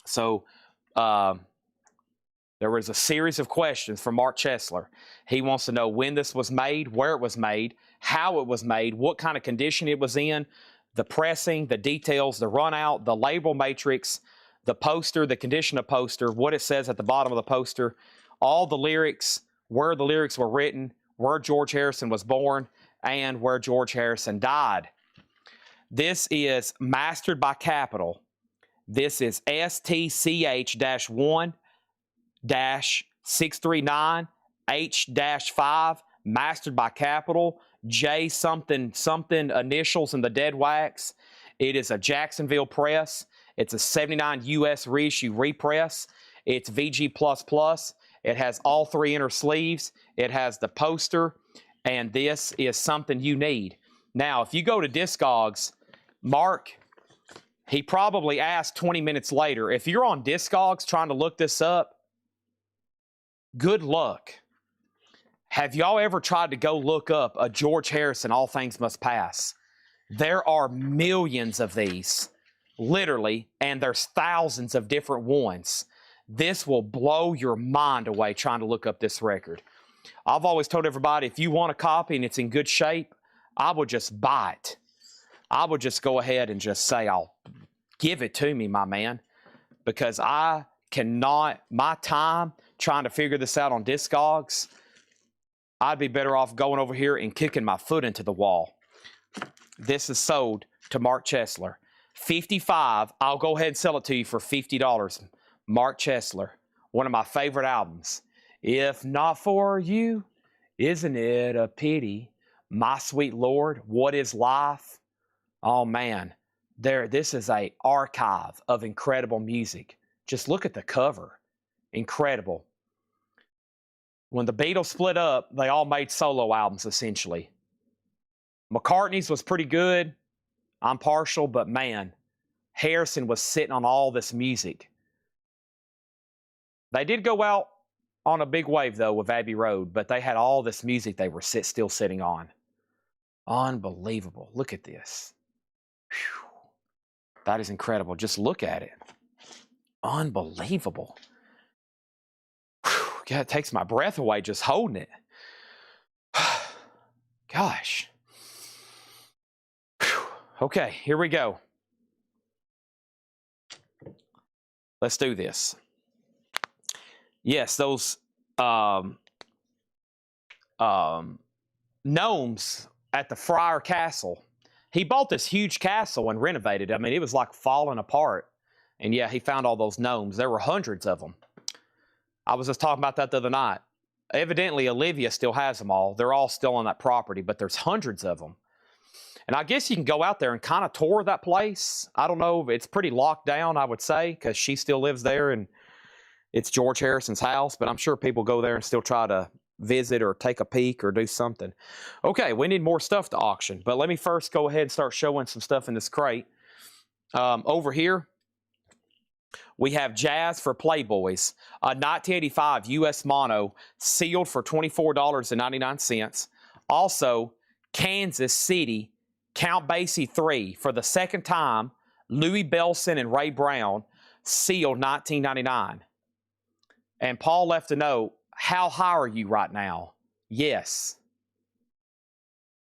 So there was a series of questions from Mark Chesler. He wants to know when this was made, where it was made, how it was made, what kind of condition it was in, the pressing, the details, the run out, the label matrix, the poster, the condition of poster, what it says at the bottom of the poster, all the lyrics, where the lyrics were written, where George Harrison was born, and where George Harrison died. This is mastered by Capitol. This is STCH-1-639H-5, mastered by Capitol, J something something initials in the dead wax. It is a Jacksonville press. It's a 79 US reissue repress. It's VG++. It has all 3 inner sleeves. It has the poster, and this is something you need. Now, if you go to Discogs, Mark, he probably asked 20 minutes later. If you're on Discogs trying to look this up, good luck. Have y'all ever tried to go look up a George Harrison All Things Must Pass? There are millions of these, literally, and there's thousands of different ones. This will blow your mind away trying to look up this record. I've always told everybody, if you want a copy and it's in good shape, I would just buy it. I would just go ahead and just say, I'll give it to me, my man, because I cannot, my time trying to figure this out on Discogs, I'd be better off going over here and kicking my foot into the wall. This is sold to Mark Chesler. $55, I'll go ahead and sell it to you for $50. Mark Chesler, one of my favorite albums. If not for you, isn't it a pity? My sweet Lord, what is life? Oh man, this is an archive of incredible music. Just look at the cover. Incredible. When the Beatles split up, they all made solo albums essentially. McCartney's was pretty good. I'm partial, but man, Harrison was sitting on all this music. They did go out on a big wave, though, with Abbey Road, but they had all this music they were still sitting on. Unbelievable. Look at this. Whew. That is incredible. Just look at it. Unbelievable. Whew. God, it takes my breath away just holding it. Gosh. Whew. Okay, here we go. Let's do this. Yes, those gnomes at the Friar Castle. He bought this huge castle and renovated it. I mean, it was like falling apart. And yeah, he found all those gnomes. There were hundreds of them. I was just talking about that the other night. Evidently, Olivia still has them all. They're all still on that property, but there's hundreds of them. And I guess you can go out there and kind of tour that place. I don't know. It's pretty locked down, I would say, because she still lives there and it's George Harrison's house, but I'm sure people go there and still try to visit or take a peek or do something. Okay, we need more stuff to auction, but let me first go ahead and start showing some stuff in this crate. Over here, we have Jazz for Playboys, a 1985 US mono, sealed for $24.99. Also, Kansas City, Count Basie 3, for the second time, Louis Bellson and Ray Brown, sealed $19.99. And Paul left a note, how high are you right now? Yes.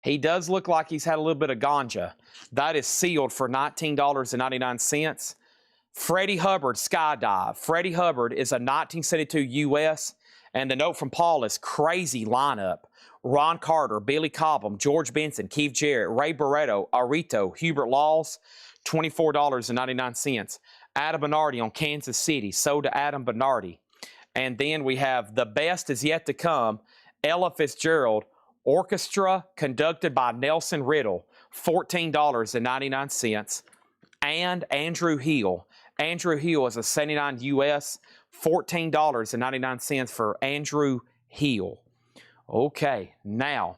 He does look like he's had a little bit of ganja. That is sealed for $19.99. Freddie Hubbard Skydive. Freddie Hubbard is a 1972 US, and the note from Paul is crazy lineup. Ron Carter, Billy Cobham, George Benson, Keith Jarrett, Ray Barretto, Arito, Hubert Laws, $24.99. Adam Bernardi on Kansas City, sold to Adam Bernardi. And then we have The Best Is Yet to Come, Ella Fitzgerald, orchestra conducted by Nelson Riddle, $14.99. And Andrew Hill. Andrew Hill is a 79 US, $14.99 for Andrew Hill. Okay, now,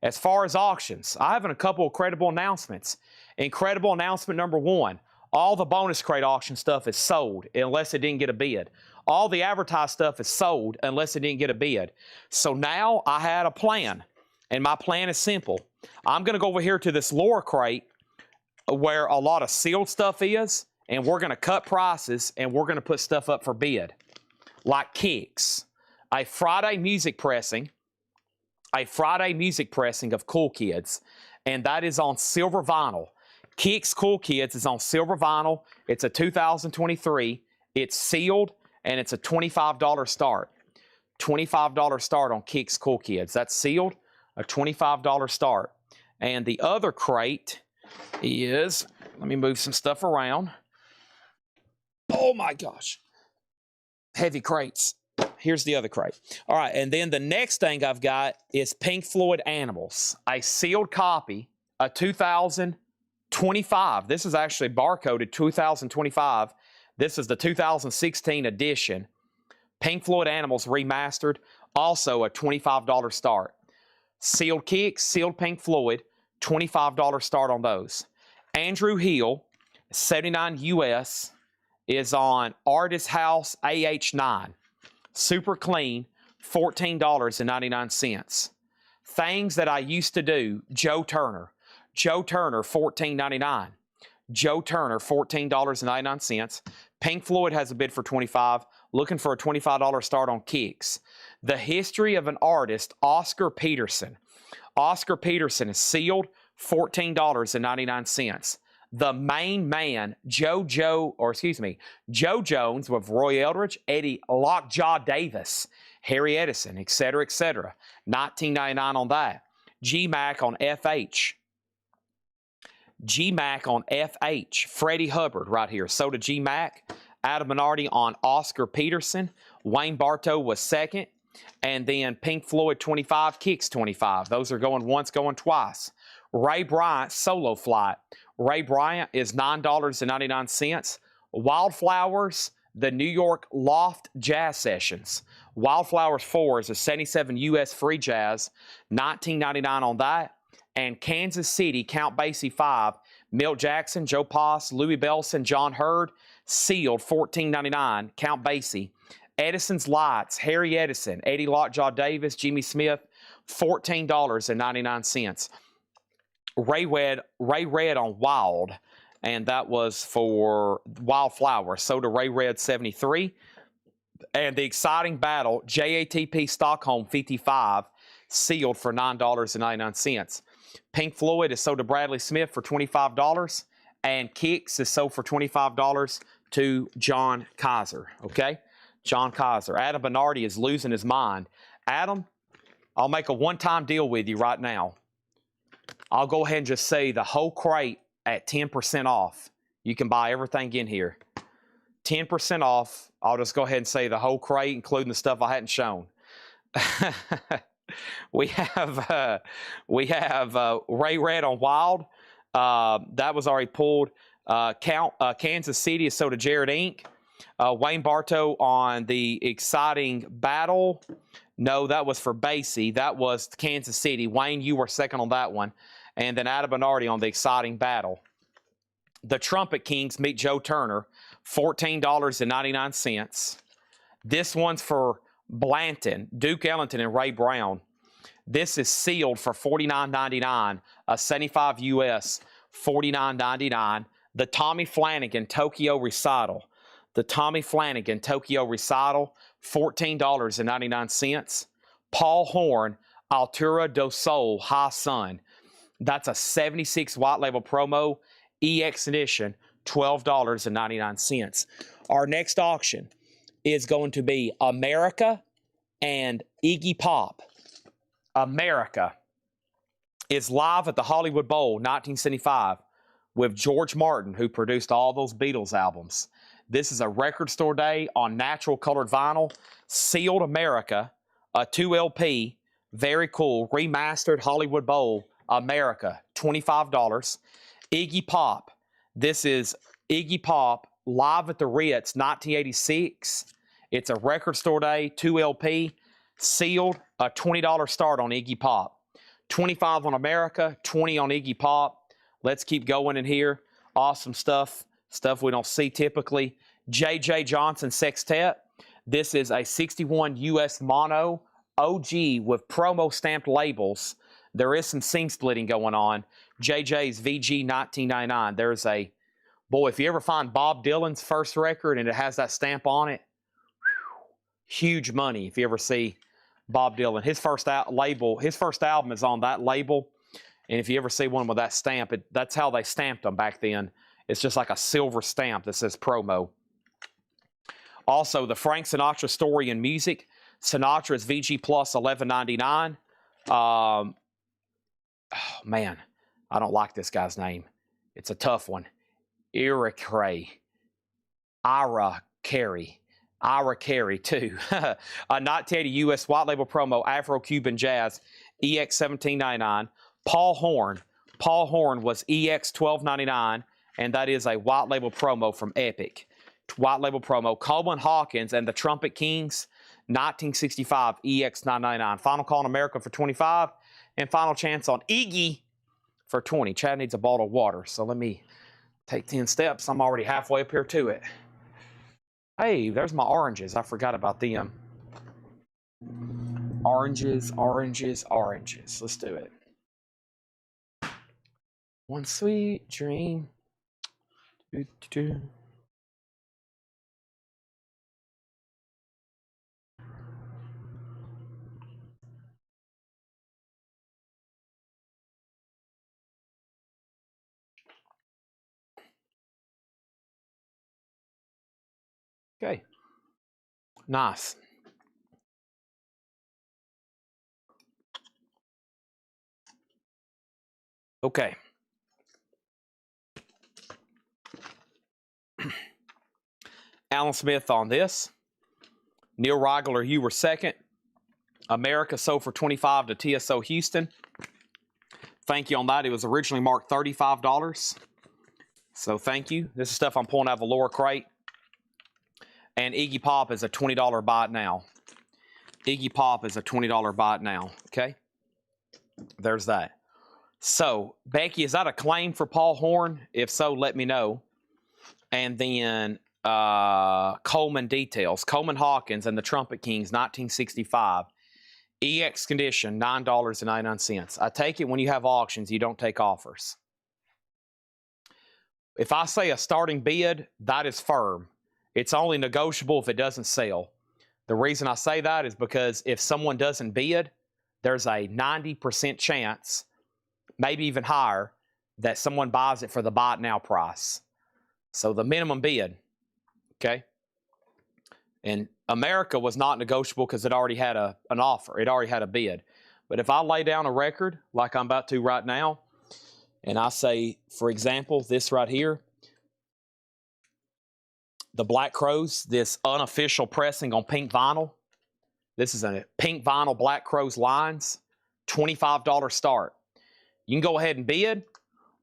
as far as auctions, I have a couple of credible announcements. Incredible announcement number one, all the bonus crate auction stuff is sold unless it didn't get a bid. All the advertised stuff is sold unless it didn't get a bid. So now I had a plan, and my plan is simple. I'm going to go over here to this lower crate where a lot of sealed stuff is, and we're going to cut prices, and we're going to put stuff up for bid. Like Kicks, a Friday music pressing of Cool Kids, and that is on silver vinyl. Kicks Cool Kids is on silver vinyl. It's a 2023. It's sealed, and it's a $25 start. $25 start on Kicks Cool Kids. That's sealed, a $25 start. And the other crate is, let me move some stuff around. Oh my gosh. Heavy crates. Here's the other crate. All right, and then the next thing I've got is Pink Floyd Animals, a sealed copy, a 2025. This is actually barcoded 2025. This is the 2016 edition. Pink Floyd Animals remastered, also a $25 start. Sealed Kicks, sealed Pink Floyd, $25 start on those. Andrew Hill, 79 US, is on Artist House AH9. Super clean, $14.99. Things that I used to do, Joe Turner. Joe Turner, $14.99. Joe Turner, $14.99. Pink Floyd has a bid for $25. Looking for a $25 start on Kicks. The History of an Artist, Oscar Peterson. Oscar Peterson is sealed, $14.99. The Main Man, Joe Jones with Roy Eldridge, Eddie Lockjaw Davis, Harry Edison, etc., etc. $19.99 on that. G-Mac on FH. G-Mac on FH. Freddie Hubbard right here. So did G-Mac. Adam Minardi on Oscar Peterson. Wayne Bartow was second. And then Pink Floyd 25, Kicks 25. Those are going once, going twice. Ray Bryant Solo Flight. Ray Bryant is $9.99. Wildflowers, the New York Loft Jazz Sessions. Wildflowers 4 is a 77 US free jazz, $19.99 on that. And Kansas City, Count Basie 5, Milt Jackson, Joe Pass, Louis Bellson, John Hurd, sealed, $14.99, Count Basie. Edison's Lights, Harry Edison, Eddie Lockjaw Davis, Jimmy Smith, $14.99. Ray Red on Wild, and that was for Wildflower. So to Ray Red 73. And the Exciting Battle, JATP Stockholm 55, sealed for $9.99. Pink Floyd is sold to Bradley Smith for $25, and Kicks is sold for $25 to John Kaiser, okay? John Kaiser. Adam Bernardi is losing his mind. Adam, I'll make a one-time deal with you right now. I'll go ahead and just say the whole crate at 10% off. You can buy everything in here. 10% off. I'll just go ahead and say the whole crate, including the stuff I hadn't shown. we have Ray Red on Wild. That was already pulled. Kansas City is sold to Jared Inc. Wayne Bartow on the Exciting Battle. No, that was for Basie. That was Kansas City. Wayne, you were second on that one. And then Adam Bernardi on the Exciting Battle. The Trumpet Kings meet Joe Turner, $14.99. This one's for Blanton, Duke Ellington, and Ray Brown. This is sealed for $49.99, a 75 US, $49.99. The Tommy Flanagan Tokyo Recital. The Tommy Flanagan Tokyo Recital, $14.99. Paul Horn, Altura do Sol High Sun. That's a 76 white label promo, EX edition, $12.99. Our next auction is going to be America and Iggy Pop. America is live at the Hollywood Bowl, 1975, with George Martin, who produced all those Beatles albums. This is a record store day on natural colored vinyl. Sealed America, a 2 LP, very cool, remastered Hollywood Bowl, America, $25. Iggy Pop. This is Iggy Pop live at the Ritz, 1986. It's a record store day, 2 LP, sealed, a $20 start on Iggy Pop. 25 on America, 20 on Iggy Pop. Let's keep going in here. Awesome stuff we don't see typically. J.J. Johnson Sextet. This is a 61 US mono OG with promo stamped labels. There is some seam splitting going on. JJ's VG 1999. There's a, boy, if you ever find Bob Dylan's first record and it has that stamp on it, whew, huge money if you ever see Bob Dylan. His first album is on that label. And if you ever see one with that stamp, that's how they stamped them back then. It's just like a silver stamp that says promo. Also, the Frank Sinatra Story and Music. Sinatra's VG Plus $11.99. Oh, man, I don't like this guy's name. It's a tough one. Ira Carey, too. A 1980 US white label promo, Afro-Cuban Jazz, EX $17.99. Paul Horn was EX $12.99, and that is a white label promo from Epic. White label promo. Coleman Hawkins and the Trumpet Kings, 1965, EX $9.99. Final call in America for 25, and final chance on Iggy for 20. Chad needs a bottle of water, so let me take 10 steps. I'm already halfway up here to it. Hey, there's my oranges. I forgot about them. Oranges. Let's do it. One sweet dream. Do-do-do. Okay. Nice. Okay. Alan Smith on this. Neil Rigler, you were second. America sold for $25 to TSO Houston. Thank you on that. It was originally marked $35. So thank you. This is stuff I'm pulling out of the lower crate. And Iggy Pop is a $20 buy it now. Iggy Pop is a $20 buy it now. Okay? There's that. So, Becky, is that a claim for Paul Horn? If so, let me know. And then Coleman details. Coleman Hawkins and the Trumpet Kings, 1965. EX condition, $9.99. I take it when you have auctions, you don't take offers. If I say a starting bid, that is firm. It's only negotiable if it doesn't sell. The reason I say that is because if someone doesn't bid, there's a 90% chance, maybe even higher, that someone buys it for the buy it now price. So the minimum bid, okay? And America was not negotiable because it already had an offer. It already had a bid. But if I lay down a record like I'm about to right now, and I say, for example, this right here, the Black Crowes, this unofficial pressing on pink vinyl. This is a pink vinyl Black Crowes lines, $25 start. You can go ahead and bid,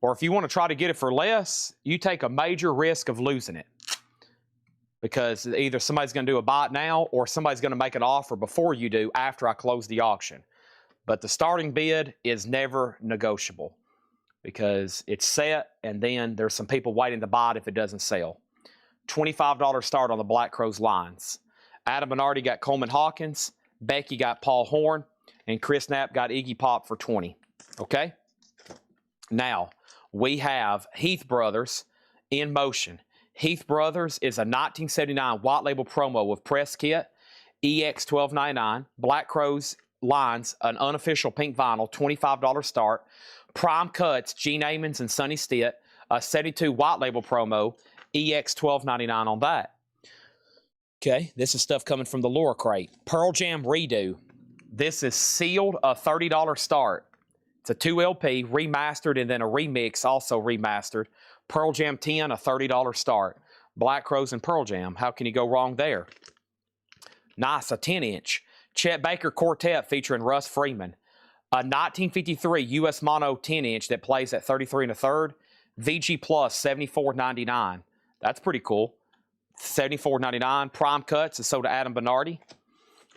or if you want to try to get it for less, you take a major risk of losing it. Because either somebody's going to do a buy it now, or somebody's going to make an offer before you do after I close the auction. But the starting bid is never negotiable because it's set, and then there's some people waiting to buy it if it doesn't sell. $25 start on the Black Crowes lines. Adam Bernardi got Coleman Hawkins, Becky got Paul Horn, and Chris Knapp got Iggy Pop for 20. Okay? Now, we have Heath Brothers in motion. Heath Brothers is a 1979 white label promo with press kit, EX $12.99, Black Crowes lines, an unofficial pink vinyl, $25 start, Prime Cuts, Gene Ammons and Sonny Stitt, a 72 white label promo, EX $12.99 on that. Okay, this is stuff coming from the lower crate. Pearl Jam Redo. This is sealed, a $30 start. It's a 2 LP, remastered, and then a remix, also remastered. Pearl Jam 10, a $30 start. Black Crowes and Pearl Jam. How can you go wrong there? Nice, a 10-inch. Chet Baker Quartet featuring Russ Freeman. A 1953 US Mono 10-inch that plays at 33 1/3. VG Plus, $74.99. That's pretty cool. $74.99. Prime Cuts is sold to Adam Bernardi.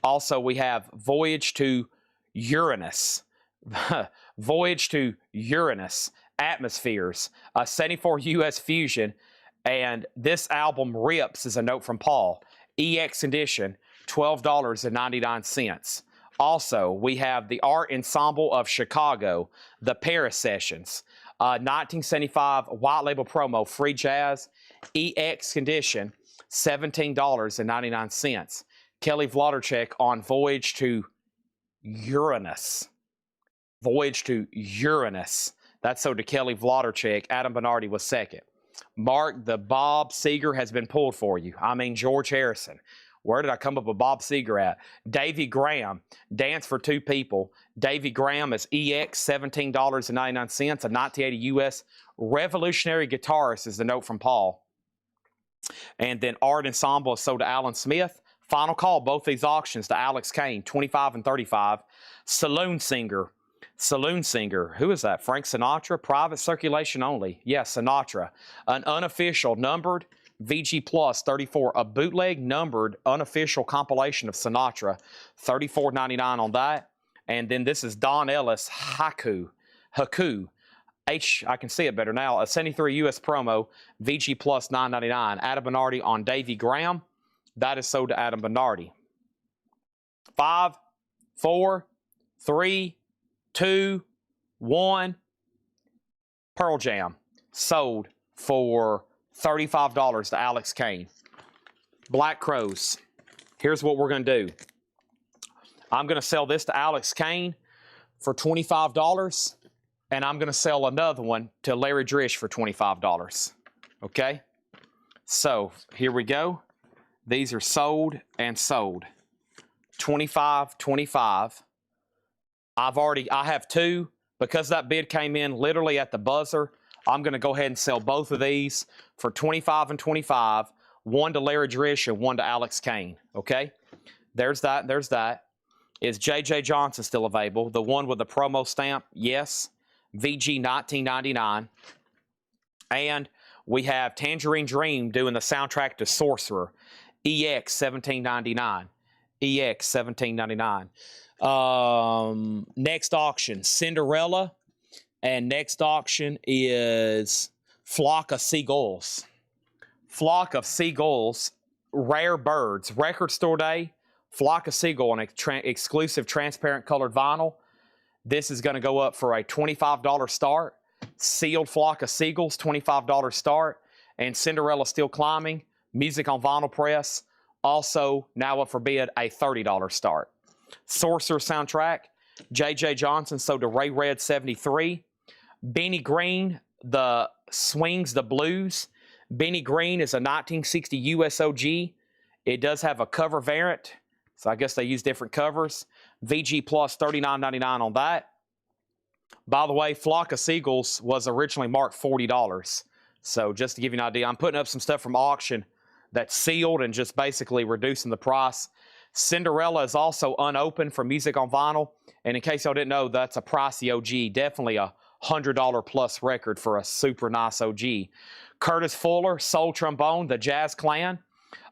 Also, we have Voyage to Uranus. Voyage to Uranus. Atmospheres. A 74 US Fusion. And this album rips, is a note from Paul. EX edition, $12.99. Also, we have the Art Ensemble of Chicago, the Paris Sessions, 1975 White Label Promo, Free Jazz, EX condition, $17.99. Kelly Wlodarczyk on Voyage to Uranus. Voyage to Uranus. That's so to Kelly Wlodarczyk. Adam Bernardi was second. Mark, the Bob Seger has been pulled for you. I mean, George Harrison. Where did I come up with Bob Seger at? Davy Graham, Dance for Two People. Davy Graham is EX, $17.99. A 1980 US revolutionary guitarist is the note from Paul. And then Art Ensemble is sold to Alan Smith. Final call, both these auctions to Alex Kane, 25 and 35. Saloon Singer. Saloon Singer. Who is that? Frank Sinatra? Private circulation only. Yes, Sinatra. An unofficial numbered VG Plus 34, a bootleg numbered unofficial compilation of Sinatra, $34.99 on that. And then this is Don Ellis Haku. I can see it better now. A 73 US promo, VG Plus $9.99. Adam Bernardi on Davy Graham. That is sold to Adam Bernardi. 5, 4, 3, 2, 1. Pearl Jam sold for $35 to Alex Kane. Black Crowes. Here's what we're going to do. I'm going to sell this to Alex Kane for $25, and I'm going to sell another one to Larry Drish for $25. Okay? So, here we go. These are sold and sold. 25, 25. I have two. Because that bid came in literally at the buzzer, I'm going to go ahead and sell both of these for 25 and 25, one to Larry Drish and one to Alex Kane, okay? There's that, there's that. Is J.J. Johnson still available? The one with the promo stamp? Yes. VG $19.99. And we have Tangerine Dream doing the soundtrack to Sorcerer. EX $17.99. EX $17.99. Next auction, Cinderella. And next auction is Flock of Seagulls. Flock of Seagulls, Rare Birds, Record Store Day, Flock of Seagull on exclusive transparent colored vinyl. This is going to go up for a $25 start. Sealed Flock of Seagulls, $25 start. And Cinderella Still Climbing, music on vinyl press, also now up for bid, a $30 start. Sorcerer soundtrack, J.J. Johnson sold to Ray Red 73. Benny Green, the Swings the Blues. Benny Green is a 1960 USOG. It does have a cover variant, so I guess they use different covers. VG Plus $39.99 on that. By the way, Flock of Seagulls was originally marked $40. So just to give you an idea, I'm putting up some stuff from auction that's sealed and just basically reducing the price. Cinderella is also unopened for music on vinyl. And in case y'all didn't know, that's a pricey OG. Definitely a $100 plus record for a super nice OG. Curtis Fuller, Soul Trombone, the Jazz Clan.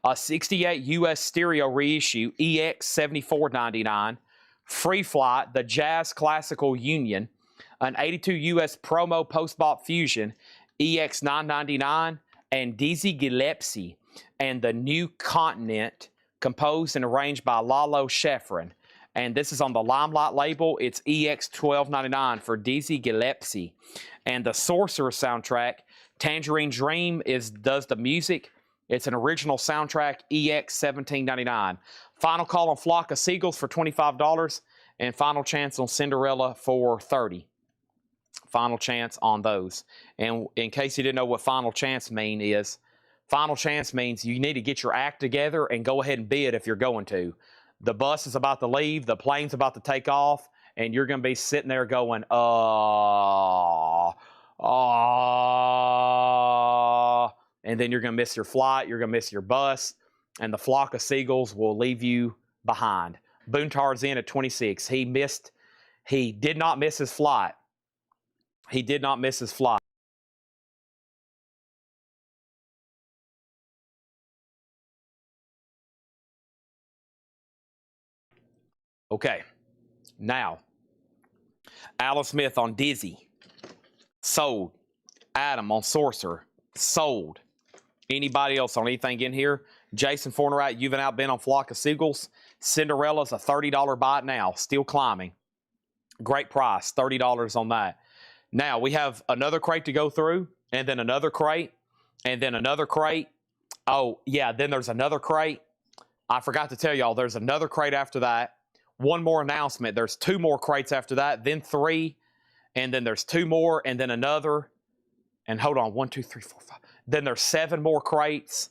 A 68 US stereo reissue, EX $74.99. Free Flight, the Jazz Classical Union. An 82 US promo post-bop fusion, EX $9.99. And Dizzy Gillespie and the New Continent, composed and arranged by Lalo Schifrin. And this is on the Limelight label. It's EX $12.99 for Dizzy Gillespie. And the Sorcerer soundtrack, Tangerine Dream does the music. It's an original soundtrack, EX $17.99. Final call on Flock of Seagulls for $25. And final chance on Cinderella for $30. Final chance on those. And in case you didn't know what final chance means you need to get your act together and go ahead and bid if you're going to. The bus is about to leave, the plane's about to take off, and you're going to be sitting there going, and then you're going to miss your flight, you're going to miss your bus, and the Flock of Seagulls will leave you behind. Boone Tarzan at 26. He missed He did not miss his flight. He did not miss his flight. Okay, now, Alan Smith on Dizzy, sold. Adam on Sorcerer, sold. Anybody else on anything in here? Jason Fornerat, you've been on Flock of Seagulls. Cinderella's a $30 buy now, still climbing. Great price, $30 on that. Now, we have another crate to go through, and then another crate, and then another crate. Oh, yeah, then there's another crate. I forgot to tell y'all, there's another crate after that. One more announcement. There's 2 more crates after that, then 3, and then there's 2 more, and then another. And hold on, 1, 2, 3, 4, 5. Then there's 7 more crates,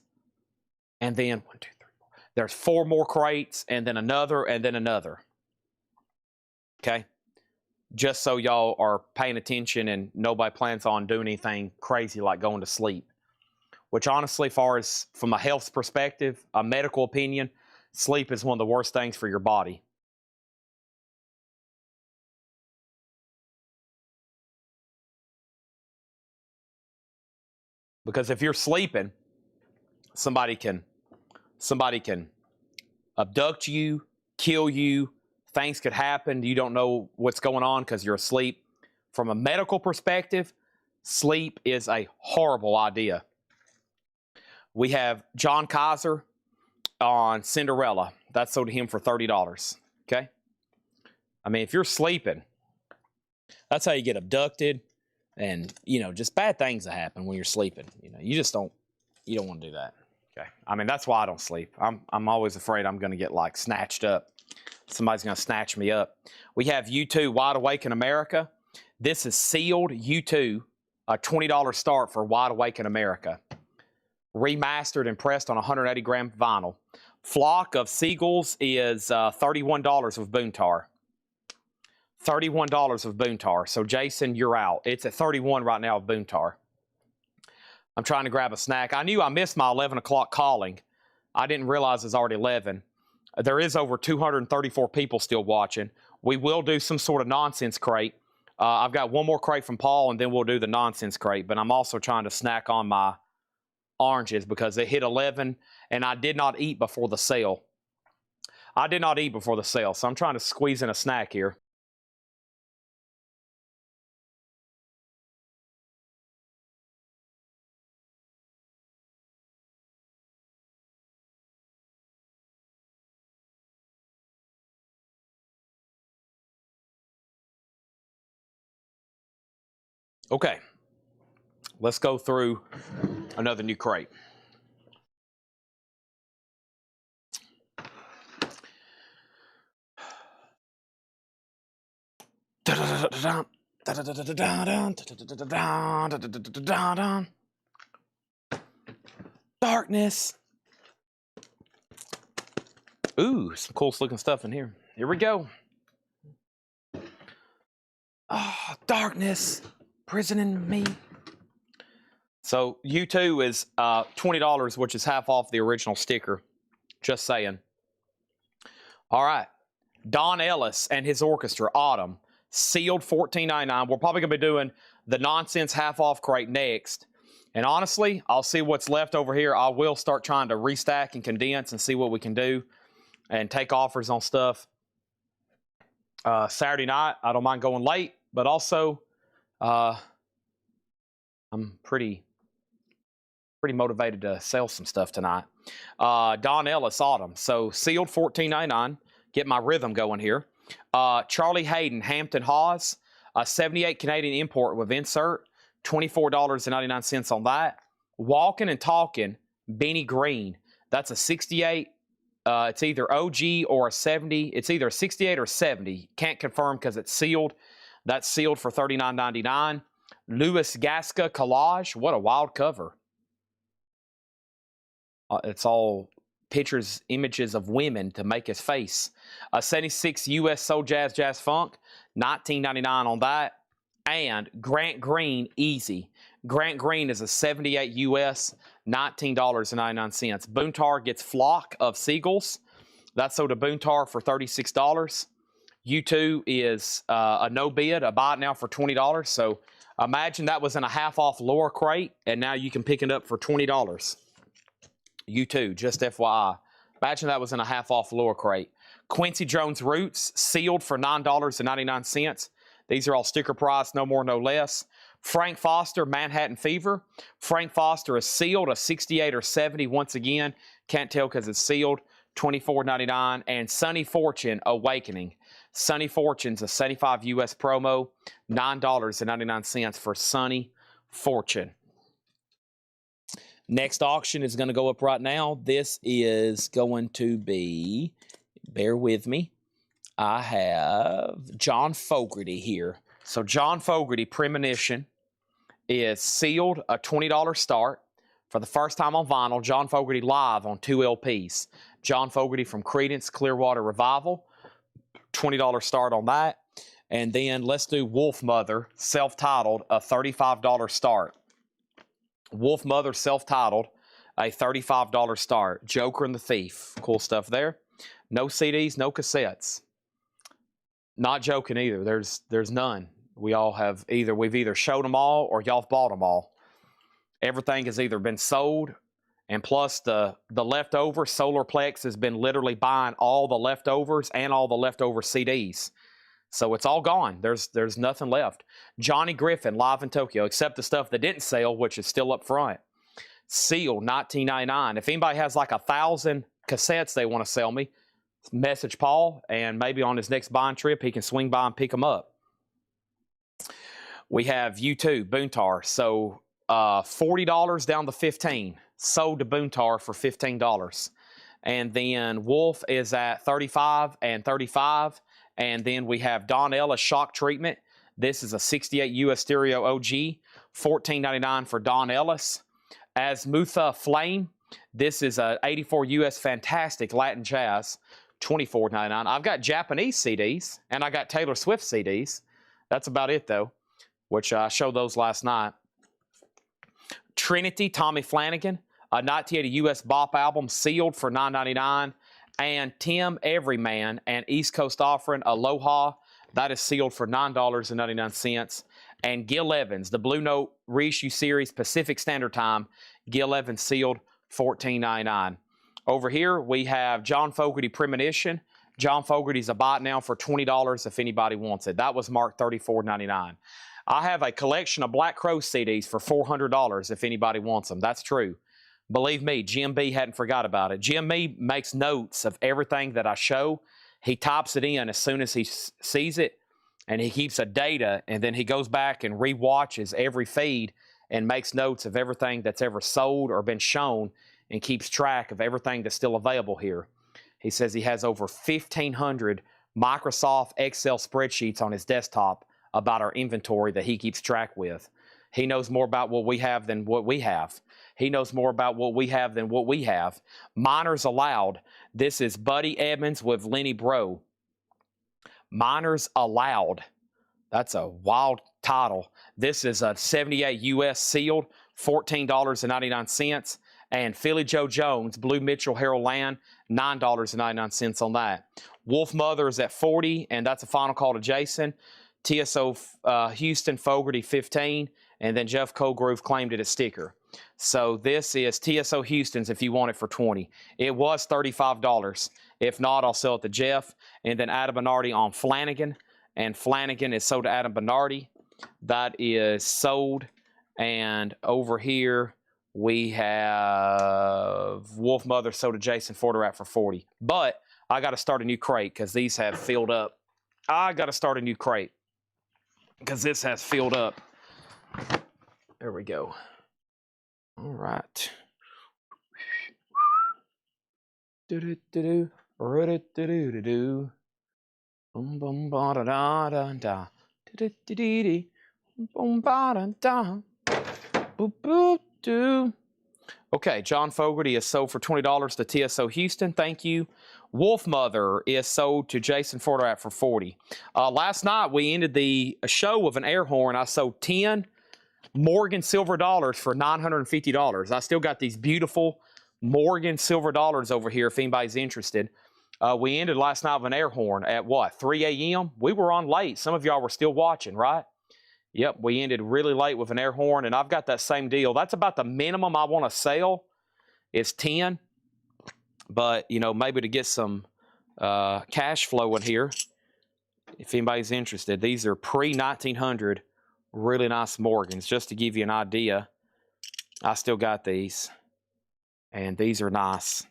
and then 1, 2, 3, 4. There's 4 more crates, and then another, and then another. Okay? Just so y'all are paying attention and nobody plans on doing anything crazy like going to sleep. Which honestly, far as from a health perspective, a medical opinion, sleep is one of the worst things for your body. Because if you're sleeping, somebody can abduct you, kill you, things could happen. You don't know what's going on because you're asleep. From a medical perspective, sleep is a horrible idea. We have John Kaiser on Cinderella. That sold to him for $30. Okay? I mean, if you're sleeping, that's how you get abducted. And, just bad things that happen when you're sleeping. You don't want to do that. Okay. I mean, that's why I don't sleep. I'm always afraid I'm going to get like snatched up. Somebody's going to snatch me up. We have U2 Wide Awake in America. This is sealed U2, a $20 start for Wide Awake in America. Remastered and pressed on 180 gram vinyl. Flock of Seagulls is $31 with Boontar. $31 of Boontar. So, Jason, you're out. It's at $31 right now of Boontar. I'm trying to grab a snack. I knew I missed my 11 o'clock calling. I didn't realize it's already 11. There is over 234 people still watching. We will do some sort of nonsense crate. I've got one more crate from Paul, and then we'll do the nonsense crate. But I'm also trying to snack on my oranges because they hit 11, and I did not eat before the sale. So I'm trying to squeeze in a snack here. Okay, let's go through another new crate. Darkness. Ooh, some cool looking stuff in here. Here we go. Oh, darkness. Prison in me. So U2 is $20, which is half off the original sticker. Just saying. All right. Don Ellis and his orchestra, Autumn, sealed $14.99. We're probably going to be doing the nonsense half off crate next. And honestly, I'll see what's left over here. I will start trying to restack and condense and see what we can do and take offers on stuff. Saturday night, I don't mind going late, but also I'm pretty motivated to sell some stuff tonight. Don Ellis, Autumn. So sealed $14.99. Get my rhythm going here. Charlie Hayden, Hampton Hawes, a 78 Canadian import with insert, $24.99 on that. Walking and Talking, Benny Green. That's a 68. It's either OG or a 70. It's either a 68 or 70. Can't confirm because it's sealed. That's sealed for $39.99. Louis Gasca Collage. What a wild cover. It's all pictures, images of women to make his face. 76 US Soul Jazz Funk, $19.99 on that. And Grant Green, Easy. Grant Green is a 78 US, $19.99. Boontar gets Flock of Seagulls. That's sold to Boontar for $36. U2 is a no bid, a buy it now for $20. So imagine that was in a half off lower crate, and now you can pick it up for $20. U2, just FYI. Imagine that was in a half off lower crate. Quincy Jones Roots, sealed for $9.99. These are all sticker price, no more, no less. Frank Foster, Manhattan Fever. Frank Foster is sealed, a 68 or 70. Once again, can't tell because it's sealed, $24.99. And Sunny Fortune, Awakening. Sunny Fortune's a 75 US promo, $9.99 for Sunny Fortune. Next auction is going to go up right now. This is going to be, bear with me, I have John Fogerty here. So John Fogerty Premonition is sealed, a $20 start. For the first time on vinyl, John Fogerty live on 2 LPs. John Fogerty from Creedence Clearwater Revival, $20 start on that. And then let's do Wolf Mother, self-titled, a $35 start. Wolf Mother, self-titled, a $35 start. Joker and the Thief, cool stuff there. No CDs, no cassettes. Not joking either. There's none. We've either showed them all or y'all bought them all. Everything has either been sold, and plus the leftover, Solarplex has been literally buying all the leftovers and all the leftover CDs. So it's all gone. There's nothing left. Johnny Griffin, live in Tokyo, except the stuff that didn't sell, which is still up front. Sealed, $19.99. If anybody has like 1,000 cassettes they want to sell me, message Paul, and maybe on his next buying trip, he can swing by and pick them up. We have U2, Boontar. So $40 down to $15. Sold to Boontar for $15. And then Wolf is at $35 and $35. And then we have Don Ellis Shock Treatment. This is a 68 US Stereo OG, $14.99 for Don Ellis. Azmutha Flame, this is a 84 US Fantastic Latin Jazz, $24.99. I've got Japanese CDs, and I got Taylor Swift CDs. That's about it, though, which I showed those last night. Trinity, Tommy Flanagan, a 1980 US Bop album, sealed for $9.99. And Tim Everyman and East Coast Offering, Aloha, that is sealed for $9.99. And Gil Evans, the Blue Note reissue series, Pacific Standard Time, Gil Evans sealed, $14.99. Over here, we have John Fogerty Premonition. John Fogerty's a buy now for $20 if anybody wants it. That was marked $34.99. I have a collection of Black Crow CDs for $400 if anybody wants them. That's true. Believe me, Jim B hadn't forgot about it. Jim B makes notes of everything that I show. He types it in as soon as he sees it, and he keeps a data, and then he goes back and re-watches every feed and makes notes of everything that's ever sold or been shown and keeps track of everything that's still available here. He says he has over 1,500 Microsoft Excel spreadsheets on his desktop about our inventory that he keeps track with. He knows more about what we have than what we have. He knows more about what we have than what we have. Miners Allowed. This is Buddy Edmonds with Lenny Bro. Miners Allowed. That's a wild title. This is a 78 US sealed, $14.99. And Philly Joe Jones, Blue Mitchell, Harold Land, $9.99 on that. Wolf Mother is at $40, and that's a final call to Jason. TSO Houston Fogerty, $15. And then Jeff Colgrove claimed it as sticker. So this is TSO Houston's if you want it for $20. It was $35. If not, I'll sell it to Jeff. And then Adam Bernardi on Flanagan. And Flanagan is sold to Adam Bernardi. That is sold. And over here, we have Wolf Mother sold to Jason Forterat for $40. But I got to start a new crate because these have filled up. I got to start a new crate because this has filled up. There we go. All right. Do-do-do-do. Do-do-do-do-do. Boom, boom, ba-da-da-da-da. Do-do-do-do-do. Boom, ba-da-da. Boop-boop-doo. Okay, John Fogerty is sold for $20 to TSO Houston. Thank you. Wolf Mother is sold to Jason Forterat for $40. Last night, we ended the show with an air horn. I sold 10 Morgan silver dollars for $950. I still got these beautiful Morgan silver dollars over here if anybody's interested. We ended last night with an air horn at what, 3 a.m.? We were on late. Some of y'all were still watching, right? Yep, we ended really late with an air horn, and I've got that same deal. That's about the minimum I want to sell is 10. But, you know, maybe to get some cash flow in here, if anybody's interested. These are pre-1900, really nice Morgans, just to give you an idea. I still got these, and these are nice.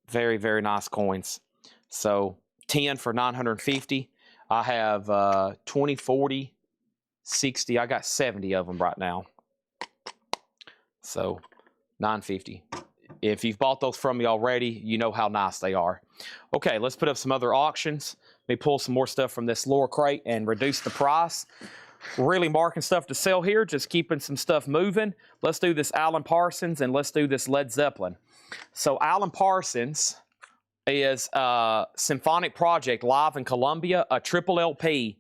Very, very nice coins. So 10 for 950. I have 20, 40, 60. I got 70 of them right now. So 950. If you've bought those from me already, you know how nice they are. Okay, let's put up some other auctions. Let me pull some more stuff from this lower crate and reduce the price. Really marking stuff to sell here, just keeping some stuff moving. Let's do this Alan Parsons and let's do this Led Zeppelin. So Alan Parsons is a symphonic project live in Columbia, a triple LP,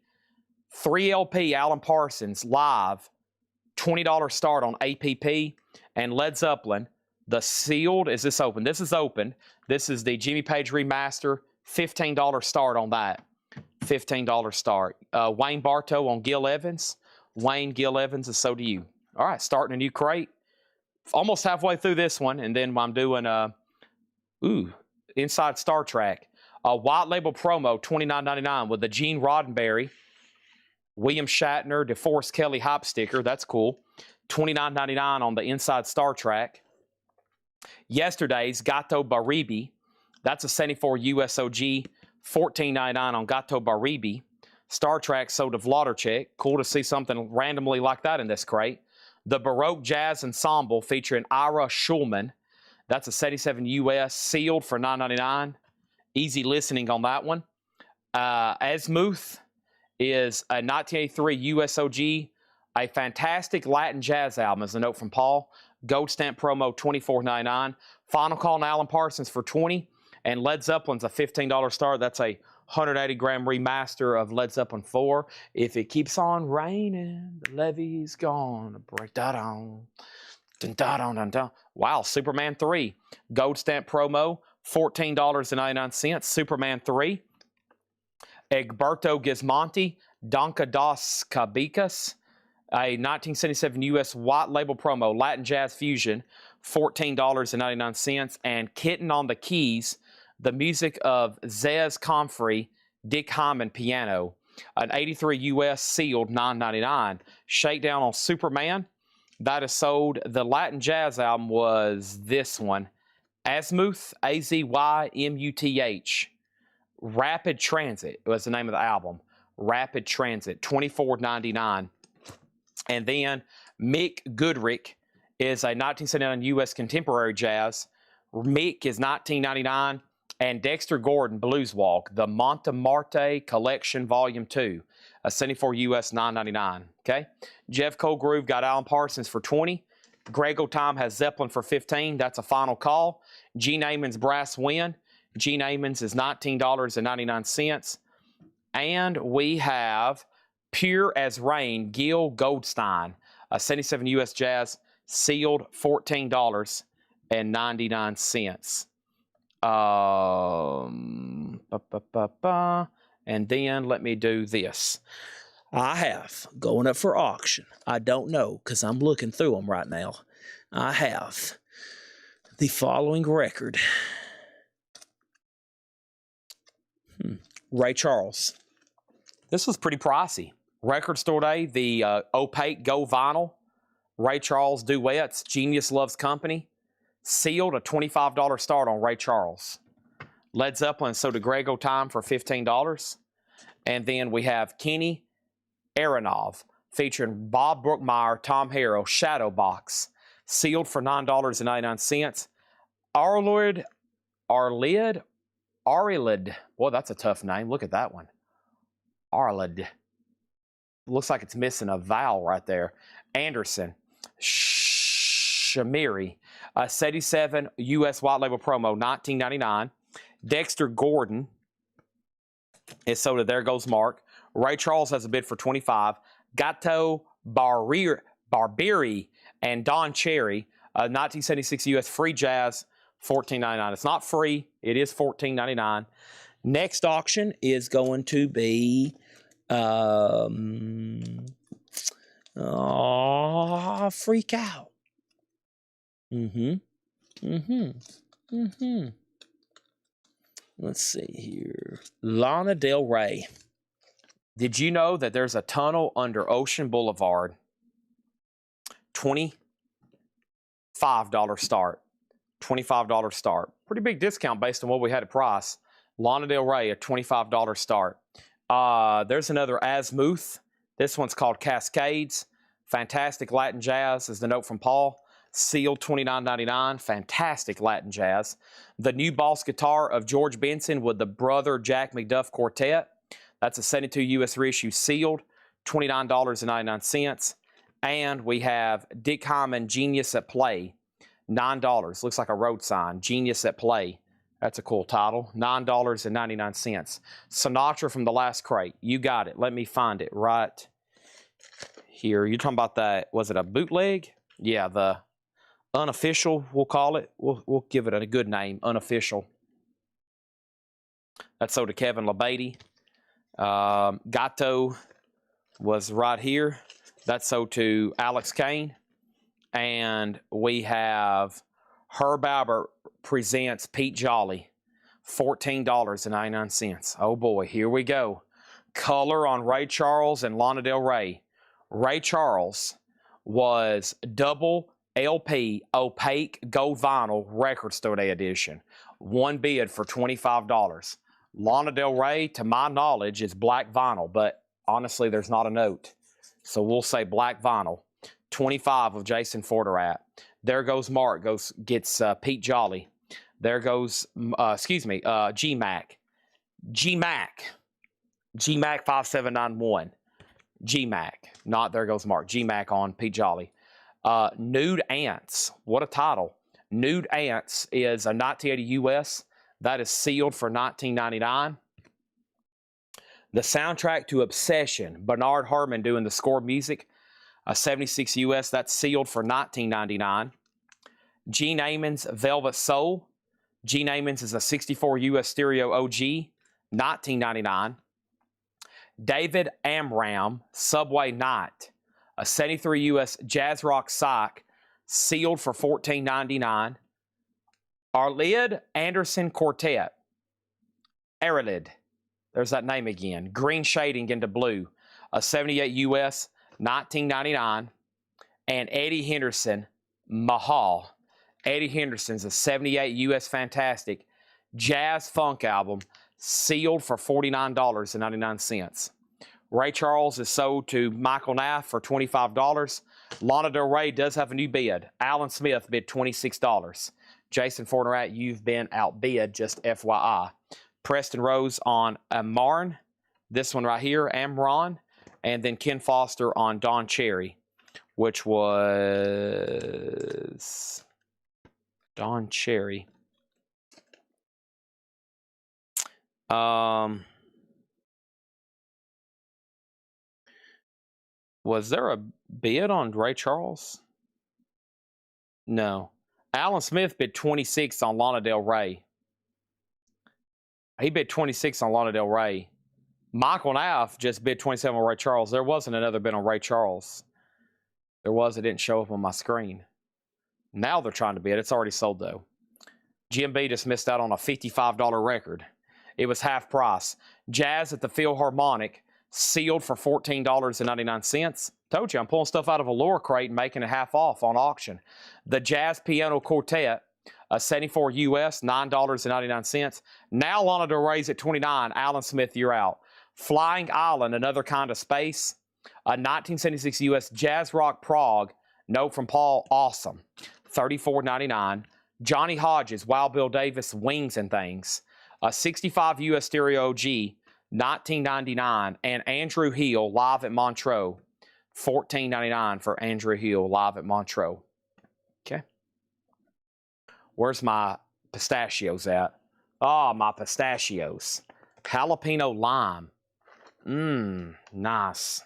3 LP Alan Parsons live, $20 start on APP, and Led Zeppelin. The sealed, is this open? This is open. This is the Jimmy Page remaster, $15 start on that. $15 start. Wayne Bartow on Gil Evans. Wayne Gil Evans, and so do you. All right, starting a new crate. Almost halfway through this one, and then I'm doing Inside Star Trek. A white label promo, $29.99 with the Gene Roddenberry, William Shatner, DeForest Kelley hype sticker. That's cool. $29.99 on the Inside Star Trek. Yesterday's Gato Baribi. That's a 74 USOG. $14.99 on Gato Baribi. Star Trek Soda Vladorchek. Cool to see something randomly like that in this crate. The Baroque Jazz Ensemble featuring Ira Schulman. That's a 77 US sealed for $9.99. Easy listening on that one. Asmuth is a 1983 USOG. A fantastic Latin jazz album, as a note from Paul. Gold stamp promo, $24.99. Final call on Alan Parsons for $20. And Led Zeppelin's a $15 start. That's a 180-gram remaster of Led Zeppelin 4. If it keeps on raining, the levee's gonna break. Da-dum. Dun-da-dum-dun-dun. Wow, Superman 3. Gold stamp promo, $14.99. Superman 3. Egberto Gismonti, Danca das Cabicas. A 1977 U.S. white label promo, Latin Jazz Fusion, $14.99. And Kitten on the Keys, the music of Zez Comfrey, Dick Hyman piano, an 83 U.S. sealed, $9.99. Shakedown on Superman, that is sold. The Latin Jazz album was this one, Asmuth, A-Z-Y-M-U-T-H. Rapid Transit was the name of the album. Rapid Transit, $24.99. And then Mick Goodrick is a 1979 U.S. contemporary jazz. Mick is $19.99. And Dexter Gordon, Blues Walk, the Montemarte Collection Volume 2, a 74 U.S. $9.99. Okay? Jeff Colgrove got Alan Parsons for $20. Greg O'Time has Zeppelin for $15. That's a final call. Gene Ammons Brass Wind. Gene Ammons is $19.99. And we have Pure as Rain, Gil Goldstein, a 77 U.S. Jazz, sealed, $14.99. And then let me do this. I have, going up for auction, I don't know because I'm looking through them right now. I have the following record. Ray Charles. This was pretty pricey. Record Store Day, the opaque gold vinyl. Ray Charles duets, Genius Loves Company. Sealed, a $25 start on Ray Charles. Led Zeppelin sold to Greg O'Time for $15. And then we have Kenny Aronov featuring Bob Brookmeyer, Tom Harrow, Shadow Box. Sealed for $9.99. Arlid. Boy, that's a tough name. Look at that one. Arlid. Looks like it's missing a vowel right there. Anderson. Shamiri. 77 U.S. white label promo, $19.99. Dexter Gordon is sold to There Goes Mark. Ray Charles has a bid for $25. Gato Barbieri and Don Cherry, 1976 U.S. free jazz, $14.99. It's not free. It is $14.99. Next auction is going to be freak out. Let's see here. Lana Del Rey. Did you know that there's a tunnel under Ocean Boulevard? $25 start. $25 start. Pretty big discount based on what we had at price. Lana Del Rey, a $25 start. There's another Azimuth. This one's called Cascades. Fantastic Latin jazz is the note from Paul. Sealed $29.99. Fantastic Latin jazz. The new Boss guitar of George Benson with the Brother Jack McDuff Quartet. That's a 72 US reissue sealed. $29.99. And we have Dick Hyman Genius at Play. $9. Looks like a road sign. Genius at Play. That's a cool title. $9.99. Sinatra from the last crate. You got it. Let me find it right here. You're talking about that, was it a bootleg? Yeah, the unofficial, we'll call it. We'll give it a good name, unofficial. That's sold to Kevin LeBeatty. Gato was right here. That's sold to Alex Kane. And we have Herb Albert presents Pete Jolly, $14.99. Oh boy, here we go. Color on Ray Charles and Lana Del Rey. Ray Charles was double LP opaque gold vinyl record store day edition. One bid for $25. Lana Del Rey, to my knowledge, is black vinyl, but honestly, there's not a note. So we'll say black vinyl. 25 of Jason Forterat. There goes Mark, gets Pete Jolly. There goes, G-Mac. G-Mac 5791. G-Mac, not there goes Mark. G-Mac on Pete Jolly. Nude Ants, what a title. Nude Ants is a 1980 US. That is sealed for $19.99. The soundtrack to Obsession, Bernard Herrmann doing the score music, a 76 US, that's sealed for $19.99. Gene Ammons Velvet Soul. Gene Ammons is a 64 US stereo OG, $19.99. David Amram Subway Night, a 73 US jazz rock psych, sealed for $14.99. Arlid Anderson Quartet. Arlid. There's that name again. Green shading into blue. A 78 US, $19.99. And Eddie Henderson Mahal. Eddie Henderson's a 78 US fantastic jazz funk album, sealed for $49.99. Ray Charles is sold to Michael Naff for $25. Lana Del Rey does have a new bid. Alan Smith bid $26. Jason Forterat, you've been outbid, just FYI. Preston Rose on Amarn. This one right here, Amron. And then Ken Foster on Don Cherry, which was Don Cherry. Was there a bid on Ray Charles? No. Alan Smith bid 26 on Lana Del Rey. He bid 26 on Lana Del Rey. Michael Naff just bid 27 on Ray Charles. There wasn't another bid on Ray Charles. There was. It didn't show up on my screen. Now they're trying to bid. It's already sold, though. GMB just missed out on a $55 record. It was half price. Jazz at the Philharmonic, sealed for $14.99. Told you, I'm pulling stuff out of a lower crate and making it half off on auction. The Jazz Piano Quartet, a 74 US, $9.99. Now Lana Del Rey's at $29. Alan Smith, you're out. Flying Island, Another Kind of Space, a 1976 US jazz rock prog, note from Paul, awesome, $34.99. Johnny Hodges, Wild Bill Davis, Wings and Things, a 65 US stereo OG, $19.99. And Andrew Hill, live at Montreux, $14.99 for Andrew Hill, live at Montreux. Okay. Where's my pistachios at? Oh, my pistachios. Jalapeno lime. Nice.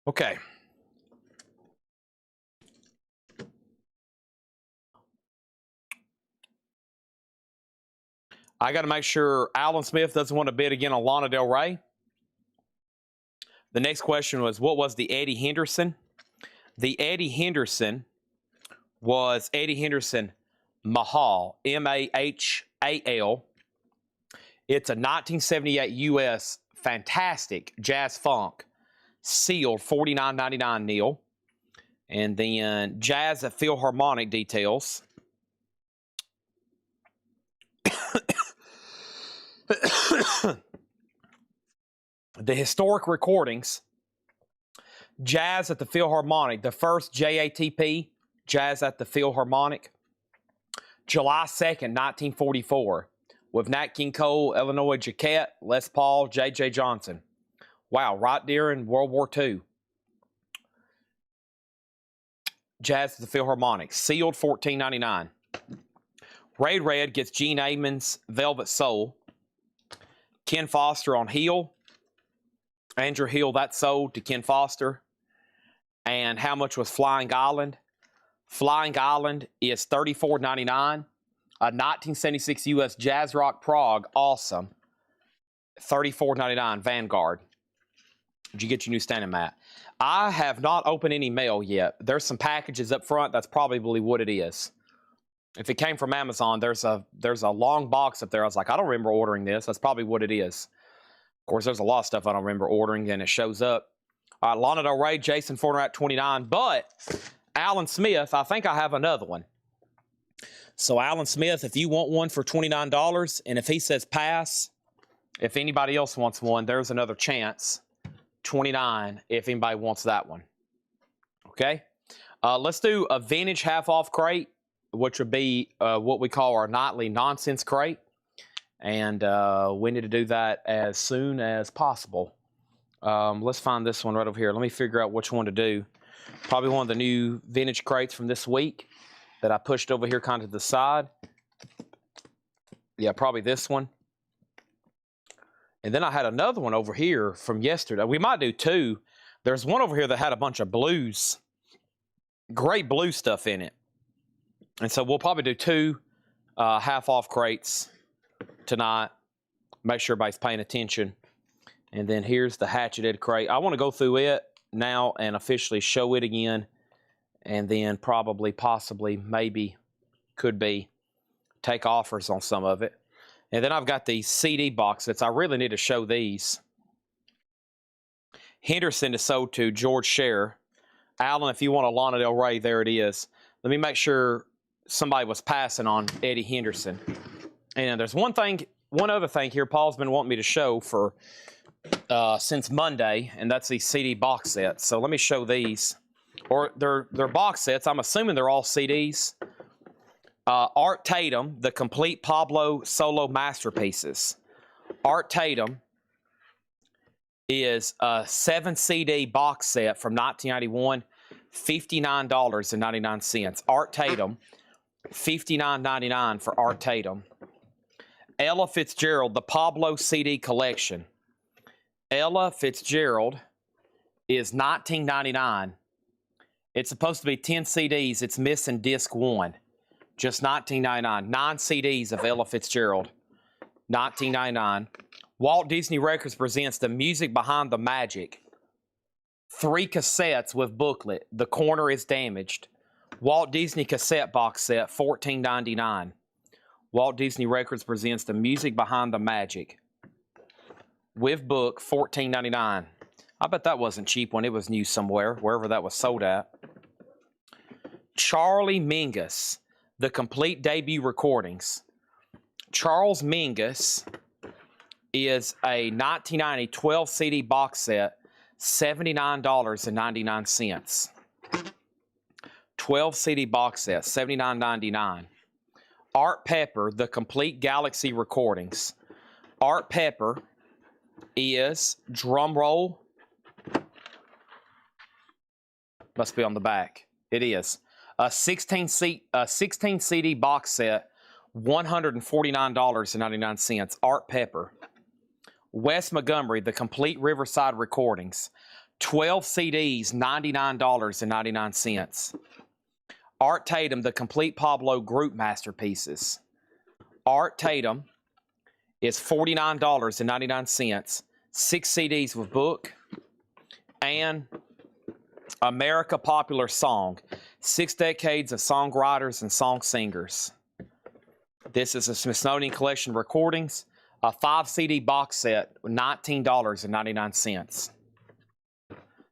Okay. I got to make sure Alan Smith doesn't want to bid again on Lana Del Rey. The next question was, what was the Eddie Henderson? The Eddie Henderson was Eddie Henderson Mahal, Mahal. It's a 1978 U.S. fantastic jazz funk, sealed $49.99 Neil. And then Jazz at Philharmonic details. The historic recordings, Jazz at the Philharmonic, the first JATP, Jazz at the Philharmonic, July 2nd, 1944, with Nat King Cole, Illinois Jacquet, Les Paul, J.J. Johnson. Wow, right during World War II. Jazz at the Philharmonic, sealed $14.99. Ray Red gets Gene Ammons' Velvet Soul. Ken Foster on Hill. Andrew Hill, that sold to Ken Foster. And how much was Flying Island? Flying Island is $34.99. A 1976 U.S. Jazz Rock Prague, awesome. $34.99, Vanguard. Did you get your new standing mat? I have not opened any mail yet. There's some packages up front. That's probably what it is. If it came from Amazon, there's a long box up there. I was like, I don't remember ordering this. That's probably what it is. Of course, there's a lot of stuff I don't remember ordering, and it shows up. All right, Lana Del Rey, Jason Forner at 29. But Alan Smith, I think I have another one. So Alan Smith, if you want one for $29, and if he says pass, if anybody else wants one, there's another chance. $29 if anybody wants that one. Okay? Let's do a vintage half-off crate, which would be what we call our nightly nonsense crate. And we need to do that as soon as possible. Let's find this one right over here. Let me figure out which one to do. Probably one of the new vintage crates from this week that I pushed over here kind of to the side. Yeah, probably this one. And then I had another one over here from yesterday. We might do two. There's one over here that had a bunch of blues. Great blue stuff in it. And so we'll probably do two half-off crates tonight. Make sure everybody's paying attention. And then here's the hatcheted crate. I want to go through it now and officially show it again. And then probably, possibly, maybe, could be, take offers on some of it. And then I've got these CD box sets. I really need to show these. Henderson is sold to George Scherer. Alan, if you want a Lana Del Rey, there it is. Let me make sure somebody was passing on Eddie Henderson. And there's one other thing here Paul's been wanting me to show for since Monday, and that's these CD box sets. So let me show these. Or they're box sets. I'm assuming they're all CDs. Art Tatum, the complete Pablo solo masterpieces. Art Tatum is a 7 CD box set from 1991, $59.99. Art Tatum, $59.99 for Art Tatum. Ella Fitzgerald, the Pablo CD collection. Ella Fitzgerald is $19.99. It's supposed to be 10 CDs. It's missing disc 1. Just $19.99. 9 CDs of Ella Fitzgerald. $19.99. Walt Disney Records presents The Music Behind the Magic. 3 cassettes with booklet. The corner is damaged. Walt Disney cassette box set, $14.99. Walt Disney Records presents The Music Behind the Magic. With book, $14.99. I bet that wasn't cheap when it was new somewhere, wherever that was sold at. Charlie Mingus, the complete debut recordings. Charles Mingus is a 1990 12 CD box set, $79.99. 12 CD box set, $79.99. Art Pepper, the complete Galaxy recordings. Art Pepper is, drum roll, must be on the back. It is. A 16 CD box set, $149.99. Art Pepper. Wes Montgomery, the complete Riverside recordings. 12 CDs, $99.99. Art Tatum, The Complete Pablo Group Masterpieces. Art Tatum is $49.99. 6 CDs with book. And America Popular Song, 6 decades of songwriters and song singers. This is a Smithsonian Collection of recordings, a 5 CD box set, $19.99.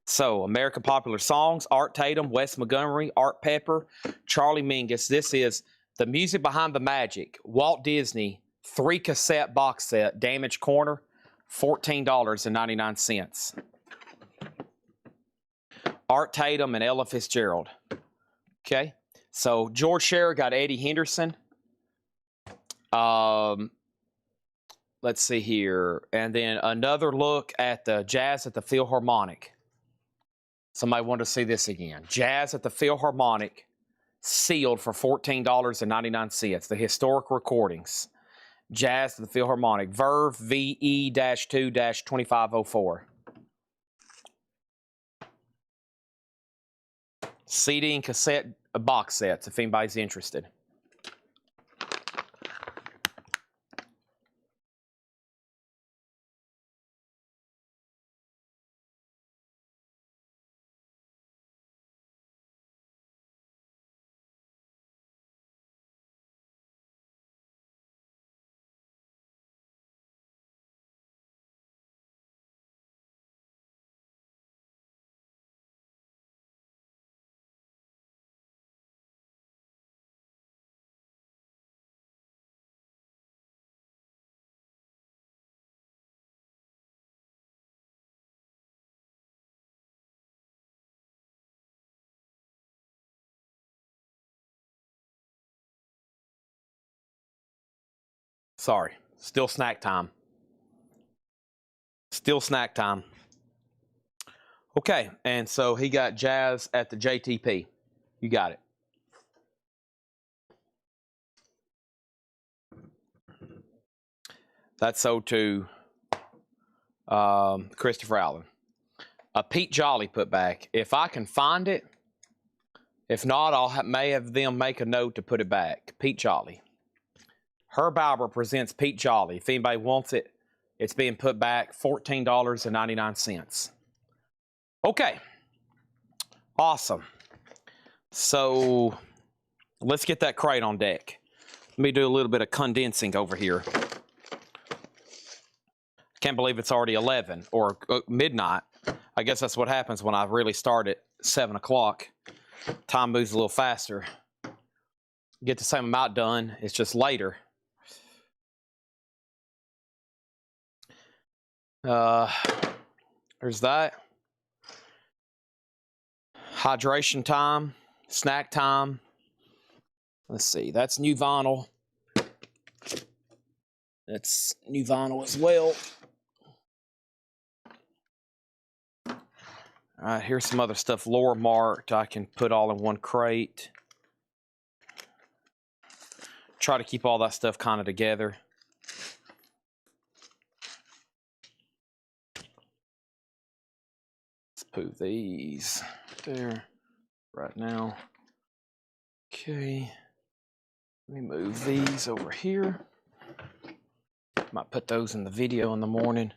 So, America Popular Songs, Art Tatum, Wes Montgomery, Art Pepper, Charlie Mingus. This is The Music Behind the Magic, Walt Disney, 3 cassette box set, Damaged Corner, $14.99. Art Tatum and Ella Fitzgerald. Okay, so George Sherritt got Eddie Henderson. Let's see here. And then another look at the Jazz at the Philharmonic. Somebody wanted to see this again. Jazz at the Philharmonic, sealed for $14.99. The historic recordings. Jazz at the Philharmonic, Verve VE-2-2504. CD and cassette box sets, if anybody's interested. Sorry, still snack time. Still snack time. Okay, and so he got Jazz at the JTP. You got it. That's sold to Christopher Allen. A Pete Jolly put back. If I can find it, if not, may have them make a note to put it back. Pete Jolly. Herb Alpert presents Pete Jolly. If anybody wants it, it's being put back, $14.99. Okay. Awesome. So let's get that crate on deck. Let me do a little bit of condensing over here. Can't believe it's already 11 or midnight. I guess that's what happens when I really start at 7 o'clock. Time moves a little faster. Get the same amount done. It's just later. There's that. Hydration time, snack time. Let's see, that's new vinyl. That's new vinyl as well. All right, here's some other stuff lore marked. I can put all in one crate. Try to keep all that stuff kind of together. Put these there right now. Okay, let me move these over here. Might put those in the video in the morning.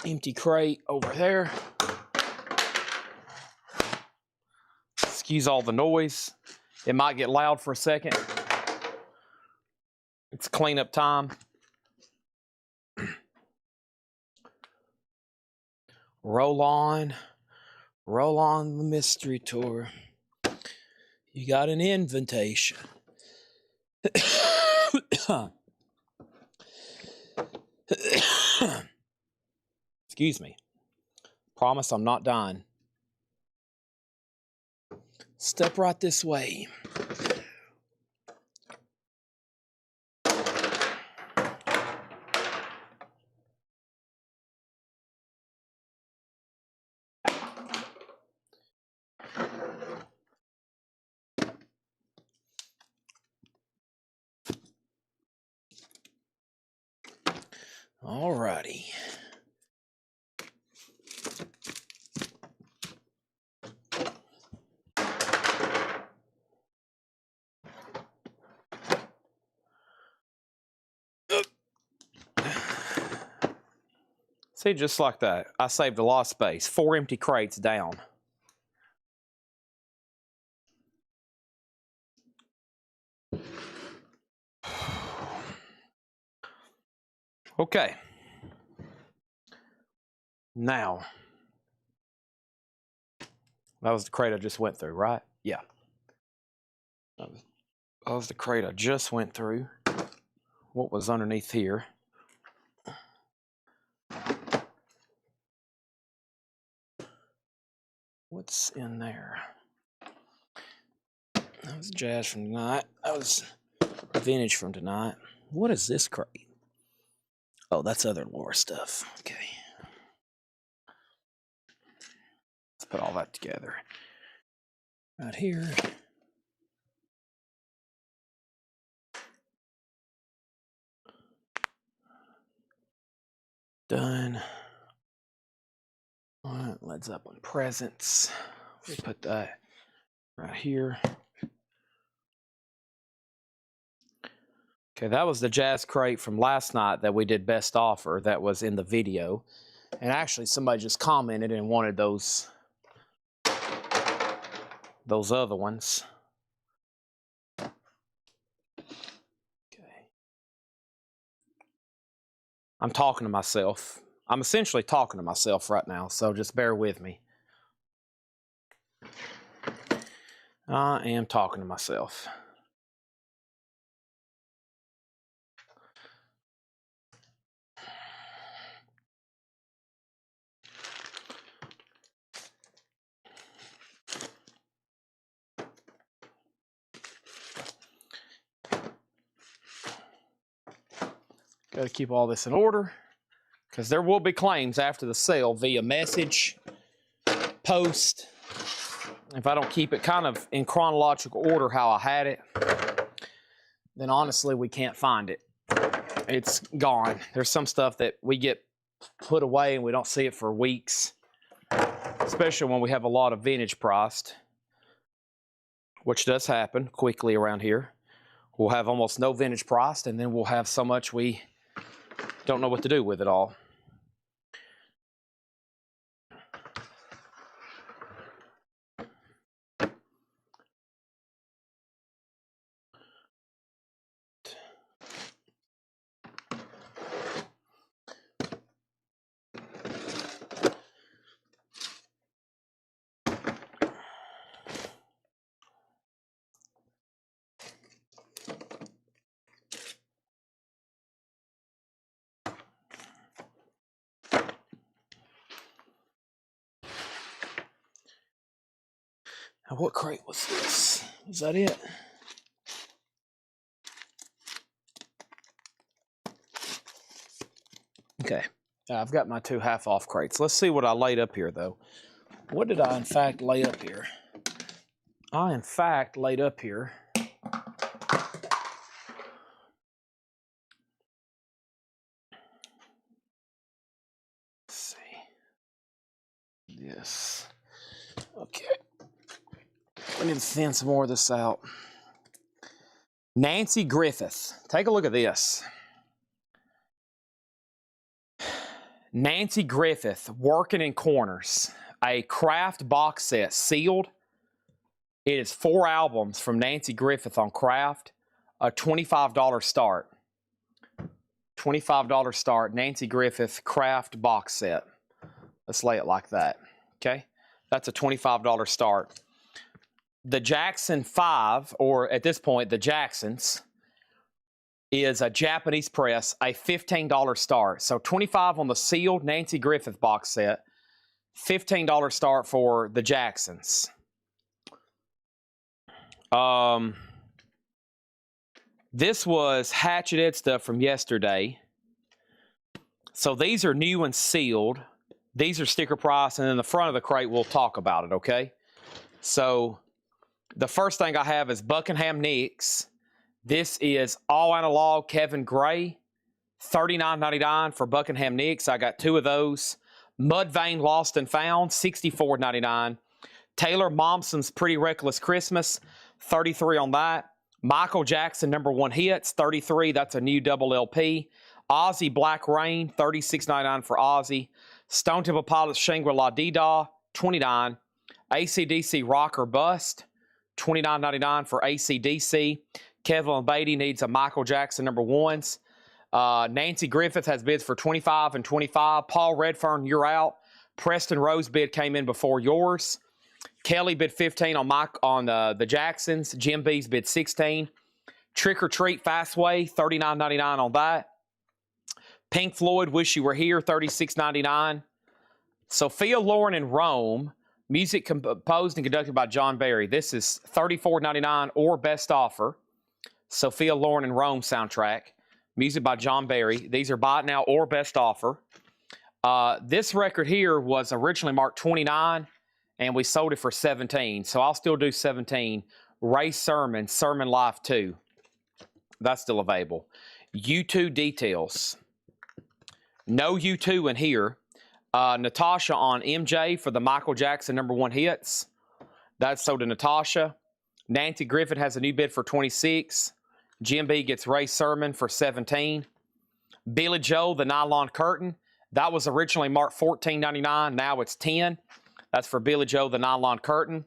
Empty crate over there. Excuse all the noise. It might get loud for a second. It's cleanup time. Roll on the mystery tour. You got an invitation. Excuse me. Promise I'm not dying. Step right this way. Alrighty. See, just like that. I saved a lot of space. 4 empty crates down. Okay. Now, that was the crate I just went through, right? Yeah. That was the crate I just went through. What was underneath here? What's in there? That was jazz from tonight. That was vintage from tonight. What is this crate? Oh, that's other lore stuff. Okay. Let's put all that together. Right here. Done. All right, Led Zeppelin presents. We put that right here. Okay, that was the jazz crate from last night that we did best offer that was in the video. And actually somebody just commented and wanted those other ones. Okay. I'm talking to myself. I'm essentially talking to myself right now, so just bear with me. I am talking to myself. Got to keep all this in order because there will be claims after the sale via message, post. If I don't keep it kind of in chronological order how I had it, then honestly we can't find it. It's gone. There's some stuff that we get put away and we don't see it for weeks, especially when we have a lot of vintage priced, which does happen quickly around here. We'll have almost no vintage priced, and then we'll have so much we don't know what to do with it all. Now, what crate was this? Is that it? Okay, I've got my 2 half-off crates. Let's see what I laid up here, though. What did I, in fact, lay up here? I, in fact, laid up here. Let's see. Yes. Okay. I need to thin some more of this out. Nanci Griffith. Take a look at this. Nanci Griffith, Working in Corners. A craft box set, sealed. It is 4 albums from Nanci Griffith on craft. A $25 start. $25 start, Nanci Griffith craft box set. Let's lay it like that. Okay? That's a $25 start. The Jackson 5, or at this point, the Jacksons, is a Japanese press, a $15 start. So $25 on the sealed Nanci Griffith box set, $15 start for the Jacksons. This was hatcheted stuff from yesterday. So these are new and sealed. These are sticker price, and then the front of the crate, we'll talk about it, okay? So the first thing I have is Buckingham Nicks. This is all analog Kevin Gray, $39.99 for Buckingham Nicks. I got 2 of those. Mudvayne Lost and Found, $64.99. Taylor Momsen's Pretty Reckless Christmas, $33 on that. Michael Jackson #1 hits, $33. That's a new double LP. Ozzy Black Rain, $36.99 for Ozzy. Stone Temple Pilots Shangri-La Dee-Dah, $29. AC/DC Rock or Bust, $29.99 for AC/DC. Kevin Beatty needs a Michael Jackson #1s. Nancy Griffith has bids for $25 and $25. Paul Redfern, you're out. Preston Rose bid came in before yours. Kelly bid $15 on the Jacksons. Jim B's bid $16. Trick or Treat Fastway, $39.99 on that. Pink Floyd, Wish You Were Here, $36.99. Sophia Loren in Rome, music composed and conducted by John Barry. This is $34.99 or best offer. Sophia Loren in Rome soundtrack, music by John Barry. These are buy it now or best offer. This record here was originally marked 29, and we sold it for 17. So I'll still do 17. Ray Sermon, Sermon Life 2. That's still available. U2 Details. No U2 in here. Natasha on MJ for the Michael Jackson #1 hits. That's sold to Natasha. Nancy Griffith has a new bid for 26. Jim B gets Ray Sermon for 17. Billy Joel, the Nylon Curtain. That was originally marked $14.99. Now it's 10. That's for Billy Joel, the Nylon Curtain.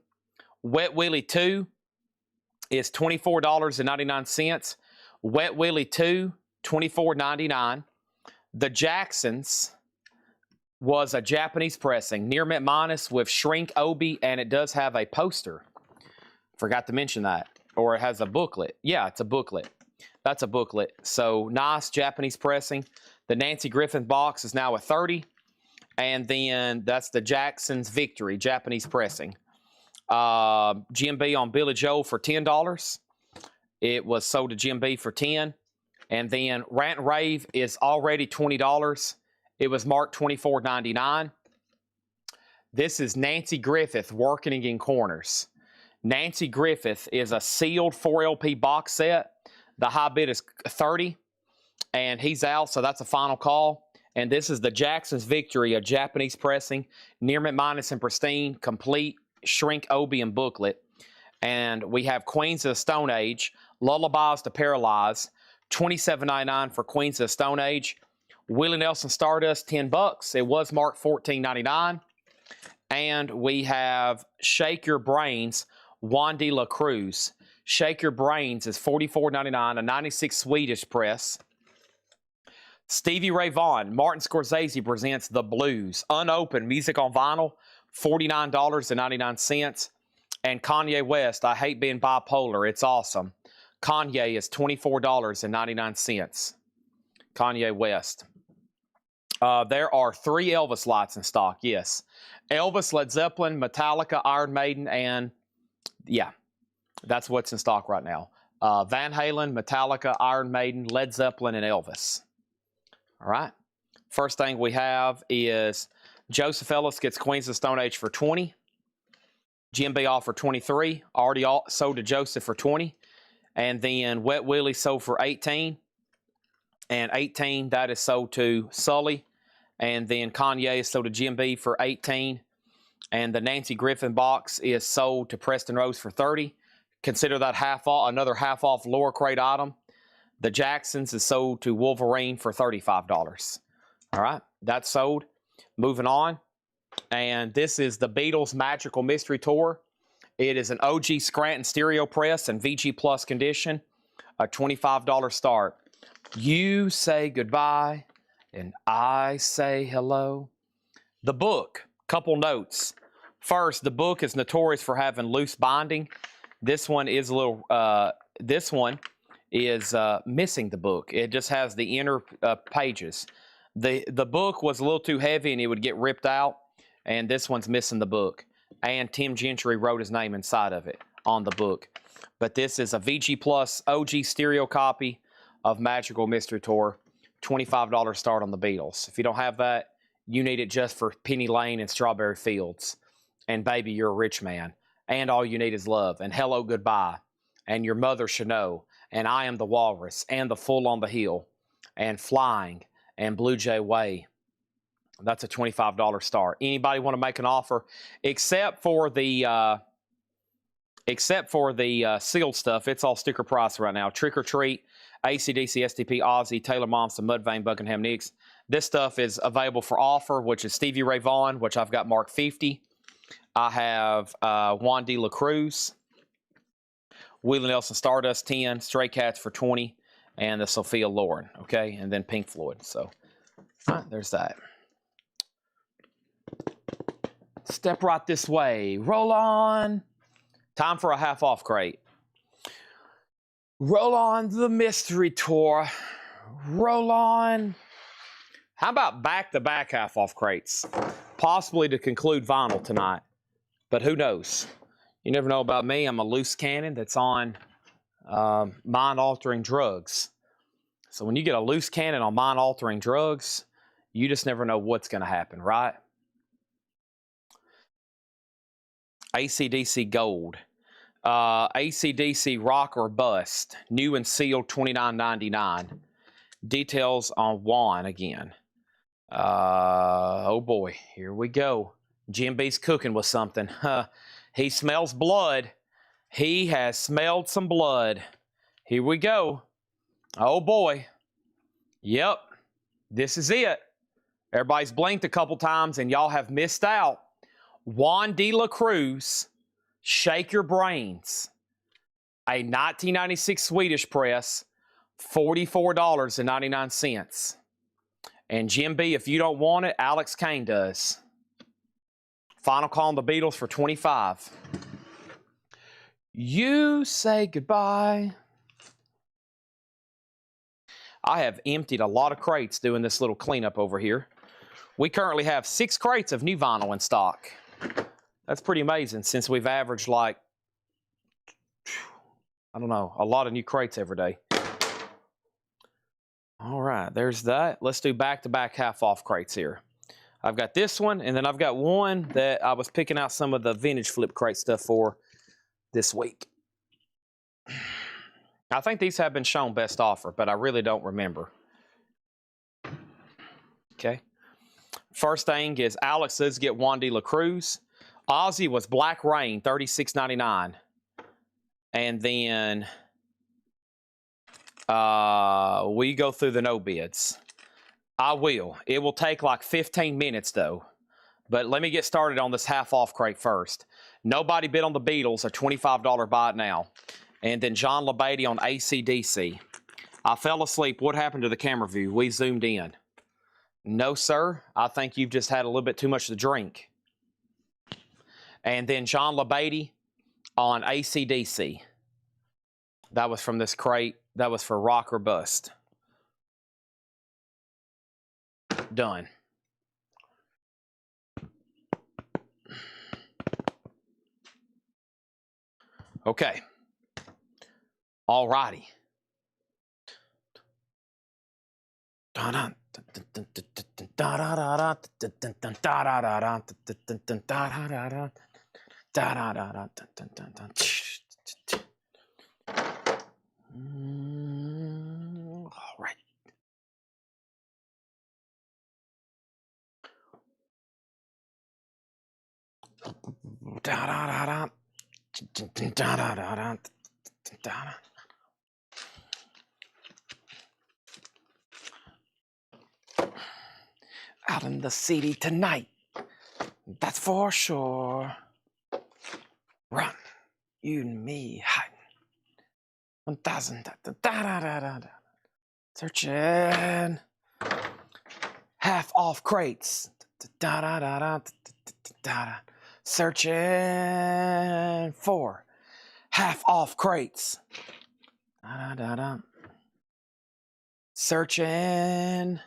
Wet Willie 2 is $24.99. Wet Willie 2, $24.99. The Jacksons was a Japanese pressing, near mint minus with shrink obi, and it does have a poster. Forgot to mention that. Or it has a booklet. Yeah, it's a booklet. That's a booklet. So nice Japanese pressing. The Nancy Griffith box is now at 30. And then that's the Jackson's Victory, Japanese pressing. Jim B on Billy Joel for $10. It was sold to Jim B for 10. And then Rant and Rave is already $20. It was marked $24.99. This is Nancy Griffith, Working in Corners. Nancy Griffith is a sealed 4LP box set. The high bid is 30, and he's out, so that's a final call. And this is the Jackson's Victory, a Japanese pressing, near mint minus and pristine, complete shrink obi and booklet. And we have Queens of the Stone Age, Lullabies to Paralyze, $27.99 for Queens of the Stone Age. Willie Nelson Stardust, $10. It was marked $14.99. And we have Shake Your Brains, Juan de la Cruz. Shake Your Brains is $44.99, a 96 Swedish press. Stevie Ray Vaughan, Martin Scorsese presents The Blues, unopened, music on vinyl, $49.99. And Kanye West, I Hate Being Bipolar, it's awesome. Kanye is $24.99. Kanye West. There are 3 Elvis lights in stock, yes. Elvis, Led Zeppelin, Metallica, Iron Maiden, and yeah, that's what's in stock right now. Van Halen, Metallica, Iron Maiden, Led Zeppelin, and Elvis. All right. First thing we have is Joseph Ellis gets Queens of the Stone Age for 20. Jim B offered 23. Already sold to Joseph for 20. And then Wet Willie sold for 18. And 18, that is sold to Sully. And then Kanye is sold to Jim B for 18. And the Nancy Griffith box is sold to Preston Rose for 30. Consider that half off, another half off lower crate item. The Jacksons is sold to Wolverine for $35. All right, that's sold. Moving on. And this is the Beatles Magical Mystery Tour. It is an OG Scranton stereo press and VG Plus condition. A $25 start. You say goodbye, and I say hello. The book, couple notes. First, the book is notorious for having loose binding. This one is a little, missing the book. It just has the inner pages. The book was a little too heavy and it would get ripped out, and this one's missing the book. And Tim Gentry wrote his name inside of it on the book. But this is a VG Plus OG stereo copy of Magical Mystery Tour. $25 start on the Beatles. If you don't have that, you need it just for Penny Lane and Strawberry Fields. And Baby, You're a Rich Man. And All You Need Is Love. And Hello, Goodbye. And Your Mother Should Know. And I Am the Walrus. And The Fool on the Hill. And Flying. And Blue Jay Way. That's a $25 start. Anybody want to make an offer? Except for the except for the sealed stuff. It's all sticker price right now. Trick or Treat, AC/DC, STP, Aussie, Taylor Momsen, Mudvayne, Buckingham Nicks. This stuff is available for offer, which is Stevie Ray Vaughan, which I've got marked 50. I have Juan de la Cruz, Willie Nelson Stardust 10, Stray Cats for 20, and the Sophia Loren, okay? And then Pink Floyd. So, all right, there's that. Step right this way. Roll on. Time for a half-off crate. Roll on the mystery tour. Roll on. How about back-to-back half-off crates? Possibly to conclude vinyl tonight. But who knows? You never know about me. I'm a loose cannon that's on mind-altering drugs. So when you get a loose cannon on mind-altering drugs, you just never know what's going to happen, right? AC/DC Gold. AC/DC Rock or Bust. New and sealed, $29.99. Details on Juan again. Oh boy, here we go. Jim B's cooking with something. He smells blood. He has smelled some blood. Here we go. Oh boy. Yep. This is it. Everybody's blinked a couple times and y'all have missed out. Juan de la Cruz, Shake Your Brains. A 1996 Swedish press, $44.99. And Jim B, if you don't want it, Alex Kane does. Final Call on the Beatles for $25. You say goodbye. I have emptied a lot of crates doing this little cleanup over here. We currently have 6 crates of new vinyl in stock. That's pretty amazing since we've averaged like, I don't know, a lot of new crates every day. All right, there's that. Let's do back-to-back half-off crates here. I've got this one, and then I've got one that I was picking out some of the vintage flip crate stuff for this week. I think these have been shown best offer, but I really don't remember. Okay. First thing is Alex does get Juan de la Cruz. Ozzy was Black Rain, $36.99. And then we go through the no bids. I will. It will take like 15 minutes though. But let me get started on this half-off crate first. Nobody bid on the Beatles, a $25 buy it now. And then John LeBady on AC/DC. I fell asleep. What happened to the camera view? We zoomed in. No, sir. I think you've just had a little bit too much to drink. And then John LeBady on AC/DC. That was from this crate. That was for Rock or Bust. Done. Okay. All righty. All right. Out in the city tonight, that's for sure. Run, you and me hiding. 1,000. Searching. Half off crates. Searching for half off crates. Searching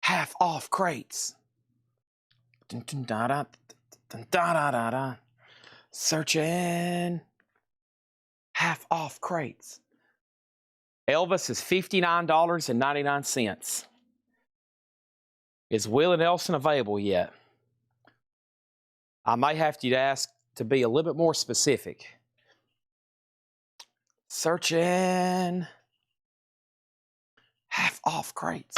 half off crates. Searching half off crates. Elvis is $59.99. Is Willie Nelson available yet? I may have to ask to be a little bit more specific. Searching half off crates.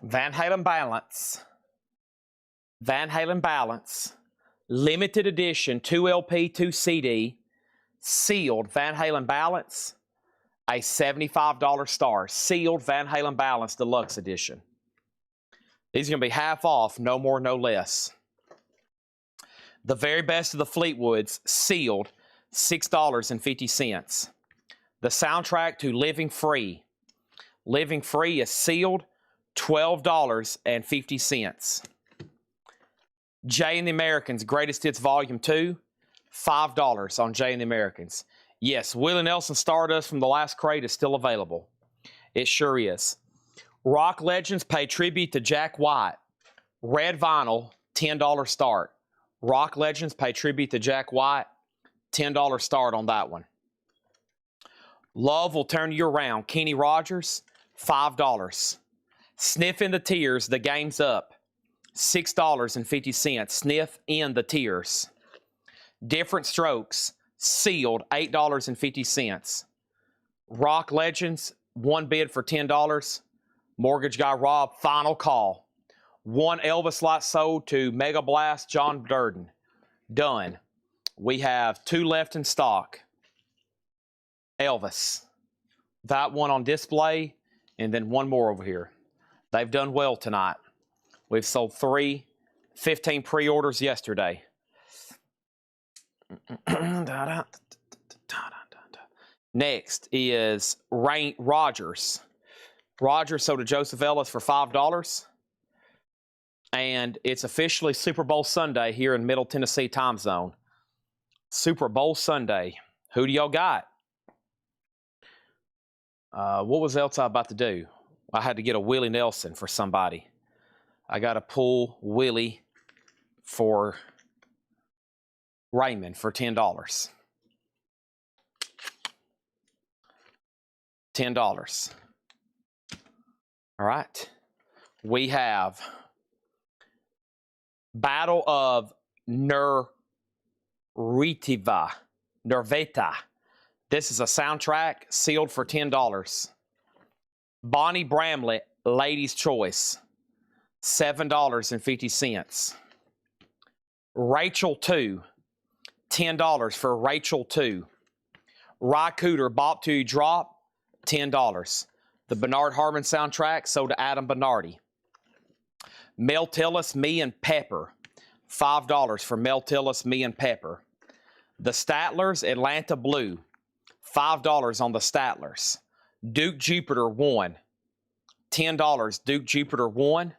Van Halen Balance. Van Halen Balance. Limited edition, 2 LP, 2 CD. Sealed Van Halen Balance. A $75 star. Sealed Van Halen Balance Deluxe Edition. These are going to be half off, no more, no less. The very best of the Fleetwoods, sealed, $6.50. The soundtrack to Living Free. Living Free is sealed, $12.50. Jay and the Americans, Greatest Hits Volume 2, $5 on Jay and the Americans. Yes, Willie Nelson Stardust from the last crate is still available. It sure is. Rock Legends pay tribute to Jack White. Red vinyl, $10 start. Rock Legends pay tribute to Jack White. $10 start on that one. Love Will Turn You Around. Kenny Rogers, $5. Sniff in the Tears. The Game's Up. $6.50. Sniff in the Tears. Different Strokes. Sealed. $8.50. Rock Legends. One bid for $10. Mortgage Guy Rob, final call. One Elvis lot sold to Mega Blast John Durden. Done. We have 2 left in stock. Elvis. That one on display, and then one more over here. They've done well tonight. We've sold 3, 15 pre-orders yesterday. Next is Rogers. Rogers sold to Joseph Ellis for $5. And it's officially Super Bowl Sunday here in Middle Tennessee time zone. Super Bowl Sunday. Who do y'all got? What was else I about to do? I had to get a Willie Nelson for somebody. I got to pull Willie for Raymond for $10. $10. All right. We have Battle of Nerveta. This is a soundtrack sealed for $10. Bonnie Bramlett, Ladies' Choice, $7.50. Rachel 2, $10 for Rachel 2. Ry Cooder, Bop to Drop, $10. The Bernard Harmon soundtrack sold to Adam Bernardi. Mel Tillis, Me and Pepper, $5 for Mel Tillis, Me and Pepper. The Statlers, Atlanta Blue, $5 on the Statlers. Duke Jupiter 1, $10, Duke Jupiter 1.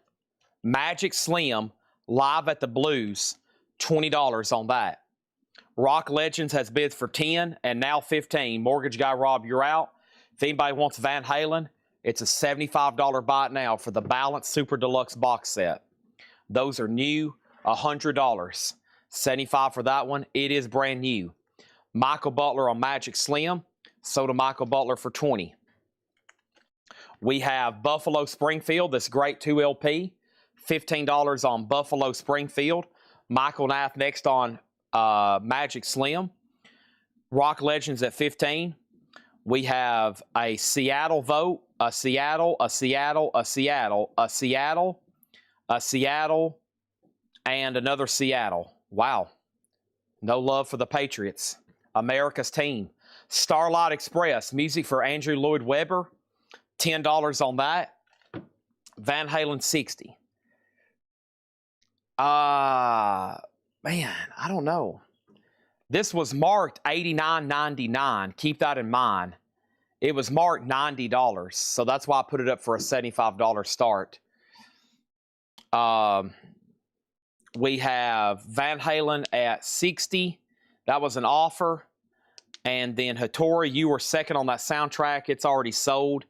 Magic Slim, Live at the Blues, $20 on that. Rock Legends has bids for $10 and now $15. Mortgage Guy Rob, you're out. If anybody wants Van Halen, it's a $75 buy it now for the Balance Super Deluxe box set. Those are new, $100. $75 for that one. It is brand new. Michael Butler on Magic Slim, sold to Michael Butler for $20. We have Buffalo Springfield, this great 2 LP, $15 on Buffalo Springfield. Michael Nath next on Magic Slim. Rock Legends at $15. We have a Seattle vote, a Seattle, a Seattle, a Seattle, a Seattle, a Seattle, and another Seattle. Wow. No love for the Patriots. America's team. Starlight Express, music for Andrew Lloyd Webber, $10 on that. Van Halen 60. Man, I don't know. This was marked $89.99. Keep that in mind. It was marked $90, so that's why I put it up for a $75 start. We have Van Halen at $60. That was an offer. And then Hattori, you were second on that soundtrack. It's already sold.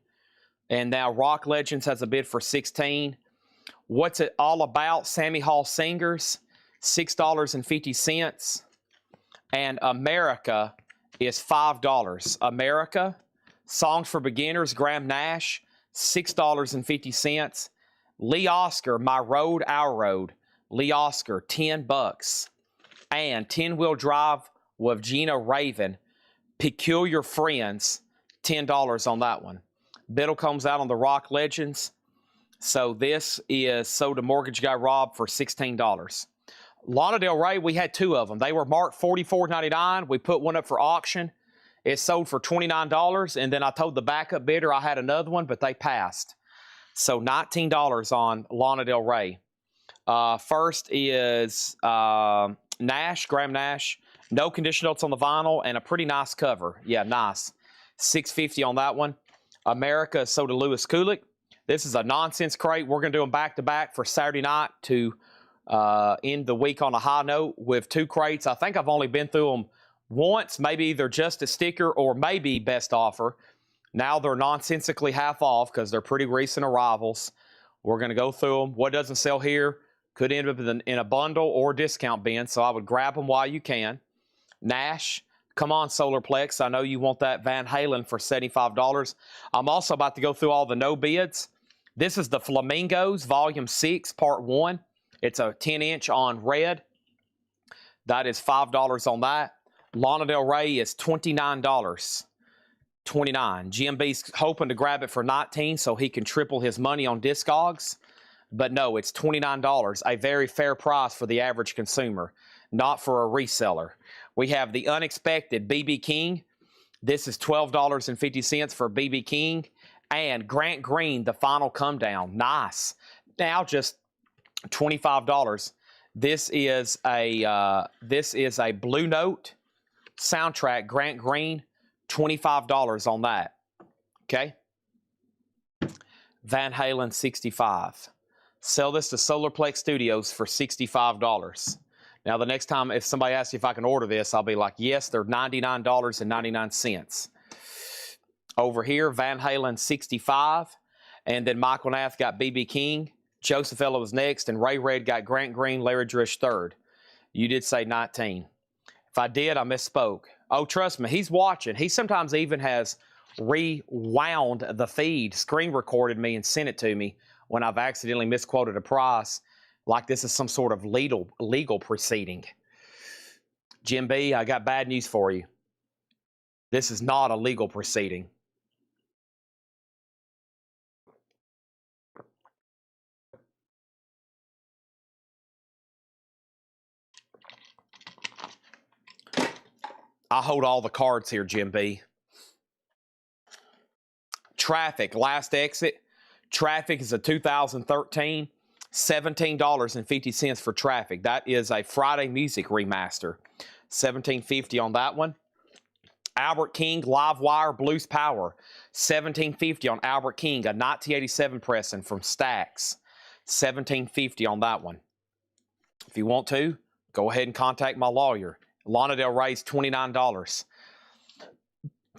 And now Rock Legends has a bid for $16. What's It All About? Sammy Hall Singers, $6.50. And America is $5. America, Songs for Beginners, Graham Nash, $6.50. Lee Oscar, My Road, Our Road. Lee Oscar, $10. And 10-Wheel Drive with Gina Raven, Peculiar Friends, $10 on that one. Biddle comes out on the Rock Legends. So this is sold to Mortgage Guy Rob for $16. Lana Del Rey, we had two of them. They were marked $44.99. We put one up for auction. It sold for $29, and then I told the backup bidder I had another one, but they passed. So $19 on Lana Del Rey. First is Nash, Graham Nash. No condition notes on the vinyl and a pretty nice cover. Yeah, nice. $6.50 on that one. America is sold to Lewis Kulik. This is a nonsense crate. We're going to do them back-to-back for Saturday night to end the week on a high note with two crates. I think I've only been through them once, maybe either just a sticker or maybe best offer. Now they're nonsensically half off because they're pretty recent arrivals. We're going to go through them. What doesn't sell here could end up in a bundle or discount bin, so I would grab them while you can. Nash, come on, Solarplex. I know you want that Van Halen for $75. I'm also about to go through all the no bids. This is the Flamingos, Volume 6, Part 1. It's a 10-inch on red. That is $5 on that. Lana Del Rey is $29. $29. GMB's hoping to grab it for $19 so he can triple his money on Discogs. But no, it's $29, a very fair price for the average consumer, not for a reseller. We have the unexpected BB King. This is $12.50 for BB King. And Grant Green, the final come down. Nice. Now just $25. This is a Blue Note soundtrack, Grant Green, $25 on that. Okay. Van Halen, $65. Sell this to Solarplex Studios for $65. Now, the next time if somebody asks you if I can order this, I'll be like, yes, they're $99.99. Over here, Van Halen, $65. And then Michael Nath got BB King. Joseph Ella was next. And Ray Red got Grant Green, Larry Drish third. You did say 19. If I did, I misspoke. Oh, trust me, he's watching. He sometimes even has rewound the feed, screen recorded me, and sent it to me when I've accidentally misquoted a price, like this is some sort of legal proceeding. Jim B, I got bad news for you. This is not a legal proceeding. I hold all the cards here, Jim B. Traffic, last exit. Traffic is a 2013, $17.50 for Traffic. That is a Friday Music remaster. $17.50 on that one. Albert King, Livewire, Blues Power. $17.50 on Albert King, a 1987 pressing from Stax. $17.50 on that one. If you want to, go ahead and contact my lawyer. Lana Del Rey's $29.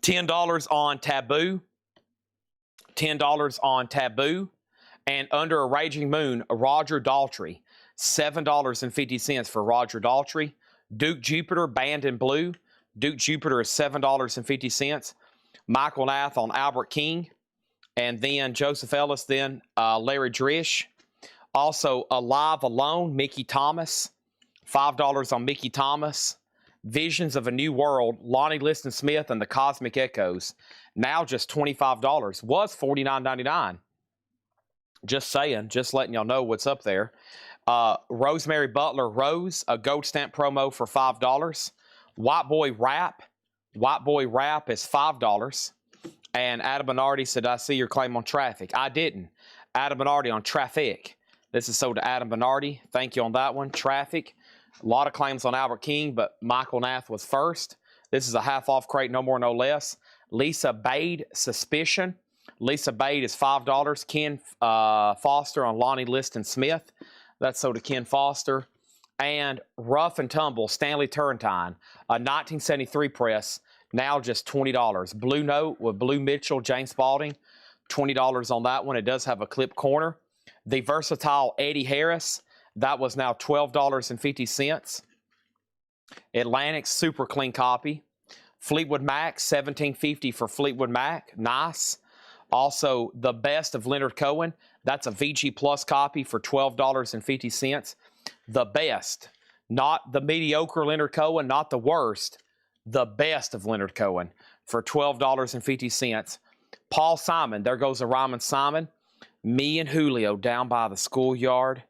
$10 on Taboo. $10 on Taboo. And Under a Raging Moon, Roger Daltrey. $7.50 for Roger Daltrey. Duke Jupiter, Band in Blue. Duke Jupiter is $7.50. Michael Nath on Albert King. And then Joseph Ellis, then Larry Drish. Also, Alive Alone, Mickey Thomas. $5 on Mickey Thomas. Visions of a New World, Lonnie Liston Smith and the Cosmic Echoes. Now just $25. Was $49.99. Just saying, just letting y'all know what's up there. Rosemary Butler Rose, a gold stamp promo for $5. White Boy Rap. White Boy Rap is $5. And Adam Bernardi said, I see your claim on Traffic. I didn't. Adam Bernardi on Traffic. This is sold to Adam Bernardi. Thank you on that one. Traffic. A lot of claims on Albert King, but Michael Nath was first. This is a half-off crate, no more, no less. Lisa Bade, Suspicion. Lisa Bade is $5. Ken Foster on Lonnie Liston Smith. That's sold to Ken Foster. And Rough and Tumble, Stanley Turrentine, a 1973 press, now just $20. Blue Note with Blue Mitchell, James Spalding, $20 on that one. It does have a clip corner. The versatile Eddie Harris, that was now $12.50. Atlantic, super clean copy. Fleetwood Mac, $17.50 for Fleetwood Mac. Nice. Also, the best of Leonard Cohen. That's a VG Plus copy for $12.50. The best. Not the mediocre Leonard Cohen, not the worst. The best of Leonard Cohen for $12.50. Paul Simon, there goes a Ryman Simon. Me and Julio down by the schoolyard.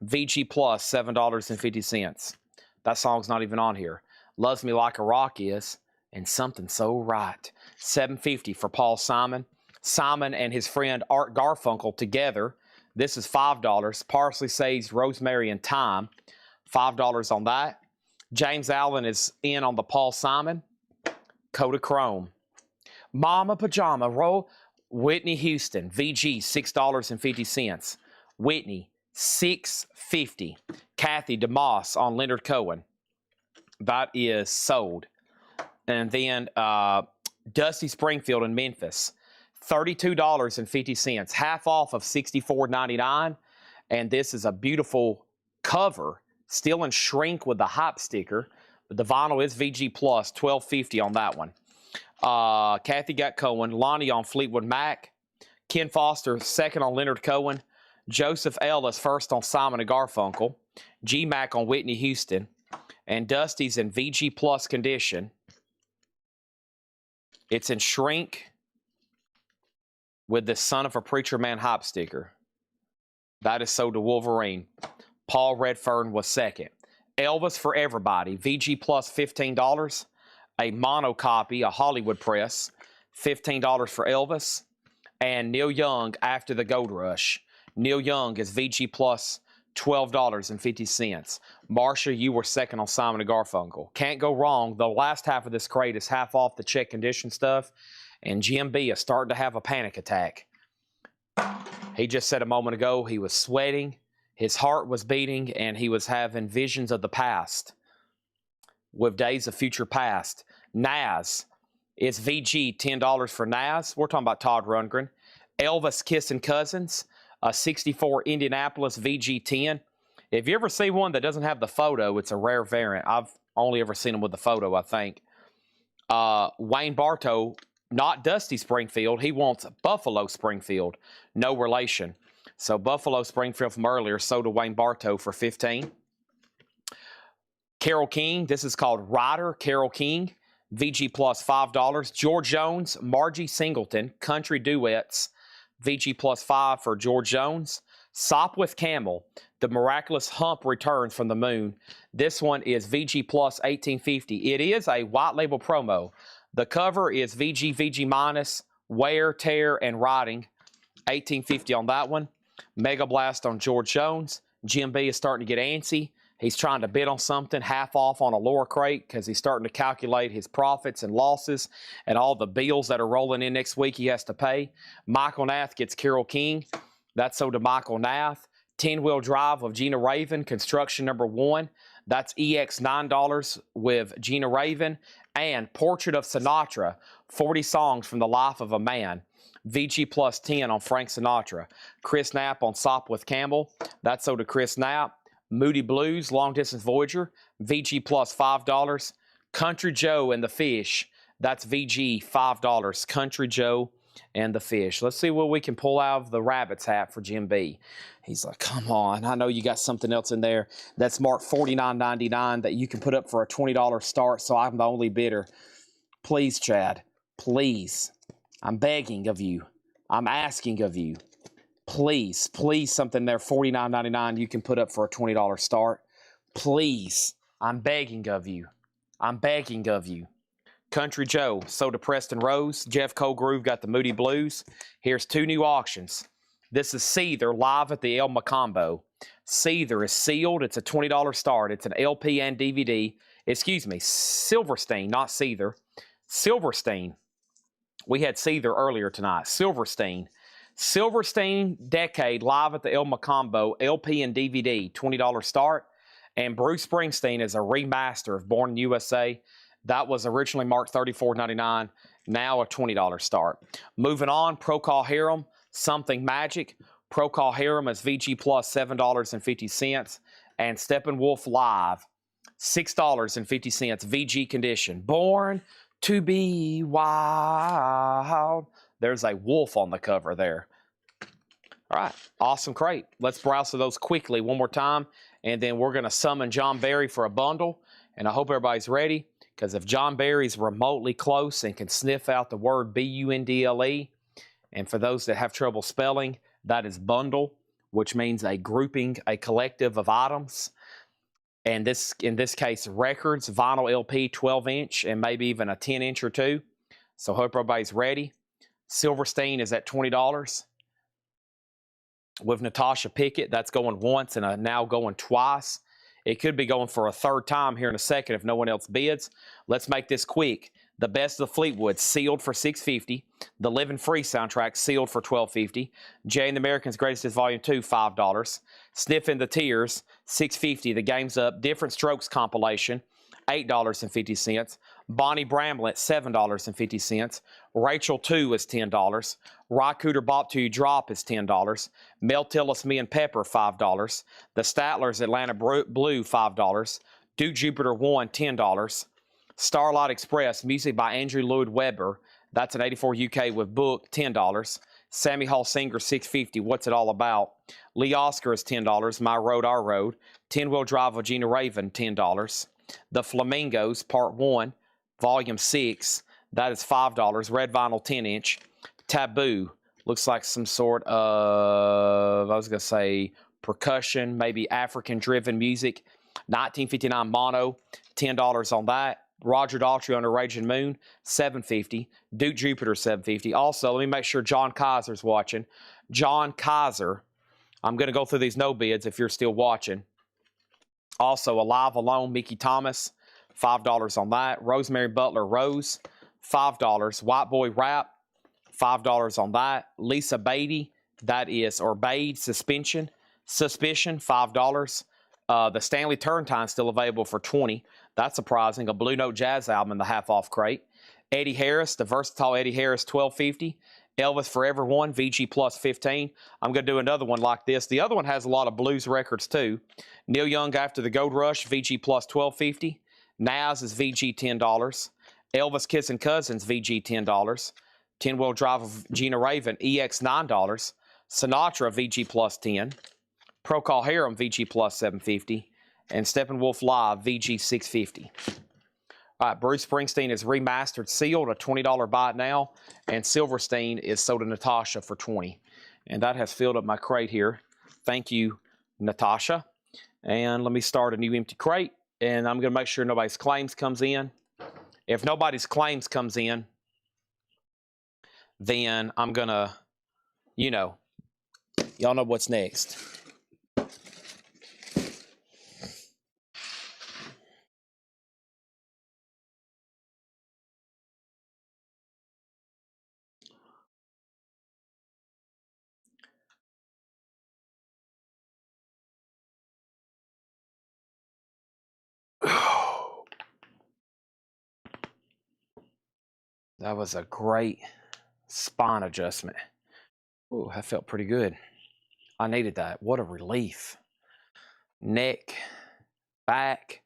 VG Plus, $7.50. That song's not even on here. Loves Me Like a Rock is, and Something So Right. $7.50 for Paul Simon. Simon and his friend Art Garfunkel together. This is $5. Parsley, Sage, Rosemary, and Thyme. $5 on that. James Allen is in on the Paul Simon. Kodachrome. Mama Pajama Roll. Whitney Houston. VG, $6.50. Whitney, $6.50. Kathy DeMoss on Leonard Cohen. That is sold. And then Dusty Springfield in Memphis. $32.50. Half off of $64.99. And this is a beautiful cover. Still in shrink with the hype sticker. But the vinyl is VG Plus. $12.50 on that one. Kathy got Cohen. Lonnie on Fleetwood Mac. Ken Foster second on Leonard Cohen. Joseph Ellis first on Simon and Garfunkel. G-Mac on Whitney Houston. And Dusty's in VG Plus condition. It's in shrink with the Son of a Preacher Man hype sticker. That is sold to Wolverine. Paul Redfern was second. Elvis for Everybody. VG Plus $15. A mono copy, a Hollywood press. $15 for Elvis. And Neil Young After the Gold Rush. Neil Young is VG Plus $12.50. Marsha, you were second on Simon and Garfunkel. Can't go wrong. The last half of this crate is half off the check condition stuff. And Jim B is starting to have a panic attack. He just said a moment ago he was sweating, his heart was beating, and he was having visions of the past with days of future past. Nas, it's VG, $10 for Nas. We're talking about Todd Rundgren. Elvis Kissing Cousins, a 64 Indianapolis VG 10. If you ever see one that doesn't have the photo, it's a rare variant. I've only ever seen them with the photo, I think. Wayne Bartow, not Dusty Springfield. He wants Buffalo Springfield. No relation. So Buffalo Springfield from earlier sold to Wayne Bartow for $15. Carole King, this is called Rider, Carole King. VG Plus $5. George Jones, Margie Singleton, Country Duets. VG Plus $5 for George Jones. Sopwith Camel, The Miraculous Hump Returns from the Moon. This one is VG Plus $18.50. It is a white label promo. The cover is VG minus, wear, tear, and rotting. $18.50 on that one. Mega Blast on George Jones. Jim B is starting to get antsy. He's trying to bid on something, half off on a lower crate, because he's starting to calculate his profits and losses and all the bills that are rolling in next week he has to pay. Michael Nath gets Carole King. That's sold to Michael Nath. 10-wheel drive of Gina Raven, construction number 1. That's EX $9 with Gina Raven. And Portrait of Sinatra, 40 songs from the life of a man. VG Plus 10 on Frank Sinatra. Chris Knapp on Sopwith Campbell. That's sold to Chris Knapp. Moody Blues, Long Distance Voyager, VG Plus $5. Country Joe and the Fish, that's VG $5. Country Joe and the Fish. Let's see what we can pull out of the rabbit's hat for Jim B. He's like, come on, I know you got something else in there that's marked $49.99 that you can put up for a $20 start, so I'm the only bidder. Please, Chad, please. I'm begging of you. I'm asking of you. Please, please, something there, $49.99 you can put up for a $20 start. Please, I'm begging of you. I'm begging of you. Country Joe, sold to Preston Rose. Jeff Colgrove got the Moody Blues. Here's 2 new auctions. This is Seether live at the El Macombo. Seether is sealed. It's a $20 start. It's an LP and DVD. Excuse me, Silverstein, not Seether. Silverstein. We had Seether earlier tonight. Silverstein. Silverstein Decade live at the El Macombo, LP and DVD, $20 start. And Bruce Springsteen is a remaster of Born in the USA. That was originally marked $34.99, now a $20 start. Moving on, Procol Harum, Something Magic. Procol Harum is VG Plus $7.50. And Steppenwolf Live, $6.50, VG condition. Born to be wild. There's a wolf on the cover there. All right, awesome crate. Let's browse through those quickly one more time, and then we're going to summon John Barry for a bundle, and I hope everybody's ready, because if John Barry's remotely close and can sniff out the word B-U-N-D-L-E, and for those that have trouble spelling, That is bundle, which means a grouping, a collective of items. And this, in this case, records, vinyl LP, 12-inch, and maybe even a 10-inch or two. So hope everybody's ready. Silverstein is at $20. With Natasha Pickett, that's going once and now going twice. It could be going for a third time here in a second if no one else bids. Let's make this quick. The Best of the Fleetwood, sealed for $6.50. The Living Free soundtrack, sealed for $12.50. Jay and the Americans' Greatest Hits Volume 2, $5. Sniffing the Tears, $6.50. The Game's Up, Different Strokes compilation, $8.50. Bonnie Bramlett, $7.50. Rachel 2 is $10. Rock Cooter Bop to You Drop is $10. Mel Tillis Me and Pepper, $5. The Statlers Atlanta Blue, $5. Duke Jupiter 1, $10. Starlight Express, music by Andrew Lloyd Webber. That's an 84 UK with book, $10. Sammy Hall Singer, $6.50. What's It All About? Lee Oscar is $10. My Road, Our Road. 10-Wheel Drive of Gina Raven, $10. The Flamingos, Part 1, Volume 6. That is $5. Red Vinyl 10-inch. Taboo. Looks like some sort of, I was going to say, percussion, maybe African-driven music. 1959 mono, $10 on that. Roger Daltrey on a Raging Moon, $7.50. Duke Jupiter, $7.50. Also, let me make sure John Kaiser's watching. John Kaiser, I'm going to go through these no bids if you're still watching. Also, Alive Alone, Mickey Thomas, $5 on that. Rosemary Butler, Rose, $5. White Boy Rap, $5 on that. Lisa Beatty, that is, or Bade, Suspicion, $5. The Stanley Turrentine still available for $20. That's surprising. A Blue Note Jazz album in the half-off crate. Eddie Harris, the versatile Eddie Harris, $12.50. Elvis Forever 1, VG Plus 15. I'm going to do another one like this. The other one has a lot of blues records too. Neil Young After the Gold Rush, VG Plus $12.50. Nas is VG $10. Elvis Kissing Cousins, VG $10. 10-Wheel Drive of Gina Raven, EX $9. Sinatra, VG Plus 10. Procol Harum, VG Plus $7.50. And Steppenwolf Live, VG $6.50. All right, Bruce Springsteen is remastered, sealed, a $20 buy it now. And Silverstein is sold to Natasha for $20. And that has filled up my crate here. Thank you, Natasha. And let me start a new empty crate. And I'm going to make sure nobody's claims comes in. If nobody's claims comes in, then I'm going to, y'all know what's next. That was a great spine adjustment. Ooh, that felt pretty good. I needed that. What a relief. Neck, back,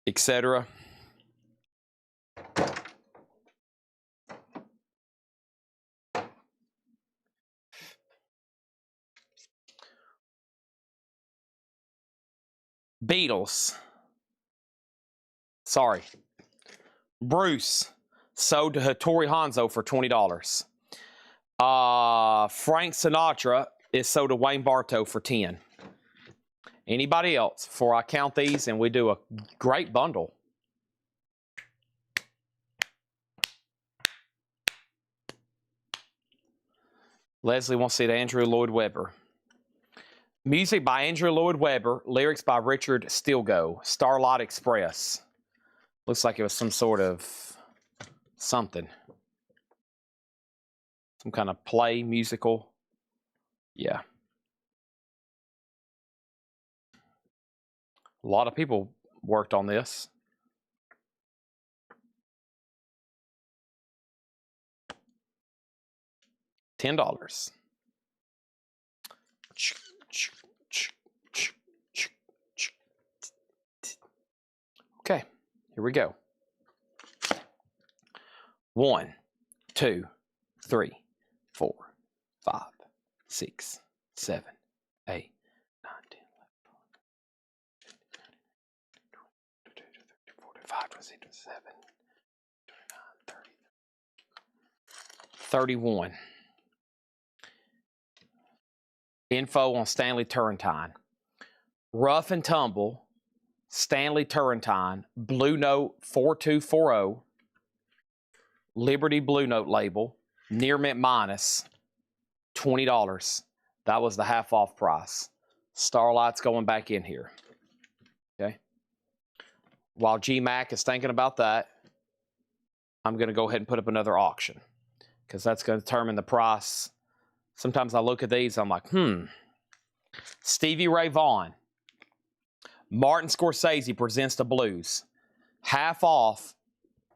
etc. Beatles. Sorry. Bruce sold to Hattori Hanzo for $20. Frank Sinatra is sold to Wayne Bartow for $10. Anybody else before I count these and we do a great bundle? Leslie wants to see the Andrew Lloyd Webber. Music by Andrew Lloyd Webber, lyrics by Richard Stilgoe, Starlight Express. Looks like it was some sort of something. Some kind of play, musical. Yeah. A lot of people worked on this. $10. Okay, here we go. 1, 2, 3, 4, 5, 6, 7, 8, 9, 10, 11, 12, 45, 26, 27, 29, 30, 31. info on Stanley Turrentine. Rough and Tumble, Stanley Turrentine, Blue Note 4240, Liberty Blue Note label, near mint minus, $20. That was the half off price. Starlight's going back in here. Okay. While GMAC is thinking about that, I'm going to go ahead and put up another auction because that's going to determine the price. Sometimes I look at these, I'm like, Stevie Ray Vaughan. Martin Scorsese presents the blues. Half off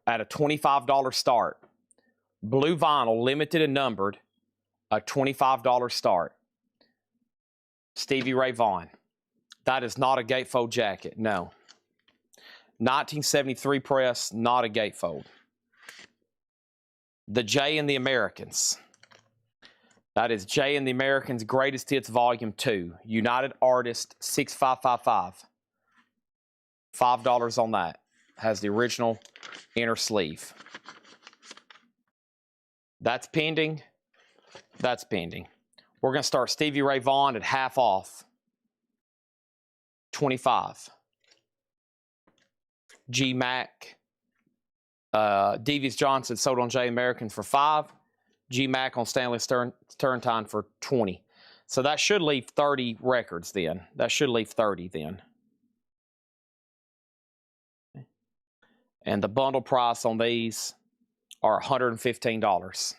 at a $25 start. Blue vinyl, limited and numbered, a $25 start. Stevie Ray Vaughan. That is not a gatefold jacket, no. 1973 press, not a gatefold. The Jay and the Americans. That is Jay and the Americans Greatest Hits Volume 2. United Artist 6555. $5 on that. Has the original inner sleeve. That's pending. That's pending. We're going to start Stevie Ray Vaughan at half off. 25. G-Mac. Devious Johnson sold on J Americans for 5. G-Mac on Stanley Turrentine for 20. So that should leave 30 records then. That should leave 30 then. And the bundle price on these are $115.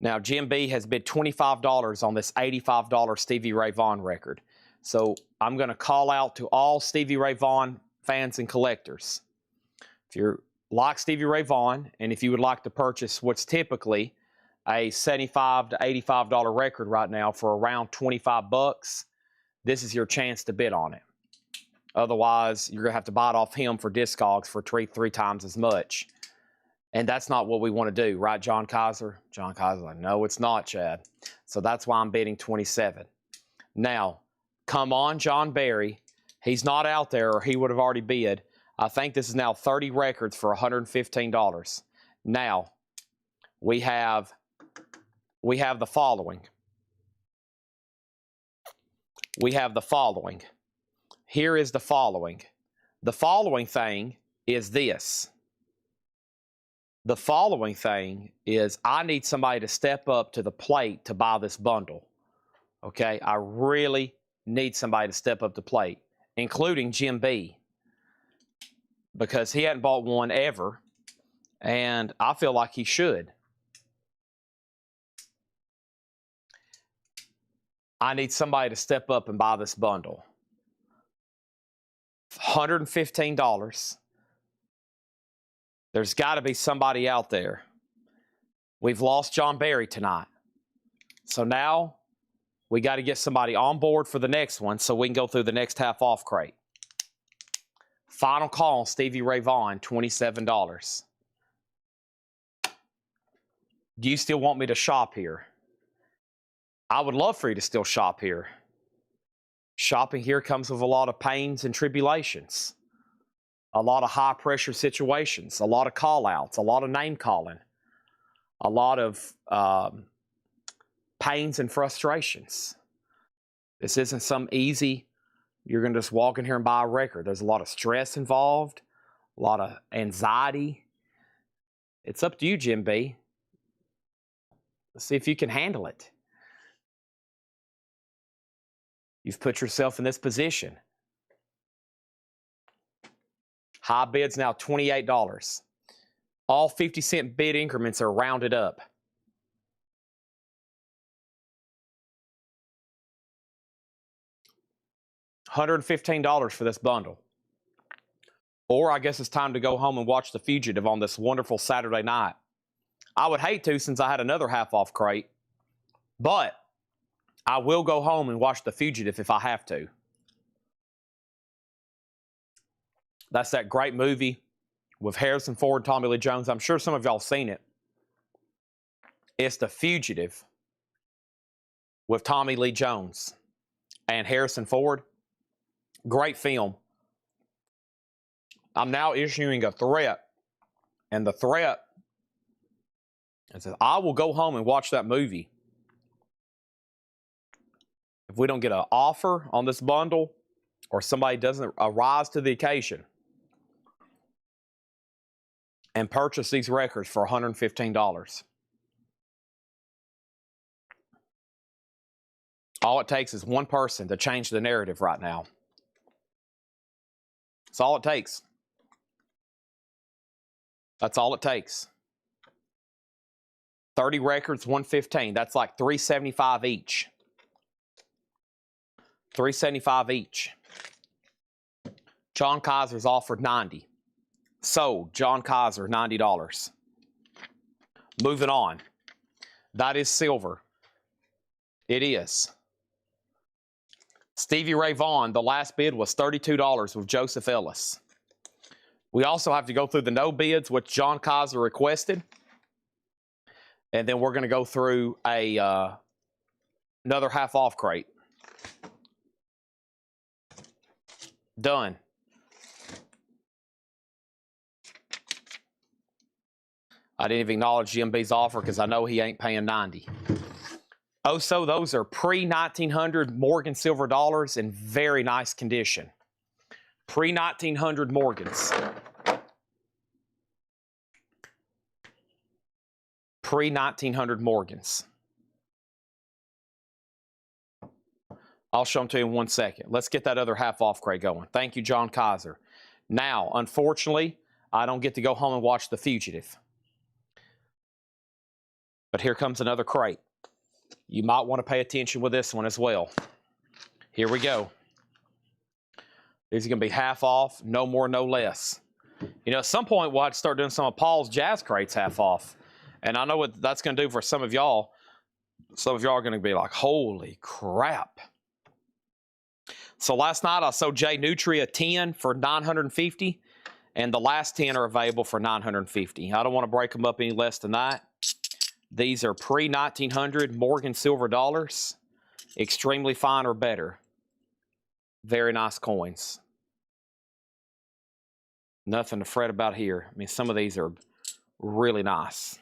Now, Jim B has bid $25 on this $85 Stevie Ray Vaughan record. So I'm going to call out to all Stevie Ray Vaughan fans and collectors. If you're like Stevie Ray Vaughan, and if you would like to purchase what's typically a $75 to $85 record right now for around 25 bucks, this is your chance to bid on it. Otherwise, you're going to have to buy it off him for Discogs for three times as much. And that's not what we want to do, right, John Kaiser? John Kaiser's like, no, it's not, Chad. So that's why I'm bidding 27. Now, come on, John Barry. He's not out there, or he would have already bid. I think this is now 30 records for $115. Now, we have the following. We have the following. Here is the following. The following thing is this. The following thing is I need somebody to step up to the plate to buy this bundle. Okay? I really need somebody to step up to the plate, including Jim B, because he hadn't bought one ever, and I feel like he should. I need somebody to step up and buy this bundle. $115. There's got to be somebody out there. We've lost John Barry tonight. So now we got to get somebody on board for the next one so we can go through the next half off crate. Final call on Stevie Ray Vaughan, $27. Do you still want me to shop here? I would love for you to still shop here. Shopping here comes with a lot of pains and tribulations, a lot of high-pressure situations, a lot of call-outs, a lot of name-calling, a lot of pains and frustrations. This isn't some easy, you're going to just walk in here and buy a record. There's a lot of stress involved, a lot of anxiety. It's up to you, Jim B. Let's see if you can handle it. You've put yourself in this position. High bid's now $28. All 50-cent bid increments are rounded up. $115 for this bundle. Or I guess it's time to go home and watch The Fugitive on this wonderful Saturday night. I would hate to, since I had another half-off crate, but I will go home and watch The Fugitive if I have to. That's that great movie with Harrison Ford, Tommy Lee Jones. I'm sure some of y'all seen it. It's The Fugitive with Tommy Lee Jones and Harrison Ford. Great film. I'm now issuing a threat, and the threat is that I will go home and watch that movie If we don't get an offer on this bundle or somebody doesn't arise to the occasion and purchase these records for $115, all it takes is one person to change the narrative right now. That's all it takes. That's all it takes. 30 records, 115. That's like $375 each. $375 each. John Kaiser's offered $90. Sold. John Kaiser, $90. Moving on. That is silver. It is. Stevie Ray Vaughan, the last bid was $32 with Joseph Ellis. We also have to go through the no bids, which John Kaiser requested. And then we're going to go through another half off crate. Done. I didn't even acknowledge Jim B's offer because I know he ain't paying $90. Oh, so those are pre-1900 Morgan silver dollars in very nice condition. Pre-1900 Morgans. Pre-1900 Morgans. I'll show them to you in 1 second. Let's get that other half off crate going. Thank you, John Kaiser. Now, unfortunately, I don't get to go home and watch The Fugitive. But here comes another crate. You might want to pay attention with this one as well. Here we go. These are going to be half off, no more, no less. You know, at some point, we'll have to start doing some of Paul's jazz crates half off. And I know what that's going to do for some of y'all. Some of y'all are going to be like, holy crap. So last night, I sold Jay Nutria 10 for $950. And the last 10 are available for $950. I don't want to break them up any less than that. These are pre-1900 Morgan silver dollars. Extremely fine or better. Very nice coins. Nothing to fret about here. I mean, some of these are really nice.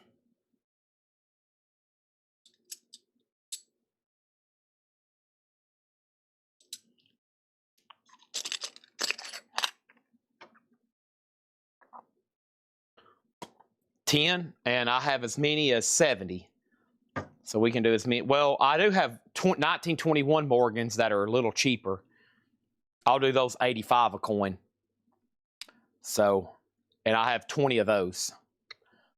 $10, and I have as many as 70. So we can do as many. Well, I do have 1921 Morgans that are a little cheaper. I'll do those 85 a coin. So, and I have 20 of those.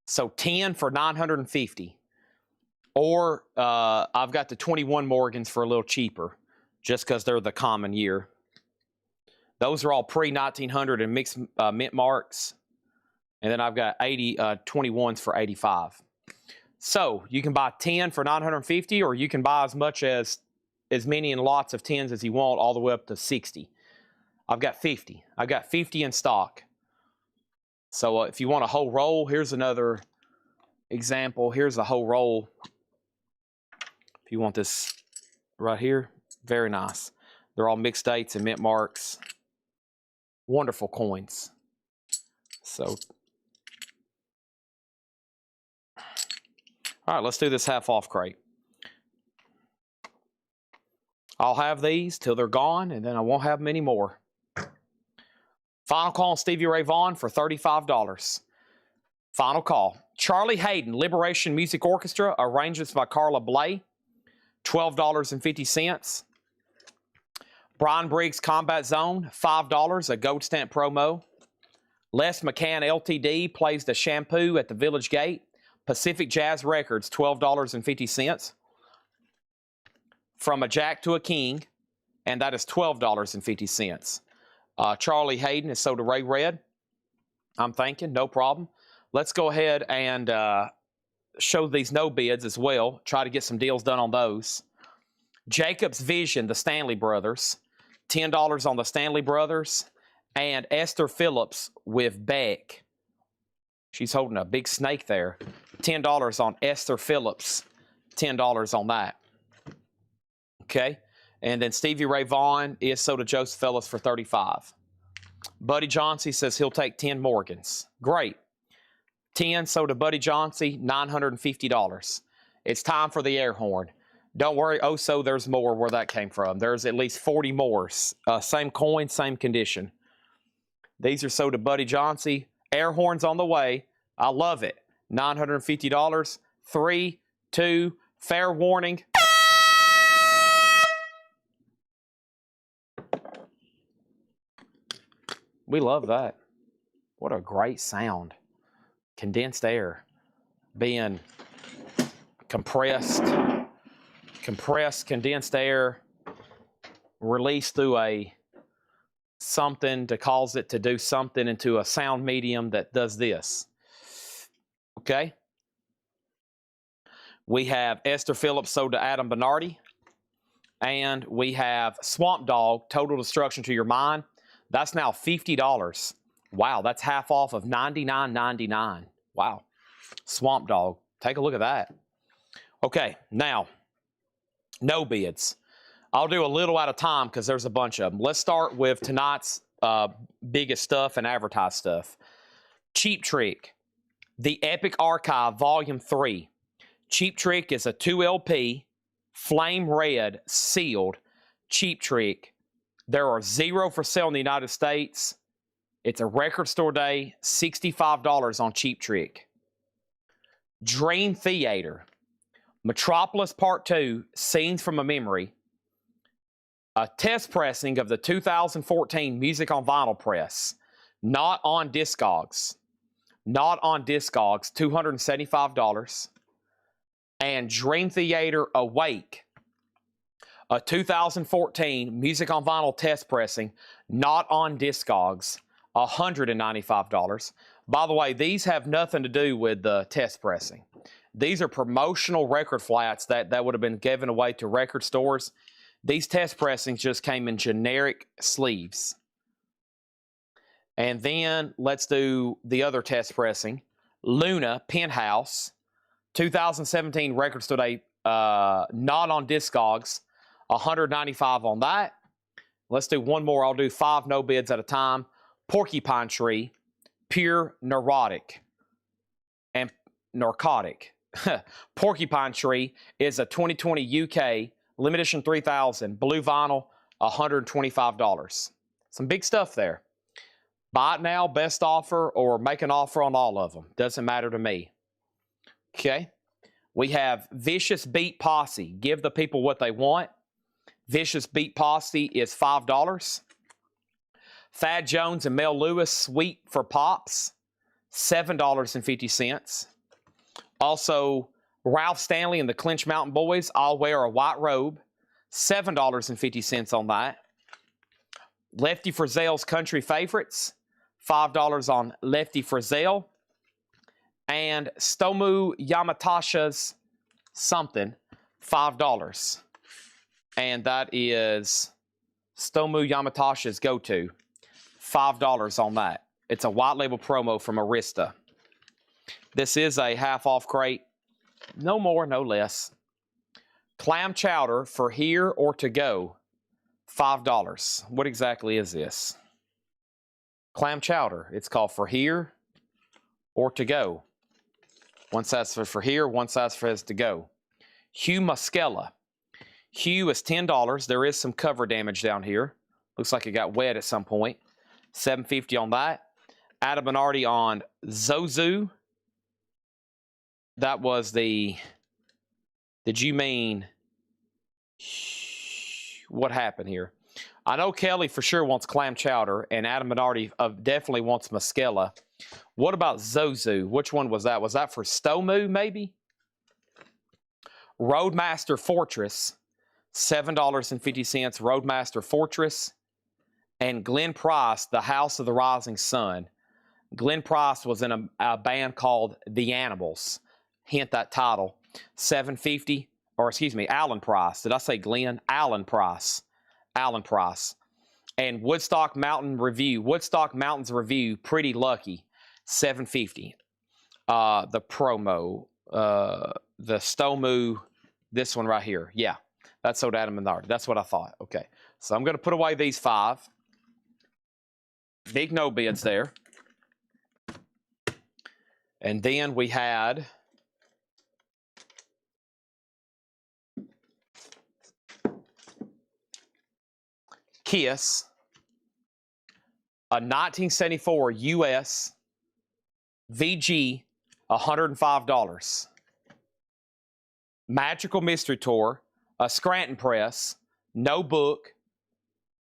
So 10 for 950. Or I've got the 21 Morgans for a little cheaper, just because they're the common year. Those are all pre-1900 and mixed mint marks. And then I've got 21s for 85. So you can buy 10 for 950, or you can buy as many in lots of 10s as you want, all the way up to 60. I've got 50. I've got 50 in stock. So if you want a whole roll, here's another example. Here's a whole roll. If you want this right here, very nice. They're all mixed dates and mint marks. Wonderful coins. So, all right, let's do this half off crate. I'll have these till they're gone, and then I won't have many more. Final call on Stevie Ray Vaughan for $35. Final call. Charlie Hayden, Liberation Music Orchestra, arrangements by Carla Bley, $12.50. Brian Briggs Combat Zone, $5, a gold stamp promo. Les McCann Ltd. plays the Shampoo at the Village Gate. Pacific Jazz Records, $12.50. From a Jack to a King, and that is $12.50. Charlie Hayden is sold to Ray Red. I'm thinking, no problem. Let's go ahead and show these no bids as well. Try to get some deals done on those. Jacob's Vision, the Stanley Brothers, $10 on the Stanley Brothers. And Esther Phillips with Beck. She's holding a big snake there. $10 on Esther Phillips. $10 on that. Okay. And then Stevie Ray Vaughan is sold to Joseph Ellis for $35. Buddy Johnsey says he'll take 10 Morgans. Great. 10 sold to Buddy Johnsey, $950. It's time for the air horn. Don't worry. Oh, so there's more where that came from. There's at least 40 more. Same coin, same condition. These are sold to Buddy Johnsey. Air horns on the way. I love it. $950. 3, 2, fair warning. We love that. What a great sound. Condensed air being compressed, condensed air released through a something to cause it to do something into a sound medium that does this. Okay. We have Esther Phillips sold to Adam Bernardi. And we have Swamp Dog, Total Destruction to Your Mind. That's now $50. Wow, that's half off of $99.99. Wow. Swamp Dog. Take a look at that. Okay, now, no bids. I'll do a little at a time because there's a bunch of them. Let's start with tonight's biggest stuff and advertised stuff. Cheap Trick, The Epic Archive, Volume 3. Cheap Trick is a 2 LP, flame red, sealed Cheap Trick. There are 0 for sale in the United States. It's a record store day, $65 on Cheap Trick. Dream Theater, Metropolis Part 2, Scenes from a Memory. A test pressing of the 2014 Music on Vinyl press. Not on Discogs. Not on Discogs, $275. And Dream Theater Awake, a 2014 Music on Vinyl test pressing, not on Discogs, $195. By the way, these have nothing to do with the test pressing. These are promotional record flats that would have been given away to record stores. These test pressings just came in generic sleeves. And then let's do the other test pressing. Luna Penthouse, 2017 record store day, not on Discogs, $195 on that. Let's do one more. I'll do 5 no bids at a time. Porcupine Tree, Pure Neurotic and Narcotic. Porcupine Tree is a 2020 UK limited edition 3000 blue vinyl, $125. Some big stuff there. Buy it now, best offer, or make an offer on all of them. Doesn't matter to me. Okay. We have Vicious Beat Posse. Give the people what they want. Vicious Beat Posse is $5. Thad Jones and Mel Lewis, Sweet for Pops, $7.50. Also, Ralph Stanley and the Clinch Mountain Boys, I'll Wear a White Robe, $7.50 on that. Lefty Frizzell's Country Favorites, $5 on Lefty Frizzell. And Stomu Yamatasha's something, $5. And that is Stomu Yamatasha's go-to, $5 on that. It's a white label promo from Arista. This is a half-off crate. No more, no less. Clam chowder for here or to go, $5. What exactly is this? Clam chowder. It's called for here or to go. One size for here, one size for to go. Hugh Muscella. Hugh is $10. There is some cover damage down here. Looks like it got wet at some point. $7.50 on that. Adam Bernardi on Zozu. That was the... Did you mean... What happened here? I know Kelly for sure wants clam chowder, and Adam Bernardi definitely wants Muscella. What about Zozu? Which one was that? Was that for Stomu, maybe? Roadmaster Fortress, $7.50. Roadmaster Fortress. And Glenn Price, The House of the Rising Sun. Glenn Price was in a band called The Animals. Hint that title. $7.50. Or excuse me, Alan Price. Did I say Glenn? Alan Price. Alan Price. And Woodstock Mountain Review. Woodstock Mountains Review, Pretty Lucky. $7.50. The promo. The Stomu. This one right here. Yeah. That's sold Adam Bernardi. That's what I thought. Okay. So I'm going to put away these 5. Big no bids there. And then we had Kiss, a 1974 US VG, $105. Magical Mystery Tour, a Scranton Press, no book.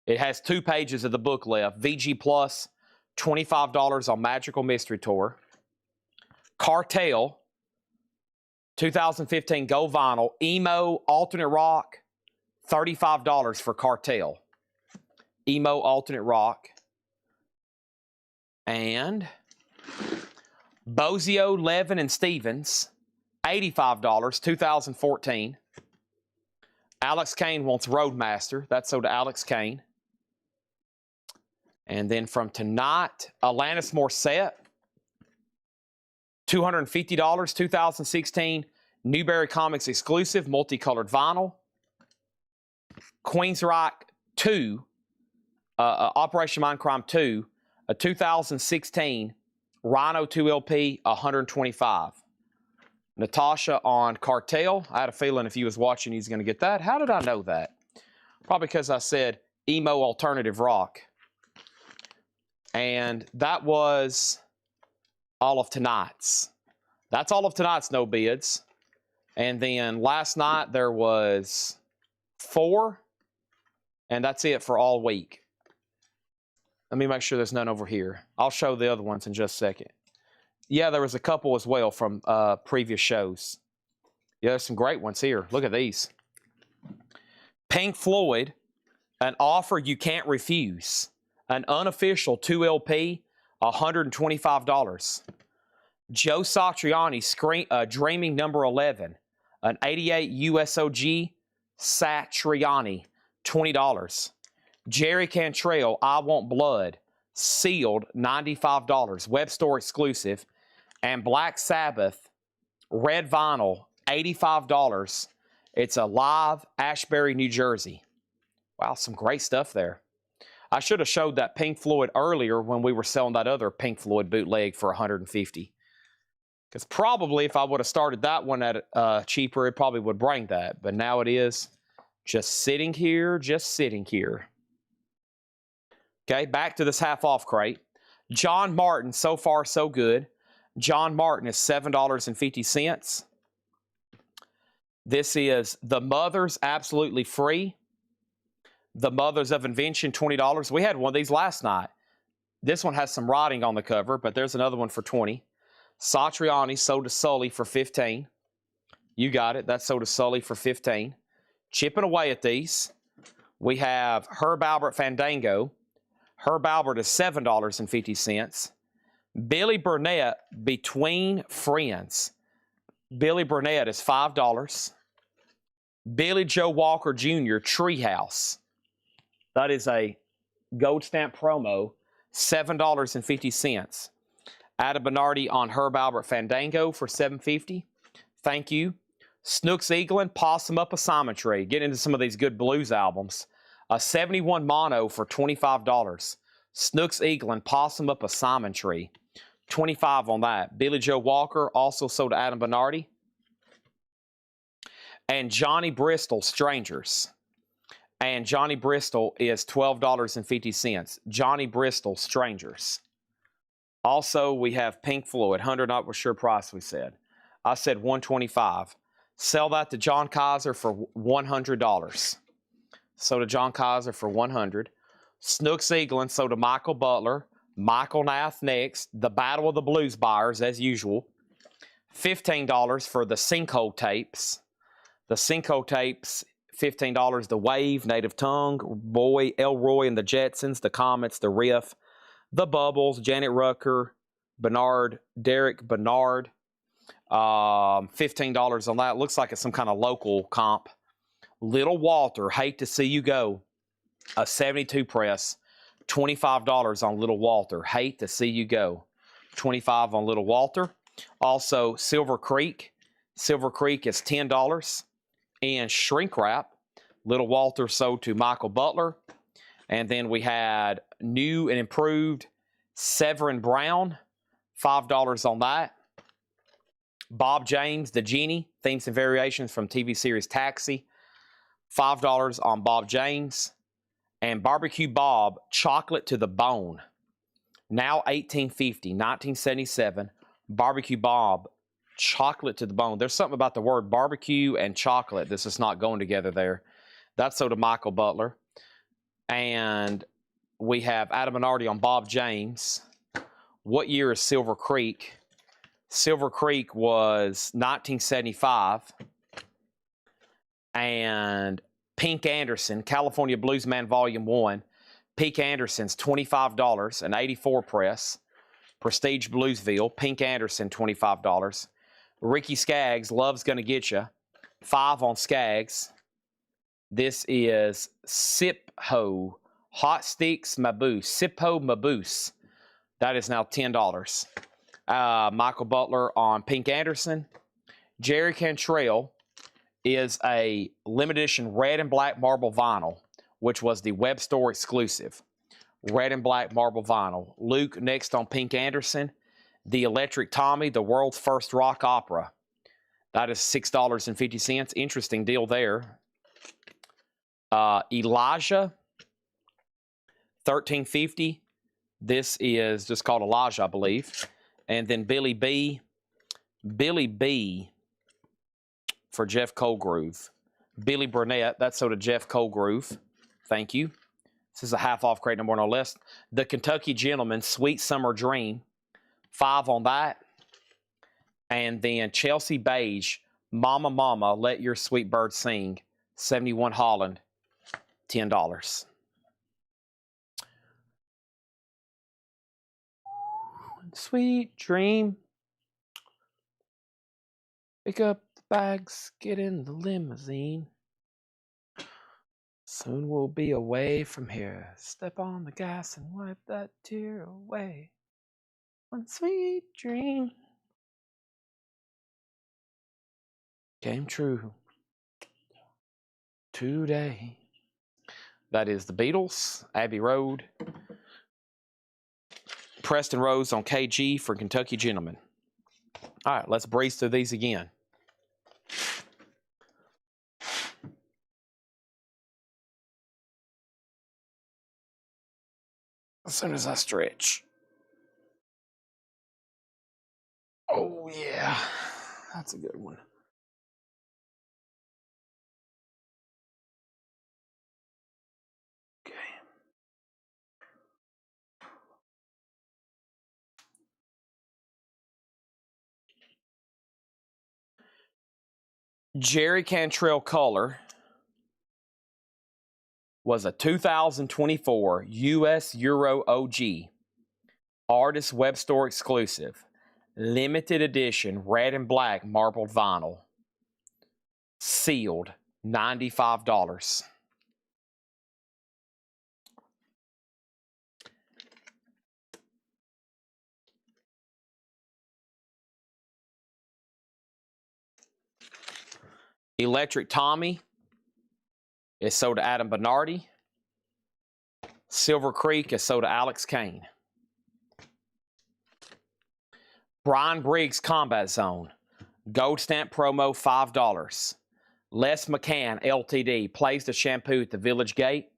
It has 2 pages of the book left. VG Plus, $25 on Magical Mystery Tour. Cartel, 2015 Gold Vinyl, Emo Alternate Rock, $35 for Cartel. Emo Alternate Rock. And Bozio, Levin, and Stevens, $85, 2014. Alex Kane wants Roadmaster. That's sold to Alex Kane. And then from tonight, Alanis Morissette, $250, 2016. Newberry Comics exclusive, multicolored vinyl. Queensryche 2, Operation Mindcrime 2, a 2016 Rhino 2 LP, $125. Natasha on Cartel. I had a feeling if he was watching, he's going to get that. How did I know that? Probably because I said emo alternative rock. And that was all of tonight's. That's all of tonight's no bids. And then last night there was 4. And that's it for all week. Let me make sure there's none over here. I'll show the other ones in just a second. Yeah, there was a couple as well from previous shows. Yeah, there's some great ones here. Look at these. Pink Floyd, An Offer You Can't Refuse. An unofficial 2 LP, $125. Joe Satriani, Dreaming Number 11. An 88 USOG Satriani, $20. Jerry Cantrell, I Want Blood, sealed, $95, web store exclusive. And Black Sabbath, red vinyl, $85. It's a live Ashbury, New Jersey. Wow, some great stuff there. I should have showed that Pink Floyd earlier when we were selling that other Pink Floyd bootleg for $150. Because probably if I would have started that one at cheaper, it probably would bring that. But now it is just sitting here, just sitting here. Okay, back to this half-off crate. John Martin, So Far So Good. John Martin is $7.50. This is The Mothers, absolutely free. The Mothers of Invention, $20. We had one of these last night. This one has some writing on the cover, but there's another one for $20. Satriani, sold to Sully for $15. You got it. That's sold to Sully for $15. Chipping away at these. We have Herb Albert Fandango. Herb Albert is $7.50. Billy Burnett, Between Friends. Billy Burnett is $5. Billy Joe Walker Jr., Treehouse. That is a gold stamp promo, $7.50. Adam Bernardi on Herb Albert Fandango for $7.50. Thank you. Snooks Eaglin, Possum Up a Simon Tree. Get into some of these good blues albums. A 71 mono for $25. Snooks Eaglin, Possum Up a Simon Tree. $25 on that. Billy Joe Walker, also sold to Adam Bernardi. And Johnny Bristol, Strangers. And Johnny Bristol is $12.50. Johnny Bristol, Strangers. Also, we have Pink Floyd, 100 not for sure price we said. I said $125. Sell that to John Kaiser for $100. So to John Kaiser for $100. Snooks Eaglin, so to Michael Butler. Michael Nath next. The Battle of the Blues Buyers, as usual. $15 for the Sinkhole tapes. The Sinkhole tapes, $15. The Wave, Native Tongue, Boy, Elroy and the Jetsons, the Comets, the Riff, the Bubbles, Janet Rucker, Bernard, Derek Bernard. $15 on that. Looks like it's some kind of local comp. Little Walter, Hate to See You Go. A 72 press. $25 on Little Walter. Hate to See You Go. $25 on Little Walter. Also, Silver Creek. Silver Creek is $10. And Shrink Wrap. Little Walter sold to Michael Butler. And then we had new and improved Severin Brown. $5 on that. Bob James, The Genie. Themes and variations from TV series Taxi. $5 on Bob James. And Barbecue Bob, chocolate to the bone. Now $18.50, 1977. Barbecue Bob, chocolate to the bone. There's something about the word barbecue and chocolate that's just not going together there. That's sold to Michael Butler. And we have Adam Minardi on Bob James. What year is Silver Creek? Silver Creek was 1975. And Pink Anderson, California Bluesman Volume 1. Pink Anderson's $25, an 84 press. Prestige Bluesville, Pink Anderson, $25. Ricky Skaggs, Love's Gonna Get Ya, 5 on Skaggs. This is Sip-Ho, Hot Sticks Maboose, Sip-Ho Maboose. That is now $10. Michael Butler on Pink Anderson. Jerry Cantrell is a limited edition red and black marble vinyl, which was the web store exclusive. Red and black marble vinyl. Luke next on Pink Anderson. The Electric Tommy, the world's first rock opera. That is $6.50. Interesting deal there. Elijah, $13.50. This is just called Elijah, I believe. And then Billy B. Billy B. for Jeff Colgrove. Billy Burnett, that's sold to Jeff Colgrove. Thank you. This is a half off crate, no more, no less. The Kentucky Gentleman, Sweet Summer Dream, 5 on that. And then Chelsea Beige, Mama Mama, Let Your Sweet Bird Sing, 71 Holland, $10. Sweet dream. Pick up the bags, get in the limousine. Soon we'll be away from here. Step on the gas and wipe that tear away. One sweet dream came true today. That is the Beatles, Abbey Road. Preston Rose on KG for Kentucky Gentleman. All right, let's breeze through these again. As soon as I stretch. Oh, yeah. That's a good one. Okay. Jerry Cantrell Color was a 2024 US Euro OG Artist Web Store exclusive, limited edition red and black marbled vinyl, sealed, $95. Electric Tommy is sold to Adam Bernardi. Silver Creek is sold to Alex Kane. Brian Briggs Combat Zone, Gold Stamp Promo, $5. Les McCann LTD, plays the shampoo at the Village Gate,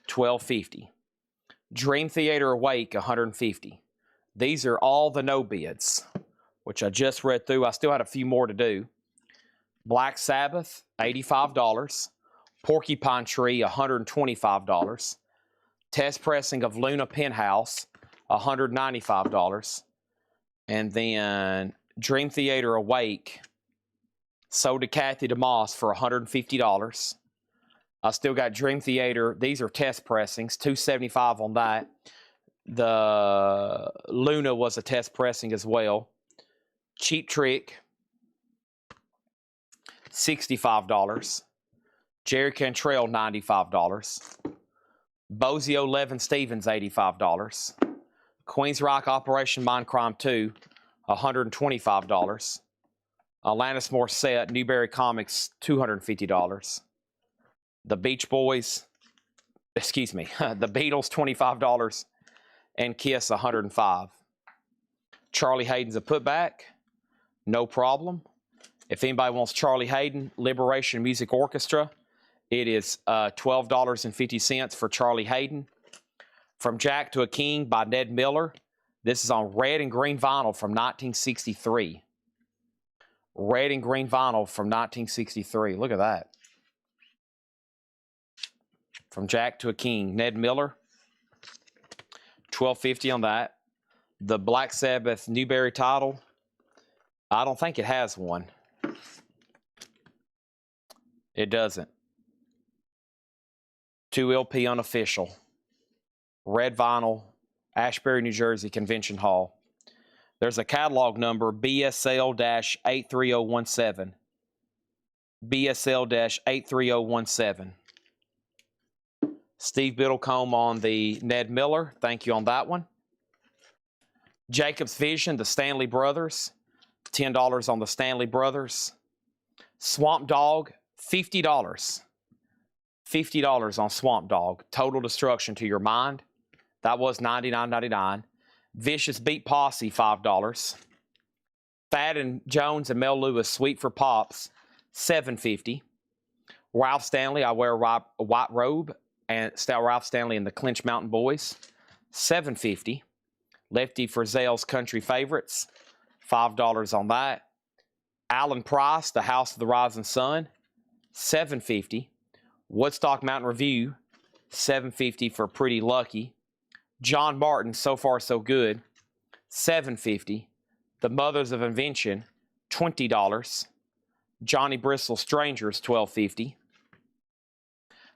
$12.50. Dream Theater Awake, $150. These are all the no bids, which I just read through. I still had a few more to do. Black Sabbath, $85. Porcupine Tree, $125. Test pressing of Luna Penthouse, $195. And then Dream Theater Awake, sold to Kathy DeMoss for $150. I still got Dream Theater. These are test pressings, $275 on that. The Luna was a test pressing as well. Cheap Trick, $65. Jerry Cantrell, $95. Bozio Levin Stevens, $85. Queens Rock Operation Mindcrime 2, $125. Alanis Morissette, Newberry Comics, $250. The Beach Boys, the Beatles, $25. And Kiss, $105. Charlie Hayden's a putback, no problem. If anybody wants Charlie Hayden, Liberation Music Orchestra It is $12.50 for Charlie Hayden. From Jack to a King by Ned Miller. This is on red and green vinyl from 1963. Red and green vinyl from 1963. Look at that. From Jack to a King, Ned Miller. $12.50 on that. The Black Sabbath Newberry title. I don't think it has one. It doesn't. 2 LP unofficial. Red vinyl, Ashbury, New Jersey, Convention Hall. There's a catalog number, BSL-83017. BSL-83017. Steve Biddlecombe on the Ned Miller. Thank you on that one. Jacob's Vision, the Stanley Brothers. $10 on the Stanley Brothers. Swamp Dog, $50. $50 on Swamp Dog. Total Destruction to Your Mind. That was $99.99. Vicious Beat Posse, $5. Thad and Jones and Mel Lewis, Sweet for Pops, $7.50. Ralph Stanley, I Wear a White Robe, and Ralph Stanley and the Clinch Mountain Boys, $7.50. Lefty Frizzell's Country Favorites, $5 on that. Alan Price, The House of the Rising Sun, $7.50. Woodstock Mountain Review, $7.50 for Pretty Lucky. John Martin, So Far So Good, $7.50. The Mothers of Invention, $20. Johnny Bristol Strangers, $12.50.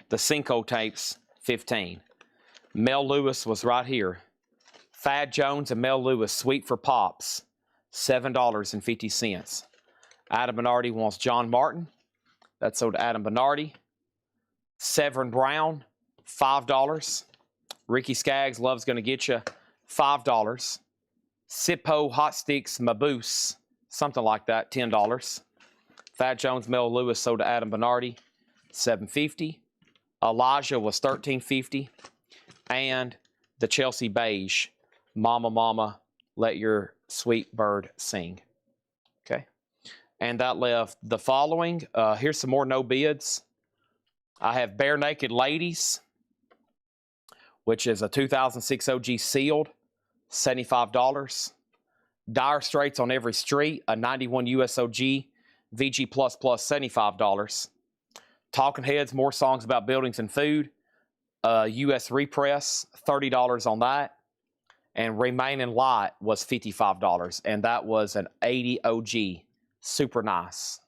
The Cinco Tapes, $15. Mel Lewis was right here. Thad Jones and Mel Lewis, Sweet for Pops, $7.50. Adam Bernardi wants John Martin. That's sold to Adam Bernardi. Severin Brown, $5. Ricky Skaggs, Love's Gonna Get You, $5. Sippo Hot Sticks Maboose, something like that, $10. Thad Jones, Mel Lewis, sold to Adam Bernardi, $7.50. Elijah was $13.50. And the Chelsea Beige, Mama, Mama, Let Your Sweet Bird Sing. Okay. And that left the following. Here's some more no bids. I have Bare Naked Ladies, which is a 2006 OG sealed, $75. Dire Straits on Every Street, a 91 USOG, VG++, $75. Talking Heads, More Songs About Buildings and Food, US repress, $30 on that. And Remain in Light was $55, and that was an 80 OG, super nice.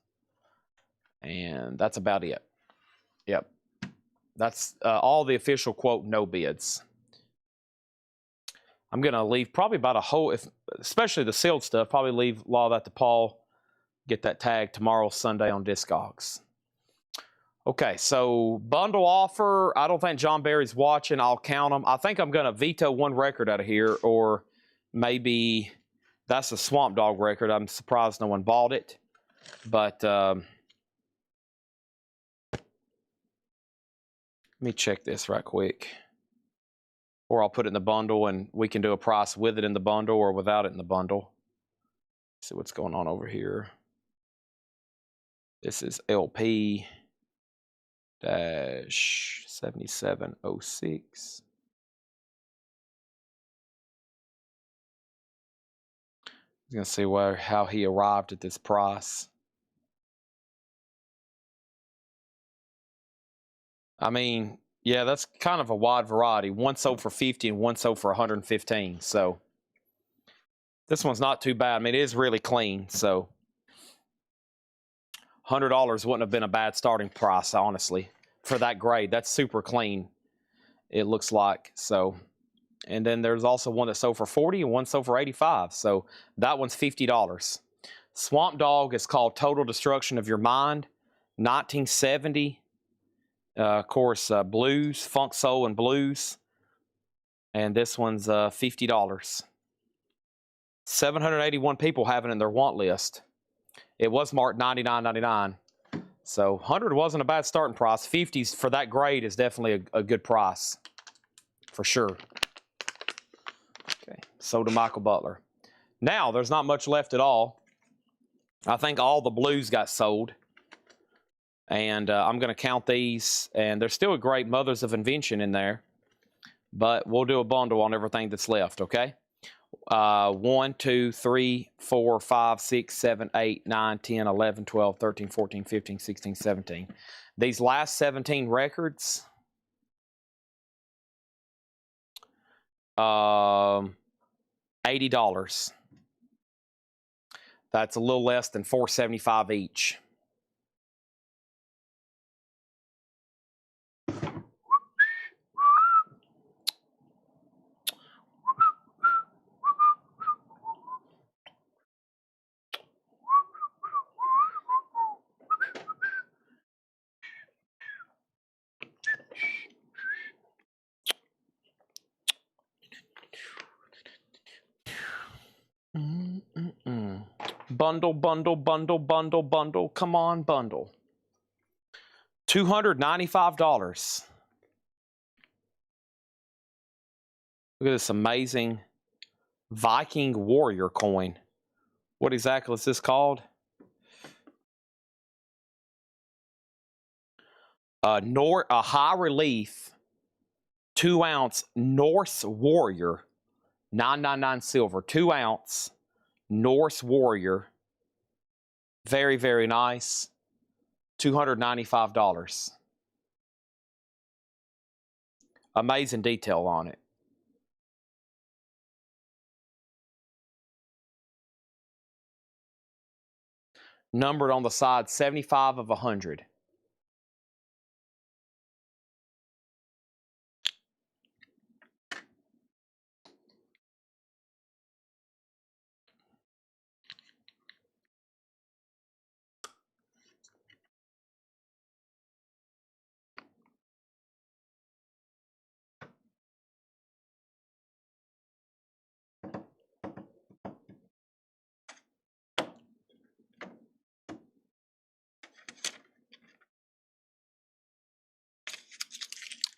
And that's about it. Yep. That's all the official quote no bids. I'm going to leave probably about a whole, especially the sealed stuff, probably leave a lot of that to Paul. Get that tag tomorrow, Sunday on Discogs. Okay, so bundle offer. I don't think John Barry's watching. I'll count them. I think I'm going to veto one record out of here, or maybe that's a Swamp Dog record. I'm surprised no one bought it. But let me check this right quick. Or I'll put it in the bundle and we can do a price with it in the bundle or without it in the bundle. See what's going on over here. This is LP dash 7706. I'm going to see how he arrived at this price. I mean, yeah, that's kind of a wide variety. One sold for 50 and one sold for 115. So this one's not too bad. I mean, it is really clean. So $100 wouldn't have been a bad starting price, honestly, for that grade. That's super clean, it looks like. So, and then there's also one that sold for 40 and one sold for 85. So that one's $50. Swamp Dog is called Total Destruction of Your Mind, 1970. Of course, blues, funk, soul, and blues. And this one's $50. 781 people have it in their want list. It was marked $99.99. So 100 wasn't a bad starting price. 50s for that grade is definitely a good price, for sure. Okay, so to Michael Butler. Now, there's not much left at all. I think all the blues got sold. And I'm going to count these, and there's still a great Mothers of Invention in there, but we'll do a bundle on everything that's left, okay? 1, 2, 3, 4, 5, 6, 7, 8, 9, 10, 11, 12, 13, 14, 15, 16, 17. These last 17 records, $80. That's a little less than $4.75 each. Bundle, bundle, bundle, bundle, bundle. Come on, bundle. $295. Look at this amazing Viking warrior coin. What exactly is this called? A high relief 2-ounce Norse warrior, 999 silver, 2-ounce Norse warrior. Very, very nice. $295. Amazing detail on it. Numbered on the side, 75 of 100.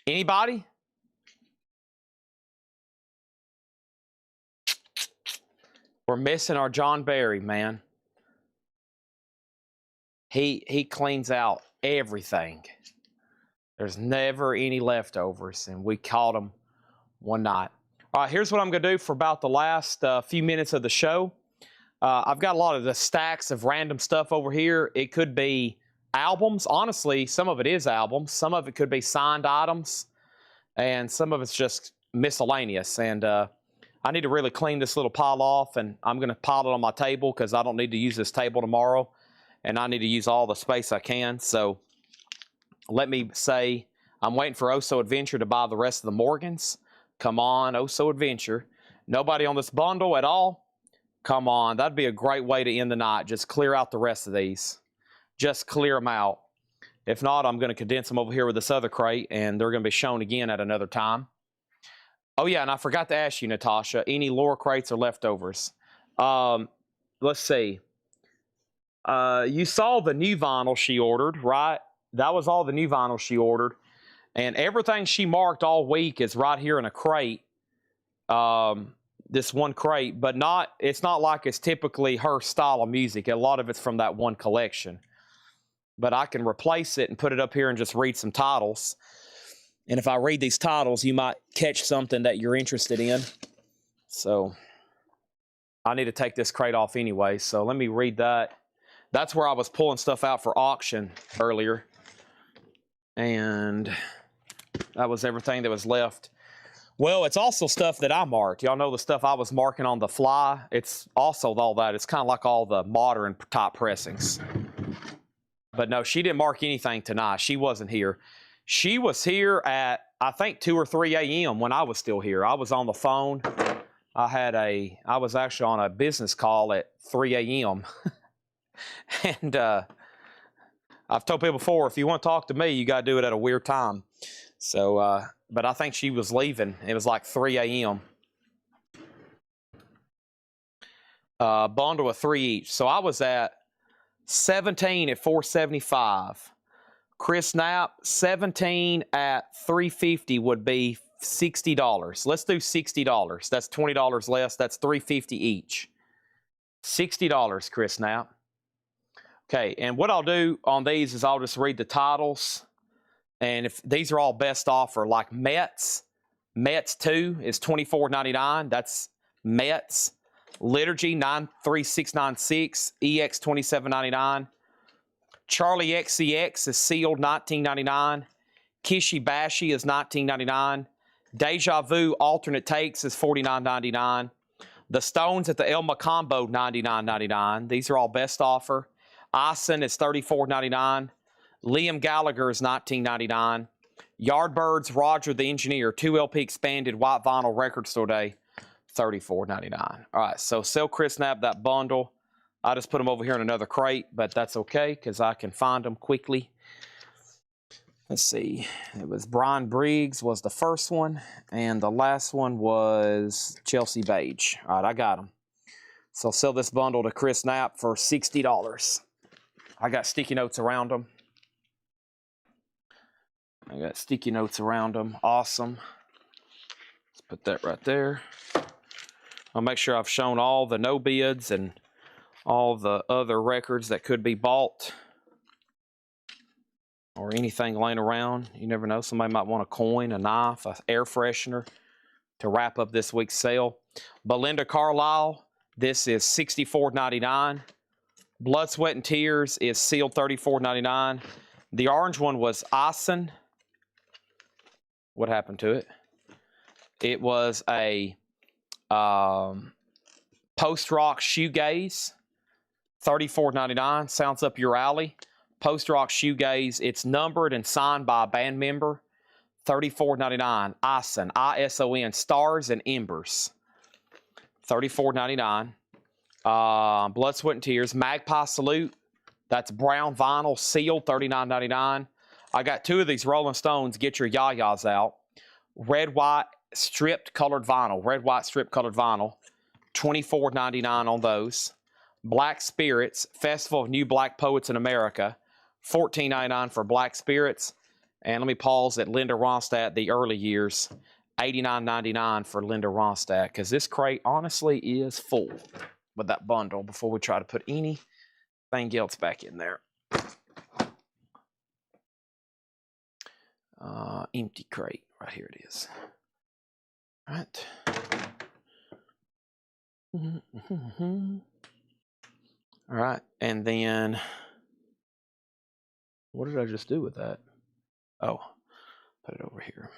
Anybody? We're missing our John Barry, man. He cleans out everything. There's never any leftovers, and we caught them one night. All right, here's what I'm going to do for about the last few minutes of the show. I've got a lot of the stacks of random stuff over here. It could be albums. Honestly, some of it is albums. Some of it could be signed items, and some of it's just miscellaneous. And I need to really clean this little pile off, and I'm going to pile it on my table because I don't need to use this table tomorrow, and I need to use all the space I can. So let me say I'm waiting for Oso Adventure to buy the rest of the Morgans. Come on, Oso Adventure. Nobody on this bundle at all? Come on, that'd be a great way to end the night. Just clear out the rest of these. Just clear them out. If not, I'm going to condense them over here with this other crate, and they're going to be shown again at another time. Oh, yeah, and I forgot to ask you, Natasha, any lore crates or leftovers? Let's see. You saw the new vinyl she ordered, right? That was all the new vinyl she ordered. And everything she marked all week is right here in a crate. This one crate, but it's not like it's typically her style of music. A lot of it's from that one collection. But I can replace it and put it up here and just read some titles. And if I read these titles, you might catch something that you're interested in. So I need to take this crate off anyway. So let me read that. That's where I was pulling stuff out for auction earlier. And that was everything that was left. Well, it's also stuff that I marked. Y'all know the stuff I was marking on the fly? It's also all that. It's kind of like all the modern type pressings. But no, she didn't mark anything tonight. She wasn't here. She was here at, I think, 2 or 3 a.m. when I was still here. I was on the phone. I was actually on a business call at 3 a.m. And I've told people before, if you want to talk to me, you got to do it at a weird time. So, but I think she was leaving. It was like 3 a.m. Bundle of 3 each. So I was at 17 at $4.75. Chris Knapp, 17 at $3.50 would be $60. Let's do $60. That's $20 less. That's $3.50 each. $60, Chris Knapp. Okay, and what I'll do on these is I'll just read the titles. And if these are all best offer, like Mets 2 is $24.99. That's Mets. Liturgy 93696, EX $27.99. Charlie XCX is sealed $19.99. Kishi Bashi is $19.99. Deja Vu alternate takes is $49.99. The Stones at the Elma Combo $99.99. These are all best offer. Ison is $34.99. Liam Gallagher is $19.99. Yardbirds Roger the Engineer 2LP expanded white vinyl record store day $34.99. All right, so sell Chris Knapp that bundle. I just put them over here in another crate, but that's okay because I can find them quickly. Let's see. It was Brian Briggs was the first one, and the last one was Chelsea Bage. All right, I got them. So I'll sell this bundle to Chris Knapp for $60. I got sticky notes around them. Awesome. Let's put that right there. I'll make sure I've shown all the no bids and all the other records that could be bought or anything laying around. You never know. Somebody might want a coin, a knife, an air freshener to wrap up this week's sale. Belinda Carlisle, this is $64.99. Blood, Sweat, and Tears is sealed $34.99. The orange one was Ison. What happened to it? It was a post-rock shoegaze, $34.99. Sounds up your alley. Post-rock shoegaze. It's numbered and signed by a band member. $34.99. Ison, I-S-O-N, Stars and Embers. $34.99. Blood, Sweat, and Tears. Magpie Salute. That's brown vinyl, sealed, $39.99. I got two of these Rolling Stones, Get Your Yayas Out. Red, white, stripped colored vinyl. Red, white, stripped colored vinyl. $24.99 on those. Black Spirits, Festival of New Black Poets in America. $14.99 for Black Spirits. And let me pause at Linda Ronstadt, the early years. $89.99 for Linda Ronstadt. Because this crate honestly is full with that bundle before we try to put anything else back in there. Empty crate. Right here it is. All right. All right. And then, what did I just do with that? Oh, put it over here.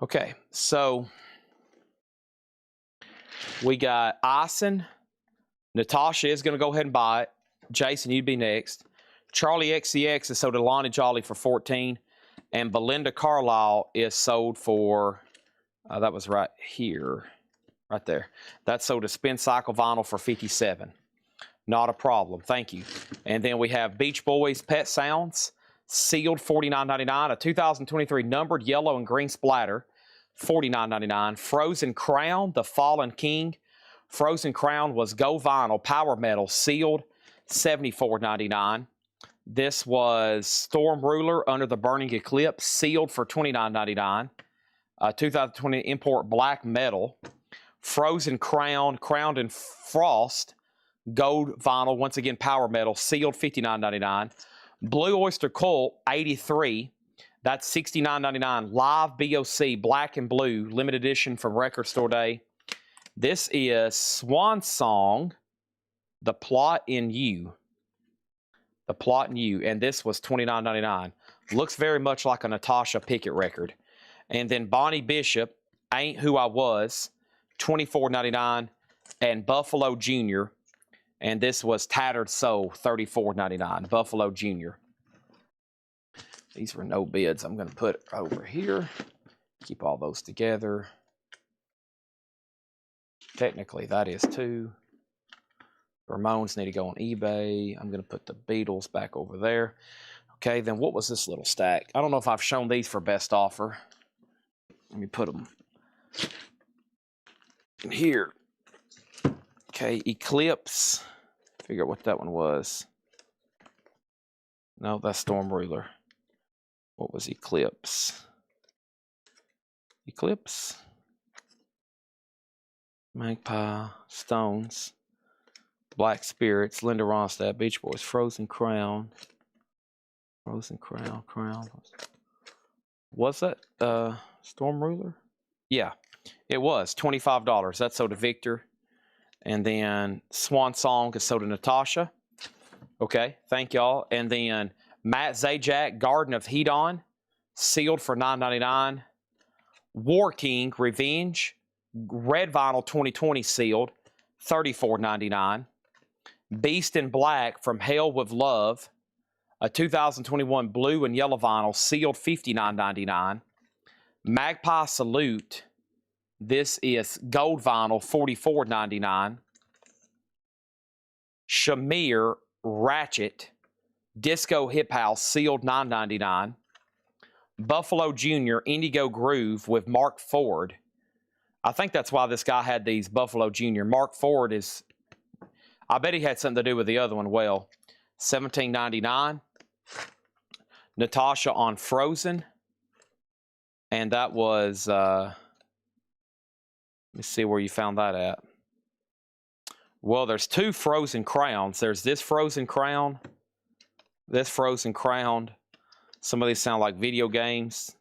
Okay. So, we got Ison. Natasha is going to go ahead and buy it. Jason, you'd be next. Charlie XCX is sold to Lonnie Jolly for $14. And Belinda Carlisle is sold for, that was right here, right there. That's sold to Spin Cycle Vinyl for $57. Not a problem. Thank you. And then we have Beach Boys Pet Sounds, sealed $49.99. A 2023 numbered yellow and green splatter, $49.99. Frozen Crown, The Fallen King. Frozen Crown was gold vinyl, power metal, sealed, $74.99. This was Storm Ruler Under the Burning Eclipse, sealed for $29.99. 2020 import black metal. Frozen Crown, Crowned in Frost, gold vinyl, once again power metal, sealed $59.99. Blue Oyster Cult 83, that's $69.99. Live BOC, black and blue, limited edition from Record Store Day. This is Swan Song, The Plot in You. The Plot in You, and this was $29.99. Looks very much like a Natasha Pickett record. And then Bonnie Bishop, Ain't Who I Was, $24.99. And Buffalo Jr., and this was Tattered Soul, $34.99. Buffalo Jr. These were no bids. I'm going to put it over here. Keep all those together. Technically, that is two. Ramones need to go on eBay. I'm going to put the Beatles back over there. Okay, then what was this little stack? I don't know if I've shown these for best offer. Let me put them in here. Okay, Eclipse. Figure out what that one was. No, that's Storm Ruler. What was Eclipse? Eclipse? Magpie, Stones, Black Spirits, Linda Ronstadt, Beach Boys, Frozen Crown. Frozen Crown. Was that Storm Ruler? Yeah, it was $25. That's sold to Victor. And then Swan Song is sold to Natasha. Okay, thank y'all. And then Matt Zajac, Garden of Hedon, sealed for $9.99. War King, Revenge, Red Vinyl 2020 sealed, $34.99. Beast in Black from Hell with Love, a 2021 blue and yellow vinyl, sealed, $59.99. Magpie Salute, this is gold vinyl, $44.99. Shamir Ratchet, Disco Hip House, sealed, $9.99. Buffalo Jr. Indigo Groove with Mark Ford. I think that's why this guy had these Buffalo Jr. Mark Ford is, I bet he had something to do with the other one. Well, $17.99. Natasha on Frozen. And that was, let me see where you found that at. Well, there's two Frozen Crowns. There's this Frozen Crown, this Frozen Crown. Some of these sound like video games.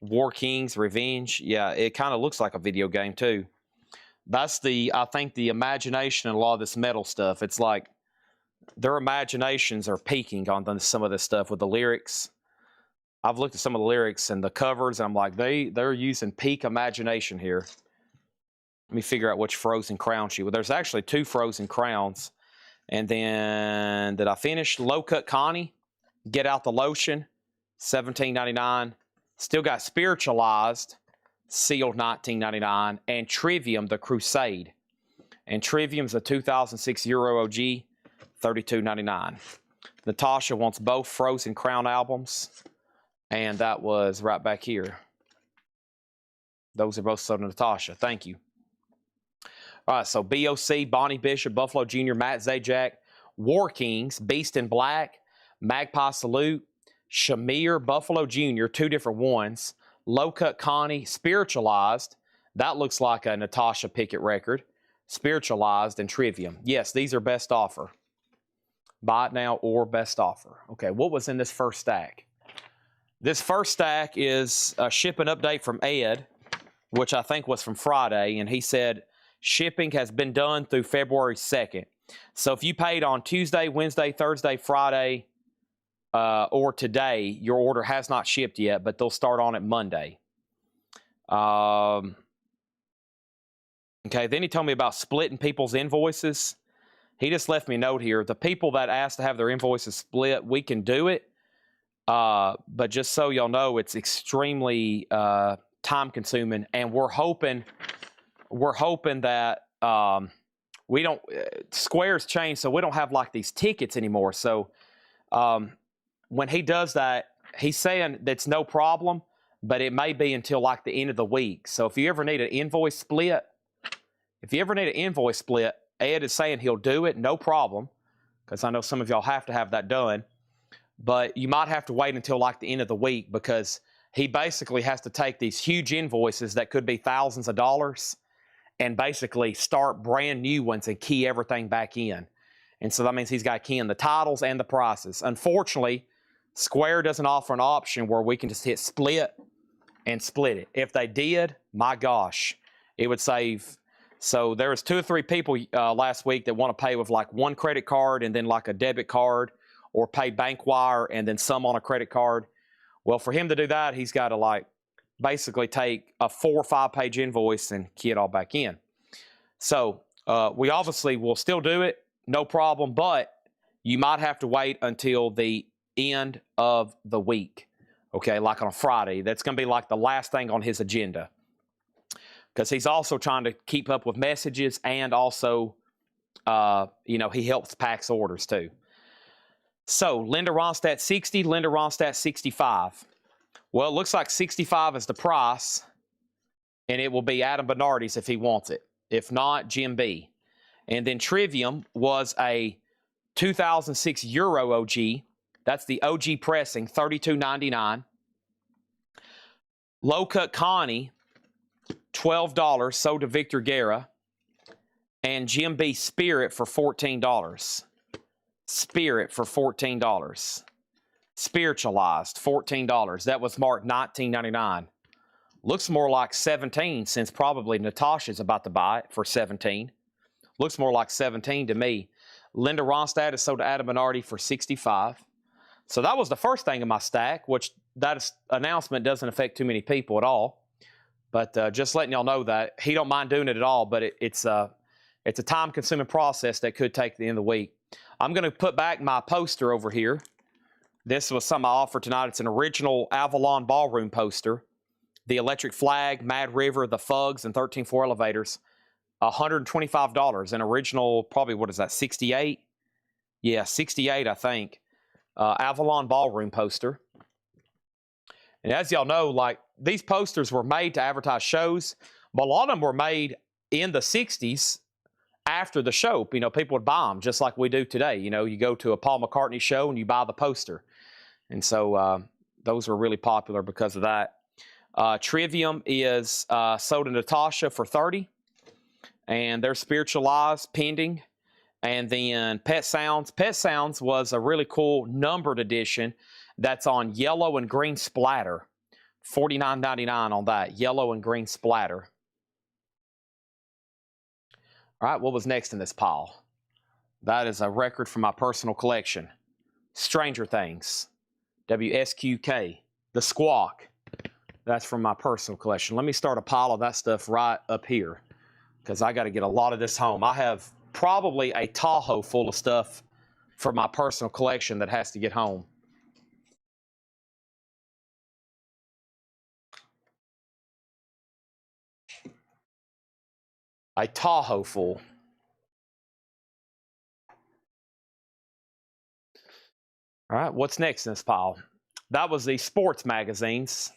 War Kings, Revenge. Yeah, it kind of looks like a video game too. That's I think the imagination in a lot of this metal stuff. It's like their imaginations are peaking on some of this stuff with the lyrics. I've looked at some of the lyrics and the covers, and I'm like, they're using peak imagination here. Let me figure out which Frozen Crown she was. There's actually two Frozen Crowns. And then, did I finish? Low Cut Connie, Get Out the Lotion, $17.99. Still got Spiritualized, sealed, $19.99. And Trivium, The Crusade. And Trivium's a 2006 Euro OG, $32.99. Natasha wants both Frozen Crown albums. And that was right back here. Those are both sold to Natasha. Thank you. All right, so BOC, Bonnie Bishop, Buffalo Jr., Matt Zajac, War Kings, Beast in Black, Magpie Salute, Shamir, Buffalo Jr., two different ones, Low Cut Connie, Spiritualized. That looks like a Natasha Pickett record. Spiritualized and Trivium. Yes, these are best offer. Buy it now or best offer. Okay, what was in this first stack? This first stack is a shipping update from Ed, which I think was from Friday, and he said shipping has been done through February 2nd. So if you paid on Tuesday, Wednesday, Thursday, Friday, or today, your order has not shipped yet, but they'll start on it Monday. Okay, then he told me about splitting people's invoices. He just left me a note here. The people that asked to have their invoices split, we can do it. But just so y'all know, it's extremely time-consuming, and we're hoping that we don't Square's changed, so we don't have like these tickets anymore. So when he does that, he's saying that's no problem, but it may be until like the end of the week. So if you ever need an invoice split, Ed is saying he'll do it, no problem, because I know some of y'all have to have that done. But you might have to wait until like the end of the week, because he basically has to take these huge invoices that could be thousands of dollars and basically start brand new ones and key everything back in. And so that means he's got to key in the titles and the prices. Unfortunately, Square doesn't offer an option where we can just hit split and split it. If they did, my gosh, it would save. So there was 2 or 3 people last week that want to pay with like one credit card and then like a debit card, or pay bank wire and then some on a credit card. Well, for him to do that, he's got to like basically take a 4 or 5 page invoice and key it all back in. So we obviously will still do it, no problem, but you might have to wait until the end of the week, okay, like on a Friday. That's going to be like the last thing on his agenda, because he's also trying to keep up with messages, and also, he helps PAX orders too. So, Linda Ronstadt 60, Linda Ronstadt 65. Well, it looks like 65 is the price, and it will be Adam Bernardi's if he wants it. If not, Jim B. And then Trivium was a 2006 Euro OG. That's the OG pressing, $32.99. Low Cut Connie, $12, sold to Victor Guerra. and Jim B Spirit for $14. Spirit for $14. Spiritualized, $14. That was marked $19.99. Looks more like $17 since probably Natasha's about to buy it for $17. Looks more like $17 to me. Linda Ronstadt is sold to Adam Bernardi for $65. So that was the first thing in my stack, which that announcement doesn't affect too many people at all. But just letting y'all know that he don't mind doing it at all, but it's a time-consuming process that could take the end of the week. I'm going to put back my poster over here. This was something I offered tonight. It's an original Avalon Ballroom poster. The Electric Flag, Mad River, the Fugs, and 13-4 Elevators. $125. An original, probably, what is that, 68? Yeah, 68, I think. Avalon Ballroom poster. And as y'all know, like, these posters were made to advertise shows, but a lot of them were made in the 60s after the show. You know, people would buy them just like we do today. You know, you go to a Paul McCartney show and you buy the poster. And so those were really popular because of that. Trivium is sold to Natasha for $30. And they're spiritualized, pending. And then Pet Sounds. Pet Sounds was a really cool numbered edition that's on yellow and green splatter. $49.99 on that. Yellow and green splatter. All right, what was next in this pile? That is a record from my personal collection. Stranger Things. WSQK. The Squawk. That's from my personal collection. Let me start a pile of that stuff right up here, because I got to get a lot of this home. I have probably a Tahoe full of stuff for my personal collection that has to get home. A Tahoe full. All right, what's next in this pile? That was the sports magazines.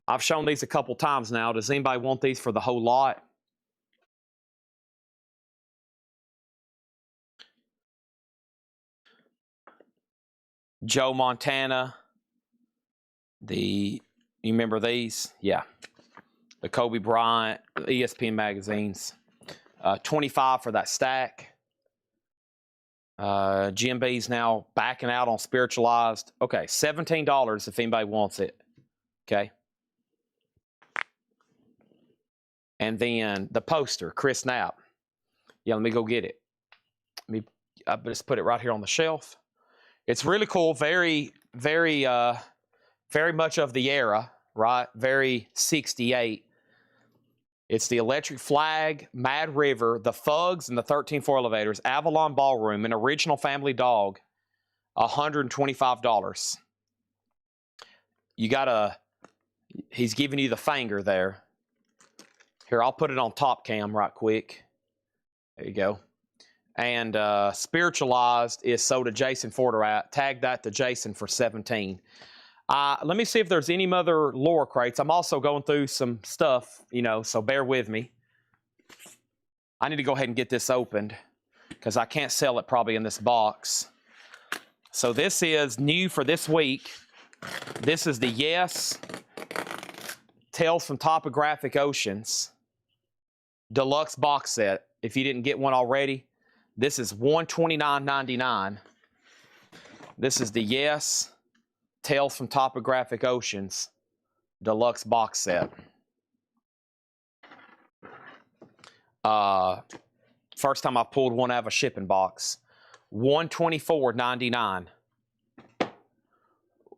I've shown these a couple times now. Does anybody want these for the whole lot? Joe Montana. You remember these? Yeah. The Kobe Bryant, ESPN magazines. 25 for that stack. GMB's now backing out on spiritualized. Okay, $17 if anybody wants it. Okay. And then the poster, Chris Knapp. Yeah, let me go get it. I just put it right here on the shelf. It's really cool. Very, very, very much of the era, right? Very 68. It's the Electric Flag, Mad River, the Fugs, and the 13-4 Elevators, Avalon Ballroom, an original family dog, $125. He's giving you the finger there. Here, I'll put it on top cam right quick. There you go. And Spiritualized is sold to Jason Forterat. Tag that to Jason for $17. Let me see if there's any other lore crates. I'm also going through some stuff, you know, so bear with me. I need to go ahead and get this opened because I can't sell it probably in this box. So this is new for this week. This is the Yes Tales from Topographic Oceans deluxe box set. If you didn't get one already, this is $129.99. This is the Yes Tales from Topographic Oceans deluxe box set. First time I pulled one out of a shipping box. $124.99.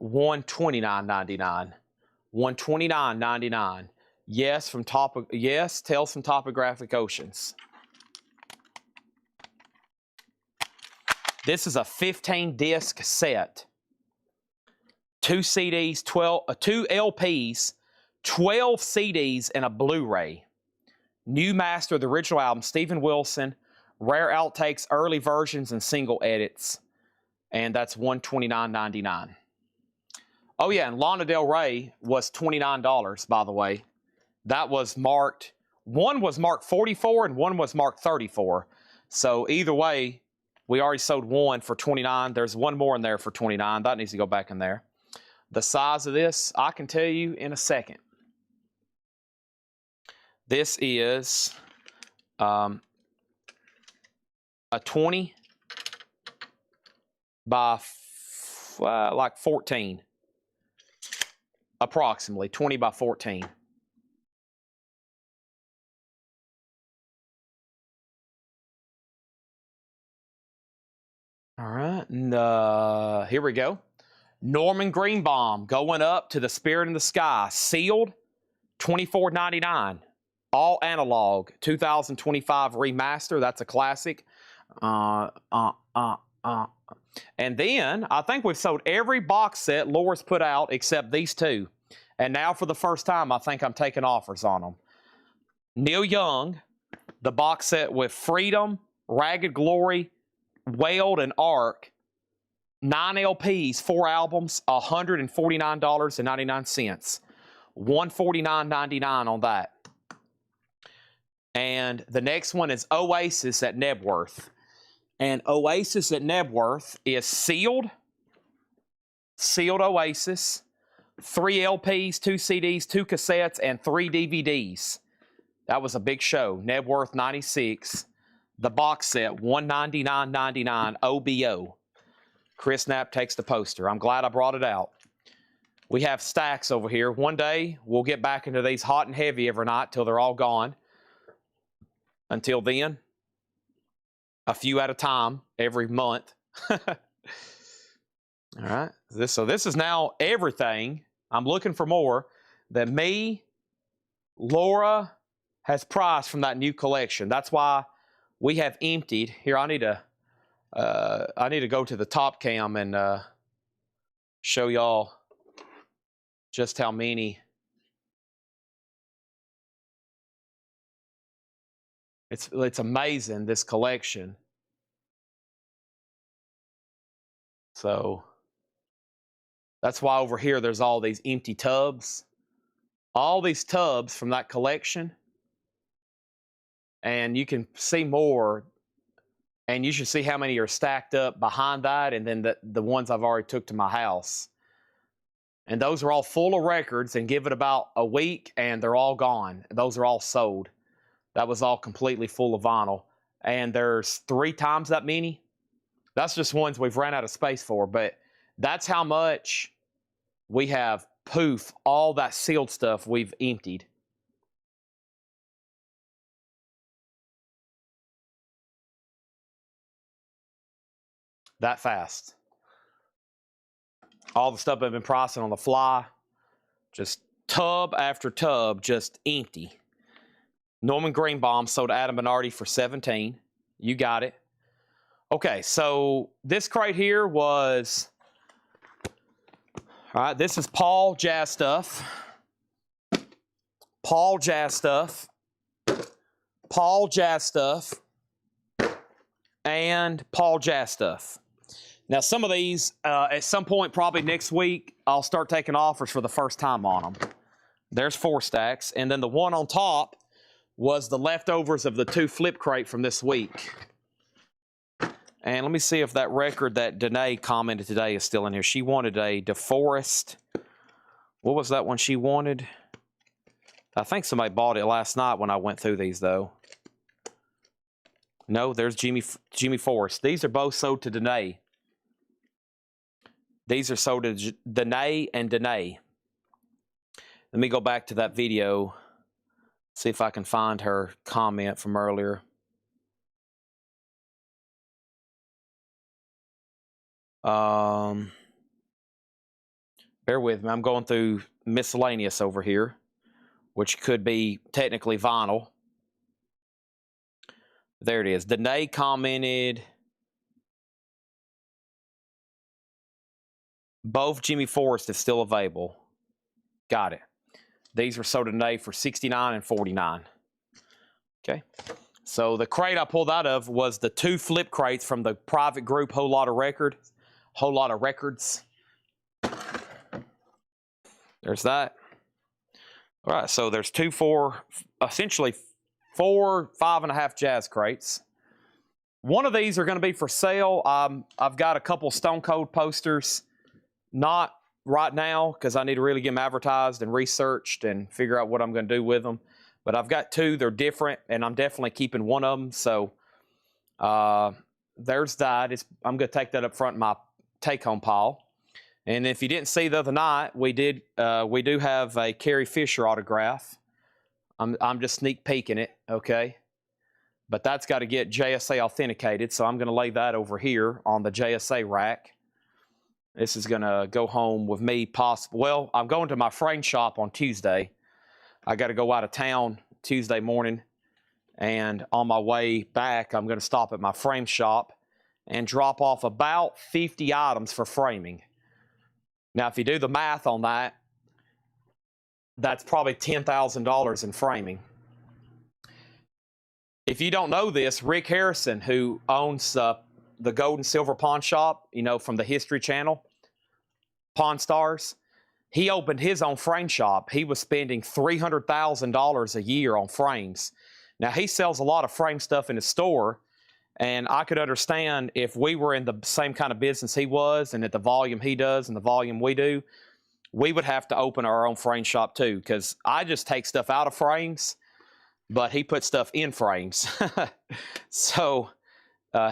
$129.99. $129.99. Yes, Tales from Topographic Oceans. This is a 15-disc set. 2 CDs, 2 LPs, 12 CDs, and a Blu-ray. New master of the original album, Steven Wilson. Rare outtakes, early versions, and single edits. And that's $129.99. Oh yeah, and Lana Del Rey was $29, by the way. That was marked, one was marked 44 and one was marked 34. So either way, we already sold one for $29. There's one more in there for $29. That needs to go back in there. The size of this, I can tell you in a second. This is a 20 by like 14. Approximately 20 by 14. All right, and here we go. Norman Greenbaum going up to the Spirit in the Sky, sealed, $24.99. All analog, 2025 remaster. That's a classic. And then I think we've sold every box set Laura's put out except these two. And now for the first time, I think I'm taking offers on them. Neil Young, the box set with Freedom, Ragged Glory, Wailed, and Ark. 9 LPs, 4 albums, $149.99. $149.99 on that. And the next one is Oasis at Nebworth. And Oasis at Nebworth is sealed Oasis, 3 LPs, 2 CDs, 2 cassettes, and 3 DVDs. That was a big show. Nebworth 96. The box set, $199.99 OBO. Chris Knapp takes the poster. I'm glad I brought it out. We have stacks over here. One day, we'll get back into these hot and heavy every night till they're all gone. Until then, a few at a time every month. All right. So this is now everything. I'm looking for more that Laura has priced from that new collection. That's why we have emptied. Here, I need to go to the top cam and show y'all just how many. It's amazing, this collection. So that's why over here there's all these empty tubs. All these tubs from that collection. And you can see more. And you should see how many are stacked up behind that, and then the ones I've already took to my house. And those are all full of records, and give it about a week and they're all gone. Those are all sold. That was all completely full of vinyl. And there's 3 times that many. That's just ones we've ran out of space for, but that's how much we have all that sealed stuff we've emptied. That fast. All the stuff I've been pricing on the fly, just tub after tub, just empty. Norman Greenbaum sold Adam Bernardi for $17. You got it. Okay, so this crate here was, all right, this is Paul Jazz Stuff. Paul Jazz Stuff. Paul Jazz Stuff. And Paul Jazz Stuff. Now, some of these, at some point, probably next week, I'll start taking offers for the first time on them. There's 4 stacks. And then the one on top was the leftovers of the 2 flip crate from this week. And let me see if that record that Danae commented today is still in here. She wanted a DeForest. What was that one she wanted? I think somebody bought it last night when I went through these, though. No, there's Jimmy Forrest. These are both sold to Danae. These are sold to Danae and Danae. Let me go back to that video, see if I can find her comment from earlier. Bear with me. I'm going through miscellaneous over here, which could be technically vinyl. There it is. Danae commented, both Jimmy Forrest is still available. Got it. These were sold today for $69 and $49. Okay. So the crate I pulled out of was the 2 flip crates from the private group Whole Lot of Records. There's that. All right. So there's essentially 4 5.5 jazz crates. One of these are going to be for sale. I've got a couple Stone Cold posters. Not right now, because I need to really get them advertised and researched and figure out what I'm going to do with them. But I've got 2. They're different, and I'm definitely keeping one of them. So There's that. I'm going to take that up front in my take-home pile. And if you didn't see the other night, we do have a Carrie Fisher autograph. I'm just sneak peeking it, okay? But that's got to get JSA authenticated, so I'm going to lay that over here on the JSA rack. This is going to go home with me possible. Well, I'm going to my frame shop on Tuesday. I got to go out of town Tuesday morning, and on my way back, I'm going to stop at my frame shop and drop off about 50 items for framing. Now, if you do the math on that, that's probably $10,000 in framing. If you don't know this, Rick Harrison, who owns the Gold and Silver Pawn Shop, you know, from the History Channel, Pawn Stars, he opened his own frame shop. He was spending $300,000 a year on frames. Now, he sells a lot of frame stuff in his store, and I could understand if we were in the same kind of business he was and at the volume he does and the volume we do, we would have to open our own frame shop too, because I just take stuff out of frames, but he puts stuff in frames. So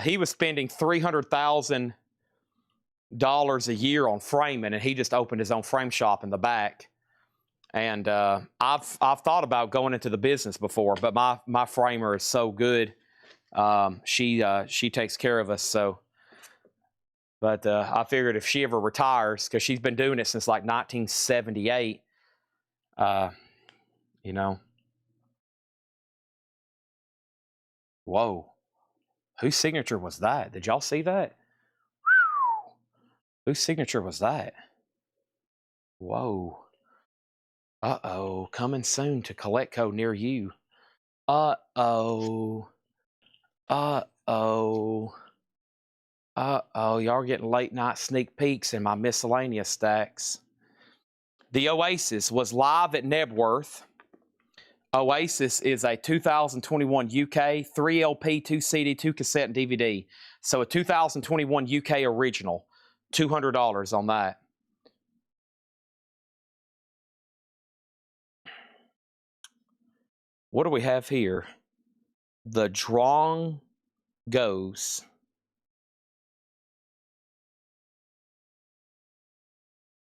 he was spending $300,000 a year on framing, and he just opened his own frame shop in the back. And I've thought about going into the business before, but my framer is so good. She takes care of us. So, but I figured if she ever retires, because she's been doing it since like 1978, you know. Whoa, whose signature was that? Did y'all see that? Whew. Whose signature was that? Whoa. Uh-oh, coming soon to Coletco near you. Uh-oh. Uh-oh. Uh-oh, y'all are getting late night sneak peeks in my miscellaneous stacks. The Oasis was live at Nebworth. Oasis is a 2021 UK, 3 LP, 2 CD, 2 cassette, and DVD. So a 2021 UK original, $200 on that. What do we have here? The Drong Goes.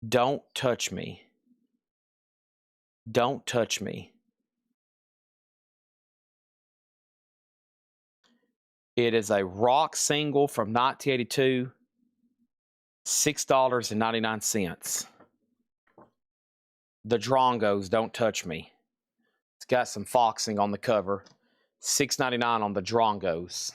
Don't touch me. Don't touch me. It is a rock single from 1982, $6.99. The Drongos, Don't Touch Me. It's got some foxing on the cover. $6.99 on the Drongos.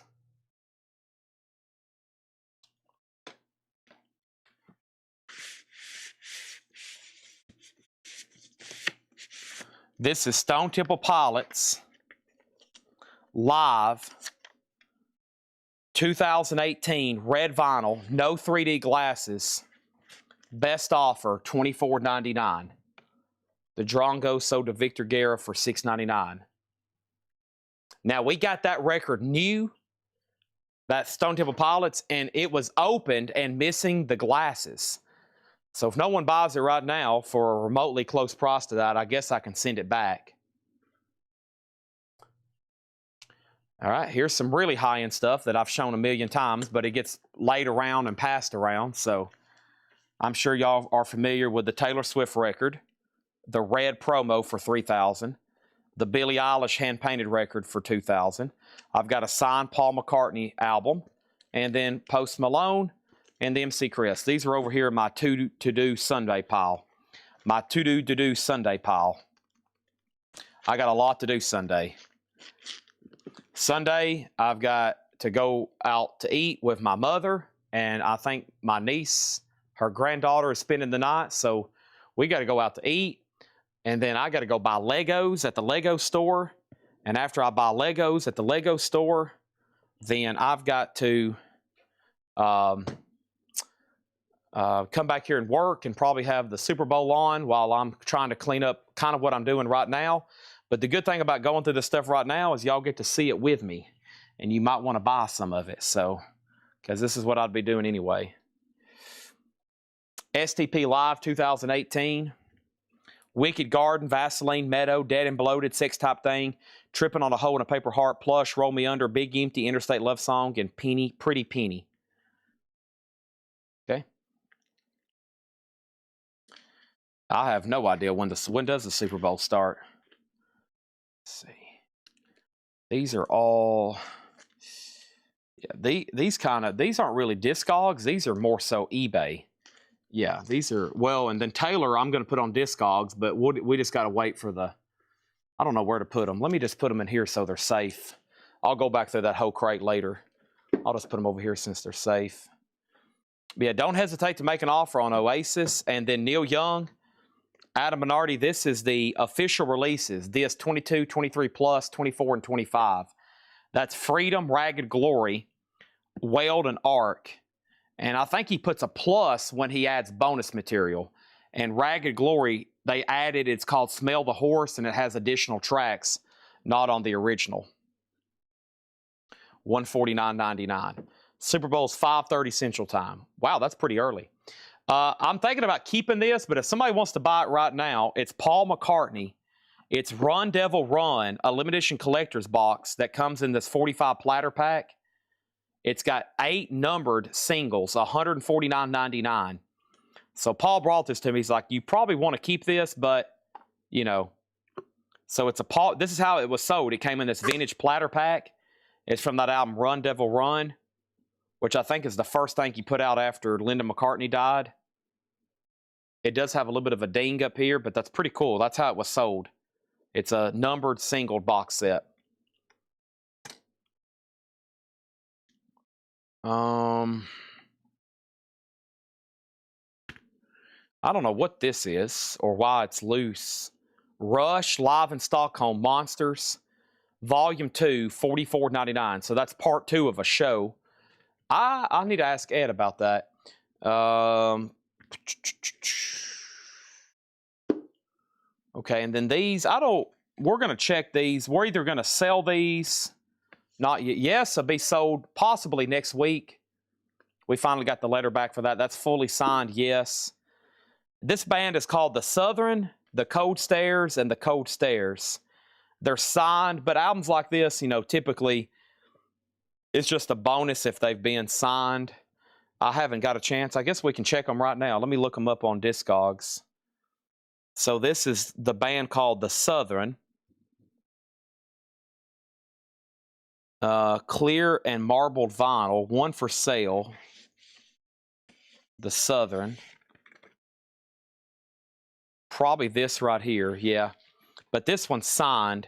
This is Stone Temple Pilots live 2018 red vinyl, no 3D glasses. Best offer, $24.99. The Drongo sold to Victor Guerra for $6.99. Now, we got that record new, that Stone Temple Pilots, and it was opened and missing the glasses. So if no one buys it right now for a remotely close price to that, I guess I can send it back. All right, here's some really high-end stuff that I've shown a million times, but it gets laid around and passed around. So I'm sure y'all are familiar with the Taylor Swift record, the Red Promo for $3,000, the Billie Eilish hand-painted record for $2,000. I've got a signed Paul McCartney album, and then Post Malone and the MC Chris. These are over here in my to-do Sunday pile. My to-do Sunday pile. I got a lot to do Sunday. Sunday, I've got to go out to eat with my mother, and I think my niece, her granddaughter, is spending the night, so we got to go out to eat, and then I got to go buy Legos at the Lego store, and after I buy Legos at the Lego store, then I've got to come back here and work and probably have the Super Bowl on while I'm trying to clean up kind of what I'm doing right now. But the good thing about going through this stuff right now is y'all get to see it with me, and you might want to buy some of it. So, because this is what I'd be doing anyway. STP Live 2018. Wicked Garden, Vaseline, Meadow, Dead and Bloated, Sex Type Thing, Tripping on a Hole in a Paper Heart, Plush, Roll Me Under, Big Empty, Interstate Love Song, and Pretty Penny. Okay. I have no idea when does the Super Bowl start. Let's see. These are all, yeah, these aren't really Discogs. These are more so eBay. Yeah, these are, well, and then Taylor I'm going to put on Discogs, but we just got to wait for the, I don't know where to put them. Let me just put them in here so they're safe. I'll go back through that whole crate later. I'll just put them over here since they're safe. But yeah, don't hesitate to make an offer on Oasis and then Neil Young. Adam Bernardi, this is the official releases. This 22, 23 plus, 24, and 25. That's Freedom, Ragged Glory, Wailed, and Ark. And I think he puts a plus when he adds bonus material. And Ragged Glory, they added, it's called Smell the Horse, and it has additional tracks, not on the original. $149.99. Super Bowl's 5:30 Central Time. Wow, that's pretty early. I'm thinking about keeping this, but if somebody wants to buy it right now, it's Paul McCartney. It's Run Devil Run, a limited edition collector's box that comes in this 45 platter pack. It's got 8 numbered singles, $149.99. So Paul brought this to me. He's like, you probably want to keep this, but, you know. So it's a Paul. This is how it was sold. It came in this vintage platter pack. It's from that album Run Devil Run, which I think is the first thing he put out after Linda McCartney died. It does have a little bit of a ding up here, but that's pretty cool. That's how it was sold. It's a numbered single box set. I don't know what this is or why it's loose. Rush, Live in Stockholm, Monsters, Volume 2, $44.99. So that's part 2 of a show. I need to ask Ed about that. Okay, and then these, we're going to check these. We're either going to sell these, not yet. Yes, they'll be sold possibly next week. We finally got the letter back for that. That's fully signed, yes. This band is called The Southern, The Cold Stairs, and The Cold Stairs. They're signed, but albums like this, you know, typically it's just a bonus if they've been signed. I haven't got a chance. I guess we can check them right now. Let me look them up on Discogs. So this is the band called The Southern. Clear and marbled vinyl, one for sale. The Southern. Probably this right here, yeah. But this one's signed.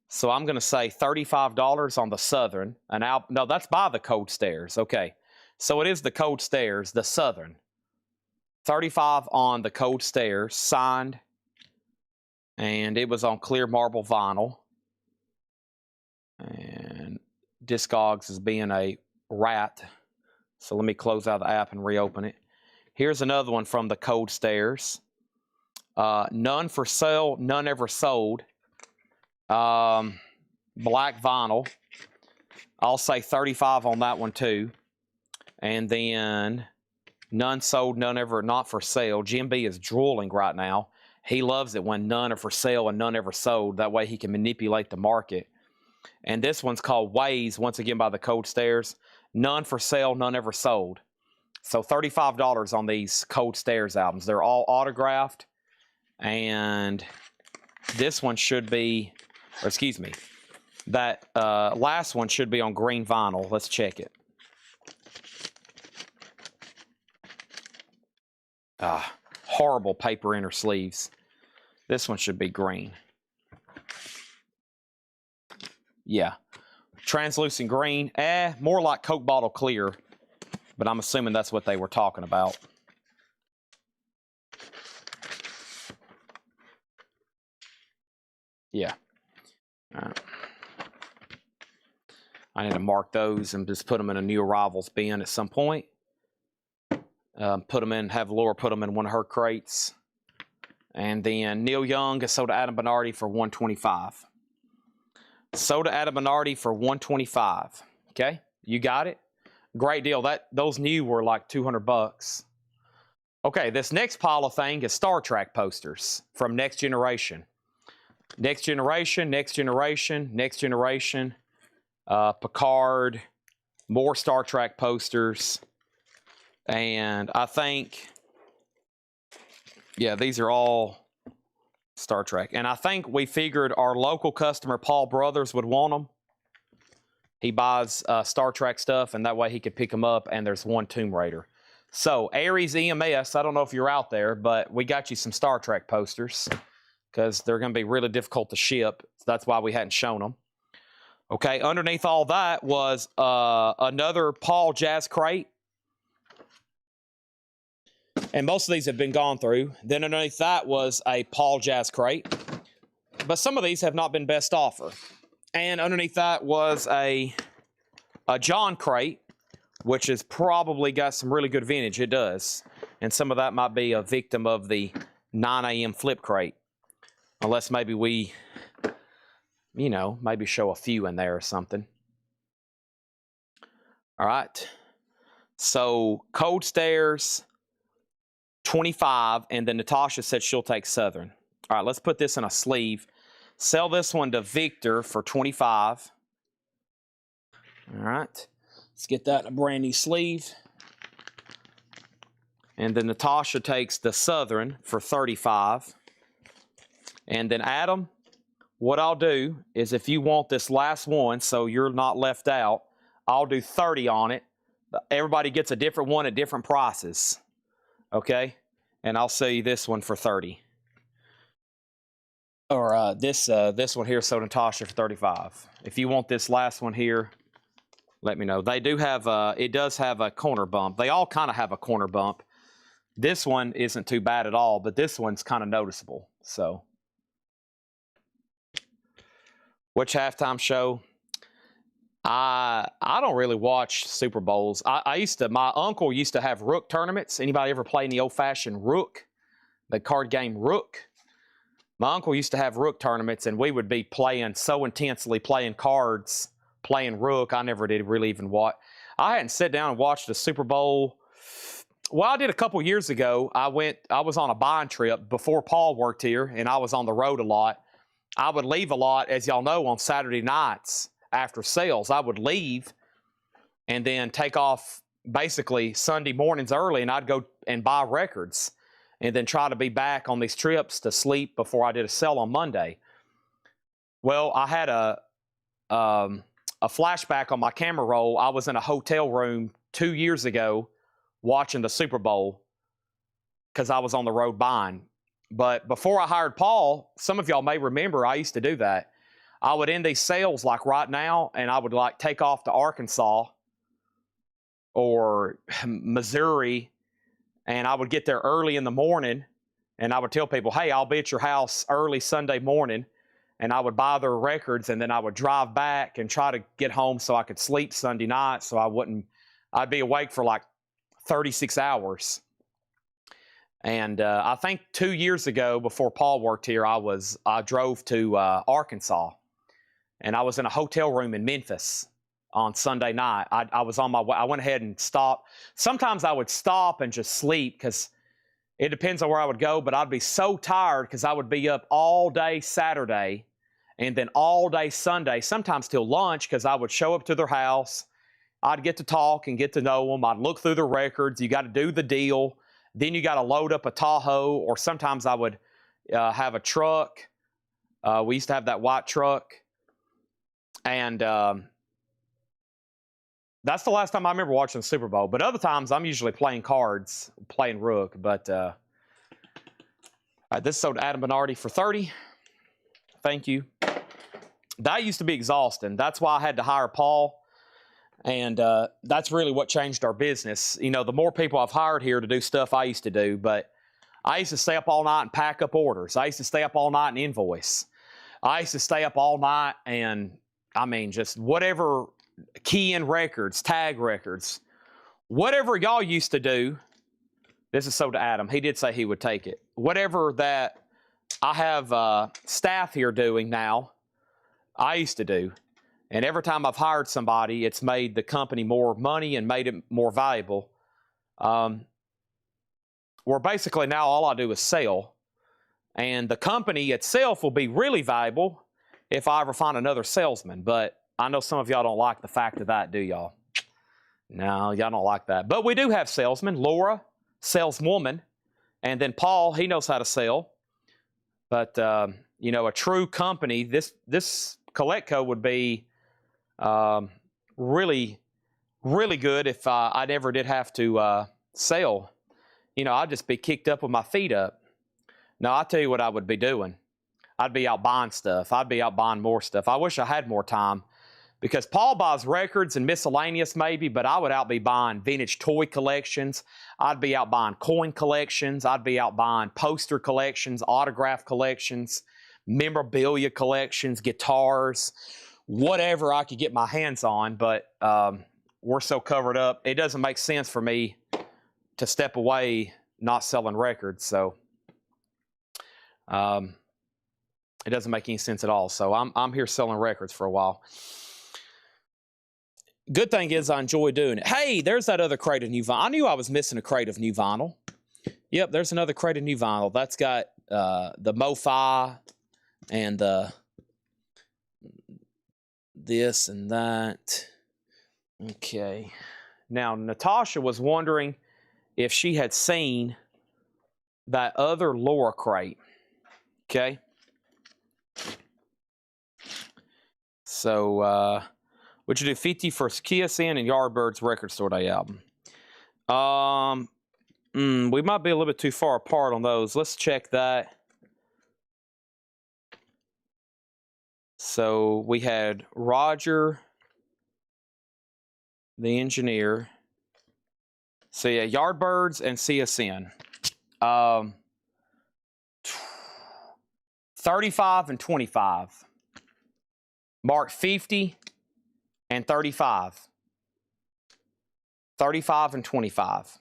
So I'm going to say $35 on The Southern. No, that's by The Cold Stairs. Okay. So it is The Cold Stairs, The Southern. $35 on The Cold Stairs, signed. And it was on clear marble vinyl. And Discogs is being a rat. So let me close out the app and reopen it. Here's another one from The Cold Stairs. None for sale, none ever sold. Black vinyl. I'll say $35 on that one too. And then none sold, none ever not for sale. Jim B is drooling right now. He loves it when none are for sale and none ever sold. That way he can manipulate the market. And this one's called Ways, once again by The Cold Stairs. None for sale, none ever sold. So $35 on these Cold Stairs albums. They're all autographed. And this one should be, or excuse me, that last one should be on green vinyl. Let's check it. Horrible paper inner sleeves. This one should be green. Yeah. Translucent green. More like Coke bottle clear. But I'm assuming that's what they were talking about. Yeah. I need to mark those and just put them in a New Arrivals bin at some point. Put them in, have Laura put them in one of her crates. And then Neil Young is sold to Adam Bernardi for $125. Sold to Adam Bernardi for $125. Okay, you got it. Great deal. Those new were like $200. Okay, this next pile of thing is Star Trek posters from Next Generation. Next Generation, Next Generation, Next Generation, Picard, more Star Trek posters. And I think, yeah, these are all Star Trek. And I think we figured our local customer, Paul Brothers, would want them. He buys Star Trek stuff, and that way he could pick them up, and there's one Tomb Raider. So, Aries EMS, I don't know if you're out there, but we got you some Star Trek posters because they're going to be really difficult to ship. So that's why we hadn't shown them. Okay, underneath all that was another Paul Jazz crate. And most of these have been gone through. Then underneath that was a Paul Jazz crate. But some of these have not been best offer. And underneath that was a John crate, which has probably got some really good vintage. It does. And some of that might be a victim of the 9 a.m. flip crate. Unless maybe we, you know, maybe show a few in there or something. All right. So, Cold Stairs, 25, and then Natasha said she'll take Southern. All right, let's put this in a sleeve. Sell this one to Victor for 25. All right. Let's get that in a brand new sleeve. And then Natasha takes the Southern for 35. And then Adam, what I'll do is if you want this last one so you're not left out, I'll do 30 on it. Everybody gets a different one at different prices. Okay? And I'll sell you this one for 30. Or this one here, so Natasha for 35. If you want this last one here, let me know. They do have, it does have a corner bump. They all kind of have a corner bump. This one isn't too bad at all, but this one's kind of noticeable. So, which halftime show? I don't really watch Super Bowls. My uncle used to have Rook tournaments. Anybody ever play in the old-fashioned Rook? The card game Rook? My uncle used to have Rook tournaments, and we would be playing so intensely, playing cards, playing Rook. I never did really even watch. I hadn't sat down and watched a Super Bowl. Well, I did a couple years ago. I was on a buying trip before Paul worked here, and I was on the road a lot. I would leave a lot, as y'all know, on Saturday nights after sales. I would leave and then take off basically Sunday mornings early, and I'd go and buy records and then try to be back on these trips to sleep before I did a sell on Monday. Well, I had a flashback on my camera roll. I was in a hotel room 2 years ago watching the Super Bowl because I was on the road buying. But before I hired Paul, some of y'all may remember I used to do that. I would end these sales like right now, and I would like take off to Arkansas or Missouri, and I would get there early in the morning, and I would tell people, hey, I'll be at your house early Sunday morning, and I would buy their records, and then I would drive back and try to get home so I could sleep Sunday night so I'd be awake for like 36 hours. And I think 2 years ago, before Paul worked here, I drove to Arkansas, and I was in a hotel room in Memphis on Sunday night. I was on my way. I went ahead and stopped. Sometimes I would stop and just sleep because it depends on where I would go, but I'd be so tired because I would be up all day Saturday and then all day Sunday, sometimes till lunch, because I would show up to their house. I'd get to talk and get to know them. I'd look through the records. You got to do the deal. Then you got to load up a Tahoe, or sometimes I would have a truck. We used to have that white truck. And that's the last time I remember watching the Super Bowl. But other times, I'm usually playing cards, playing Rook. But this is sold to Adam Bernardi for 30. Thank you. That used to be exhausting. That's why I had to hire Paul. And that's really what changed our business. You know, the more people I've hired here to do stuff I used to do, but I used to stay up all night and pack up orders. I used to stay up all night and invoice. I used to stay up all night and, I mean, just whatever, key in records, tag records, whatever y'all used to do. This is sold to Adam. He did say he would take it. Whatever that I have staff here doing now, I used to do. And every time I've hired somebody, it's made the company more money and made it more valuable. Where basically now all I do is sell. And the company itself will be really valuable if I ever find another salesman. But I know some of y'all don't like the fact of that, do y'all? No, y'all don't like that. But we do have salesmen. Laura, saleswoman. And then Paul, he knows how to sell. But, you know, a true company, this Coletco would be really, really good if I never did have to sell. You know, I'd just be kicked up with my feet up. No, I'll tell you what I would be doing. I'd be out buying stuff. I'd be out buying more stuff. I wish I had more time because Paul buys records and miscellaneous maybe, but I would out be buying vintage toy collections. I'd be out buying coin collections. I'd be out buying poster collections, autograph collections, memorabilia collections, guitars, whatever I could get my hands on. But we're so covered up, it doesn't make sense for me to step away not selling records. So it doesn't make any sense at all. So I'm here selling records for a while. Good thing is I enjoy doing it. Hey, there's that other crate of new vinyl. I knew I was missing a crate of new vinyl. Yep, there's another crate of new vinyl. That's got the MoFi and this and that. Okay. Now, Natasha was wondering if she had seen that other Laura crate. Okay. So, would you do 50 for KSN and Yardbirds Record Store Day album? We might be a little bit too far apart on those. Let's check that. So we had Roger, the engineer. So yeah, Yardbirds and CSN. 35 and 25. Mark 50 and 35. 35 and 25.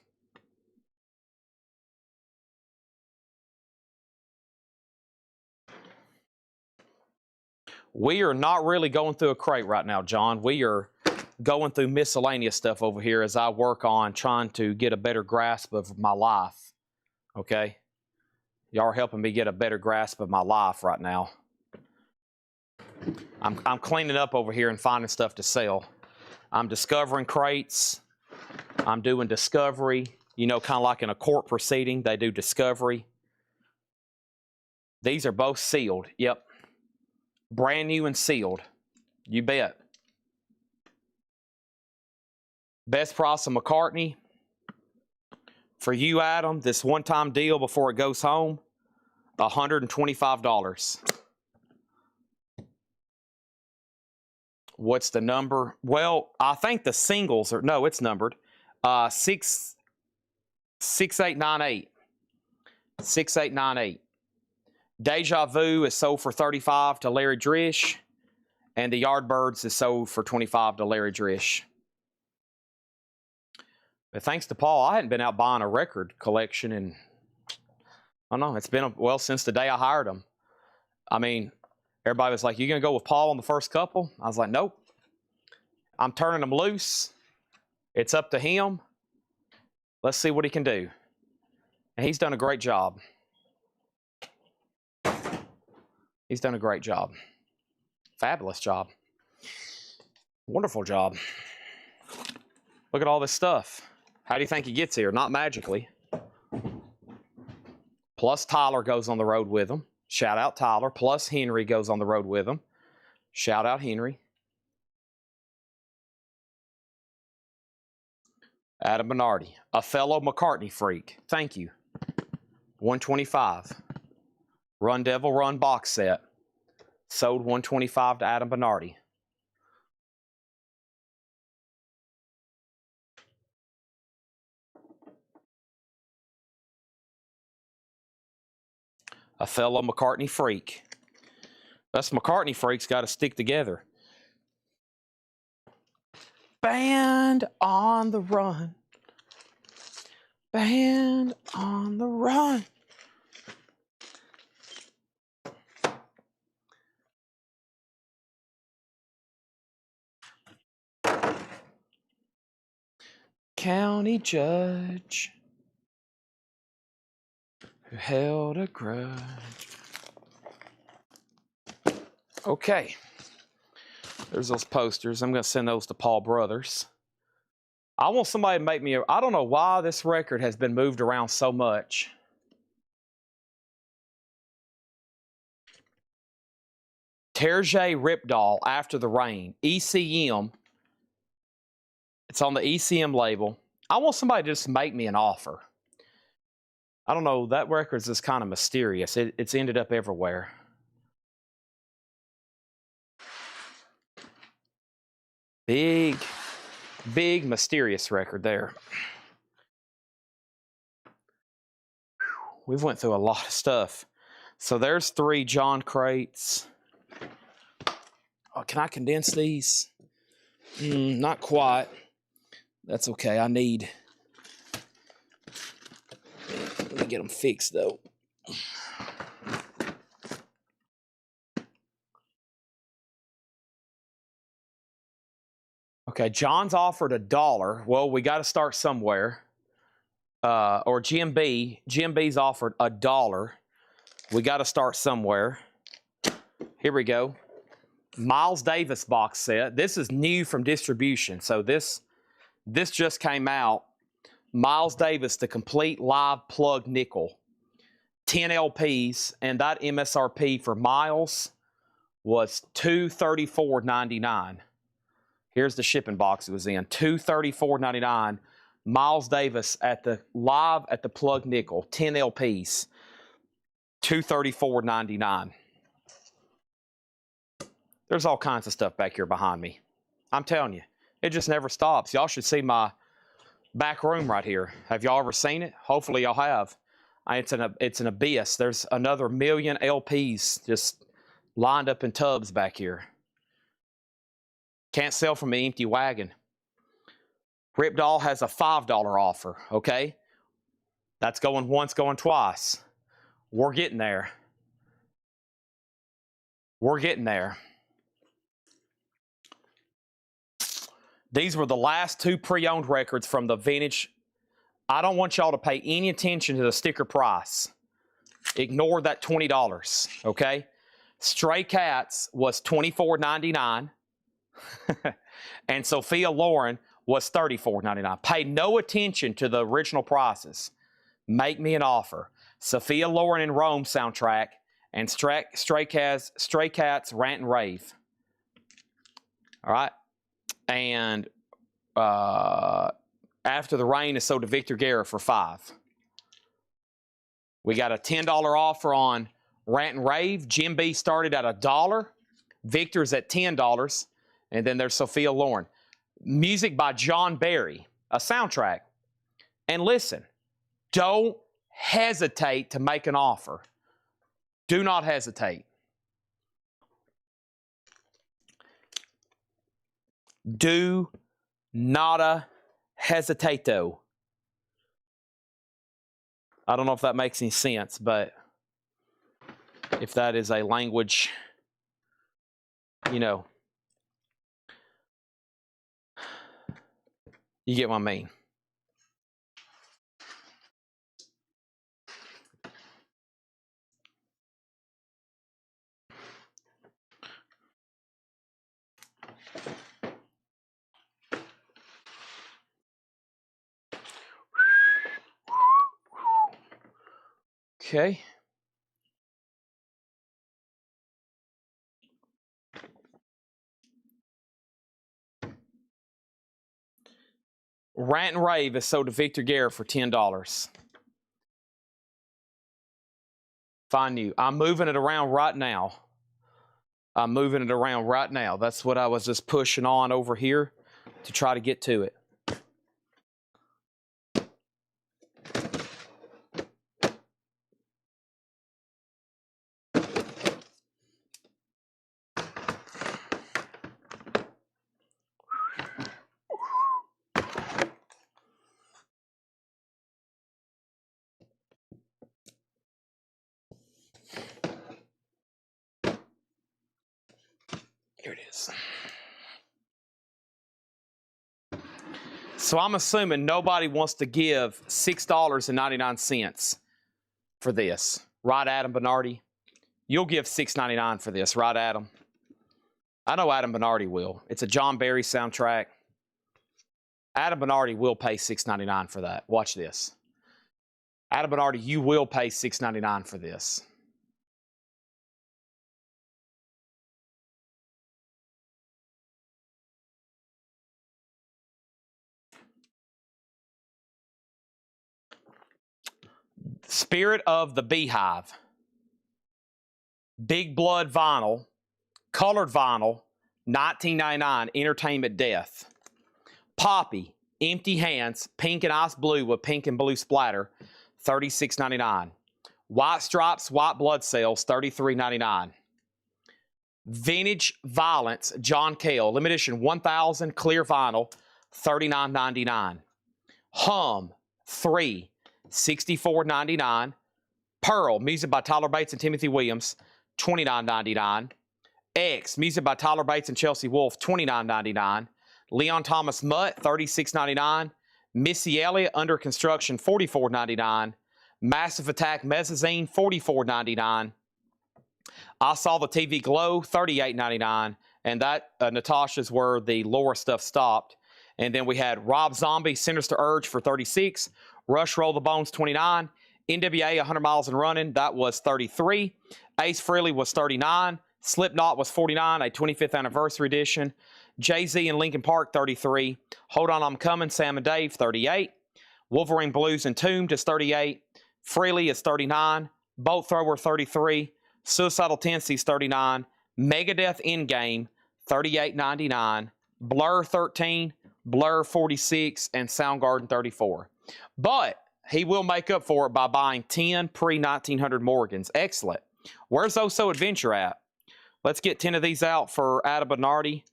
We are not really going through a crate right now, John. We are going through miscellaneous stuff over here as I work on trying to get a better grasp of my life. Okay? Y'all are helping me get a better grasp of my life right now. I'm cleaning up over here and finding stuff to sell. I'm discovering crates. I'm doing discovery. You know, kind of like in a court proceeding, they do discovery. These are both sealed. Yep. Brand new and sealed. You bet. Best price of McCartney. For you, Adam, this one-time deal before it goes home, $125. What's the number? Well, I think the singles are, no, it's numbered. 6898. 6898. Deja Vu is sold for $35 to Larry Drish, and the Yardbirds is sold for $25 to Larry Drish. But thanks to Paul, I hadn't been out buying a record collection in, I don't know, it's been, well, since the day I hired him. I mean, everybody was like, you going to go with Paul on the first couple? I was like, nope. I'm turning them loose. It's up to him. Let's see what he can do. And he's done a great job. He's done a great job. Fabulous job. Wonderful job. Look at all this stuff. How do you think he gets here? Not magically. Plus Tyler goes on the road with him. Shout out Tyler. Plus Henry goes on the road with him. Shout out Henry. Adam Bernardi, a fellow McCartney freak. Thank you. 125. Run Devil Run box set. Sold 125 to Adam Bernardi. A fellow McCartney freak. Us McCartney freaks got to stick together. Band on the run. Band on the run. County judge. Who held a grudge. Okay. There's those posters. I'm going to send those to Paul Brothers. I want somebody to make me I don't know why this record has been moved around so much. Terje Ripdahl, After the Rain. ECM. It's on the ECM label. I want somebody to just make me an offer. I don't know. That record's just kind of mysterious. It's ended up everywhere. Big, big mysterious record there. We've went through a lot of stuff. So there's 3 John crates. Oh, can I condense these? Not quite. That's okay. Let me get them fixed though. Okay, John's offered $1. Well, we got to start somewhere. Or GMB's offered $1. We got to start somewhere. Here we go. Miles Davis box set. This is new from distribution. So this just came out. Miles Davis, the complete live plug nickel. 10 LPs, and that MSRP for Miles was $234.99. Here's the shipping box it was in. $234.99. Miles Davis at the plug nickel. 10 LPs. $234.99. There's all kinds of stuff back here behind me. I'm telling you, it just never stops. Y'all should see my back room right here. Have y'all ever seen it? Hopefully y'all have. It's an abyss. There's another million LPs just lined up in tubs back here. Can't sell from an empty wagon. Ripdahl has a $5 offer, okay? That's going once, going twice. We're getting there. We're getting there. These were the last 2 pre-owned records from the vintage. I don't want y'all to pay any attention to the sticker price. Ignore that $20, okay? Stray Cats was $24.99. And Sophia Loren was $34.99. Pay no attention to the original prices. Make me an offer. Sophia Loren and Rome soundtrack and Stray Cats Rant and Rave. All right. And After the Rain is sold to Victor Guerra for $5. We got a $10 offer on Rant and Rave. Jim B started at $1. Victor's at $10. And then there's Sophia Loren. Music by John Barry, a soundtrack. And listen, don't hesitate to make an offer. Do not hesitate. Do nada hesitato. I don't know if that makes any sense, but if that is a language, you know, you get what I mean. Okay. Rant and Rave is sold to Victor Guerra for $10. Find you. I'm moving it around right now. That's what I was just pushing on over here to try to get to it. Here it is. So I'm assuming nobody wants to give $6.99 for this. Right, Adam Bernardi? You'll give $6.99 for this, right, Adam? I know Adam Bernardi will. It's a John Barry soundtrack. Adam Bernardi will pay $6.99 for that. Watch this. Adam Bernardi, you will pay $6.99 for this. Spirit of the Beehive. Big Blood vinyl. Colored vinyl. $19.99. Entertainment Death. Poppy. Empty Hands. Pink and Ice Blue with pink and blue splatter. $36.99. White Stripes. White Blood Cells. $33.99. Vintage Violence. John Cale. Limited edition 1000 clear vinyl. $39.99. Hum. 3. $64.99. Pearl, music by Tyler Bates and Timothy Williams, $29.99. X, music by Tyler Bates and Chelsea Wolfe, $29.99. Leon Thomas Mutt, $36.99. Missy Elliott, Under Construction, $44.99. Massive Attack Mezzanine, $44.99. I Saw the TV Glow, $38.99. And that, Natasha's, where the Laura stuff stopped. And then we had Rob Zombie, Sinister Urge for $36. Rush Roll the Bones, $29. NWA 100 Miles and Running, that was $33. Ace Frehley was $39. Slipknot was $49, a 25th anniversary edition. Jay-Z and Linkin Park, $33. Hold On I'm Coming, Sam and Dave, $38. Wolverine Blues Entombed is $38. Frehley is $39. Bolt Thrower, $33. Suicidal Tendencies, $39. Megadeth Endgame, $38.99. Blur, $13. Blur, $46. And Soundgarden, $34. But he will make up for it by buying 10 pre-1900 Morgans. Excellent. Where's Oso Adventure at? Let's get 10 of these out for Adam Bernardi.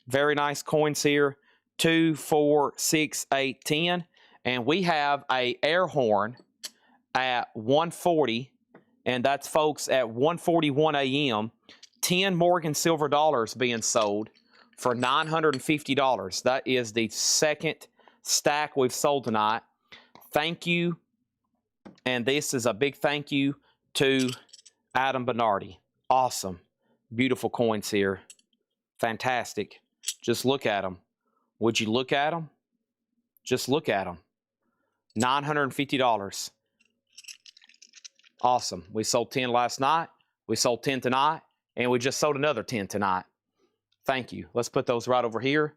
Very nice coins here. 2, 4, 6, 8, 10. And we have a air horn at 140. And that's, folks, at 1:41 a.m. 10 Morgan silver dollars being sold for $950. That is the second stack we've sold tonight. Thank you, and this is a big thank you to Adam Bernardi. Awesome. Beautiful coins here. Fantastic. Just look at them. Would you look at them? Just look at them. $950. Awesome. We sold 10 last night. We sold 10 tonight, and we just sold another 10 tonight. Thank you. Let's put those right over here,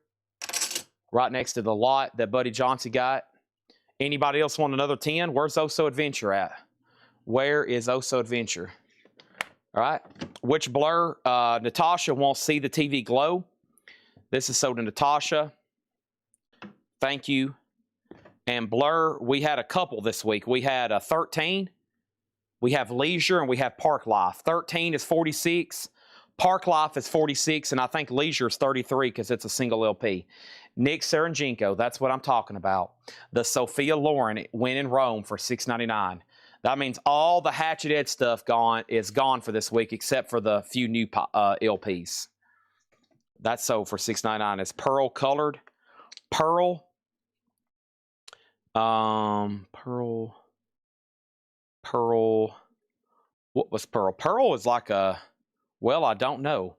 right next to the lot that Buddy Johnson got. Anybody else want another 10? Where's Oso Adventure at? Where is Oso Adventure? All right. Which Blur? Natasha wants See the TV Glow. This is sold to Natasha. Thank you. And Blur, we had a couple this week. We had a 13. We have Leisure and we have Park Life. 13 is 46. Park Life is 46. And I think Leisure is 33 because it's a single LP. Nick Saranjenko, that's what I'm talking about. The Sophia Loren went in Rome for $6.99. That means all the Hatchet Ed stuff is gone for this week, except for the few new LPs. That's sold for $6.99. It's Pearl colored. Pearl. Pearl. What was Pearl? Pearl is like a, well, I don't know.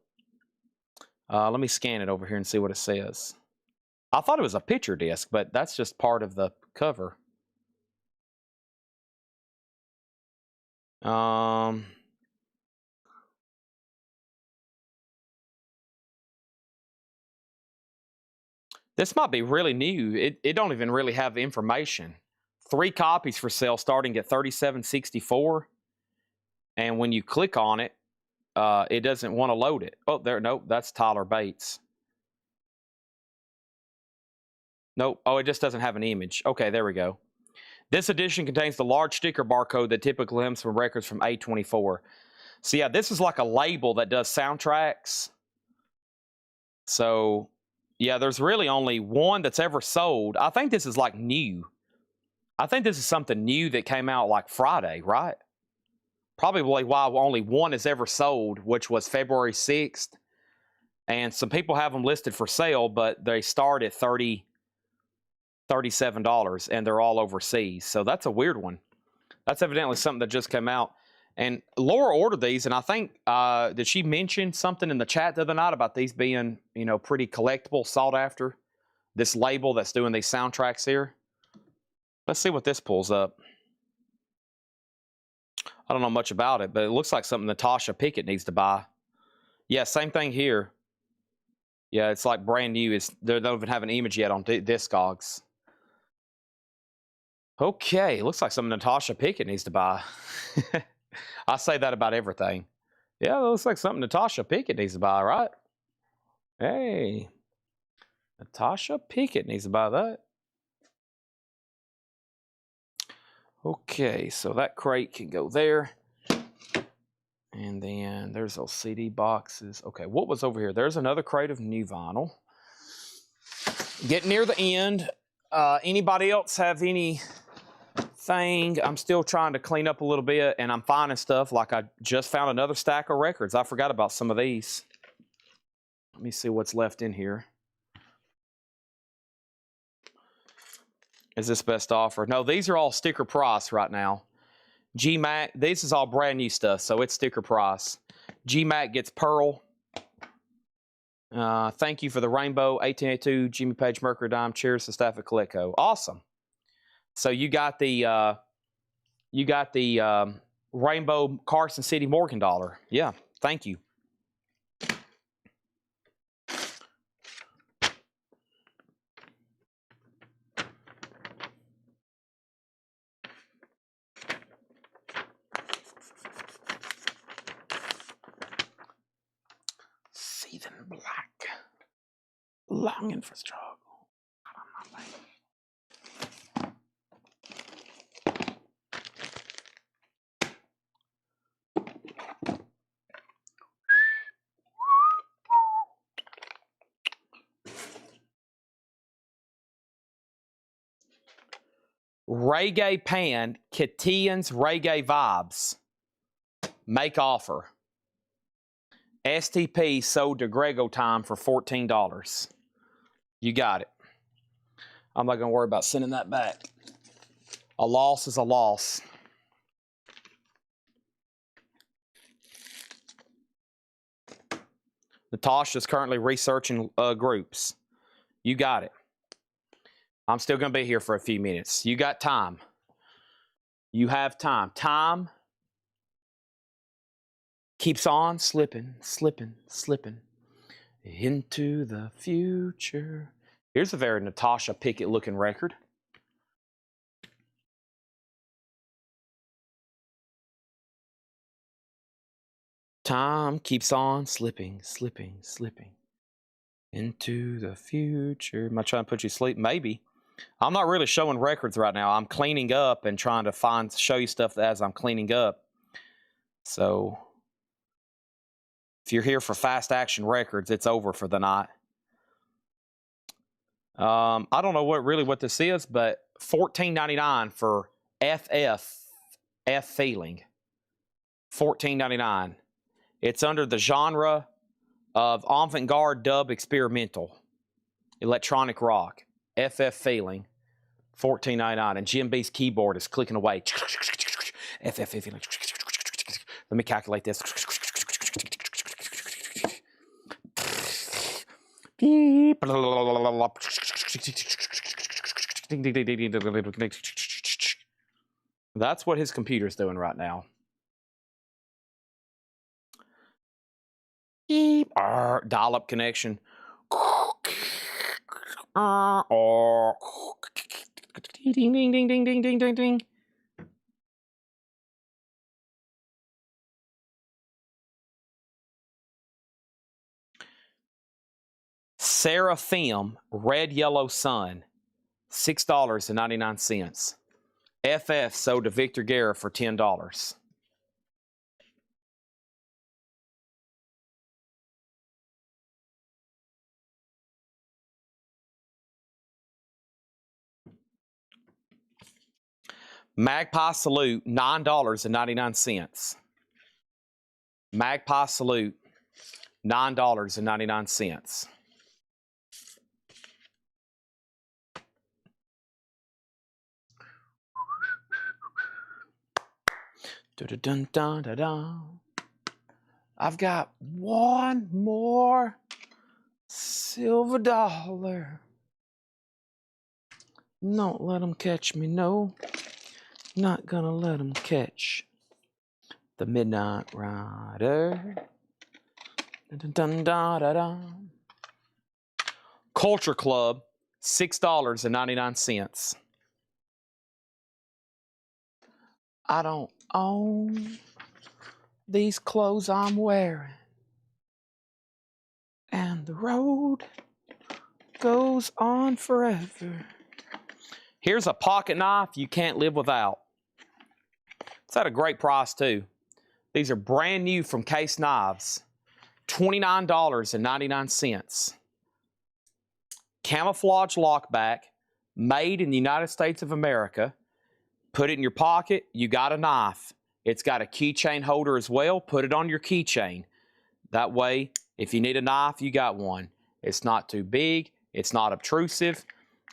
Let me scan it over here and see what it says. I thought it was a picture disc, but that's just part of the cover. This might be really new. It don't even really have information. 3 copies for sale starting at $37.64. And when you click on it, it doesn't want to load it. Oh, there, nope, that's Tyler Bates. Nope. Oh, it just doesn't have an image. Okay, there we go. This edition contains the large sticker barcode that typically comes from records from A24. So yeah, this is like a label that does soundtracks. So yeah, there's really only one that's ever sold. I think this is like new. I think this is something new that came out like Friday, right? Probably why only one is ever sold, which was February 6th. And some people have them listed for sale, but they start at $37, and they're all overseas. So that's a weird one. That's evidently something that just came out. And Laura ordered these, and I think, did she mention something in the chat the other night about these being, you know, pretty collectible, sought after? This label that's doing these soundtracks here. Let's see what this pulls up. I don't know much about it, but it looks like something Natasha Pickett needs to buy. Yeah, same thing here. Yeah, it's like brand new. They don't even have an image yet on Discogs. Okay, looks like something Natasha Pickett needs to buy. I say that about everything. Yeah, it looks like something Natasha Pickett needs to buy, right? Hey, Natasha Pickett needs to buy that. Okay, so that crate can go there. And then there's those CD boxes. Okay, what was over here? There's another crate of new vinyl. Getting near the end. Anybody else have anything? I'm still trying to clean up a little bit, and I'm finding stuff. Like I just found another stack of records. I forgot about some of these. Let me see what's left in here. Is this best offer? No, these are all sticker price right now. G-Mac, this is all brand new stuff, so it's sticker price. G-Mac gets Pearl. Thank you for the Rainbow 1882 Jimmy Page Mercury Dime. Cheers to staff at Coleco. Awesome. So you got the Rainbow Carson City Morgan dollar. Yeah, thank you. Seething black, longing for struggle. Reggae Pan, Katian's Reggae Vibes. Make offer. STP sold to Grego Time for $14. You got it. I'm not going to worry about sending that back. A loss is a loss. Natasha's currently researching groups. You got it. I'm still going to be here for a few minutes. You got time. You have time. Time keeps on slipping, slipping, slipping into the future. Here's a very Natasha Pickett looking record. Time keeps on slipping, slipping, slipping into the future. Am I trying to put you to sleep? Maybe. I'm not really showing records right now. I'm cleaning up and trying to show you stuff as I'm cleaning up. So if you're here for Fast Action Records, it's over for the night. I don't know what this is, but $14.99 for F Feeling. $14.99. It's under the genre of avant-garde dub experimental electronic rock. FF Feeling. $14.99. And Jim B's keyboard is clicking away. FF Feeling. Let me calculate this. That's what his computer's doing right now. Dial-up connection. Ding, ding, ding, ding, ding, ding, ding, ding. Seraphim Red Yellow Sun, $6.99. FF sold to Victor Guerra for $10. Magpie Salute, $9.99. Magpie Salute, $9.99. Dun-dun-dun-dun-dun. I've got one more silver dollar. Don't let them catch me, no. Not gonna let them catch the Midnight Rider. Dun-dun-dun-dun-dun. Culture Club, $6.99. I don't own these clothes I'm wearing, and the road goes on forever. Here's a pocket knife you can't live without. It's at a great price too. These are brand new from Case Knives, $29.99. Camouflage lockback, made in the United States of America. Put it in your pocket, you got a knife. It's got a keychain holder as well. Put it on your keychain. That way, if you need a knife, you got one. It's not too big. It's not obtrusive.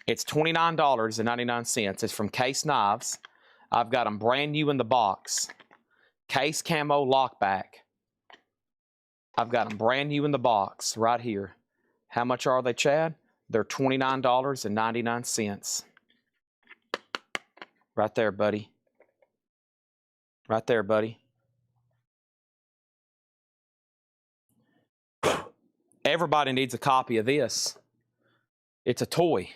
It's $29.99. It's from Case Knives. I've got them brand new in the box. Case Camo Lockback. I've got them brand new in the box right here. How much are they, Chad? They're $29.99. Right there, buddy. Right there, buddy. Everybody needs a copy of this. It's a toy.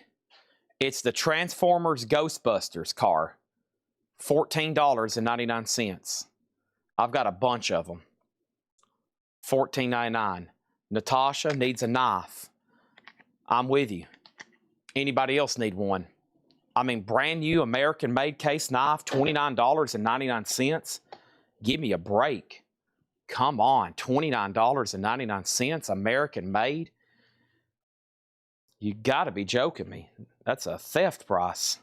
It's the Transformers Ghostbusters car. $14.99. I've got a bunch of them. $14.99. Natasha needs a knife. I'm with you. Anybody else need one? I mean, brand new American-made case knife, $29.99. Give me a break. Come on, $29.99, American-made. You got to be joking me. That's a theft price.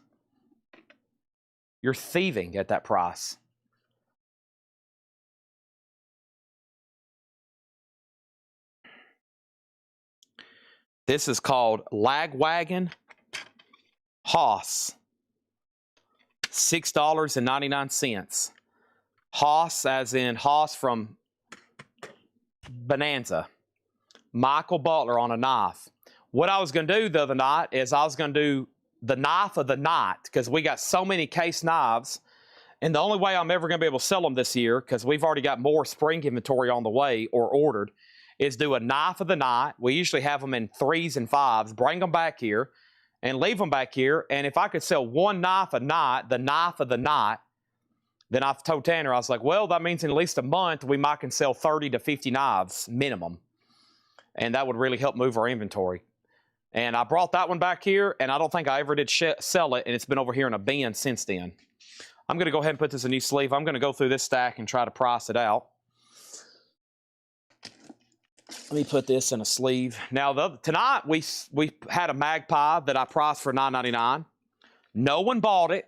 You're thieving at that price. This is called Lagwagon Hoss. $6.99. Hoss as in Hoss from Bonanza. Michael Butler on a knife. What I was going to do the other night is I was going to do the knife of the night because we got so many Case Knives. And the only way I'm ever going to be able to sell them this year, because we've already got more spring inventory on the way or ordered, is do a knife of the night. We usually have them in 3s and 5s. Bring them back here and leave them back here. And if I could sell one knife a night, the knife of the night, then I've told Tanner, I was like, well, that means in at least a month we might can sell 30 to 50 knives minimum. And that would really help move our inventory. And I brought that one back here, and I don't think I ever did sell it, and it's been over here in a bin since then. I'm going to go ahead and put this in a new sleeve. I'm going to go through this stack and try to price it out. Let me put this in a sleeve. Now, tonight we had a Magpie that I priced for $9.99. No one bought it.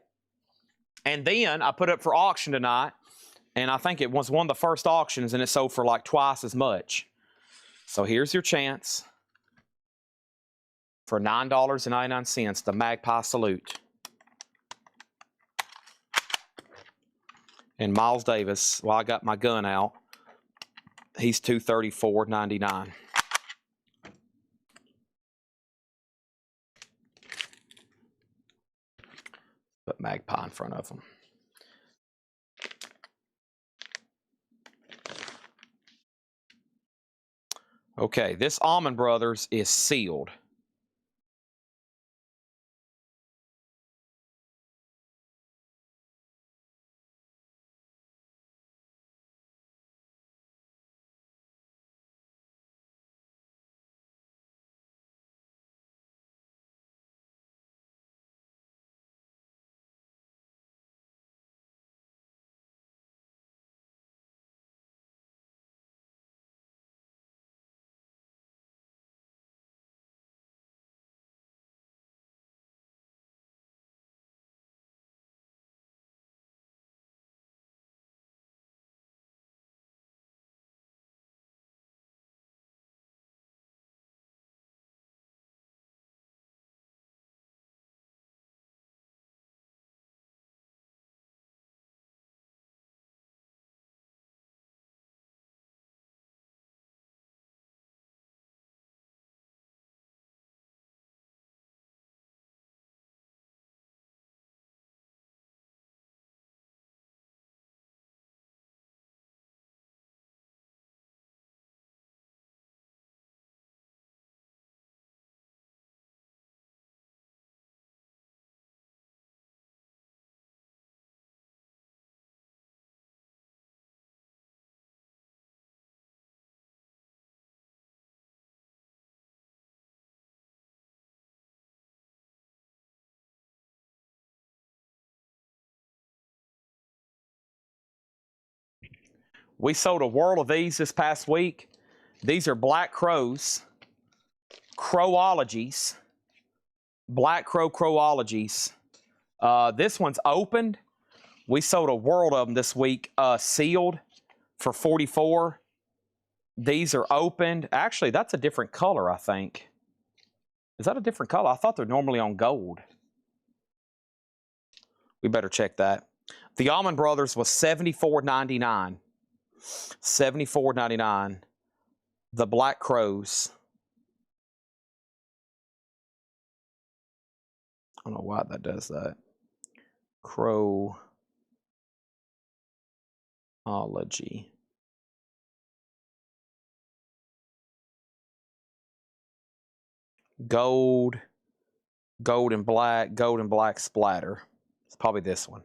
And then I put it up for auction tonight, and I think it was one of the first auctions, and it sold for like twice as much. So here's your chance for $9.99, the Magpie Salute. And Miles Davis, well, I got my gun out. He's $234.99. Put Magpie in front of him. Okay, this Allman Brothers is sealed. We sold a world of these this past week. These are Black Crows, Crowologies, Black Crow Crowologies. This one's opened. We sold a world of them this week, sealed for $44. These are opened. Actually, that's a different color, I think. Is that a different color? I thought they're normally on gold. We better check that. The Allman Brothers was $74.99. $74.99. The Black Crows. I don't know why that does that. Crowology. Gold and black splatter. It's probably this one.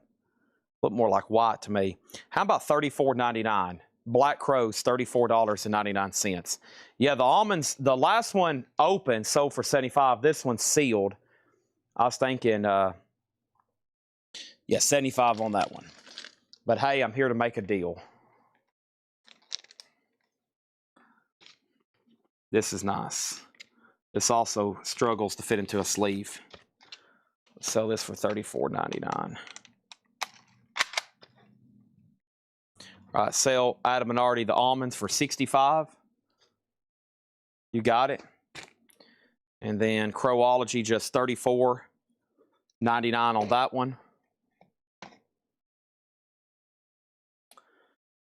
Look more like white to me. How about $34.99? Black Crows, $34.99. Yeah, the almonds, the last one open sold for $75. This one's sealed. I was thinking, yeah, $75 on that one. But hey, I'm here to make a deal. This is nice. This also struggles to fit into a sleeve. Let's sell this for $34.99. All right, sell Adam and Artie the almonds for $65. You got it. And then Crowology just $34.99 on that one.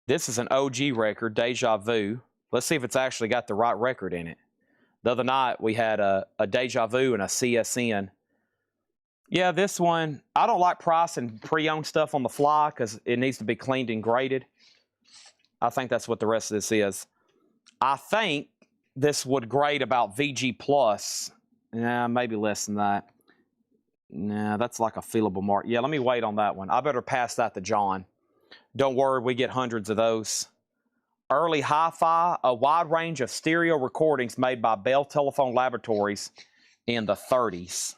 This is an OG record, Deja Vu. Let's see if it's actually got the right record in it. The other night, we had a Deja Vu and a CSN. Yeah, this one, I don't like pricing pre-owned stuff on the fly because it needs to be cleaned and graded. I think that's what the rest of this is. I think this would grade about VG Plus. Yeah, maybe less than that. Nah, that's like a feelable mark. Yeah, let me wait on that one. I better pass that to John. Don't worry, we get hundreds of those. Early Hi-Fi, a wide range of stereo recordings made by Bell Telephone Laboratories in the 30s.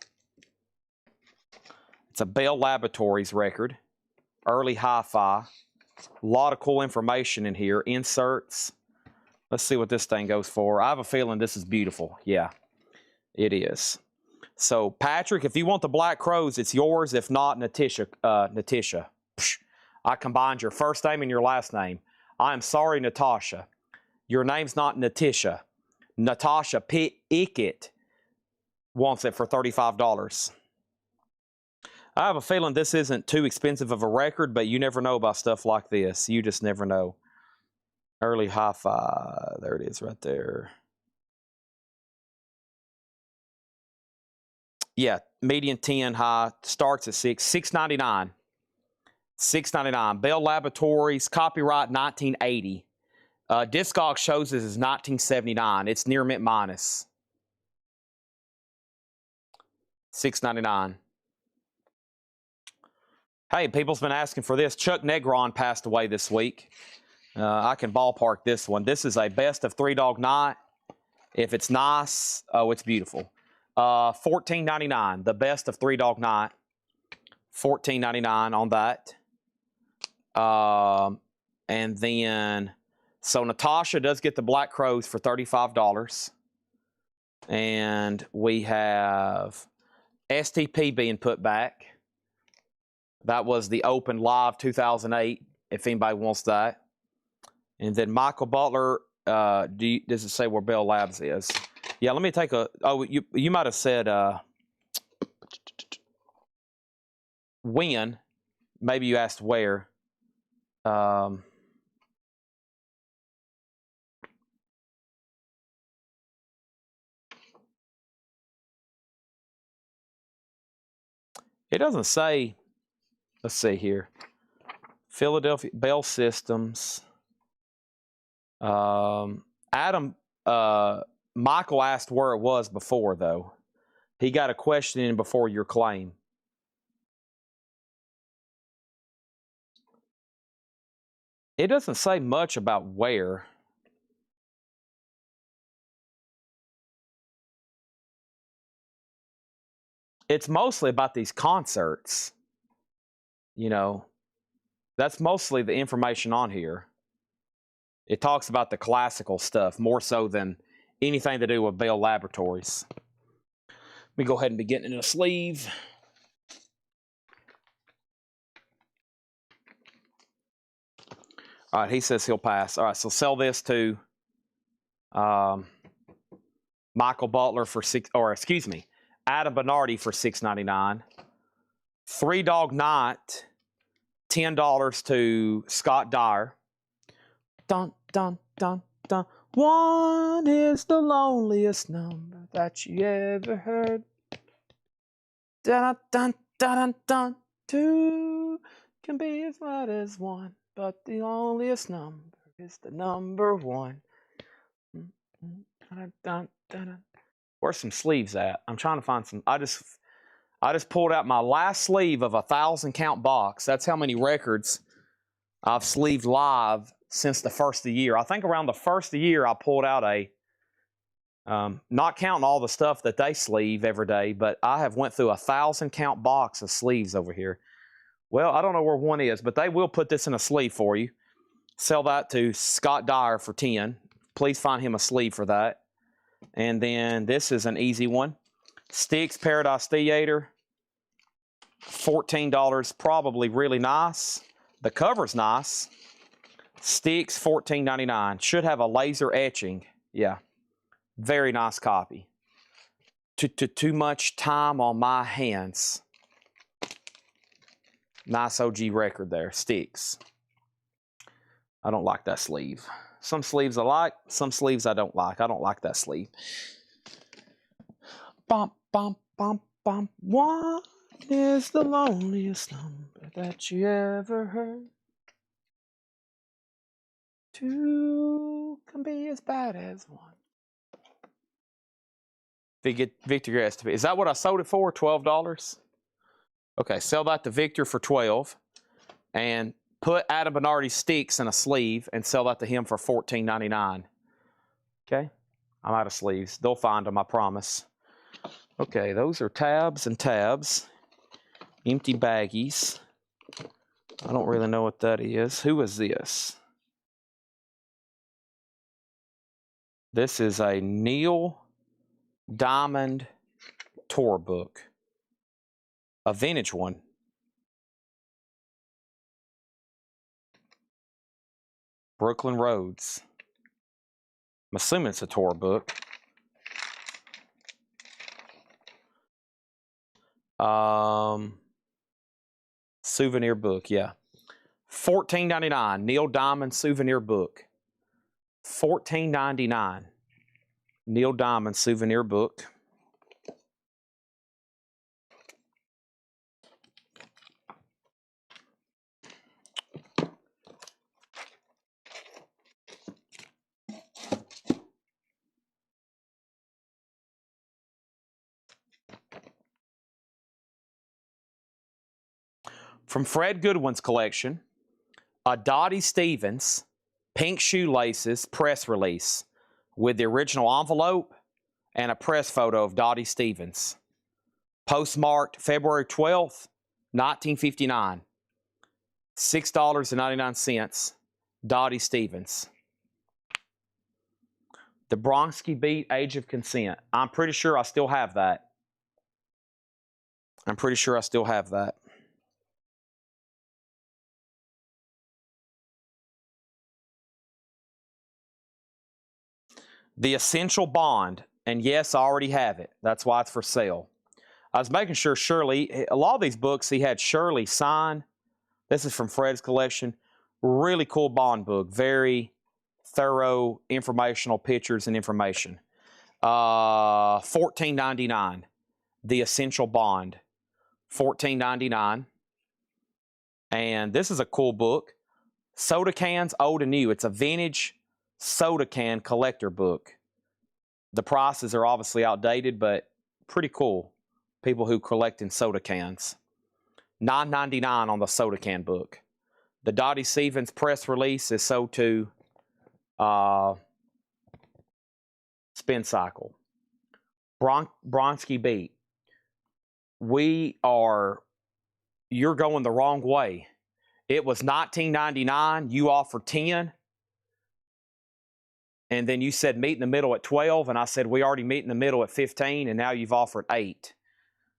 It's a Bell Laboratories record. Early Hi-Fi. A lot of cool information in here. Inserts. Let's see what this thing goes for. I have a feeling this is beautiful. Yeah, it is. So, Patrick, if you want the Black Crows, it's yours. If not, Natisha. I combined your first name and your last name. I'm sorry, Natasha. Your name's not Natisha. Natasha Pickett wants it for $35. I have a feeling this isn't too expensive of a record, but you never know about stuff like this. You just never know. Early Hi-Fi. There it is right there. Yeah, median 10, high starts at $6.99. $6.99. Bell Laboratories, copyright 1980. Discogs shows this is 1979. It's near mint minus. $6.99. Hey, people's been asking for this. Chuck Negron passed away this week. I can ballpark this one. This is a best of Three Dog Night. If it's nice, oh, it's beautiful. $14.99. The best of Three Dog Night. $14.99 on that. And then, so Natasha does get the Black Crows for $35. And we have STP being put back. That was the Open Live 2008, if anybody wants that. And then Michael Butler, does it say where Bell Labs is? Yeah, let me take a, oh, you might have said when. Maybe you asked where. It doesn't say, let's see here. Philadelphia, Bell Systems. Adam, Michael asked where it was before, though. He got a question in before your claim. It doesn't say much about where. It's mostly about these concerts. You know, that's mostly the information on here. It talks about the classical stuff more so than anything to do with Bell Laboratories. Let me go ahead and be getting in a sleeve. All right, he says he'll pass. All right, so sell this to Michael Butler for Adam Bernardi for $6.99. Three Dog Night, $10 to Scott Dyer. Dun, dun, dun, dun. One is the loneliest number that you ever heard. Dun, dun, dun, dun, dun. Two can be as loud as one, but the loneliest number is the number one. Dun, dun, dun, dun. Where's some sleeves at? I'm trying to find some. I just pulled out my last sleeve of a 1,000 count box. That's how many records I've sleeved live since the first of the year. I think around the first of the year, I pulled out a, not counting all the stuff that they sleeve every day, but I have went through a 1,000 count box of sleeves over here. Well, I don't know where one is, but they will put this in a sleeve for you. Sell that to Scott Dyer for $10. Please find him a sleeve for that. And then this is an easy one. Styx Paradise Theater, $14, probably really nice. The cover's nice. Styx, $14.99. Should have a laser etching. Yeah, very nice copy. Too much time on my hands. Nice OG record there, Styx. I don't like that sleeve. Some sleeves I like, some sleeves I don't like. I don't like that sleeve. Bump, bump, bump, bump. One is the loneliest number that you ever heard. Two can be as bad as one. Victor Guest. Is that what I sold it for? $12? Okay, sell that to Victor for $12. And put Adam Bernardi's Styx in a sleeve and sell that to him for $14.99. Okay? I'm out of sleeves. They'll find them, I promise. Okay, those are tabs and tabs. Empty baggies. I don't really know what that is. Who is this? This is a Neil Diamond tour book. A vintage one. Brooklyn Roads. I'm assuming it's a tour book. Souvenir book, yeah. $14.99. Neil Diamond souvenir book. $14.99. Neil Diamond souvenir book. From Fred Goodwin's collection, a Dottie Stevens Pink Shoelaces press release with the original envelope and a press photo of Dottie Stevens. Postmarked February 12th, 1959. $6.99. Dottie Stevens. The Bronski Beat, Age of Consent. I'm pretty sure I still have that. I'm pretty sure I still have that. The Essential Bond, and yes, I already have it. That's why it's for sale. I was making sure Shirley, a lot of these books he had Shirley sign. This is from Fred's collection. Really cool Bond book. Very thorough, informational pictures and information. $14.99. The Essential Bond. $14.99. And this is a cool book. Soda Cans, Old and New. It's a vintage soda can collector book. The prices are obviously outdated, but pretty cool. People who collect in soda cans. $9.99 on the soda can book. The Dottie Stevens press release is sold to Spin Cycle. Bronski Beat. You're going the wrong way. It was $19.99. You offered $10. And then you said meet in the middle at 12, and I said we already meet in the middle at 15, and now you've offered 8.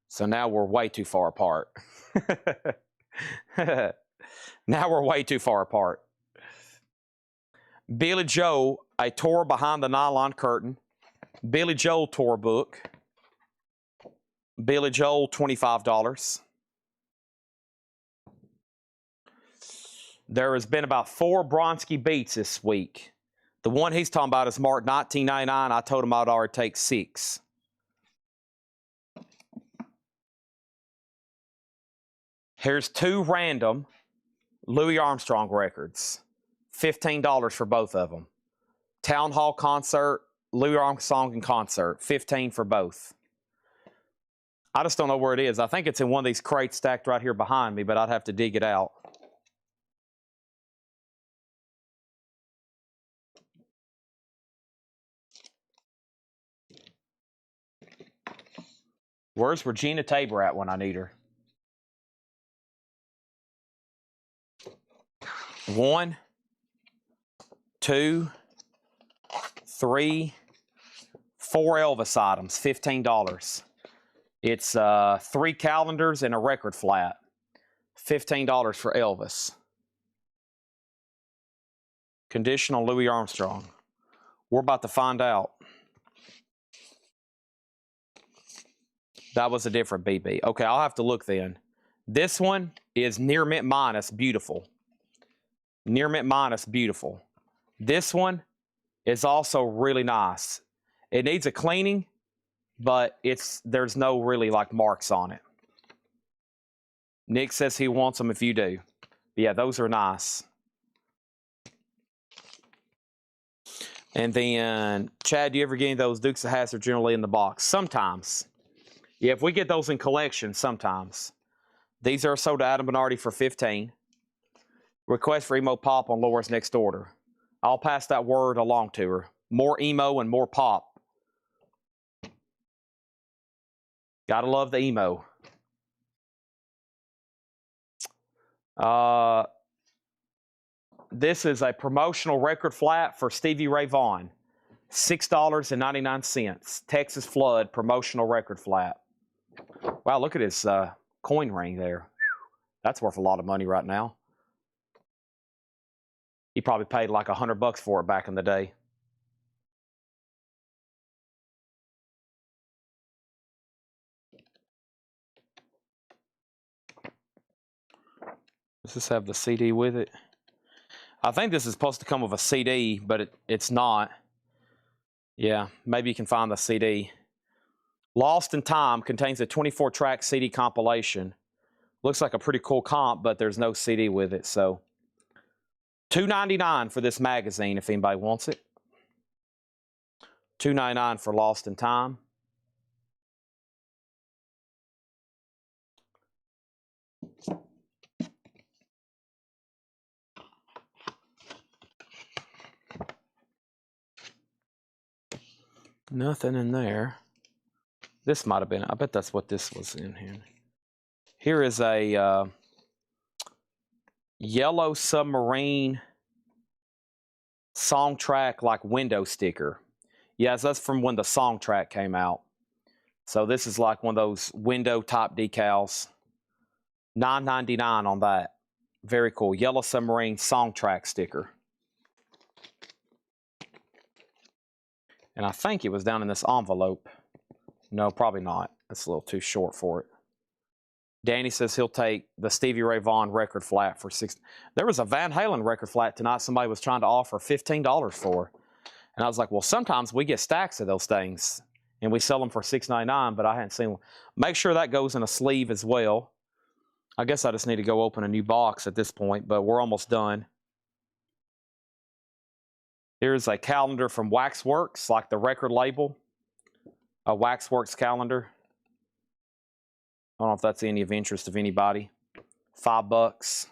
So now we're way too far apart. Now we're way too far apart. Billy Joe, a tour behind the nylon curtain. Billy Joel tour book. Billy Joel, $25. There has been about 4 Bronski beats this week. The one he's talking about is marked 1999. I told him I'd already take 6. Here's 2 random Louis Armstrong records. $15 for both of them. Town Hall concert, Louis Armstrong in concert. $15 for both. I just don't know where it is. I think it's in one of these crates stacked right here behind me, but I'd have to dig it out. Where's Regina Tabor at when I need her? 1, 2, 3, 4 Elvis items, $15. It's 3 calendars and a record flat. $15 for Elvis. Conditional Louis Armstrong. We're about to find out. That was a different BB. Okay, I'll have to look then. This one is near mint minus, beautiful. Near mint minus, beautiful. This one is also really nice. It needs a cleaning, but there's no really like marks on it. Nick says he wants them if you do. Yeah, those are nice. And then, Chad, do you ever get any of those Dukes of Hazzard generally in the box? Sometimes. Yeah, if we get those in collection, sometimes. These are sold to Adam Bernardi for $15. Request for emo pop on Laura's next order. I'll pass that word along to her. More emo and more pop. Gotta love the emo. This is a promotional record flat for Stevie Ray Vaughan. $6.99. Texas Flood promotional record flat. Wow, look at his coin ring there. That's worth a lot of money right now. He probably paid like $100 for it back in the day. Does this have the CD with it? I think this is supposed to come with a CD, but it's not. Yeah, maybe you can find the CD. Lost in Time contains a 24-track CD compilation. Looks like a pretty cool comp, but there's no CD with it, so $2.99 for this magazine if anybody wants it. $2.99 for Lost in Time. Nothing in there. This might have been, I bet that's what this was in here. Here is a Yellow Submarine song track like window sticker. Yes, that's from when the song track came out. So this is like one of those window top decals. $9.99 on that. Very cool. Yellow Submarine song track sticker. And I think it was down in this envelope. No, probably not. That's a little too short for it. Danny says he'll take the Stevie Ray Vaughan record flat for $6. There was a Van Halen record flat tonight somebody was trying to offer $15 for. And I was like, well, sometimes we get stacks of those things and we sell them for $6.99, but I hadn't seen one. Make sure that goes in a sleeve as well. I guess I just need to go open a new box at this point, but we're almost done. Here's a calendar from Waxworks, like the record label. A Waxworks calendar. I don't know if that's any of interest of anybody. $5.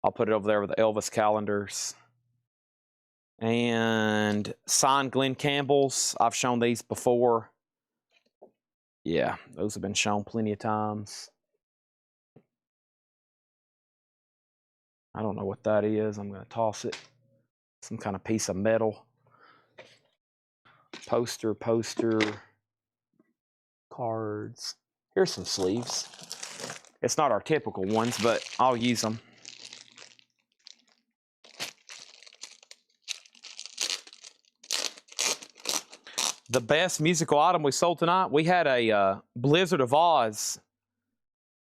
I'll put it over there with the Elvis calendars. And signed Glenn Campbell's. I've shown these before. Yeah, those have been shown plenty of times. I don't know what that is. I'm going to toss it. Some kind of piece of metal. Poster, cards. Here's some sleeves. It's not our typical ones, but I'll use them. The best musical item we sold tonight, we had a Blizzard of Oz.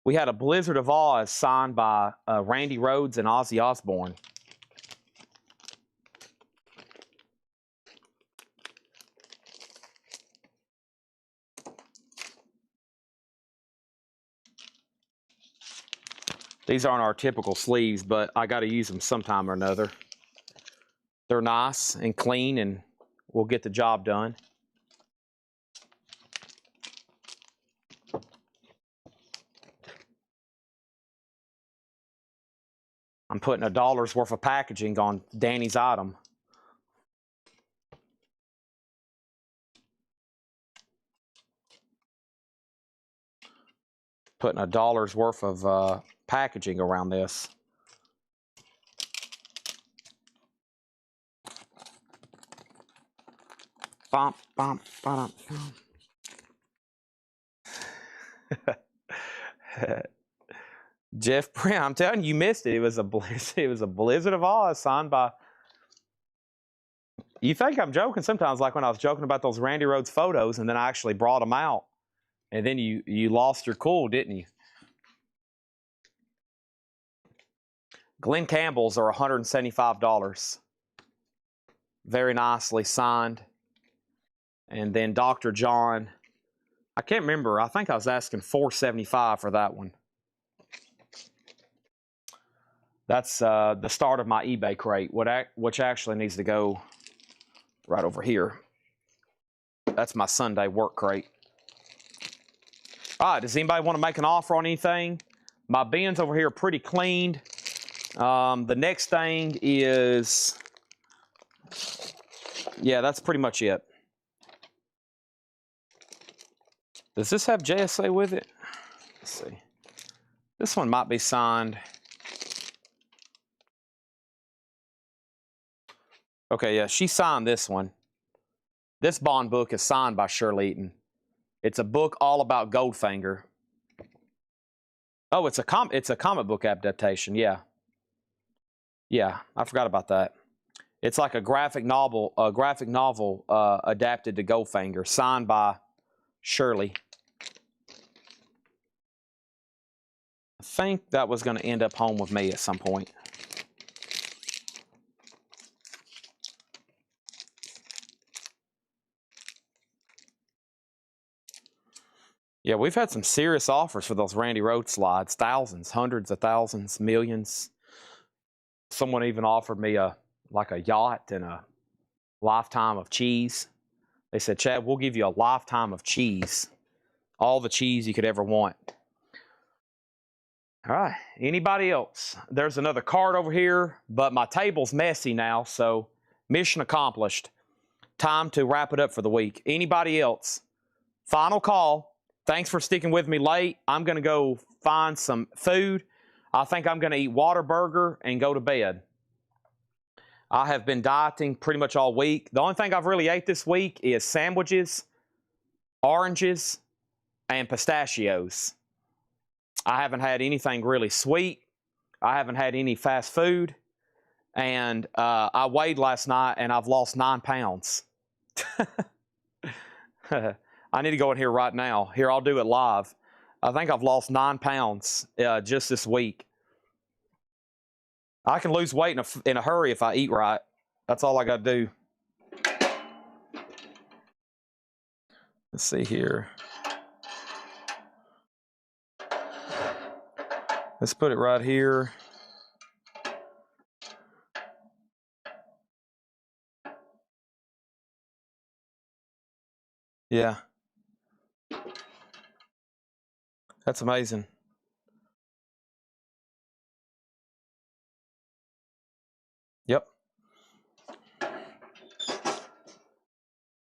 We had a Blizzard of Oz signed by Randy Rhoads and Ozzy Osbourne. These aren't our typical sleeves, but I got to use them sometime or another. They're nice and clean, and we'll get the job done. I'm putting $1 worth of packaging on Danny's item. Putting $1 worth of packaging around this. Bump, bump, bump. Jeff Brown, I'm telling you, you missed it. It was a Blizzard of Oz signed by. You think I'm joking sometimes, like when I was joking about those Randy Rhoads photos, and then I actually brought them out, and then you lost your cool, didn't you? Glen Campbell's are $175. Very nicely signed. And then Dr. John, I can't remember. I think I was asking $475 for that one. That's the start of my eBay crate, which actually needs to go right over here. That's my Sunday work crate. All right, does anybody want to make an offer on anything? My bins over here are pretty cleaned. The next thing is, yeah, that's pretty much it. Does this have JSA with it? Let's see. This one might be signed. Okay, yeah, she signed this one. This Bond book is signed by Shirley Eaton. It's a book all about Goldfinger. Oh, it's a comic book adaptation, yeah. Yeah, I forgot about that. It's like a graphic novel adapted to Goldfinger, signed by Shirley. I think that was going to end up home with me at some point. Yeah, we've had some serious offers for those Randy Rhoads slides. Thousands, hundreds of thousands, millions. Someone even offered me like a yacht and a lifetime of cheese. They said, Chad, we'll give you a lifetime of cheese. All the cheese you could ever want. All right, anybody else? There's another card over here, but my table's messy now, so mission accomplished. Time to wrap it up for the week. Anybody else? Final call. Thanks for sticking with me late. I'm going to go find some food. I think I'm going to eat Whataburger and go to bed. I have been dieting pretty much all week. The only thing I've really ate this week is sandwiches, oranges, and pistachios. I haven't had anything really sweet. I haven't had any fast food. And I weighed last night, and I've lost 9 pounds. I need to go in here right now. Here, I'll do it live. I think I've lost 9 pounds just this week. I can lose weight in a hurry if I eat right. That's all I got to do. Let's see here. Let's put it right here. Yeah. That's amazing. Yep.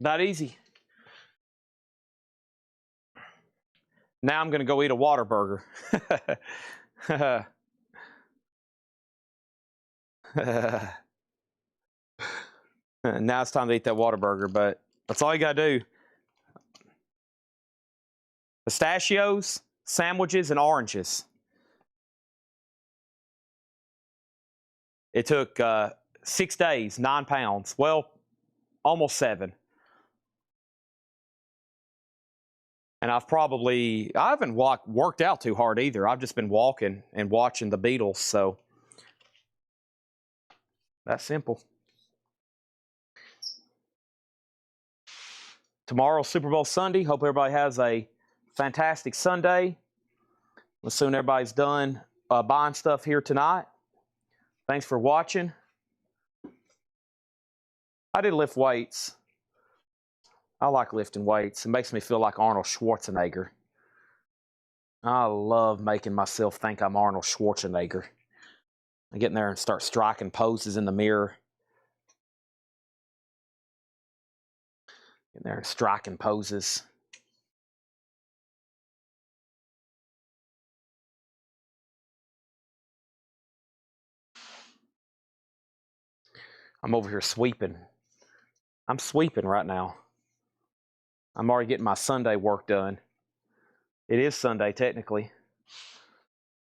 That easy. Now I'm going to go eat a Whataburger. Now it's time to eat that Whataburger, but That's all you got to do. Pistachios, sandwiches, and oranges. It took 6 days, 9 pounds. Well, almost 7. And I haven't worked out too hard either. I've just been walking and watching the Beatles. So that's simple. Tomorrow's Super Bowl Sunday. Hope everybody has a fantastic Sunday. As soon as everybody's done buying stuff here tonight. Thanks for watching. I did lift weights. I like lifting weights. It makes me feel like Arnold Schwarzenegger. I love making myself think I'm Arnold Schwarzenegger. I get in there and start striking poses in the mirror. Get in there and striking poses. I'm over here sweeping. I'm sweeping right now. I'm already getting my Sunday work done. It is Sunday, technically.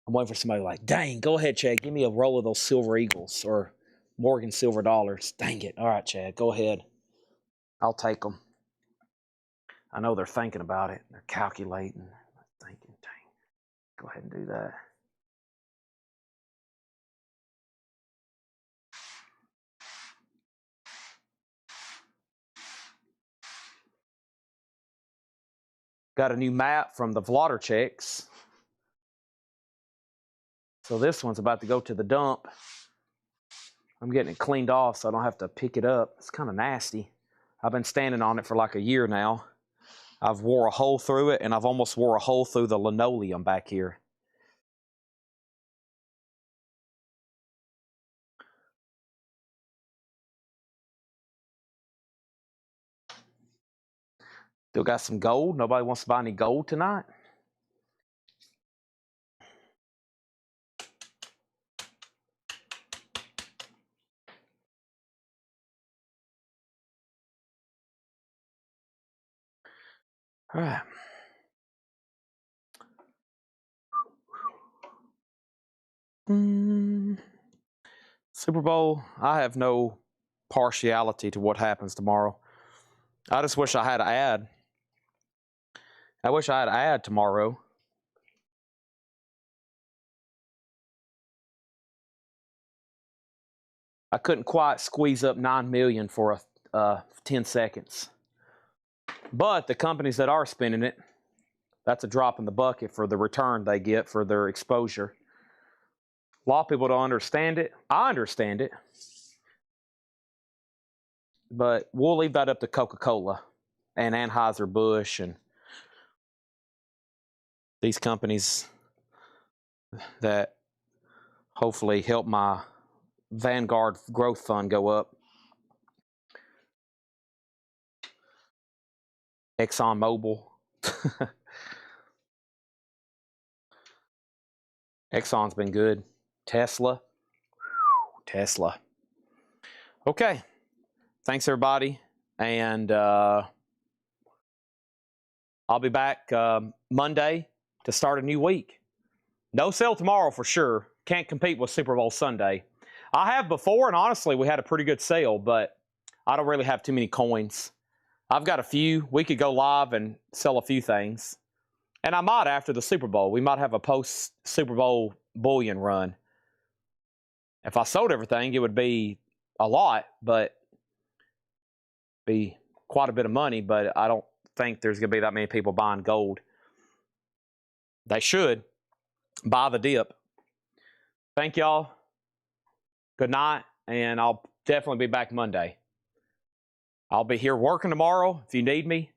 I'm waiting for somebody like, dang, go ahead, Chad. Give me a roll of those Silver Eagles or Morgan Silver Dollars. Dang it. All right, Chad, go ahead. I'll take them. I know they're thinking about it. They're calculating. Thinking, dang, go ahead and do that. Got a new map from the Vlodderchecks. So this one's about to go to the dump. I'm getting it cleaned off so I don't have to pick it up. It's kind of nasty. I've been standing on it for like a year now. I've wore a hole through it, and I've almost wore a hole through the linoleum back here. Still got some gold. Nobody wants to buy any gold tonight. All right. Super Bowl, I have no partiality to what happens tomorrow. I just wish I had an ad. I wish I had an ad tomorrow. I couldn't quite squeeze up 9 million for 10 seconds. But the companies that are spending it, that's a drop in the bucket for the return they get for their exposure. A lot of people don't understand it. I understand it. But we'll leave that up to Coca-Cola and Anheuser-Busch and these companies that hopefully help my Vanguard growth fund go up. ExxonMobil. Exxon's been good. Tesla. Tesla. Okay. Thanks, everybody. And I'll be back Monday to start a new week. No sale tomorrow for sure. Can't compete with Super Bowl Sunday. I have before, and honestly, we had a pretty good sale, but I don't really have too many coins. I've got a few. We could go live and sell a few things. And I might after the Super Bowl. We might have a post-Super Bowl bullion run. If I sold everything, it would be a lot, but be quite a bit of money, but I don't think there's going to be that many people buying gold. They should. Buy the dip. Thank y'all. Good night, and I'll definitely be back Monday. I'll be here working tomorrow if you need me.